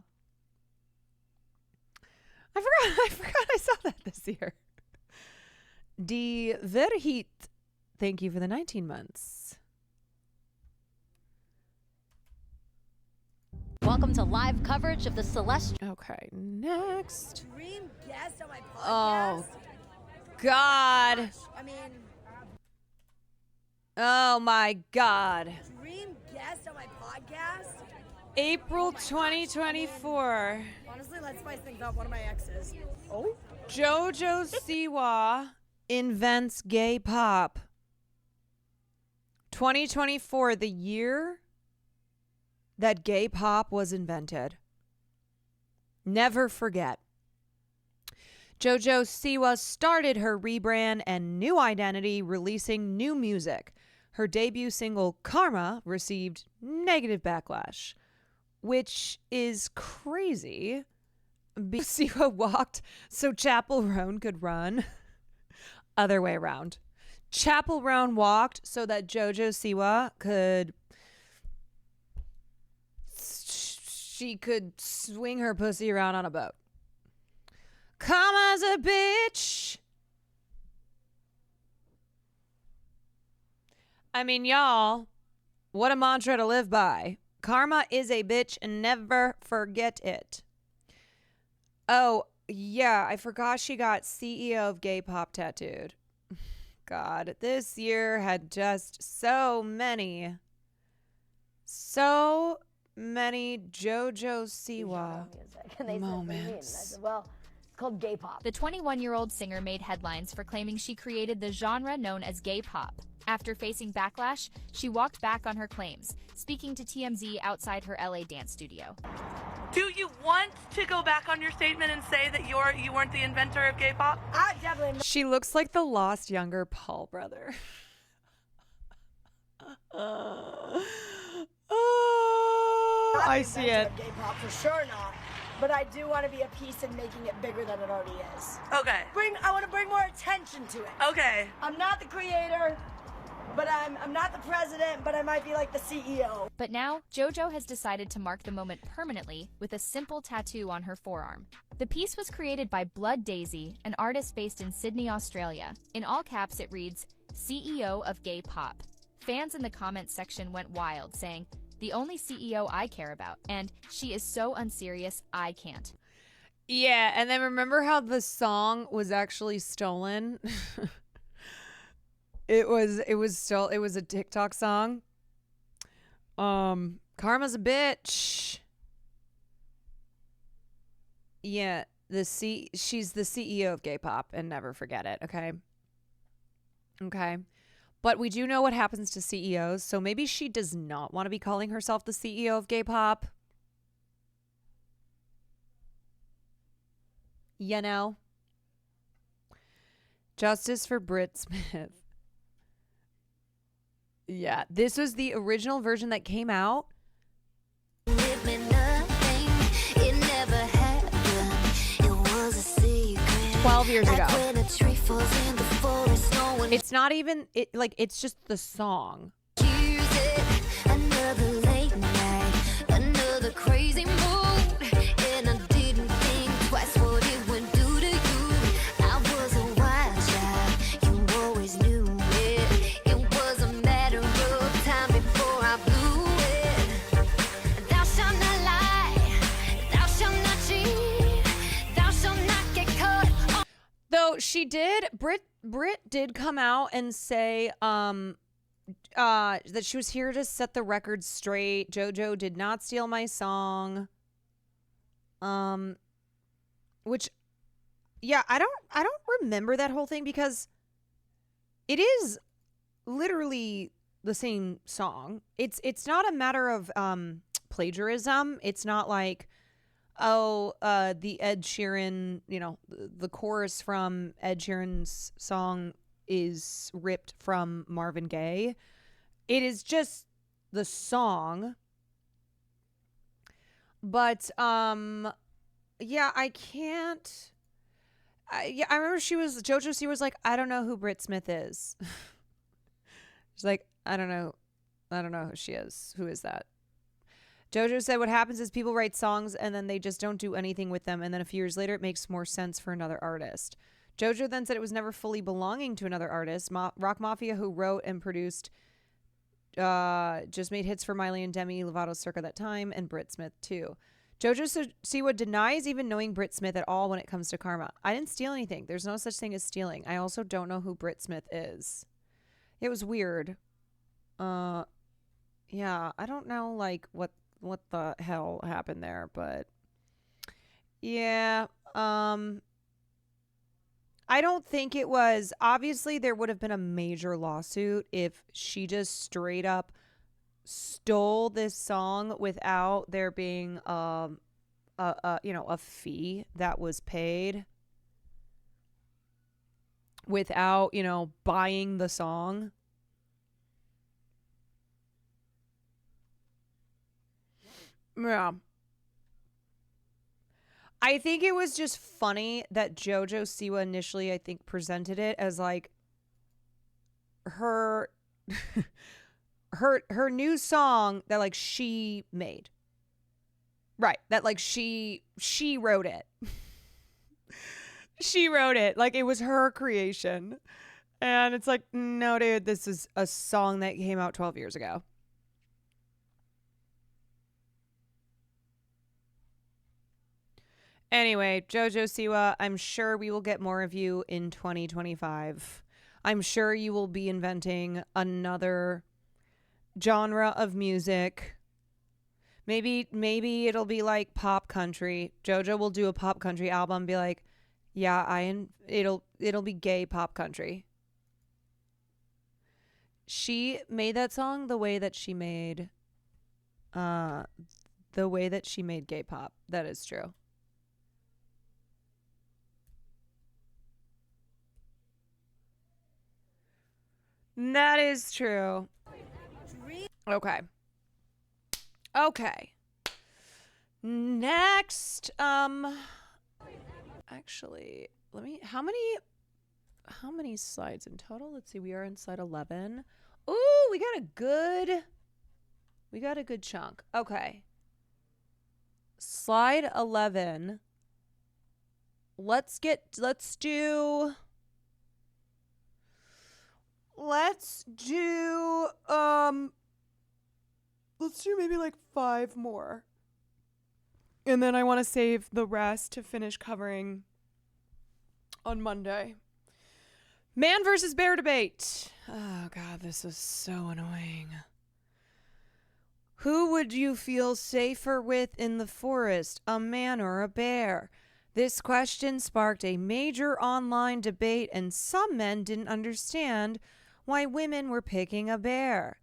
I forgot I saw that this year. Die Verhit, thank you for the 19 months. Welcome to live coverage of the Celestial. Okay, next. Dream guest on my podcast. Oh, God. I mean, Oh, my God. dream guest on my podcast. April 2024. Honestly, let's spice things up. One of my exes. Oh. Jojo Siwa invents gay pop. 2024, the year that gay pop was invented. Never forget. Jojo Siwa started her rebrand and new identity, releasing new music. Her debut single, Karma, received negative backlash, which is crazy. Siwa walked so Chapel Roan could run. Other way around. Chapel Roan walked so that Jojo Siwa could swing her pussy around on a boat. Karma's a bitch. I mean, y'all, what a mantra to live by. Karma is a bitch and never forget it. Oh, yeah, I forgot she got CEO of Gay Pop tattooed. God, this year had just so many Jojo Siwa And they said, "What do you mean?" And I moments. said, well, it's called gay pop. The 21-year-old singer made headlines for claiming she created the genre known as gay pop. After facing backlash, she walked back on her claims, speaking to TMZ outside her LA dance studio. Do you want to go back on your statement and say that you weren't the inventor of gay pop? I definitely. She looks like the lost younger Paul brother. I see it. Gay pop for sure not. But I do want to be a piece in making it bigger than it already is. Okay. I want to bring more attention to it. Okay. I'm not the creator, but I'm not the president, but I might be like the CEO. But now, JoJo has decided to mark the moment permanently with a simple tattoo on her forearm. The piece was created by Blood Daisy, an artist based in Sydney, Australia. In all caps, it reads, CEO of Gay Pop. Fans in the comments section went wild, saying, "The only CEO I care about," and "She is so unserious, I can't." Yeah, and then remember how the song was actually stolen? It was a TikTok song. Karma's a bitch. Yeah, she's the CEO of Gay Pop, and never forget it, okay? Okay. But we do know what happens to CEOs, so maybe she does not want to be calling herself the CEO of gay pop. You know? Justice for Britt Smith. Yeah, this was the original version that came out. 12 years ago. It's not even it's just the song. Another late night, another crazy mood, and I didn't think twice what it would do to you. I was a wild child, you always knew it. It was a matter of time before I blew it. Thou shalt not lie, thou shalt not cheat, thou shalt not get caught. Though she did, Brit did come out and say that she was here to set the record straight. JoJo did not steal my song. Which, yeah, I don't remember that whole thing because it is literally the same song. It's not a matter of plagiarism. It's not like, the Ed Sheeran, the chorus from Ed Sheeran's song is ripped from Marvin Gaye. It is just the song. But yeah, I can't. I remember JoJo C was like, I don't know who Britt Smith is. She's like, I don't know who she is. Who is that? JoJo said what happens is people write songs and then they just don't do anything with them, and then a few years later it makes more sense for another artist. JoJo then said it was never fully belonging to another artist. Rock Mafia, who wrote and produced, just made hits for Miley and Demi Lovato circa that time, and Britt Smith too. JoJo Siwa denies even knowing Britt Smith at all when it comes to Karma. I didn't steal anything. There's no such thing as stealing. I also don't know who Britt Smith is. It was weird. Yeah, I don't know what the hell happened there, but yeah, I don't think it was. Obviously, there would have been a major lawsuit if she just straight up stole this song without there being a fee that was paid, without buying the song. Yeah. I think it was just funny that JoJo Siwa initially, I think, presented it as like her new song that like she made. Right. That like she wrote it. She wrote it. Like it was her creation. And it's like, no, dude, this is a song that came out 12 years ago. Anyway, JoJo Siwa, I'm sure we will get more of you in 2025. I'm sure you will be inventing another genre of music. Maybe it'll be like pop country. JoJo will do a pop country album and be like, yeah, it'll be gay pop country. She made that song the way that she made gay pop. That is true. That is true. Okay. Next, actually, how many slides in total? Let's see. We are in slide 11. Ooh, we got a good chunk. Okay. Slide 11. Let's do maybe like 5 more. And then I want to save the rest to finish covering on Monday. Man versus bear debate. Oh God, this is so annoying. Who would you feel safer with in the forest, a man or a bear? This question sparked a major online debate, and some men didn't understand why women were picking a bear.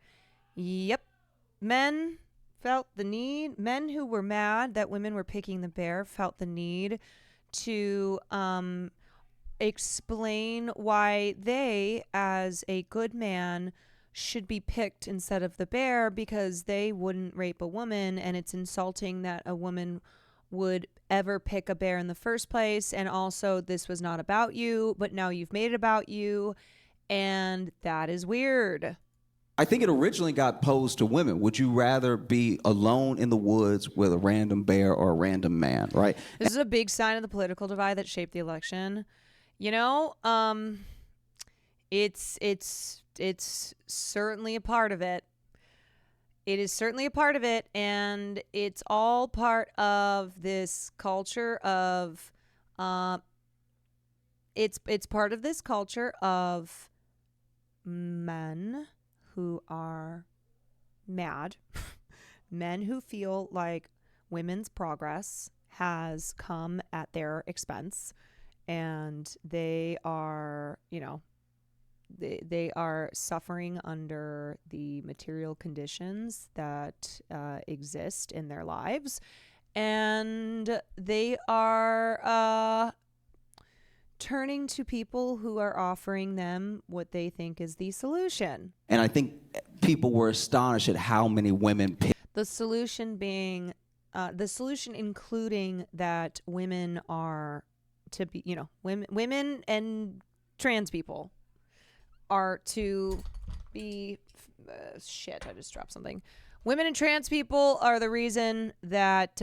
Yep. Men who were mad that women were picking the bear felt the need to explain why they, as a good man, should be picked instead of the bear because they wouldn't rape a woman, and it's insulting that a woman would ever pick a bear in the first place. And also, this was not about you, but now you've made it about you, and that is weird. I think it originally got posed to women. Would you rather be alone in the woods with a random bear or a random man, right? This is a big sign of the political divide that shaped the election. You know, it's certainly a part of it. It is certainly a part of it, and it's all part of this culture of it's part of this culture of men who are mad, men who feel like women's progress has come at their expense, and they are, you know, they are suffering under the material conditions that exist in their lives, and they are turning to people who are offering them what they think is the solution. And I think people were astonished at how many women picked. The solution being, including that women are to be, you know, women and trans people are to be, shit, I just dropped something. Women and trans people are the reason that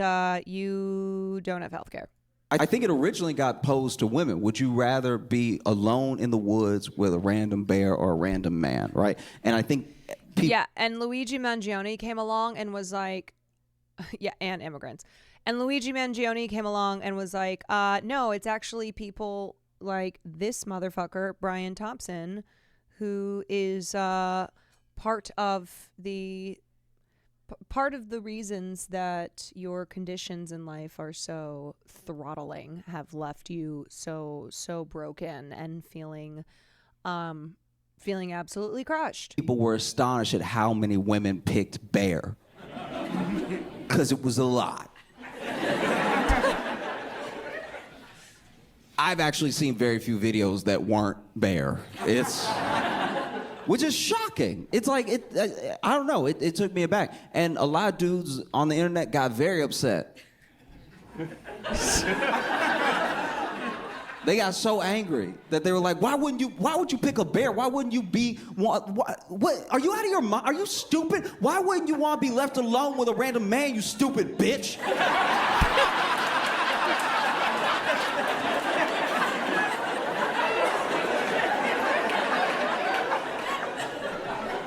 you don't have health care. I think it originally got posed to women. Would you rather be alone in the woods with a random bear or a random man, right? And I think yeah, and Luigi Mangione came along and was like, yeah, and immigrants. And Luigi Mangione came along and was like, no, it's actually people like this motherfucker, Brian Thompson, who is part of the reasons that your conditions in life are so throttling, have left you so broken and feeling absolutely crushed. People were astonished at how many women picked bear, because it was a lot. I've actually seen very few videos that weren't bear. Which is shocking. It's like, I don't know, it took me aback. And a lot of dudes on the internet got very upset. They got so angry that they were like, why would you pick a bear? Why wouldn't you be, what, are you out of your mind? Are you stupid? Why wouldn't you want to be left alone with a random man, you stupid bitch?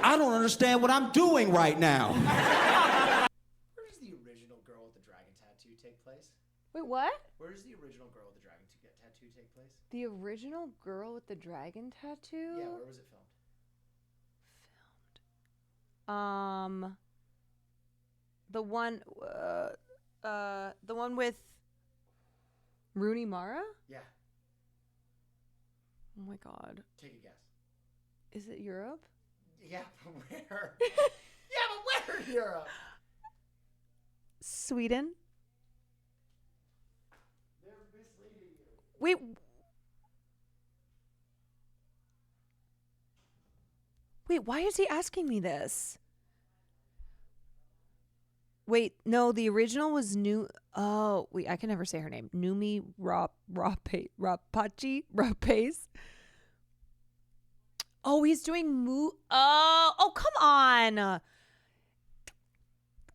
I don't understand what I'm doing right now. Where does the original girl with the dragon tattoo take place? Wait, what? Where does the original girl with the dragon tattoo take place? The original girl with the dragon tattoo? Yeah, where was it filmed? The one with Rooney Mara? Yeah. Oh my god. Take a guess. Is it Europe? Yeah, but where? Yeah, but where in Europe? Sweden? They're misleading you. Wait, why is he asking me this? Wait, no, the original was new. Oh, wait, I can never say her name. Numi Rapace. Oh, he's doing Oh, come on.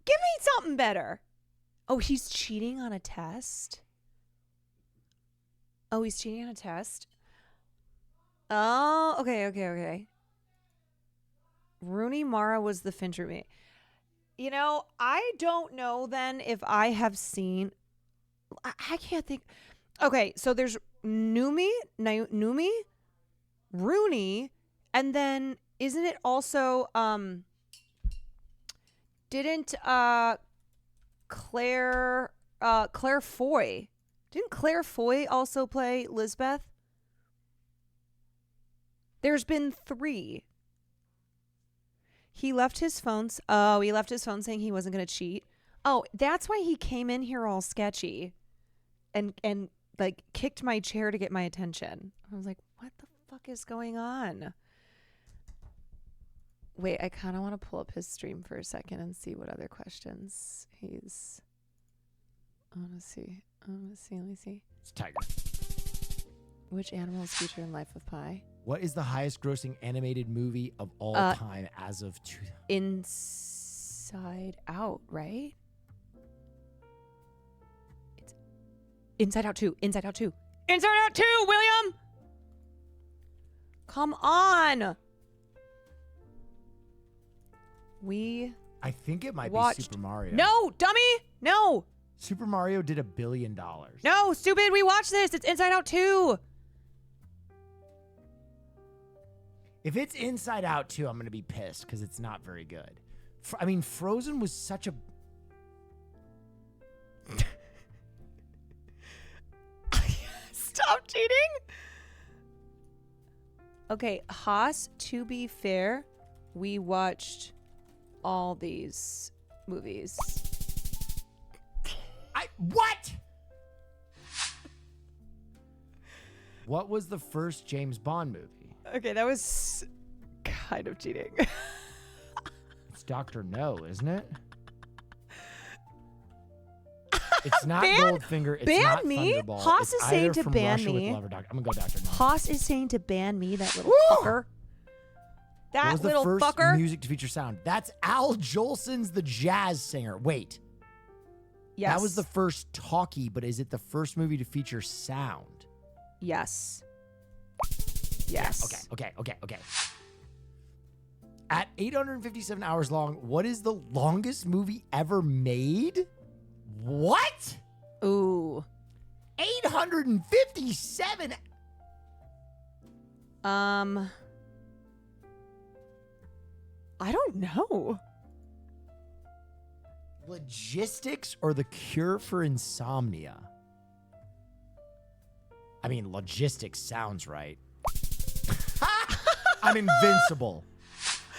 Give me something better. Oh, he's cheating on a test? Oh, he's cheating on a test? Oh, okay. Rooney Mara was the Fincher mate. You know, I don't know then if I have seen... I can't think... Okay, so there's Numi, Rooney... And then, isn't it also, didn't Claire Foy, didn't Claire Foy also play Lisbeth? There's been 3. He left his phone. Oh, he left his phone saying he wasn't going to cheat. Oh, that's why he came in here all sketchy and like kicked my chair to get my attention. I was like, what the fuck is going on? Wait, I kind of want to pull up his stream for a second and see what other questions he's... I want to see. Let me see. It's Tiger. Which animal is featured in Life of Pi? What is the highest grossing animated movie of all time as of Inside Out, right? It's Inside Out 2. Inside Out 2. Inside Out 2, William! Come on! I think it might watched... be Super Mario. No, dummy! No! Super Mario did $1 billion. No, stupid, we watched this. It's Inside Out 2. If it's Inside Out 2, I'm going to be pissed because it's not very good. I mean, Frozen was such a... Stop cheating. Okay, Haas, to be fair, we watched all these movies. What? What was the first James Bond movie? Okay, that was kind of cheating. It's Dr. No, isn't it? It's not Goldfinger. It's ban not me? Thunderball. Haas It's is saying either to From ban Russia with me. Love or I'm gonna go Dr. No. Haas is saying to ban me, that little fucker. What That was little the first fucker. music to feature sound? That's Al Jolson's the jazz singer. Wait. Yes. That was the first talkie, but is it the first movie to feature sound? Yes. Yes. Okay. At 857 hours long, what is the longest movie ever made? What? Ooh. 857. I don't know. Logistics or the cure for insomnia? I mean, logistics sounds right. I'm invincible.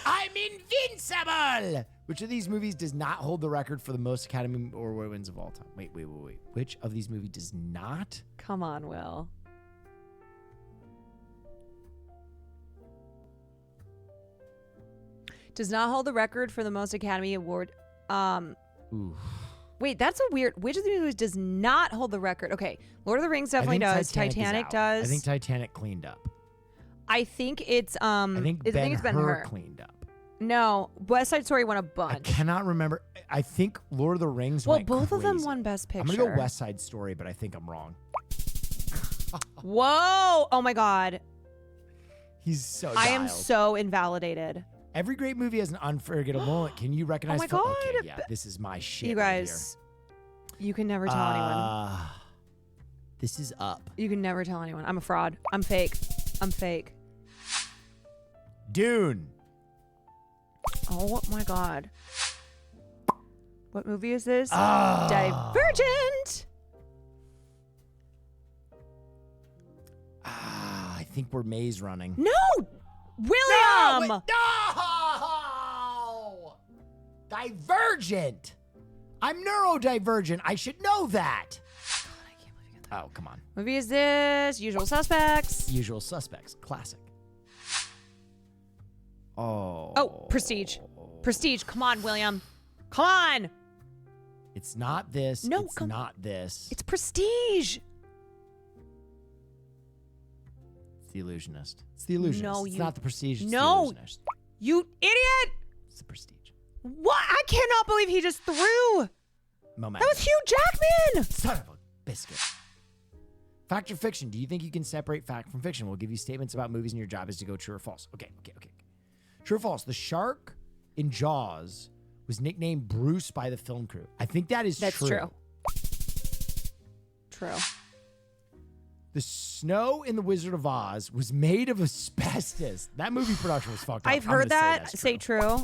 I'm invincible! Which of these movies does not hold the record for the most Academy Award wins of all time? Wait. Which of these movies does not? Come on, Will. Does not hold the record for the most Academy Award. Ooh. Wait, that's a weird. Which of the movies does not hold the record? Okay, Lord of the Rings definitely does. Titanic does. I think Titanic cleaned up. I think it's I think it's Ben-Hur cleaned up. No, West Side Story won a I bunch. cannot remember. I think Lord of the Rings. Well, went both of them crazy. won Best Picture. I'm gonna go West Side Story, but I think I'm wrong. Whoa! Oh my God! He's so. I am dialed. so invalidated. Every great movie has an unforgettable moment. Can you recognize? Oh my God. Okay, yeah, this is my shit. You guys, you can never tell anyone. This is up. You can never tell anyone. I'm a fraud. I'm fake. I'm fake. Dune. Oh my God. What movie is this? Ah. Divergent. I think we're maze running. No, William. No! Divergent. I'm neurodivergent. I should know that. God, I can't believe you got that. Oh, come on. Movie is this? Usual Suspects. Usual Suspects. Classic. Oh, Prestige. Prestige. Come on, William. Come on. It's not this. No, it's not this. It's Prestige. It's The Illusionist. It's The Illusionist. No, it's you- not The Prestige. It's No. The Illusionist. You idiot. It's The Prestige. What? I cannot believe he just threw. Momentum. That was Hugh Jackman. Son of a biscuit. Fact or fiction? Do you think you can separate fact from fiction? We'll give you statements about movies and your job is to go true or false. Okay. True or false? The shark in Jaws was nicknamed Bruce by the film crew. I think that's true. True. The snow in The Wizard of Oz was made of asbestos. That movie production was fucked up. I've heard that. Say true.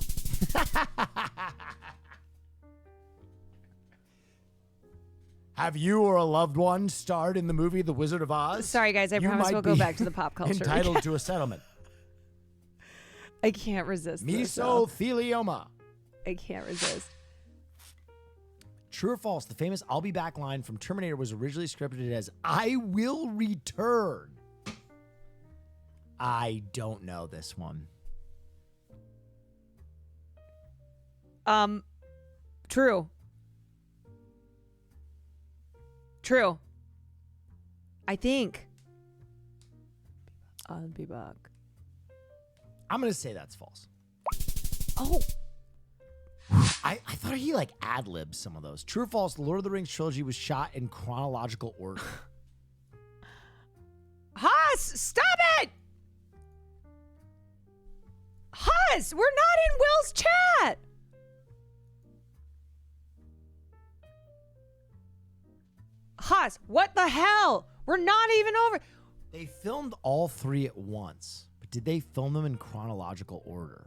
Have you or a loved one starred in the movie The Wizard of Oz? Sorry, guys. I You promise might we'll go be back to the pop culture. entitled to a settlement. I can't resist this, though. Mesothelioma. I can't resist. True or false? The famous "I'll be back" line from Terminator was originally scripted as "I will return." I don't know this one. True. True. I think. I'll be back. I'm going to say that's false. Oh. I thought he like ad-libbed some of those. True or false? The Lord of the Rings trilogy was shot in chronological order. Haas, stop it! Haas, we're not in Will's chat. Haas, what the hell? We're not even over. They filmed all three at once, but did they film them in chronological order?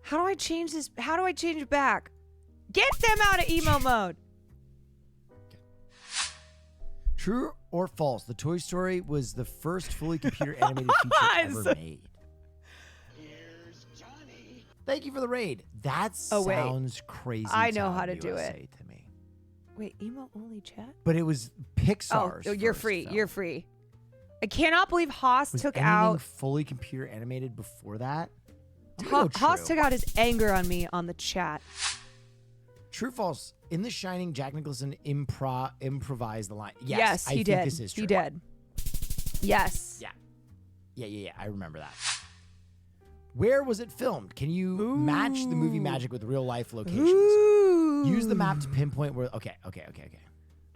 How do I change this? How do I change it back? Get them out of emo mode. True or false? The Toy Story was the first fully computer animated feature ever made. Thank you for the raid. That sounds crazy. I know Tom how to do USA it. to me. Wait, emo only chat? But it was Pixar's. Oh, you're first free. film. You're free. I cannot believe Haas Was took anything out. fully computer animated before that? I'm gonna go Haas true. took out his anger on me on the chat. True or false? In The Shining, Jack Nicholson improvised the line. Yes, I he think did. This is true. He did. Yes. Yeah. I remember that. Where was it filmed? Can you match the movie magic with real life locations? Use the map to pinpoint where. Okay.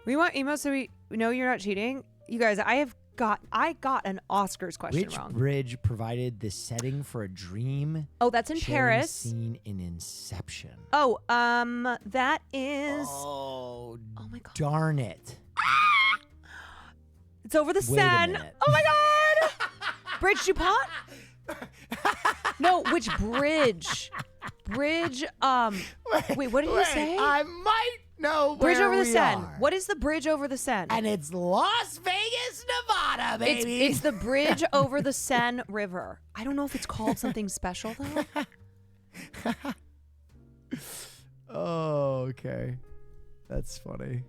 We want emo so we know you're not cheating. You guys, I got an Oscars question Which wrong. bridge provided the setting for a dream? Oh, that's in sharing Paris. Scene in Inception. Oh, that is. Oh my god. Darn it! It's over the Wait a Seine. minute. Oh my god! Bridge DuPont? No, which bridge? Bridge. Wait, what did he say? I might know Bridge where over the we Seine. are. What is the bridge over the Seine? And it's Las Vegas, Nevada, baby. It's the bridge over the Seine River. I don't know if it's called something special though. Oh, okay. That's funny.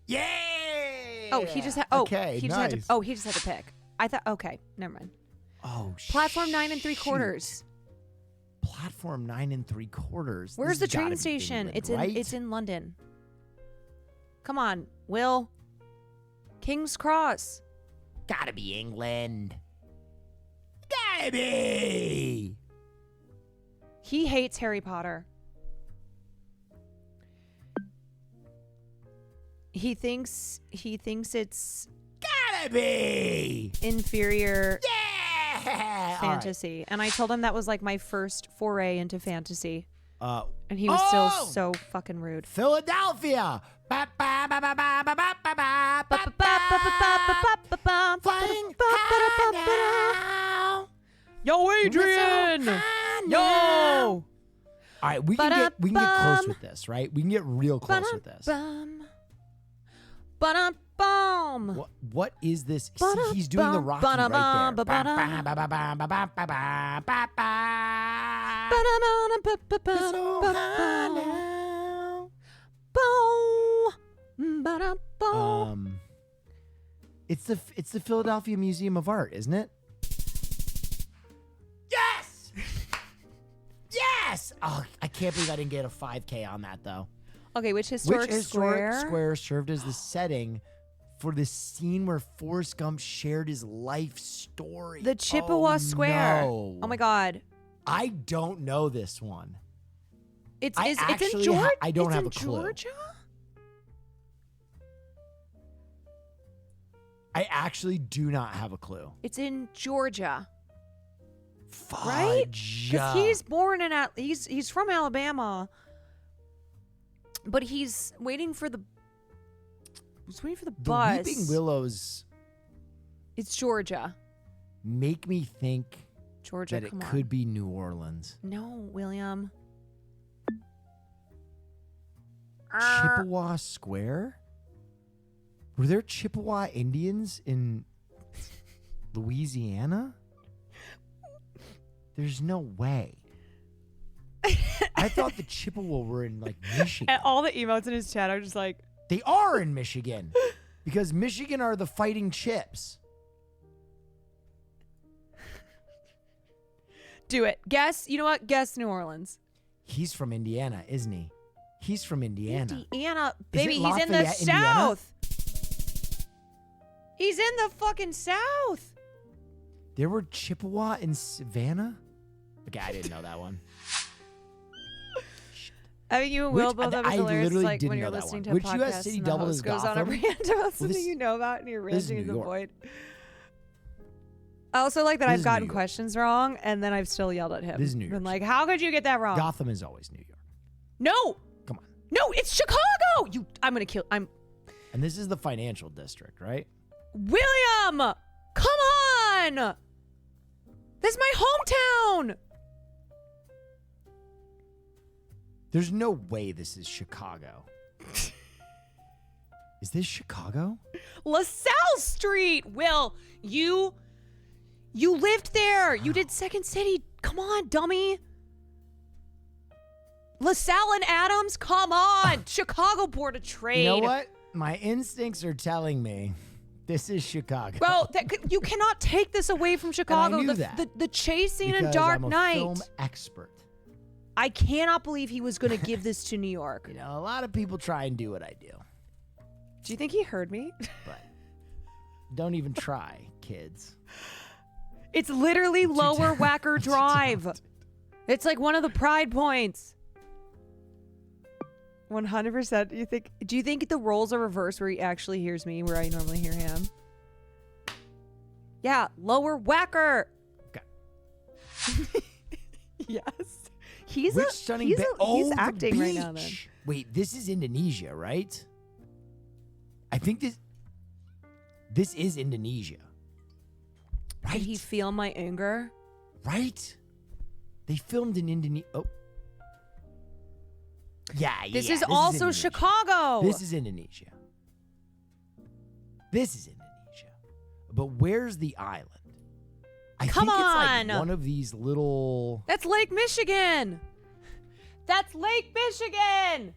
Yay! Oh, he just had. Oh, okay, he just had to. nice. Oh, he just had to pick. I thought. Okay, never mind. Oh, Platform 9 3/4. Platform 9 3/4. Where's This the has gotta train be station? England, right? It's in London. Come on, Will. King's Cross. Gotta be England. Gotta be. He hates Harry Potter. He thinks it's Gotta be inferior fantasy. And I told him that was like my first foray into fantasy. And And he was still so fucking rude. Philadelphia. Flying high now. Yo, Adrian! Yo! All right, we can get close with this, right? We can get real close with this. Ba-dum-bum. What is this? See, he's doing the Rocky right there. It's the Philadelphia Museum of Art, isn't it? Yes! Yes! Oh, I can't believe I didn't get a 5K on that though. Okay, which historic square served as the setting for the scene where Forrest Gump shared his life story? The Chippewa Square. No. Oh my God. I don't know this one. It's I in actually Georgia. I don't It's have in a clue. Georgia? I actually do not have a clue. It's in Georgia. Right? Fudge. Because he's born in he's from Alabama, but he's waiting for the bus. The Weeping Willows It's Georgia. make me think Georgia, that it come on. could be New Orleans. No, William. Chippewa Square? Were there Chippewa Indians in Louisiana? There's no way. I thought the Chippewa were in like Michigan. And all the emotes in his chat are just like, They are in Michigan because Michigan are the Fighting Chips. do it. Guess. You know what? Guess New Orleans. He's from Indiana, isn't he? He's from Indiana. Indiana, Is baby. it He's in the Lafayette, Indiana? South. He's in the fucking South. There were Chippewa in Savannah? Okay, I didn't know that one. I mean, you and Will both have I hilarious. literally Like didn't when know you're that listening one. to a Which podcast US city and the doubled host as goes on a Gotham? rant about Well, something this- you know about, and you're this is ranting in New the York. void. I also like that This I've is gotten New York. questions wrong, and then I've still yelled at him. This is New York. Been like, how could you get that wrong? Gotham is always New York. No. Come on. No, it's Chicago. I'm gonna kill. And this is the financial district, right? William. Come on. This is my hometown. There's no way this is Chicago. Is this Chicago? LaSalle Street. Will, you lived there. You did Second City. Come on, dummy. LaSalle and Adams. Come on. Chicago Board of Trade. You know what? My instincts are telling me this is Chicago. Well, you cannot take this away from Chicago. knew the, that. the chase scene in Because Dark I'm a Knight. film expert. I cannot believe he was going to give this to New York. You know, a lot of people try and do what I do. Do you think he heard me? But don't even try, kids. It's literally Lower Wacker Drive. It's like one of the pride points. 100%. Do you think the roles are reversed where he actually hears me where I normally hear him? Yeah, Lower Wacker. Okay. Yes. He's Which stunning he's the acting right now then. beach. Wait, this is Indonesia, right? I think this is Indonesia. Right? Did he feel my anger? Right? They filmed in Indonesia. Oh. Yeah, This yeah, is also Indonesia. Chicago. This is Indonesia. This is Indonesia. But where's the island? I Come think on. it's like one of these little... That's Lake Michigan. That's Lake Michigan.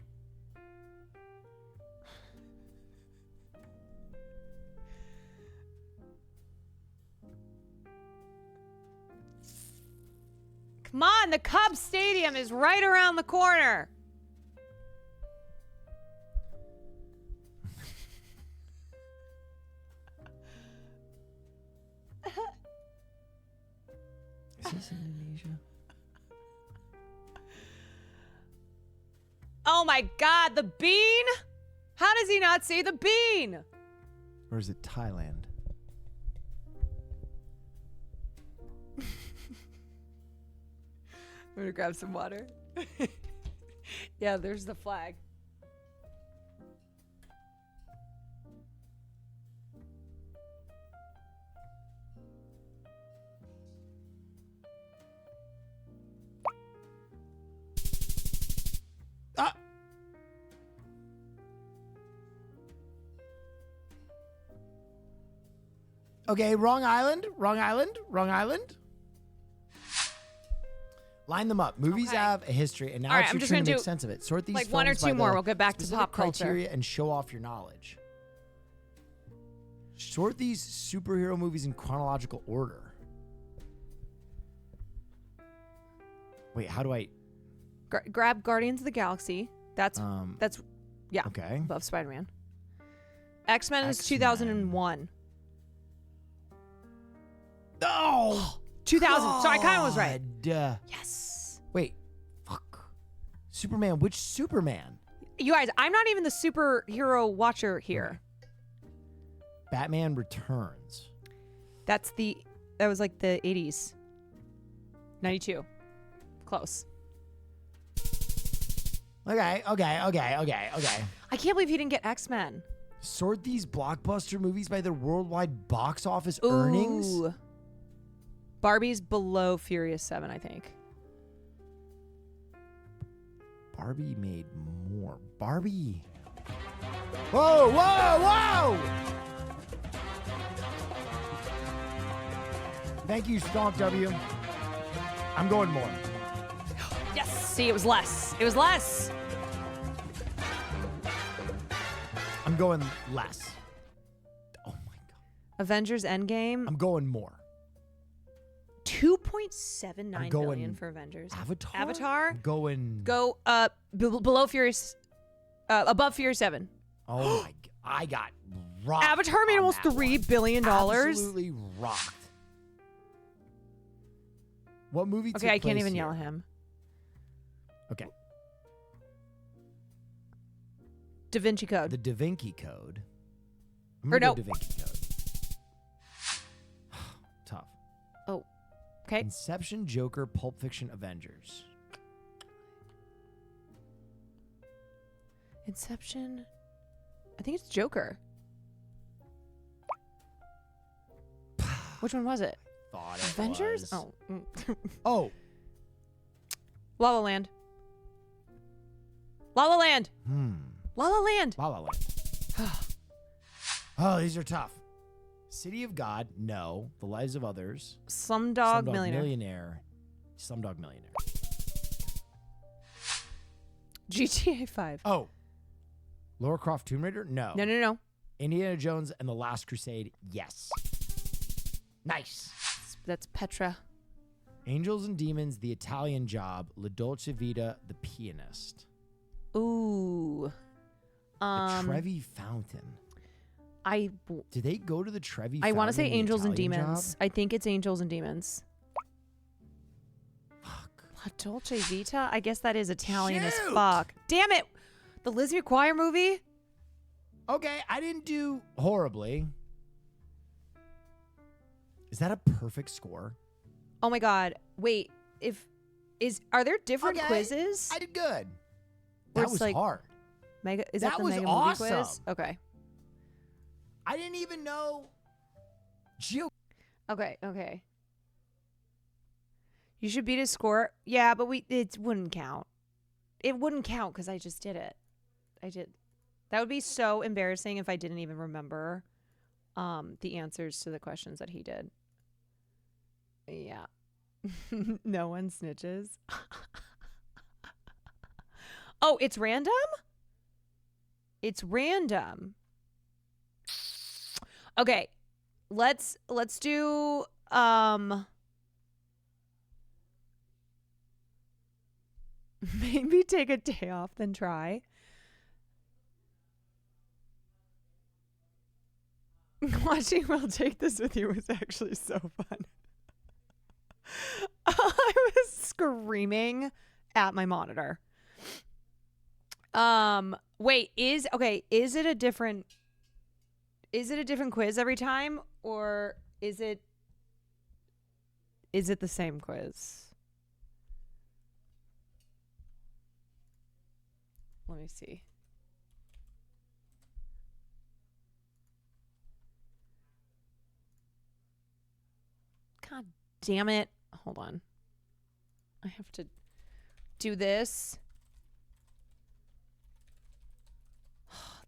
Come on, the Cubs Stadium is right around the corner. Is this Indonesia? Oh my God, the bean? How does he not see the bean? Or is it Thailand? I'm gonna grab some water. Yeah, there's the flag. Okay, wrong island, wrong island, wrong island. Line them up. Movies Okay. have a history, and now All right, it's I'm your just turn gonna to make do, sense of it. Sort these like one or films by two more. the We'll get back to specific pop culture. criteria and show off your knowledge. Sort these superhero movies in chronological order. Wait, how do I? Grab Guardians of the Galaxy. That's yeah. Okay. Above Spider-Man. X-Men is X-Men. 2001. Oh, 2000. So I kind of was right. God. Yes. Wait, fuck. Superman. Which Superman? You guys, I'm not even the superhero watcher here. Batman Returns. That was like the 80s. 92. Close. Okay. I can't believe he didn't get X-Men. Sort these blockbuster movies by their worldwide box office earnings. Ooh. Barbie's below Furious 7, I think. Barbie made more. Barbie. Whoa, whoa, whoa! Thank you, Stomp W. I'm going more. Yes. See, it was less. It was less. I'm going less. Avengers Endgame. I'm going more. 2.79 going billion for Avengers. Avatar? Avatar. I'm going. Go below Furious, above Furious 7. Oh my! I got rocked. Avatar made almost $3 billion. Absolutely rocked. What movie? Okay, took I can't place even here? yell at him. Okay. Da Vinci Code. The Da Vinci Code. I'm Or gonna no. go Da Vinci Code. Tough. Oh. Okay. Inception, Joker, Pulp Fiction, Avengers. Inception. I think it's Joker. Which one was it? Thought it Avengers? was. Oh. Oh. La La Land. La La Land. La La Land. La La Land. Oh, these are tough. City of God, no. The Lives of Others. Slumdog Millionaire. Slumdog Millionaire. GTA 5. Oh. Lara Croft Tomb Raider? No. No. Indiana Jones and the Last Crusade? Yes. Nice. That's Petra. Angels and Demons, The Italian Job, La Dolce Vita, The Pianist. Ooh. The Trevi Fountain. Did they go to the Trevi I Fountain? want to say in The Angels and Italian Demons. Job? I think it's Angels and Demons. Fuck. La Dolce Vita? I guess that is Italian as Shoot! fuck. Damn it! The Lizzie McGuire movie? Okay, I didn't do horribly. Is that a perfect score? Oh my god. Wait. Are there different Okay, quizzes? I did good. Where That it's was like hard. Is that the was Mega awesome. Movie quiz? Okay. I didn't even know. Okay. You should beat his score. Yeah, but it wouldn't count. It wouldn't count because I just did it. That would be so embarrassing if I didn't even remember the answers to the questions that he did. Yeah. No one snitches. Oh, it's random? It's random. Okay. Let's do maybe take a day off then try. Watching Will Take This With You was actually so fun. I was screaming at my monitor. Wait, is it a different quiz every time, or is it the same quiz? Let me see. God damn it. Hold on. I have to do this.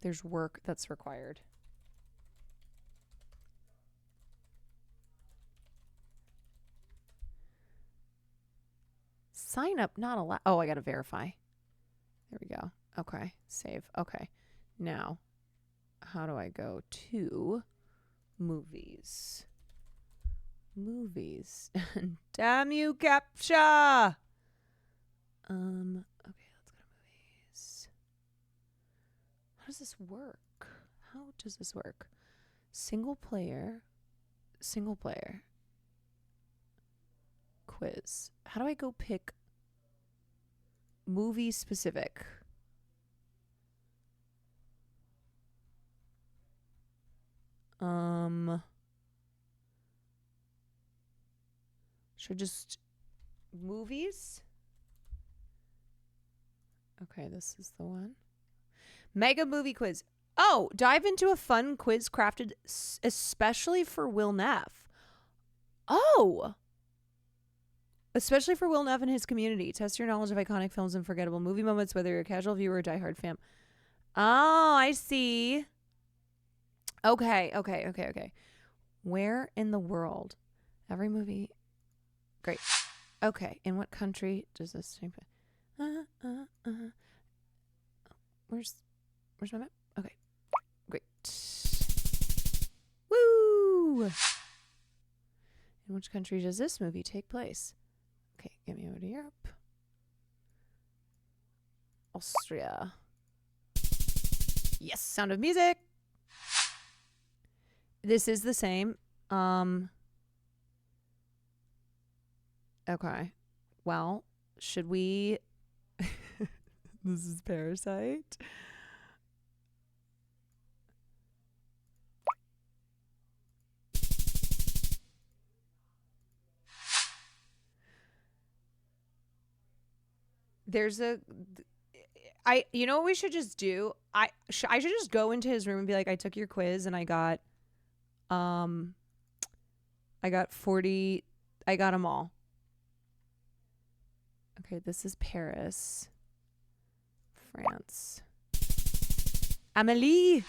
There's work that's required. Sign up not allowed. Oh, I got to verify. There we go. Okay. Save. Okay. Now, how do I go to movies? Movies. Damn you, CAPTCHA! Okay, let's go to movies. How does this work? Single player. Quiz. How do I go pick movie specific? Should just movies? Okay, this is the one. Mega movie quiz. Oh, dive into a fun quiz crafted especially for Will Neff. Oh! Especially for Will Neff and his community. Test your knowledge of iconic films and forgettable movie moments, whether you're a casual viewer or diehard fan. Oh, I see. Okay. Where in the world Every movie. Great. Okay. In what country does this take place? Where's my map? Okay. Great. Woo! In which country does this movie take place? Okay, get me over to Europe. Austria. Yes, Sound of Music. This is the same. Okay. Well, should we... This is Parasite. There's a... you know what we should just do? I should just go into his room and be like, I took your quiz and I got 40, I got them all. Okay, this is Paris. France. Amélie!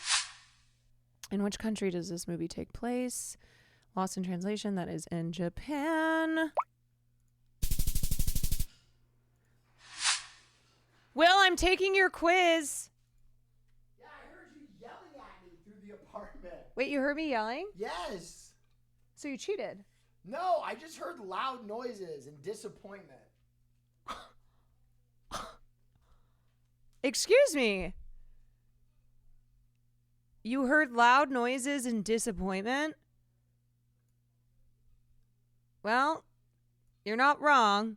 In which country does this movie take place? Lost in Translation, that is in Japan. Will, I'm taking your quiz. Yeah, I heard you yelling at me through the apartment. Wait, you heard me yelling? Yes. So you cheated? No, I just heard loud noises and disappointment. Excuse me. You heard loud noises and disappointment? Well, you're not wrong.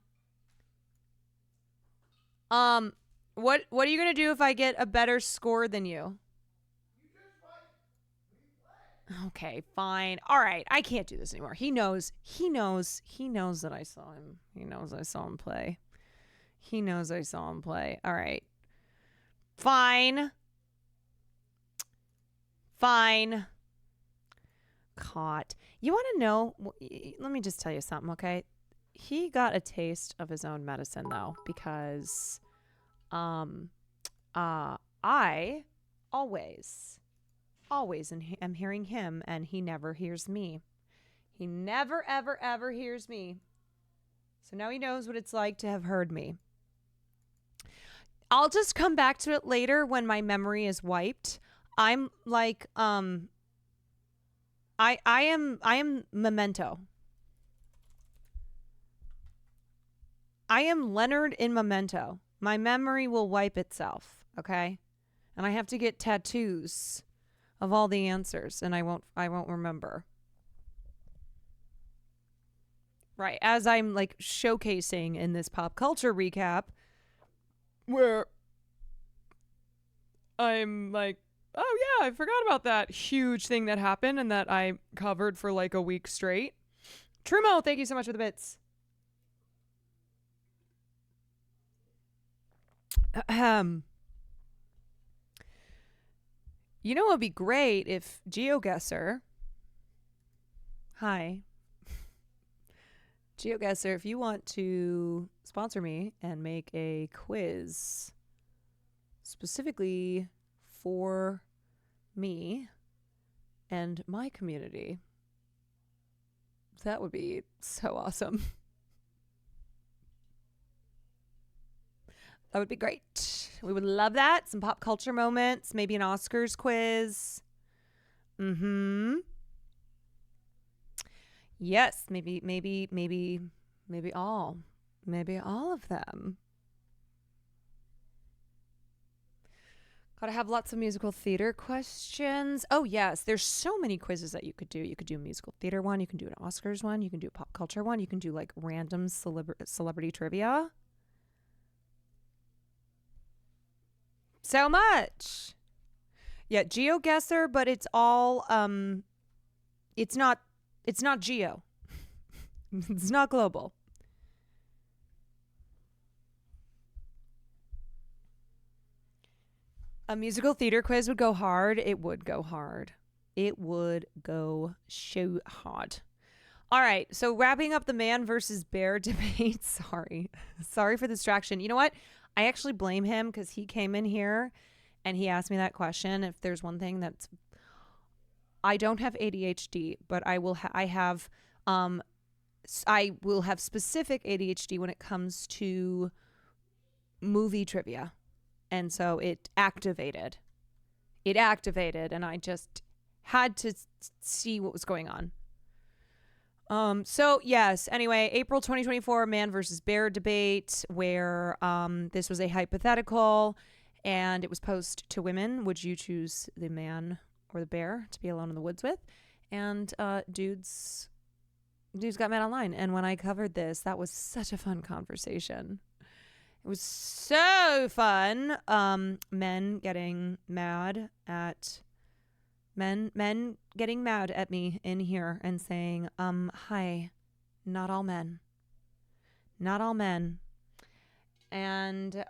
What are you going to do if I get a better score than you? Okay, fine. All right, I can't do this anymore. He knows that I saw him. He knows I saw him play. He knows I saw him play. All right. Fine. Caught. You want to know? Let me just tell you something, okay? He got a taste of his own medicine, though, because I always am hearing him, and he never hears me. He never, ever, ever hears me. So now he knows what it's like to have heard me. I'll just come back to it later when my memory is wiped. I'm like, I am Memento. I am Leonard in Memento. My memory will wipe itself, okay? And I have to get tattoos of all the answers, and I won't remember. Right, as I'm like showcasing in this pop culture recap, where I'm like, oh yeah, I forgot about that huge thing that happened and that I covered for like a week straight. Trumo, thank you so much for the bits. You know, it would be great if GeoGuessr. Hi. GeoGuessr, if you want to sponsor me and make a quiz specifically for me and my community, that would be so awesome. That would be great. We would love that. Some pop culture moments, maybe an Oscars quiz. Yes, maybe all of them. Gotta have lots of musical theater questions. Oh yes, there's so many quizzes that you could do. You could do a musical theater one. You can do an Oscars one. You can do a pop culture one. You can do like random celebrity trivia. So much. Yeah, GeoGuessr, but it's all it's not geo. It's not global. A musical theater quiz would go hard. It would go hard. It would go so hard. All right, so wrapping up the man versus bear debate. Sorry for the distraction. You know what? I actually blame him because he came in here and he asked me that question. If there's one thing that's, I don't have ADHD, but I will. I have I will have specific ADHD when it comes to movie trivia. And so it activated. And I just had to see what was going on. So yes, anyway, April 2024 man versus bear debate, where this was a hypothetical and it was posed to women. Would you choose the man or the bear to be alone in the woods with? And dudes got mad online. And when I covered this, that was such a fun conversation. It was so fun. Men getting mad at me in here and saying, hi, not all men. Not all men. And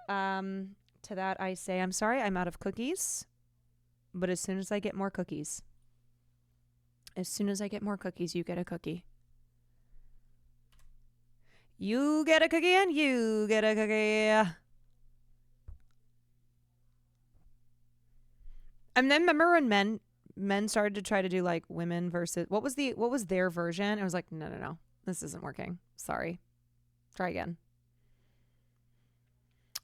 to that I say, I'm sorry, I'm out of cookies. But as soon as I get more cookies, you get a cookie. You get a cookie and you get a cookie. And then remember when men started to try to do like women versus what was their version? I was like, no, this isn't working. Sorry. Try again.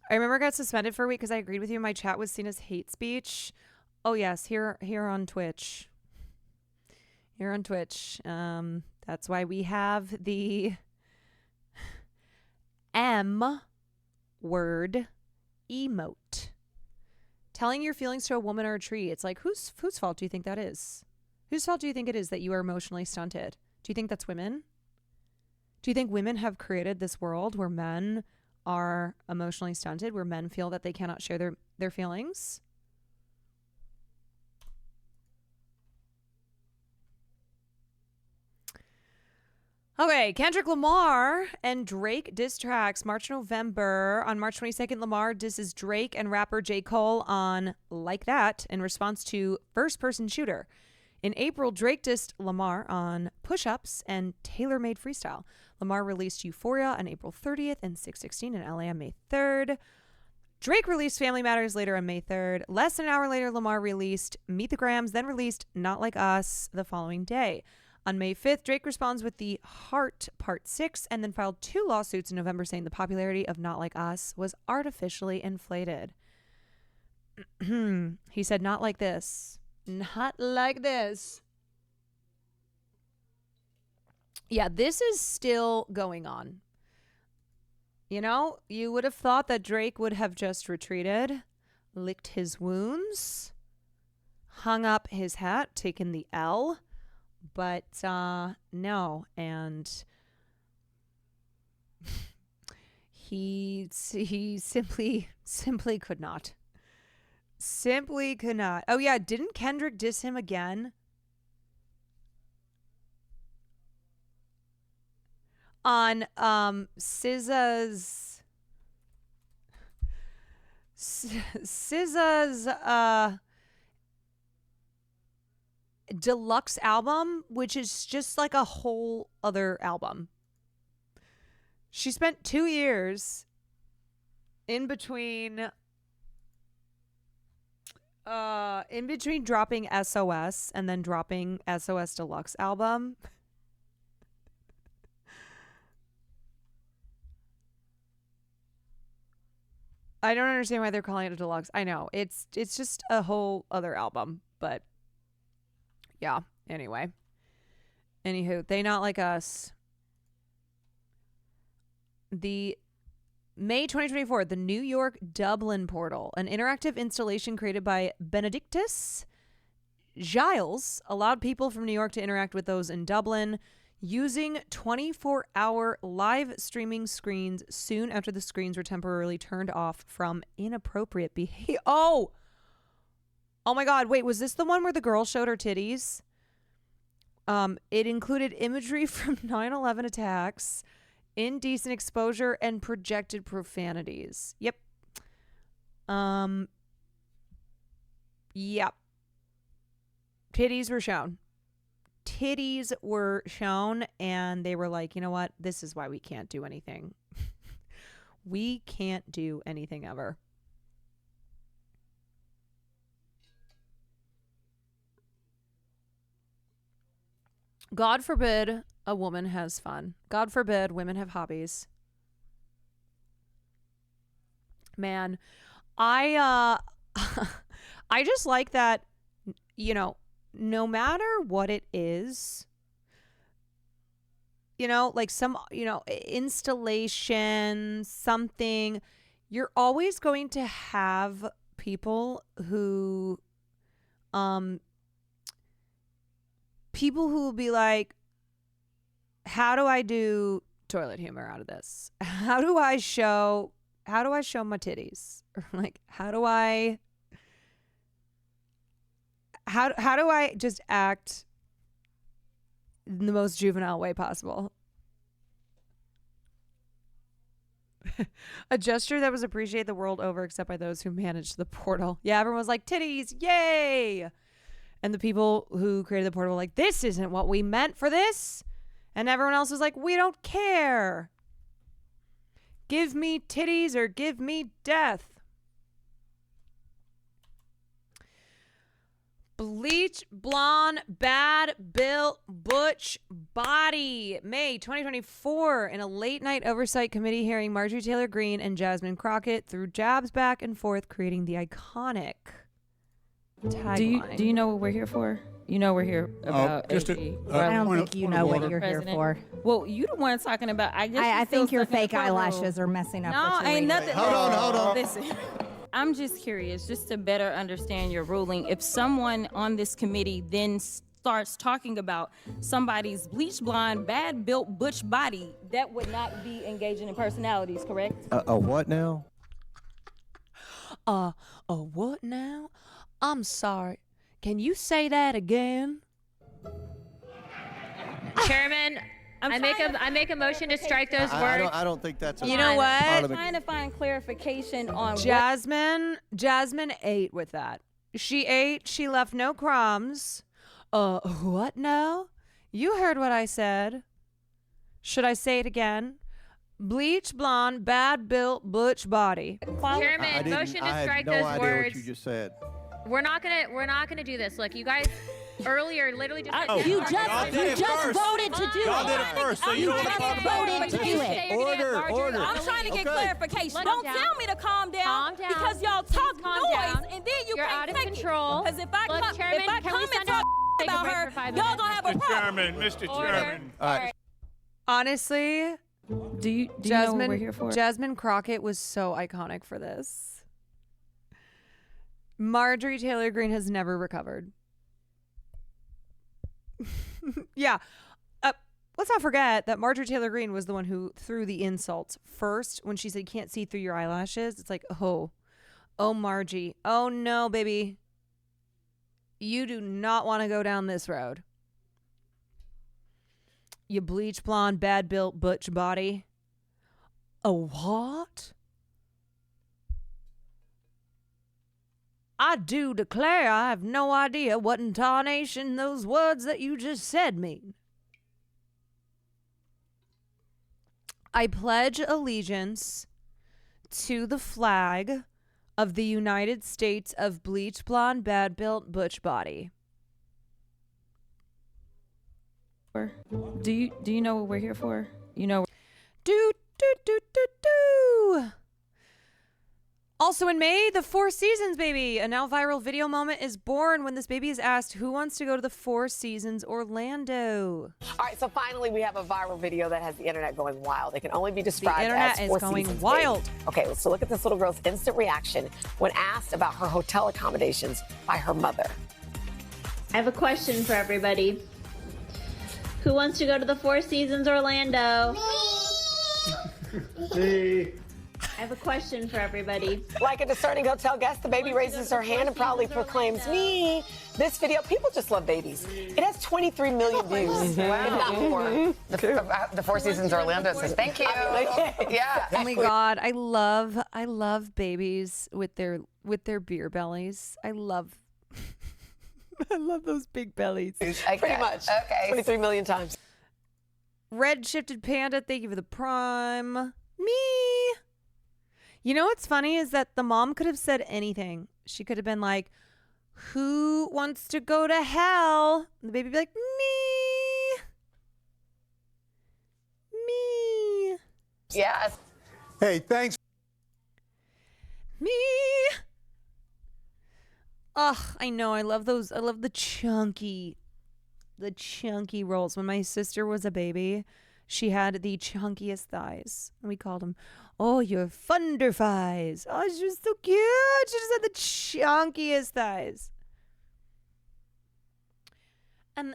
I remember I got suspended for a week because I agreed with you. My chat was seen as hate speech. Oh yes, here on Twitch. That's why we have the M word emote. Telling your feelings to a woman or a tree. It's like, whose fault do you think that is? Whose fault do you think it is that you are emotionally stunted? Do you think that's women? Do you think women have created this world where men are emotionally stunted, where men feel that they cannot share their feelings? Okay, Kendrick Lamar and Drake diss tracks March, November. On March 22nd, Lamar disses Drake and rapper J. Cole on Like That in response to First Person Shooter. In April, Drake dissed Lamar on Push-Ups and Tailor Made Freestyle. Lamar released Euphoria on April 30th and 616 in LA on May 3rd. Drake released Family Matters later on May 3rd. Less than an hour later, Lamar released Meet the Grams, then released Not Like Us the following day. On May 5th, Drake responds with The Heart Part 6 and then filed 2 lawsuits in November saying the popularity of Not Like Us was artificially inflated. He said, not like this. Not like this. Yeah, this is still going on. You know, you would have thought that Drake would have just retreated, licked his wounds, hung up his hat, taken the L. But no, and he simply could not. Simply could not. Oh yeah, didn't Kendrick diss him again? On SZA's deluxe album, which is just like a whole other album. She spent 2 years in between dropping SOS and then dropping SOS Deluxe album. I don't understand why they're calling it a deluxe. I know it's just a whole other album, but yeah, anyway. Anywho, They Not Like Us. The May 2024, the New York Dublin Portal, an interactive installation created by Benedictus Giles, allowed people from New York to interact with those in Dublin using 24-hour live streaming screens soon after the screens were temporarily turned off from inappropriate behavior. Oh my God. Wait, was this the one where the girl showed her titties? It included imagery from 9/11 attacks, indecent exposure, and projected profanities. Yep. Yep. Titties were shown, and they were like, you know what? This is why we can't do anything. We can't do anything ever. God forbid a woman has fun. God forbid women have hobbies. Man, I I just like that, no matter what it is, like some, installation, something, you're always going to have people who will be like, how do I do toilet humor out of this? How do I show my titties? Or like, how do I just act in the most juvenile way possible? A gesture that was appreciated the world over except by those who managed the portal. Yeah, everyone was like, titties, yay! And the people who created the portal were like, this isn't what we meant for this. And everyone else was like, we don't care. Give me titties or give me death. Bleach, blonde, bad, built, butch, body. May 2024, in a late night oversight committee hearing, Marjorie Taylor Greene and Jasmine Crockett threw jabs back and forth, creating the iconic tagline. Do you know what we're here for? You know we're here about just AG. I don't think you know what you're here for. Well, you the one talking about. I think your fake eyelashes are messing up. No, ain't nothing. Hold on. Listen, I'm just curious, just to better understand your ruling. If someone on this committee then starts talking about somebody's bleach blonde, bad built butch body, that would not be engaging in personalities, correct? A what now? A what now? I'm sorry. Can you say that again? Chairman, I make a motion to strike those words. I don't think that's. You know what? I'm trying to find clarification on Jasmine ate with that. She ate. She left no crumbs. What now? You heard what I said. Should I say it again? Bleach blonde, bad built, butch body. Chairman, motion to strike those I had no idea words. what you just said. We're not gonna do this. Look, you guys earlier literally just said You just voted to do it. Y'all did it first, so you don't want to talk about voted to do it. Order. I'm trying to get clarification. Let Don't them tell me to calm down, because y'all talk noise and then You're can't out of take control. Because if I Look, come, Chairman, if I can come we and send talk a about break her, for 5 y'all minutes? gonna have a problem. Mr. Order. Chairman. All right. Honestly, Do you know what we're here for? Jasmine Crockett was so iconic for this. Marjorie Taylor Greene has never recovered. Yeah. Let's not forget that Marjorie Taylor Greene was the one who threw the insults first when she said, you can't see through your eyelashes. It's like, oh, Margie. Oh, no, baby. You do not want to go down this road. You bleach blonde, bad built, butch body. A what? I do declare I have no idea what in tarnation those words that you just said mean. I pledge allegiance to the flag of the United States of bleach blonde, bad built, butch body. Do you know what we're here for? You know. Do. Also in May, the Four Seasons baby, a now viral video moment, is born when this baby is asked who wants to go to the Four Seasons Orlando. All right, so finally we have a viral video that has the internet going wild. It can only be described The internet as is Four going Seasons wild. baby. Okay, so look at this little girl's instant reaction when asked about her hotel accommodations by her mother. I have a question for everybody. Who wants to go to the Four Seasons Orlando? Me. I have a question for everybody. Like a discerning hotel guest, the baby raises her hand and proudly proclaims, me. This video, people just love babies. It has 23 million views, if not more. The Four Seasons Orlando says thank you. Yeah. Oh my God, I love babies with their beer bellies. I love those big bellies. Pretty much. Okay. 23 million times. Red Shifted Panda, thank you for the prime. Me. You know what's funny is that the mom could have said anything. She could have been like, who wants to go to hell? And the baby would be like, me. Yes. Hey, thanks. Me. Ugh, I know. I love those. I love the chunky rolls. When my sister was a baby, she had the chunkiest thighs. And we called them, oh, your Funder thighs. Oh, she was so cute. She just had the chunkiest thighs.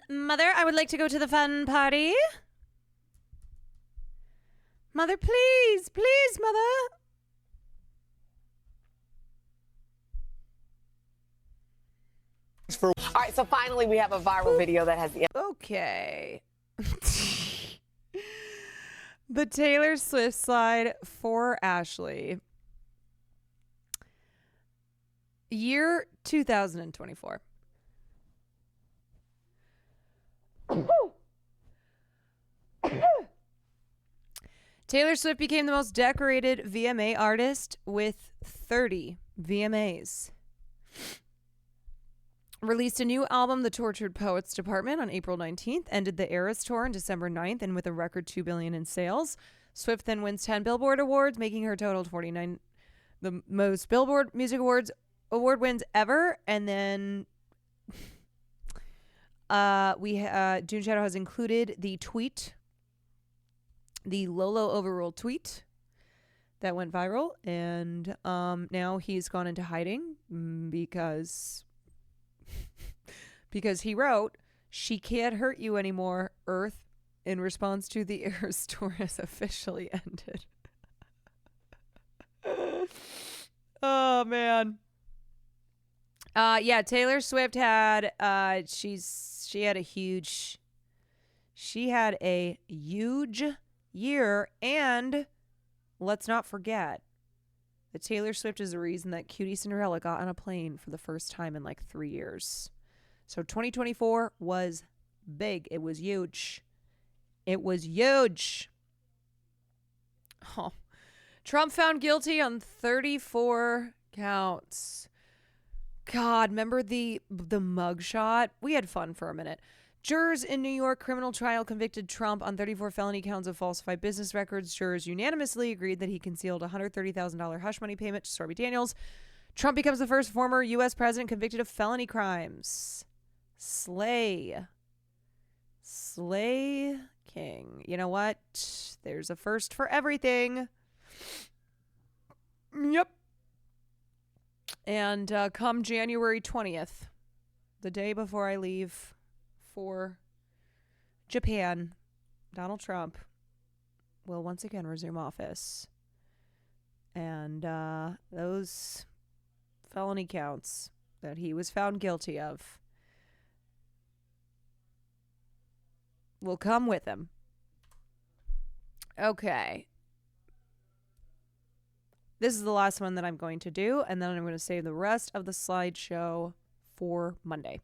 Mother, I would like to go to the fun party. Mother, please, mother. All right, so finally we have a viral video that has the. Okay. The Taylor Swift slide for Ashley. Year 2024. Taylor Swift became the most decorated VMA artist with 30 VMAs. Released a new album, The Tortured Poets Department, on April 19th, ended the Eras Tour on December 9th, and with a record $2 billion in sales. Swift then wins 10 Billboard Awards, making her total 49, the most Billboard Music Awards award wins ever. And then Dune Shadow has included the tweet, the Lolo overruled tweet that went viral, and now he's gone into hiding because he wrote, "She can't hurt you anymore, Earth," in response to the Eras Tour has officially ended. Oh man. Yeah, Taylor Swift had she had a huge year, and let's not forget that Taylor Swift is the reason that Cutie Cinderella got on a plane for the first time in like 3 years. So 2024 was big. It was huge. It was huge. Oh. Trump found guilty on 34 counts. God, remember the mugshot? We had fun for a minute. Jurors in New York criminal trial convicted Trump on 34 felony counts of falsified business records. Jurors unanimously agreed that he concealed a $130,000 hush money payment to Stormy Daniels. Trump becomes the first former U.S. president convicted of felony crimes. Slay King. You know what? There's a first for everything. Yep. And come January 20th, the day before I leave for Japan, Donald Trump will once again resume office. And those felony counts that he was found guilty of will come with him. Okay. This is the last one that I'm going to do, and then I'm going to save the rest of the slideshow for Monday.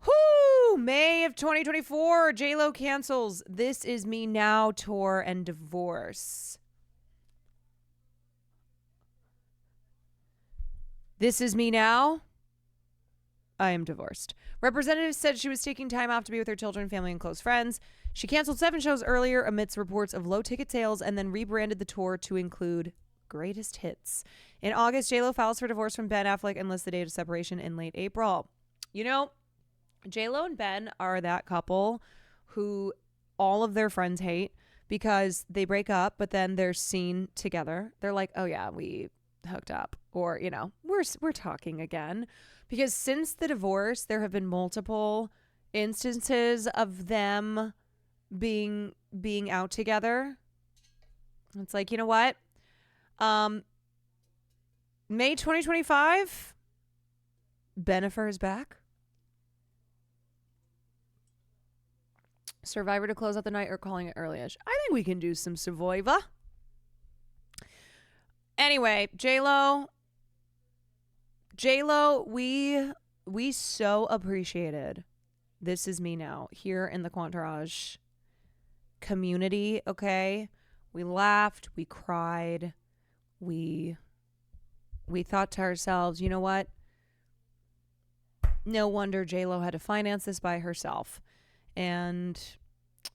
Whoo! May of 2024, J-Lo cancels This Is Me Now tour and divorce. This Is Me Now. I am divorced. Representatives said she was taking time off to be with her children, family, and close friends. She canceled 7 shows earlier amidst reports of low ticket sales and then rebranded the tour to include Greatest Hits. In August, J-Lo files for divorce from Ben Affleck and lists the date of separation in late April. You know, J-Lo and Ben are that couple who all of their friends hate because they break up, but then they're seen together. They're like, oh yeah, we hooked up, or, you know, we're talking again. Because since the divorce, there have been multiple instances of them being out together. It's like, you know what? May 2025, Bennifer is back. Survivor to close out the night, or calling it early-ish. I think we can do some Survivor. Anyway, J-Lo, we so appreciated This Is Me Now here in the Quantarage community, okay? We laughed, we cried, we thought to ourselves, you know what? No wonder J-Lo had to finance this by herself. And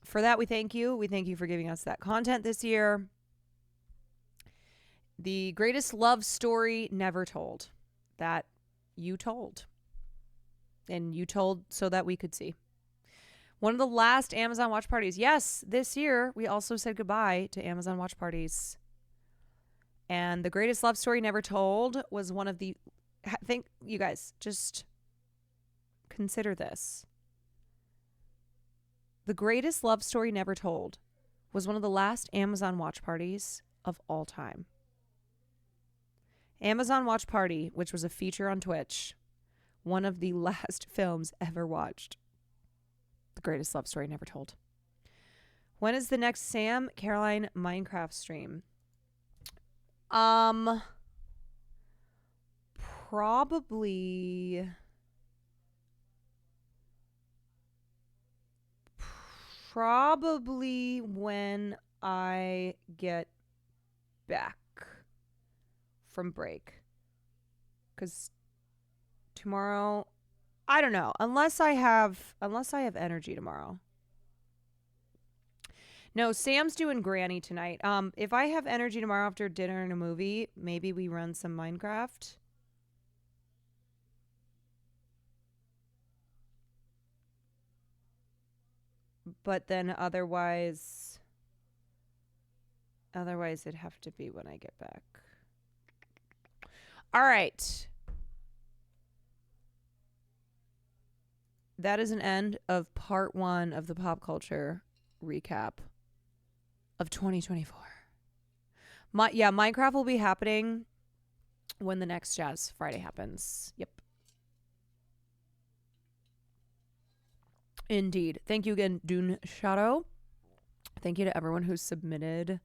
for that, we thank you. We thank you for giving us that content this year. The greatest love story never told. That you told. And you told so that we could see. One of the last Amazon watch parties. Yes, this year we also said goodbye to Amazon watch parties. And the greatest love story never told was one of the... think, you guys, just consider this. The greatest love story never told was one of the last Amazon watch parties of all time. Amazon Watch Party, which was a feature on Twitch, one of the last films ever watched. The greatest love story never told. When is the next Sam Caroline Minecraft stream? Probably when I get back from break. Because tomorrow, I don't know. Unless I have energy tomorrow. No, Sam's doing Granny tonight. If I have energy tomorrow after dinner and a movie, maybe we run some Minecraft. But then otherwise it'd have to be when I get back. All right. That is an end of part 1 of the pop culture recap of 2024. Minecraft will be happening when the next Jazz Friday happens. Yep. Indeed. Thank you again, Dune Shadow. Thank you to everyone who submitted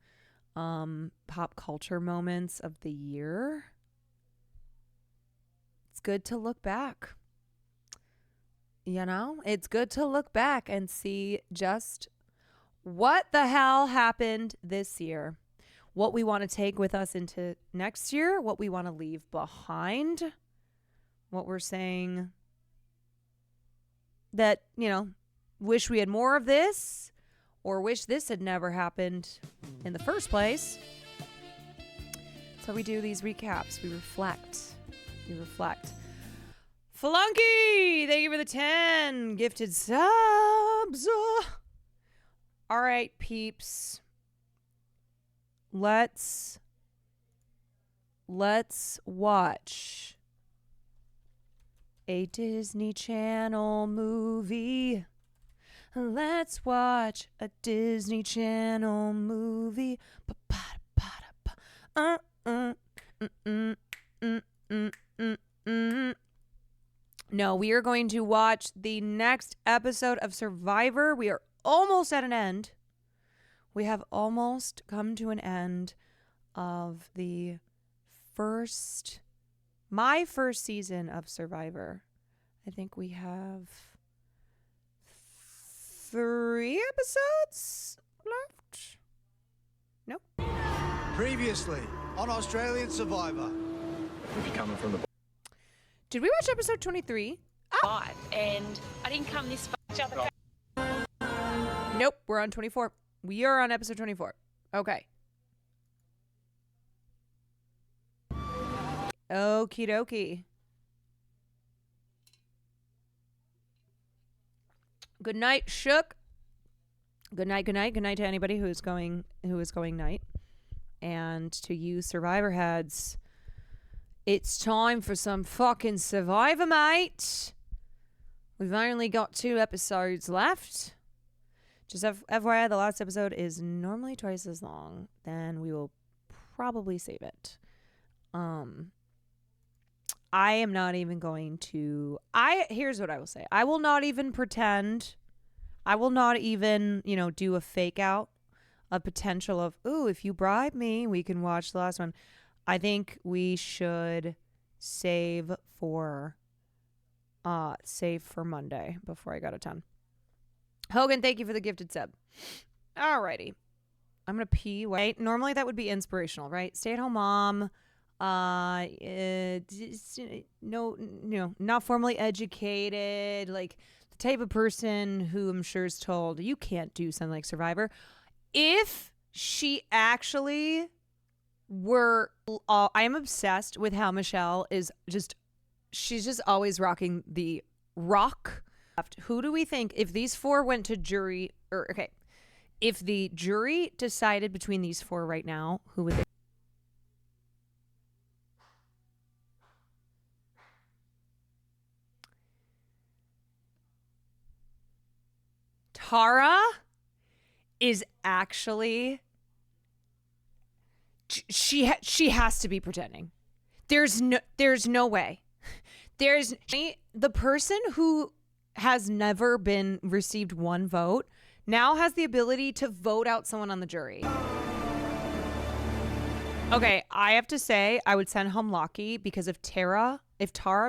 pop culture moments of the year. It's good to look back. You know, it's good to look back and see just what the hell happened this year. What we want to take with us into next year. What we want to leave behind. What we're saying that, you know, wish we had more of this or wish this had never happened in the first place. So we do these recaps. We reflect. Flunky, thank you for the 10 gifted subs. All right, peeps. Let's watch a Disney Channel movie. Let's watch a Disney Channel movie. No, we are going to watch the next episode of Survivor. We are almost at an end. We have almost come to an end of my first season of Survivor. I think we have 3 episodes left. Nope. Previously on Australian Survivor. Coming from the Did we watch episode 23? And I didn't come this far. Nope, we're on 24. We are on episode 24. Okay. Okie dokie. Good night, Shook. Good night to anybody who is going night. And to you Survivor heads, it's time for some fucking Survivor, mate. We've only got 2 episodes left. Just FYI, the last episode is normally twice as long. Then we will probably save it. I am not even going to... Here's what I will say. I will not even pretend. I will not even, do a fake out. A potential of, ooh, if you bribe me, we can watch the last one. I think we should save for Monday before I go to town. Hogan, thank you for the gifted sub. Alrighty. I'm going to pee. Wait, normally that would be inspirational, right? Stay-at-home mom. Not formally educated. Like the type of person who I'm sure is told, you can't do something like Survivor. If she actually I am obsessed with how Michelle is she's just always rocking the rock. Who do we think, if these 4 went to jury, if the jury decided between these 4 right now, who would they? Tara is actually, she has to be pretending. There's no way. The person who has never been received 1 vote now has the ability to vote out someone on the jury. Okay, I have to say I would send home Lockie, because if Tara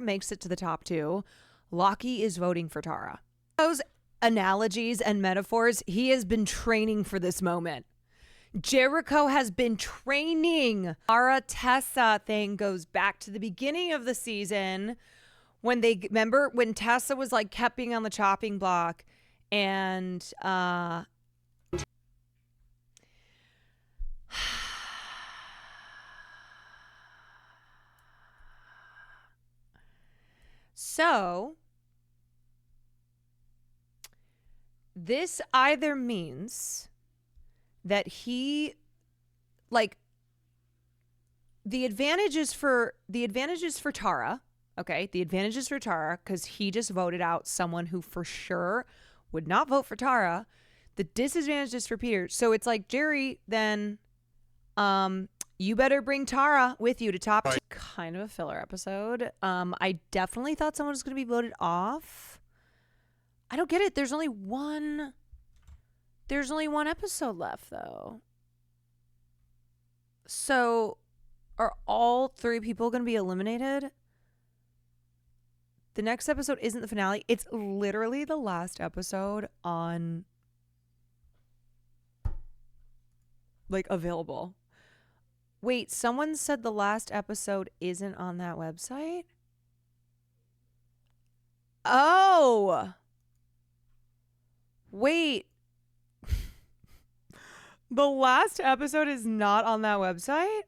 makes it to the top 2, Lockie is voting for Tara. Those analogies and metaphors, he has been training for this moment. Jericho has been training. Tara Tessa thing goes back to the beginning of the season when remember when Tessa was like kept being on the chopping block, and so this either means that he, like, the advantages for Tara. Okay, the advantages for Tara, because he just voted out someone who for sure would not vote for Tara. The disadvantages for Peter. So it's like, Jerry, then you better bring Tara with you to top 2. Kind of a filler episode. I definitely thought someone was going to be voted off. I don't get it. There's only one episode left, though. So are all 3 people going to be eliminated? The next episode isn't the finale. It's literally the last episode on, like, available. Wait, someone said the last episode isn't on that website? Oh! Wait. The last episode is not on that website?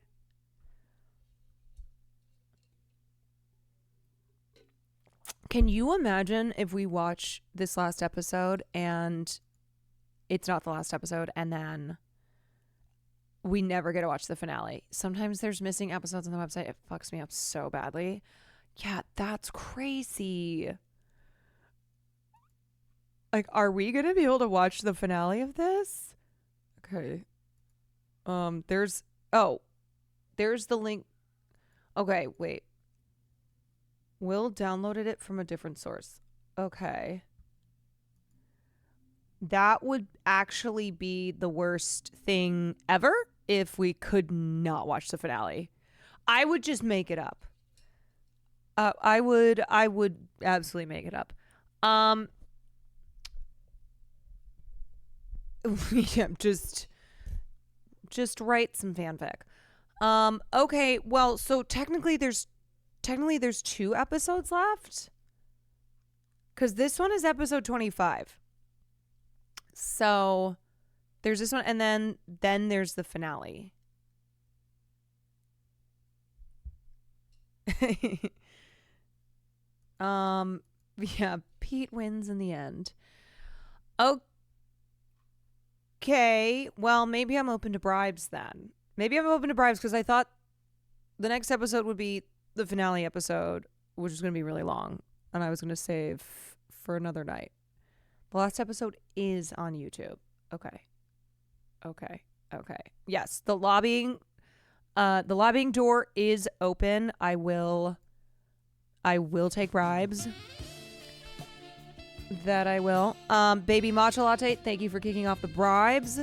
Can you imagine if we watch this last episode and it's not the last episode, and then we never get to watch the finale? Sometimes there's missing episodes on the website. It fucks me up so badly. Yeah, that's crazy. Like, are we going to be able to watch the finale of this? Okay. There's the link. Okay, wait. Will downloaded it from a different source. Okay. That would actually be the worst thing ever if we could not watch the finale. I would just make it up. I would absolutely make it up. Yeah, just write some fanfic. Okay, well, so technically there's 2 episodes left, because this one is episode 25. So there's this one, and then there's the finale. Yeah, Pete wins in the end. Okay, well, maybe I'm open to bribes then. Maybe I'm open to bribes, because I thought the next episode would be the finale episode, which is going to be really long, and I was going to save for another night. The last episode is on YouTube. Okay. Yes, the lobbying door is open. I will take bribes. That I will. Baby Matcha Latte, thank you for kicking off the bribes.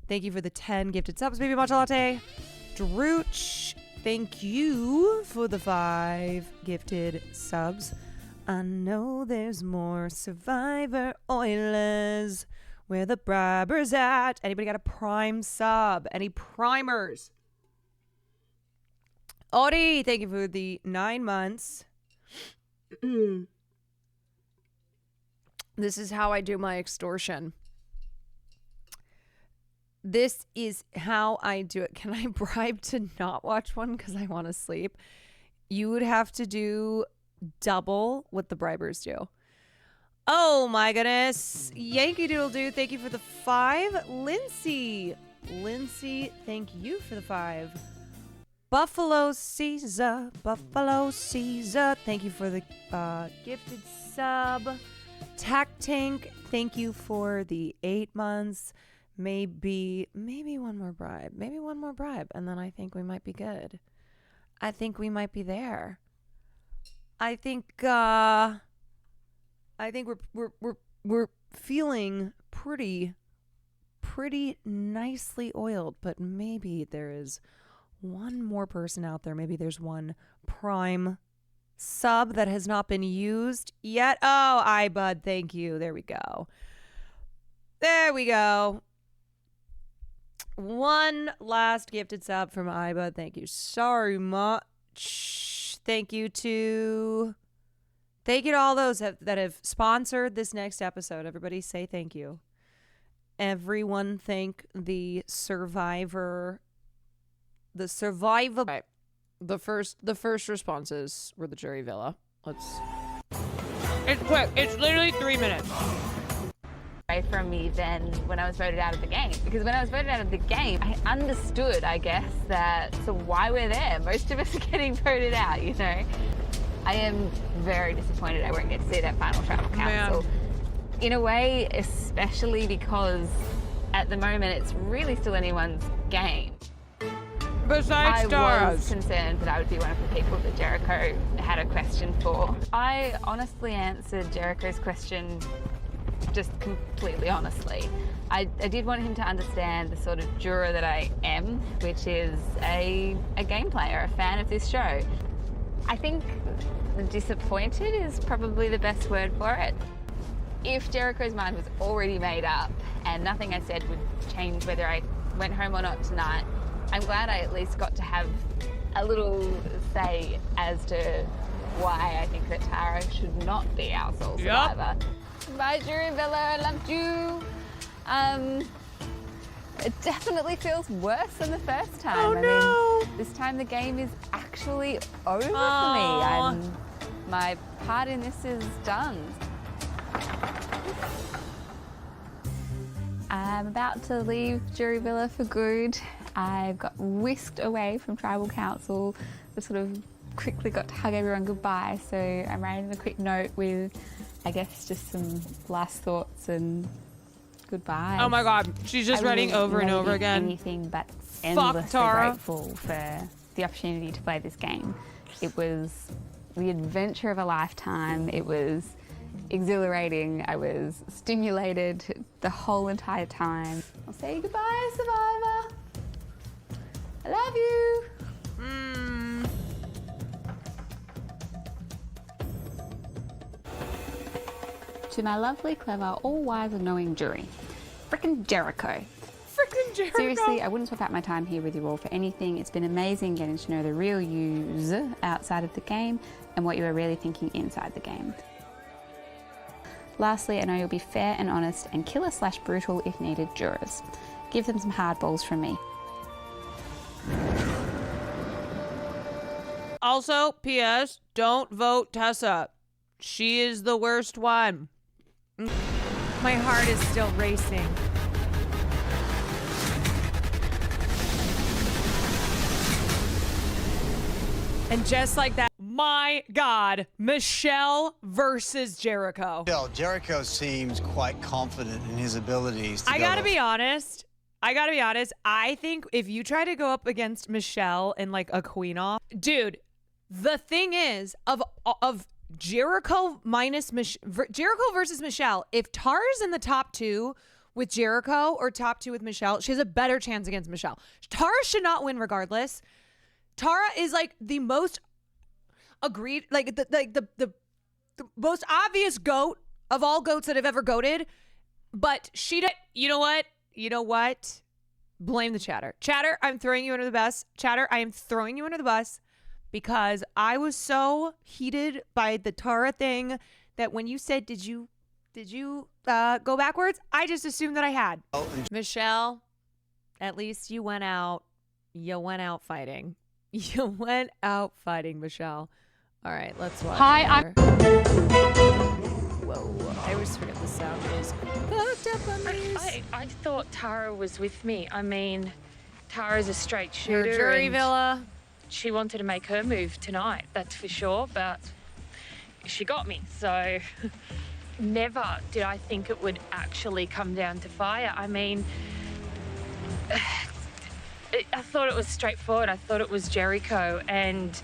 Thank you for the 10 gifted subs, Baby Matcha Latte. Drooch, thank you for the 5 gifted subs. I know there's more. Survivor Oilers, where the bribers at? Anybody got a prime sub? Any primers? Ori, thank you for the 9 months. This is how I do my extortion. This is how I do it. Can I bribe to not watch one because I want to sleep? You would have to do double what the bribers do. Oh my goodness. Yankee Doodle Doo, thank you for the 5. Lindsay, thank you for the 5. Buffalo Caesar, thank you for the gifted sub. Tac Tank, thank you for the 8 months. Maybe one more bribe. And then I think we might be good. I think we might be there. I think we're feeling pretty nicely oiled, but maybe there is one more person out there. Maybe there's one Prime sub that has not been used yet. Oh, iBud, thank you. There we go. One last gifted sub from iBud. Thank you so much. Thank you to all those that have sponsored this next episode. Everybody say thank you. Everyone thank the survivor. Right. The first responses were the jury villa. It's quick. It's literally 3 minutes. From me than when I was voted out of the game, because when I was voted out of the game, I understood, I guess, that so why we're there. Most of us are getting voted out, you know. I am very disappointed I won't get to see that final tribal council. In a way, especially because at the moment it's really still anyone's game. Besides I was concerned that I would be one of the people that Jericho had a question for. I honestly answered Jericho's question just completely honestly. I did want him to understand the sort of juror that I am, which is a game player, a fan of this show. I think disappointed is probably the best word for it. If Jericho's mind was already made up and nothing I said would change whether I went home or not tonight, I'm glad I at least got to have a little say as to why I think that Tara should not be our sole survivor. Bye, Jury Villa, I loved you. It definitely feels worse than the first time. I mean, this time the game is actually over for me. My part in this is done. I'm about to leave Jury Villa for good. I've got whisked away from Tribal Council. I sort of quickly got to hug everyone goodbye, so I'm writing a quick note with, I guess, just some last thoughts and goodbyes. Oh my God, she's just writing over and over again. Anything but endlessly grateful for the opportunity to play this game. It was the adventure of a lifetime. It was exhilarating. I was stimulated the whole entire time. I'll say goodbye, Survivor. I love you. To my lovely, clever, all-wise and knowing jury. Frickin' Jericho. Seriously, I wouldn't swap out my time here with you all for anything. It's been amazing getting to know the real yous outside of the game and what you are really thinking inside the game. Lastly, I know you'll be fair and honest and killer/brutal if needed jurors. Give them some hard balls from me. Also, P.S. Don't vote Tessa. She is the worst one. My heart is still racing. And just like that, my God, Michelle versus Jericho. Jericho seems quite confident in his abilities. I gotta be honest. I think if you try to go up against Michelle in like a queen off, dude, the thing is of Jericho Jericho versus Michelle, if Tara's in the top 2 with Jericho or top 2 with Michelle, she has a better chance against Michelle. Tara should not win regardless. Tara is like the most agreed, like the most obvious goat of all goats that have ever goated. But you know what? Blame the chatter. Chatter, I'm throwing you under the bus. Chatter, I am throwing you under the bus because I was so heated by the Tara thing that when you said, did you go backwards? I just assumed that I had. Michelle, At least you went out fighting. You went out fighting, Michelle. All right, let's watch. Hi, Whoa, I always forget the sound is fucked up on these. I thought Tara was with me. I mean, Tara's a straight shooter. Your jury and villa. She wanted to make her move tonight, that's for sure, but she got me, so never did I think it would actually come down to fire. I mean, I thought it was straightforward. I thought it was Jericho, and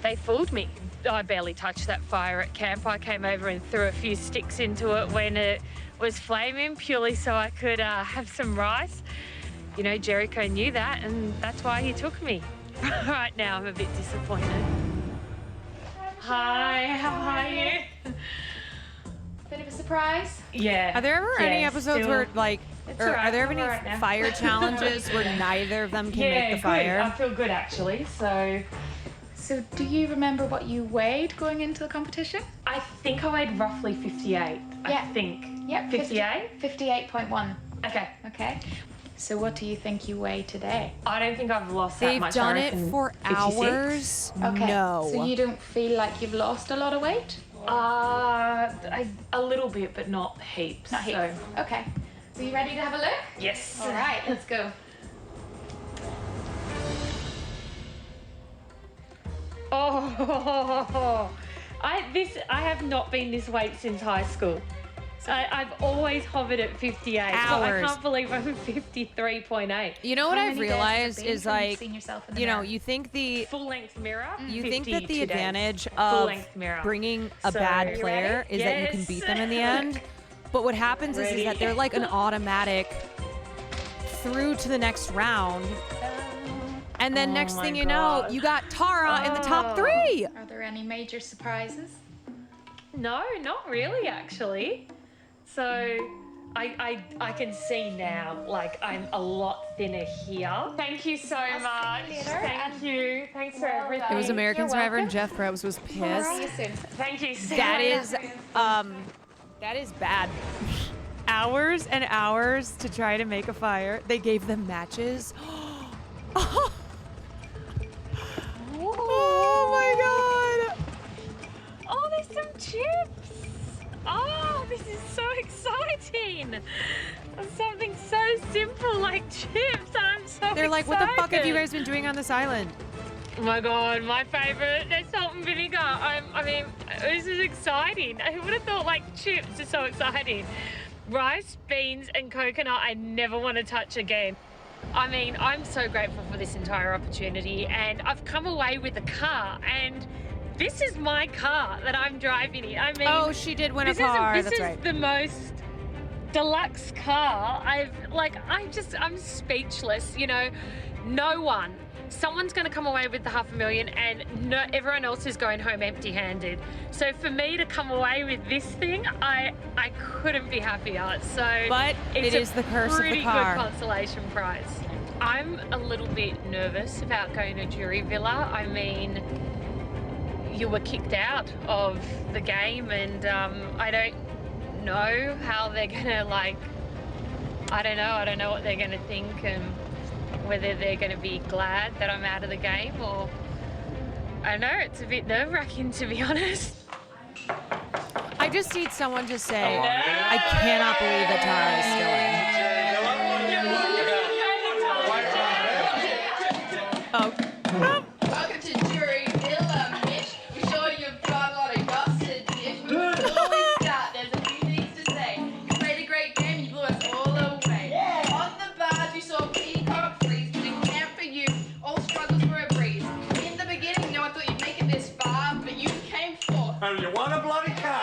they fooled me. I barely touched that fire at camp. I came over and threw a few sticks into it when it was flaming, purely so I could have some rice. You know, Jericho knew that, and that's why he took me. Right now, I'm a bit disappointed. Hi, how are you? Bit of a surprise? Yeah. Are there ever any episodes where, like, all right, are there I'm any all right now. fire challenges where neither of them can make the fire? Good. I feel good, actually, so... So do you remember what you weighed going into the competition? I think I weighed roughly 58. I think. Yep. 58? 58.1. Okay. Okay. So what do you think you weigh today? I don't think I've lost that They've much. done I it reckon for 56. hours. Okay. No. So you don't feel like you've lost a lot of weight? A little bit, but not heaps. Not heaps. Okay. Are you ready to have a look? Yes. All right, let's go. Oh, I have not been this weight since high school. I've always hovered at 58. So I can't believe I'm 53.8. You know what How I've many days has realized it been is since you've like, seen yourself in the you know, mirror? you think the Full length mirror. you think that 52 the days. advantage Full of length mirror. bringing a So, bad you player ready? is that you can Yes. beat them in the end. But what happens is that they're like an automatic through to the next round. And then next thing you know, you got Tara in the top 3. Are there any major surprises? No, not really, actually. So I can see now, like, I'm a lot thinner here. Thank you so much. Thank you. Thanks for everything. It was American You're Survivor, and welcome. Jeff Probst was pissed. Thank you so That is bad. Hours and hours to try to make a fire. They gave them matches. Oh my god! Oh, there's some chips. Oh, this is so exciting. Something so simple like chips. I'm so They're like, what the fuck have you excited. guys been doing on this island? Oh my god, my favorite. They're salt and vinegar. I mean, this is exciting. Who would have thought like chips are so exciting? Rice, beans, and coconut. I never want to touch again. I mean, I'm so grateful for this entire opportunity, and I've come away with a car, and this is my car that I'm driving in. I mean, Oh, she did win a this car. This That's is right. the most deluxe car I'm speechless. You know, no one. Someone's going to come away with the $500,000, and everyone else is going home empty-handed. So for me to come away with this thing, I couldn't be happier. So, But it's it is the curse of the pretty car. good consolation prize. I'm a little bit nervous about going to jury villa. I mean, you were kicked out of the game, and I don't know how they're gonna like. I don't know what they're gonna think, and whether they're gonna be glad that I'm out of the game, or I don't know. It's a bit nerve-wracking, to be honest. I just need someone to say, I cannot believe that Tara is still in. Oh. Welcome to Jury Villa, Mitch. We're sure you've got a lot of guts to dish. Before we start, there's a few things to say. You played a great game, you blew us all away. On the bars, we saw Peacock freeze. We camp for you, all struggles were a breeze. In the beginning, no one thought you'd make it this far, but you came forth. And you want a bloody car?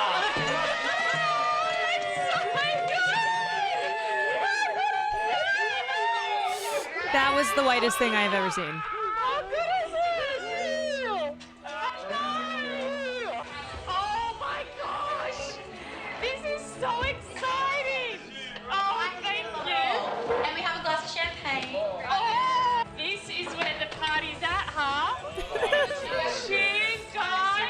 That was the whitest thing I've ever seen. How good is it? Oh my gosh! This is so exciting! Oh, thank you! And we have a glass of champagne. Oh, this is where the party's at, huh? Cheers, guys!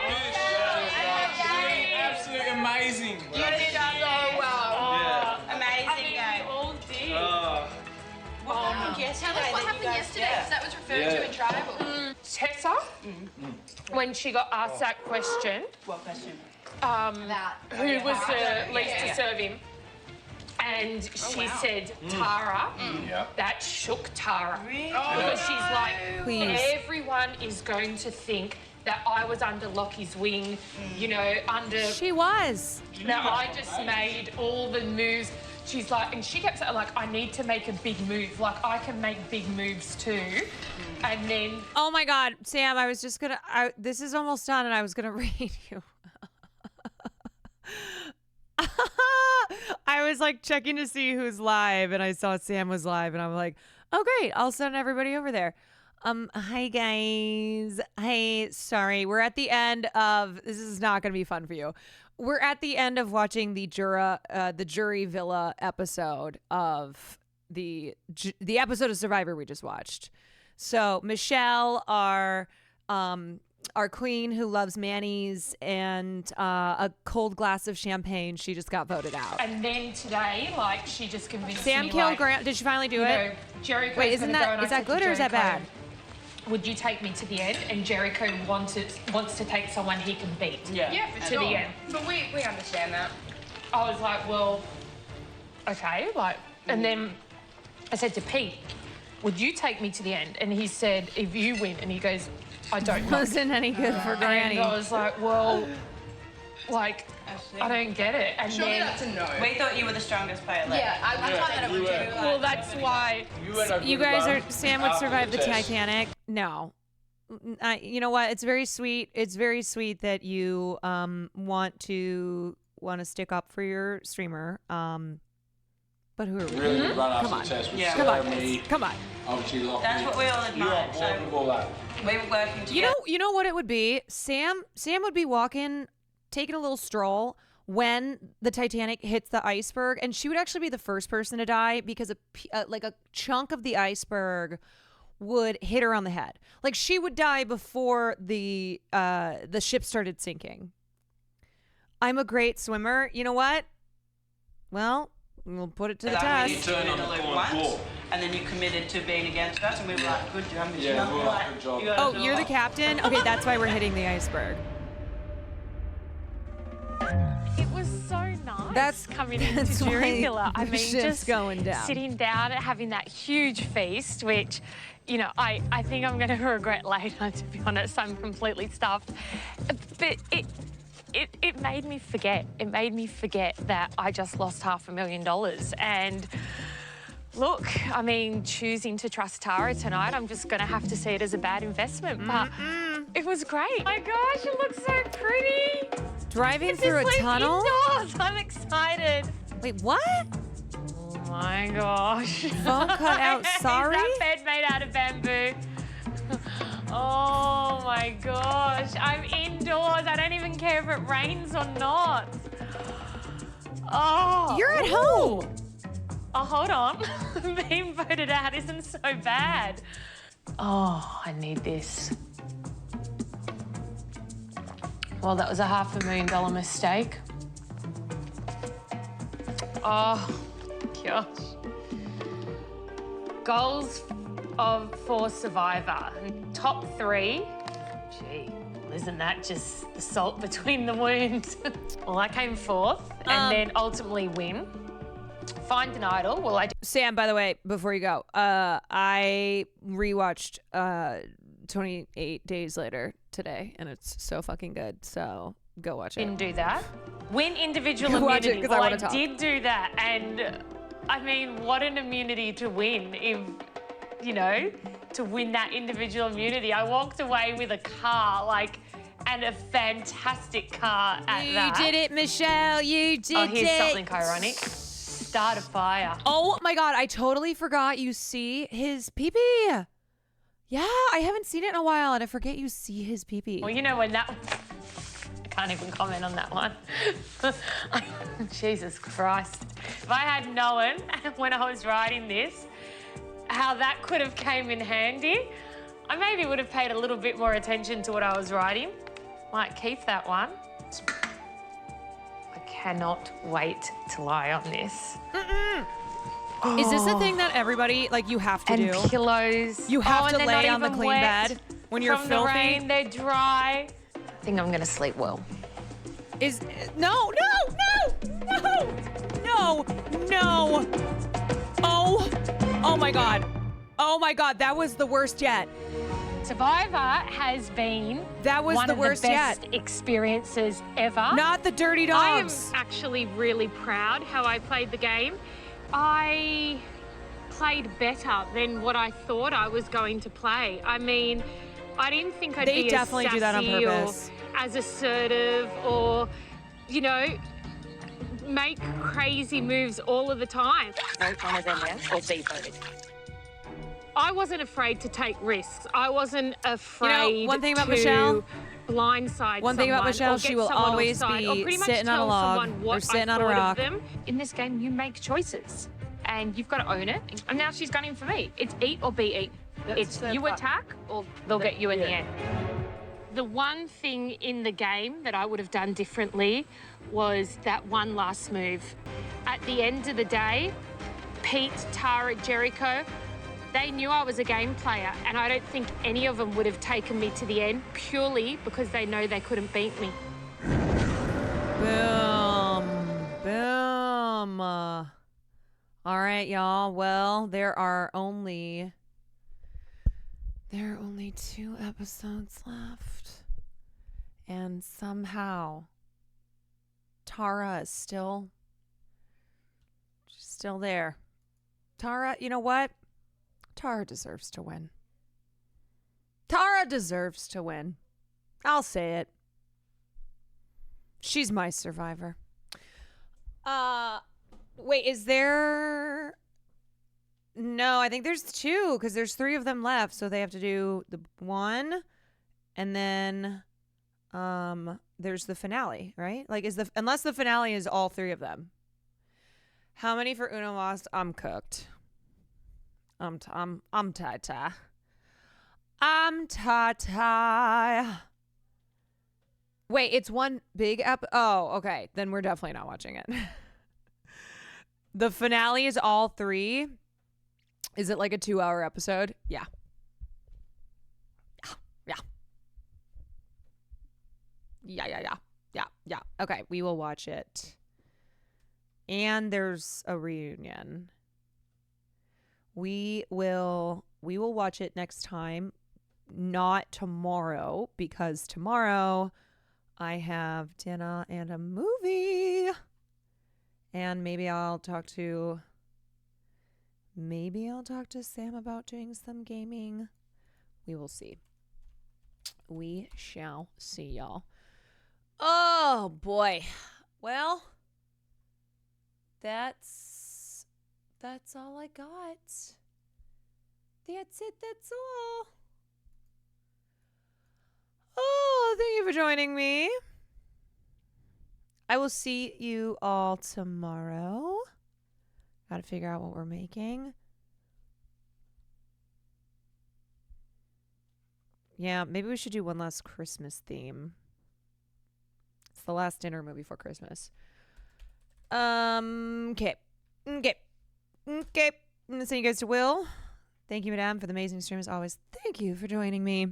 Absolutely amazing. You did so well. Oh, Amazing I mean, game. we all did. Wow, Jess, how to in tribal. Tessa, when she got asked that question, What question? who was the least to serve him? And she said Tara. That shook Tara. Because she's like, everyone is going to think that I was under Lockie's wing, you know, under... She was. That I just made all the moves. She's like, and she kept saying, like, I need to make a big move. Like, I can make big moves too. And then... Oh my God, Sam, I was just gonna, this is almost done and I was gonna read you. I was like checking to see who's live and I saw Sam was live and I'm like, oh great, I'll send everybody over there. Hi guys. Hey, sorry. We're at the end of, this is not going to be fun for you. We're at the end of watching the Jury Villa episode of the episode of Survivor we just watched. So Michelle, our queen who loves Manny's and a cold glass of champagne, she just got voted out. And then today, like, she just convinced Sam me, killed like, Grant. Did she finally do it? Jericho's Wait, isn't gonna go, and that, I is that said to good or is that Jericho, bad? Would you take me to the end? And Jericho wants to take someone he can beat. Yeah, for sure. The end. But we understand that. I was like, well, okay, like, and then I said to Pete, would you take me to the end? And he said, if you win, and he goes, I don't know. Wasn't any good for Granny. And I was like, well, like, I don't get it. And Surely then that's a no. We thought you were the strongest player left. Yeah, I thought that it would do. Well, that's why. You guys are, Sam would survive the Titanic. No. You know what? It's very sweet. It's very sweet that you want to stick up for your streamer. But who are we? Really run Come after on. the test with Come on. Jeremy. Come on. Obviously, Lockie. That's what we all admire. You are all that. We were working together. You know what it would be? Sam would be walking, taking a little stroll when the Titanic hits the iceberg, and she would actually be the first person to die because a chunk of the iceberg would hit her on the head. Like she would die before the ship started sinking. I'm a great swimmer. You know what? Well, we'll put it to the test. You turned on the once, and then you committed to being against us, and we were like, good job, Michelle. Yeah, well, good job. Oh, you're the captain? Okay, that's why we're hitting the iceberg. It was so nice coming into Jury Villa. I mean, just going down. Sitting down and having that huge feast, which, you know, I think I'm going to regret later, to be honest. I'm completely stuffed. But it made me forget. It made me forget that I just lost $500,000. And look, I mean, choosing to trust Tara tonight, I'm just going to have to see it as a bad investment. But it was great. Oh my gosh, it looks so pretty. Driving through a tunnel? Indoors. I'm excited. Wait, what? Oh my gosh. Phone cut out, sorry? Is that bed made out of bamboo? Oh my gosh. I'm indoors. I don't even care if it rains or not. Oh. You're at home. Oh, hold on. Being voted out isn't so bad. Oh, I need this. Well, that was a $500,000 mistake. Oh, gosh. Goals for Survivor. Top 3. Gee, isn't that just the salt between the wounds? Well, I came 4th and then ultimately win. Find an idol. Well, I did. Sam, by the way, before you go, I rewatched 28 Days Later today, and it's so fucking good. So go watch it. Didn't do that. Win individual Go watch it, immunity. 'cause Well, I I wanna talk. did do that, and I mean, what an immunity to win! If you know, to win that individual immunity, I walked away with a car, like, and a fantastic car at that. You did it, Michelle. You did it. Oh, here's something ironic. Start a fire. Oh my God, I totally forgot you see his pee-pee. Yeah, I haven't seen it in a while, and I forget you see his pee-pee. Well, you know when that... I can't even comment on that one. Jesus Christ. If I had known when I was writing this how that could have came in handy, I maybe would have paid a little bit more attention to what I was writing. Might keep that one. I cannot wait to lie on this. Is this a thing that everybody, like, you have to and do? pillows. You have to and they're lay not on the even clean wet bed when you're from filthy? The rain, they're dry. I think I'm going to sleep well. No. Oh my God. Oh my God, that was the worst yet. Survivor has been one the worst best experiences ever. Not the dirty dogs. I am actually really proud how I played the game. I played better than what I thought I was going to play. I mean, I didn't think I'd They be definitely as do that on sassy purpose. or as assertive or, make crazy moves all of the time. Vote one of them in or be voted. I wasn't afraid to take risks. I wasn't afraid one thing about to Michelle? blindside One thing about someone Michelle, or she get will someone always offside or be pretty much sitting on a tell log someone or what sitting I on a thought of rock. them. In this game, you make choices, and you've got to own it. And now she's gunning for me. It's eat or be eat. It's you attack, or they'll get you in the end. The one thing in the game that I would have done differently was that one last move. At the end of the day, Pete, Tara, Jericho, they knew I was a game player, and I don't think any of them would have taken me to the end purely because they know they couldn't beat me. Boom. All right, y'all. Well, there are only 2 episodes left. And somehow Tara is still there. Tara, you know what? Tara deserves to win. Tara deserves to win. I'll say it. She's my survivor. Wait, is there... No, I think there's 2 because there's 3 of them left. So they have to do the 1 and then there's the finale, right? Like unless the finale is all 3 of them. How many for Uno Lost? I'm cooked. I'm tie-tie. I'm tie-tie. Wait, it's one big Oh, okay. Then we're definitely not watching it. The finale is all 3. Is it like a 2-hour episode? Yeah. Yeah. Okay, we will watch it. And there's a reunion. We will watch it next time, not tomorrow, because tomorrow I have dinner and a movie. And maybe I'll talk to Sam about doing some gaming. We will see. We shall see, y'all. Oh boy. Well, that's all I got. That's it. That's all. Oh, thank you for joining me. I will see you all tomorrow. Got to figure out what we're making. Yeah, maybe we should do one last Christmas theme. It's the last dinner movie for Christmas. Okay. I'm gonna send you guys to Will. Thank you, Madame, for the amazing stream as always. Thank you for joining me.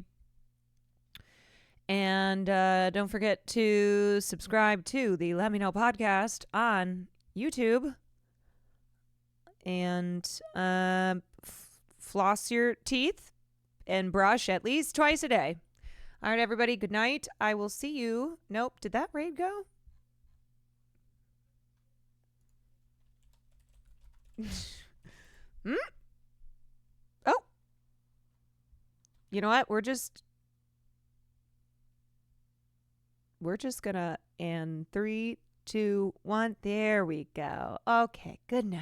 And don't forget to subscribe to the Let Me Know podcast on YouTube. And floss your teeth and brush at least twice a day. All right, everybody, good night. I will see you. Nope, did that raid go? Oh. You know what? We're just gonna end 3, 2, 1. There we go. Okay, good night.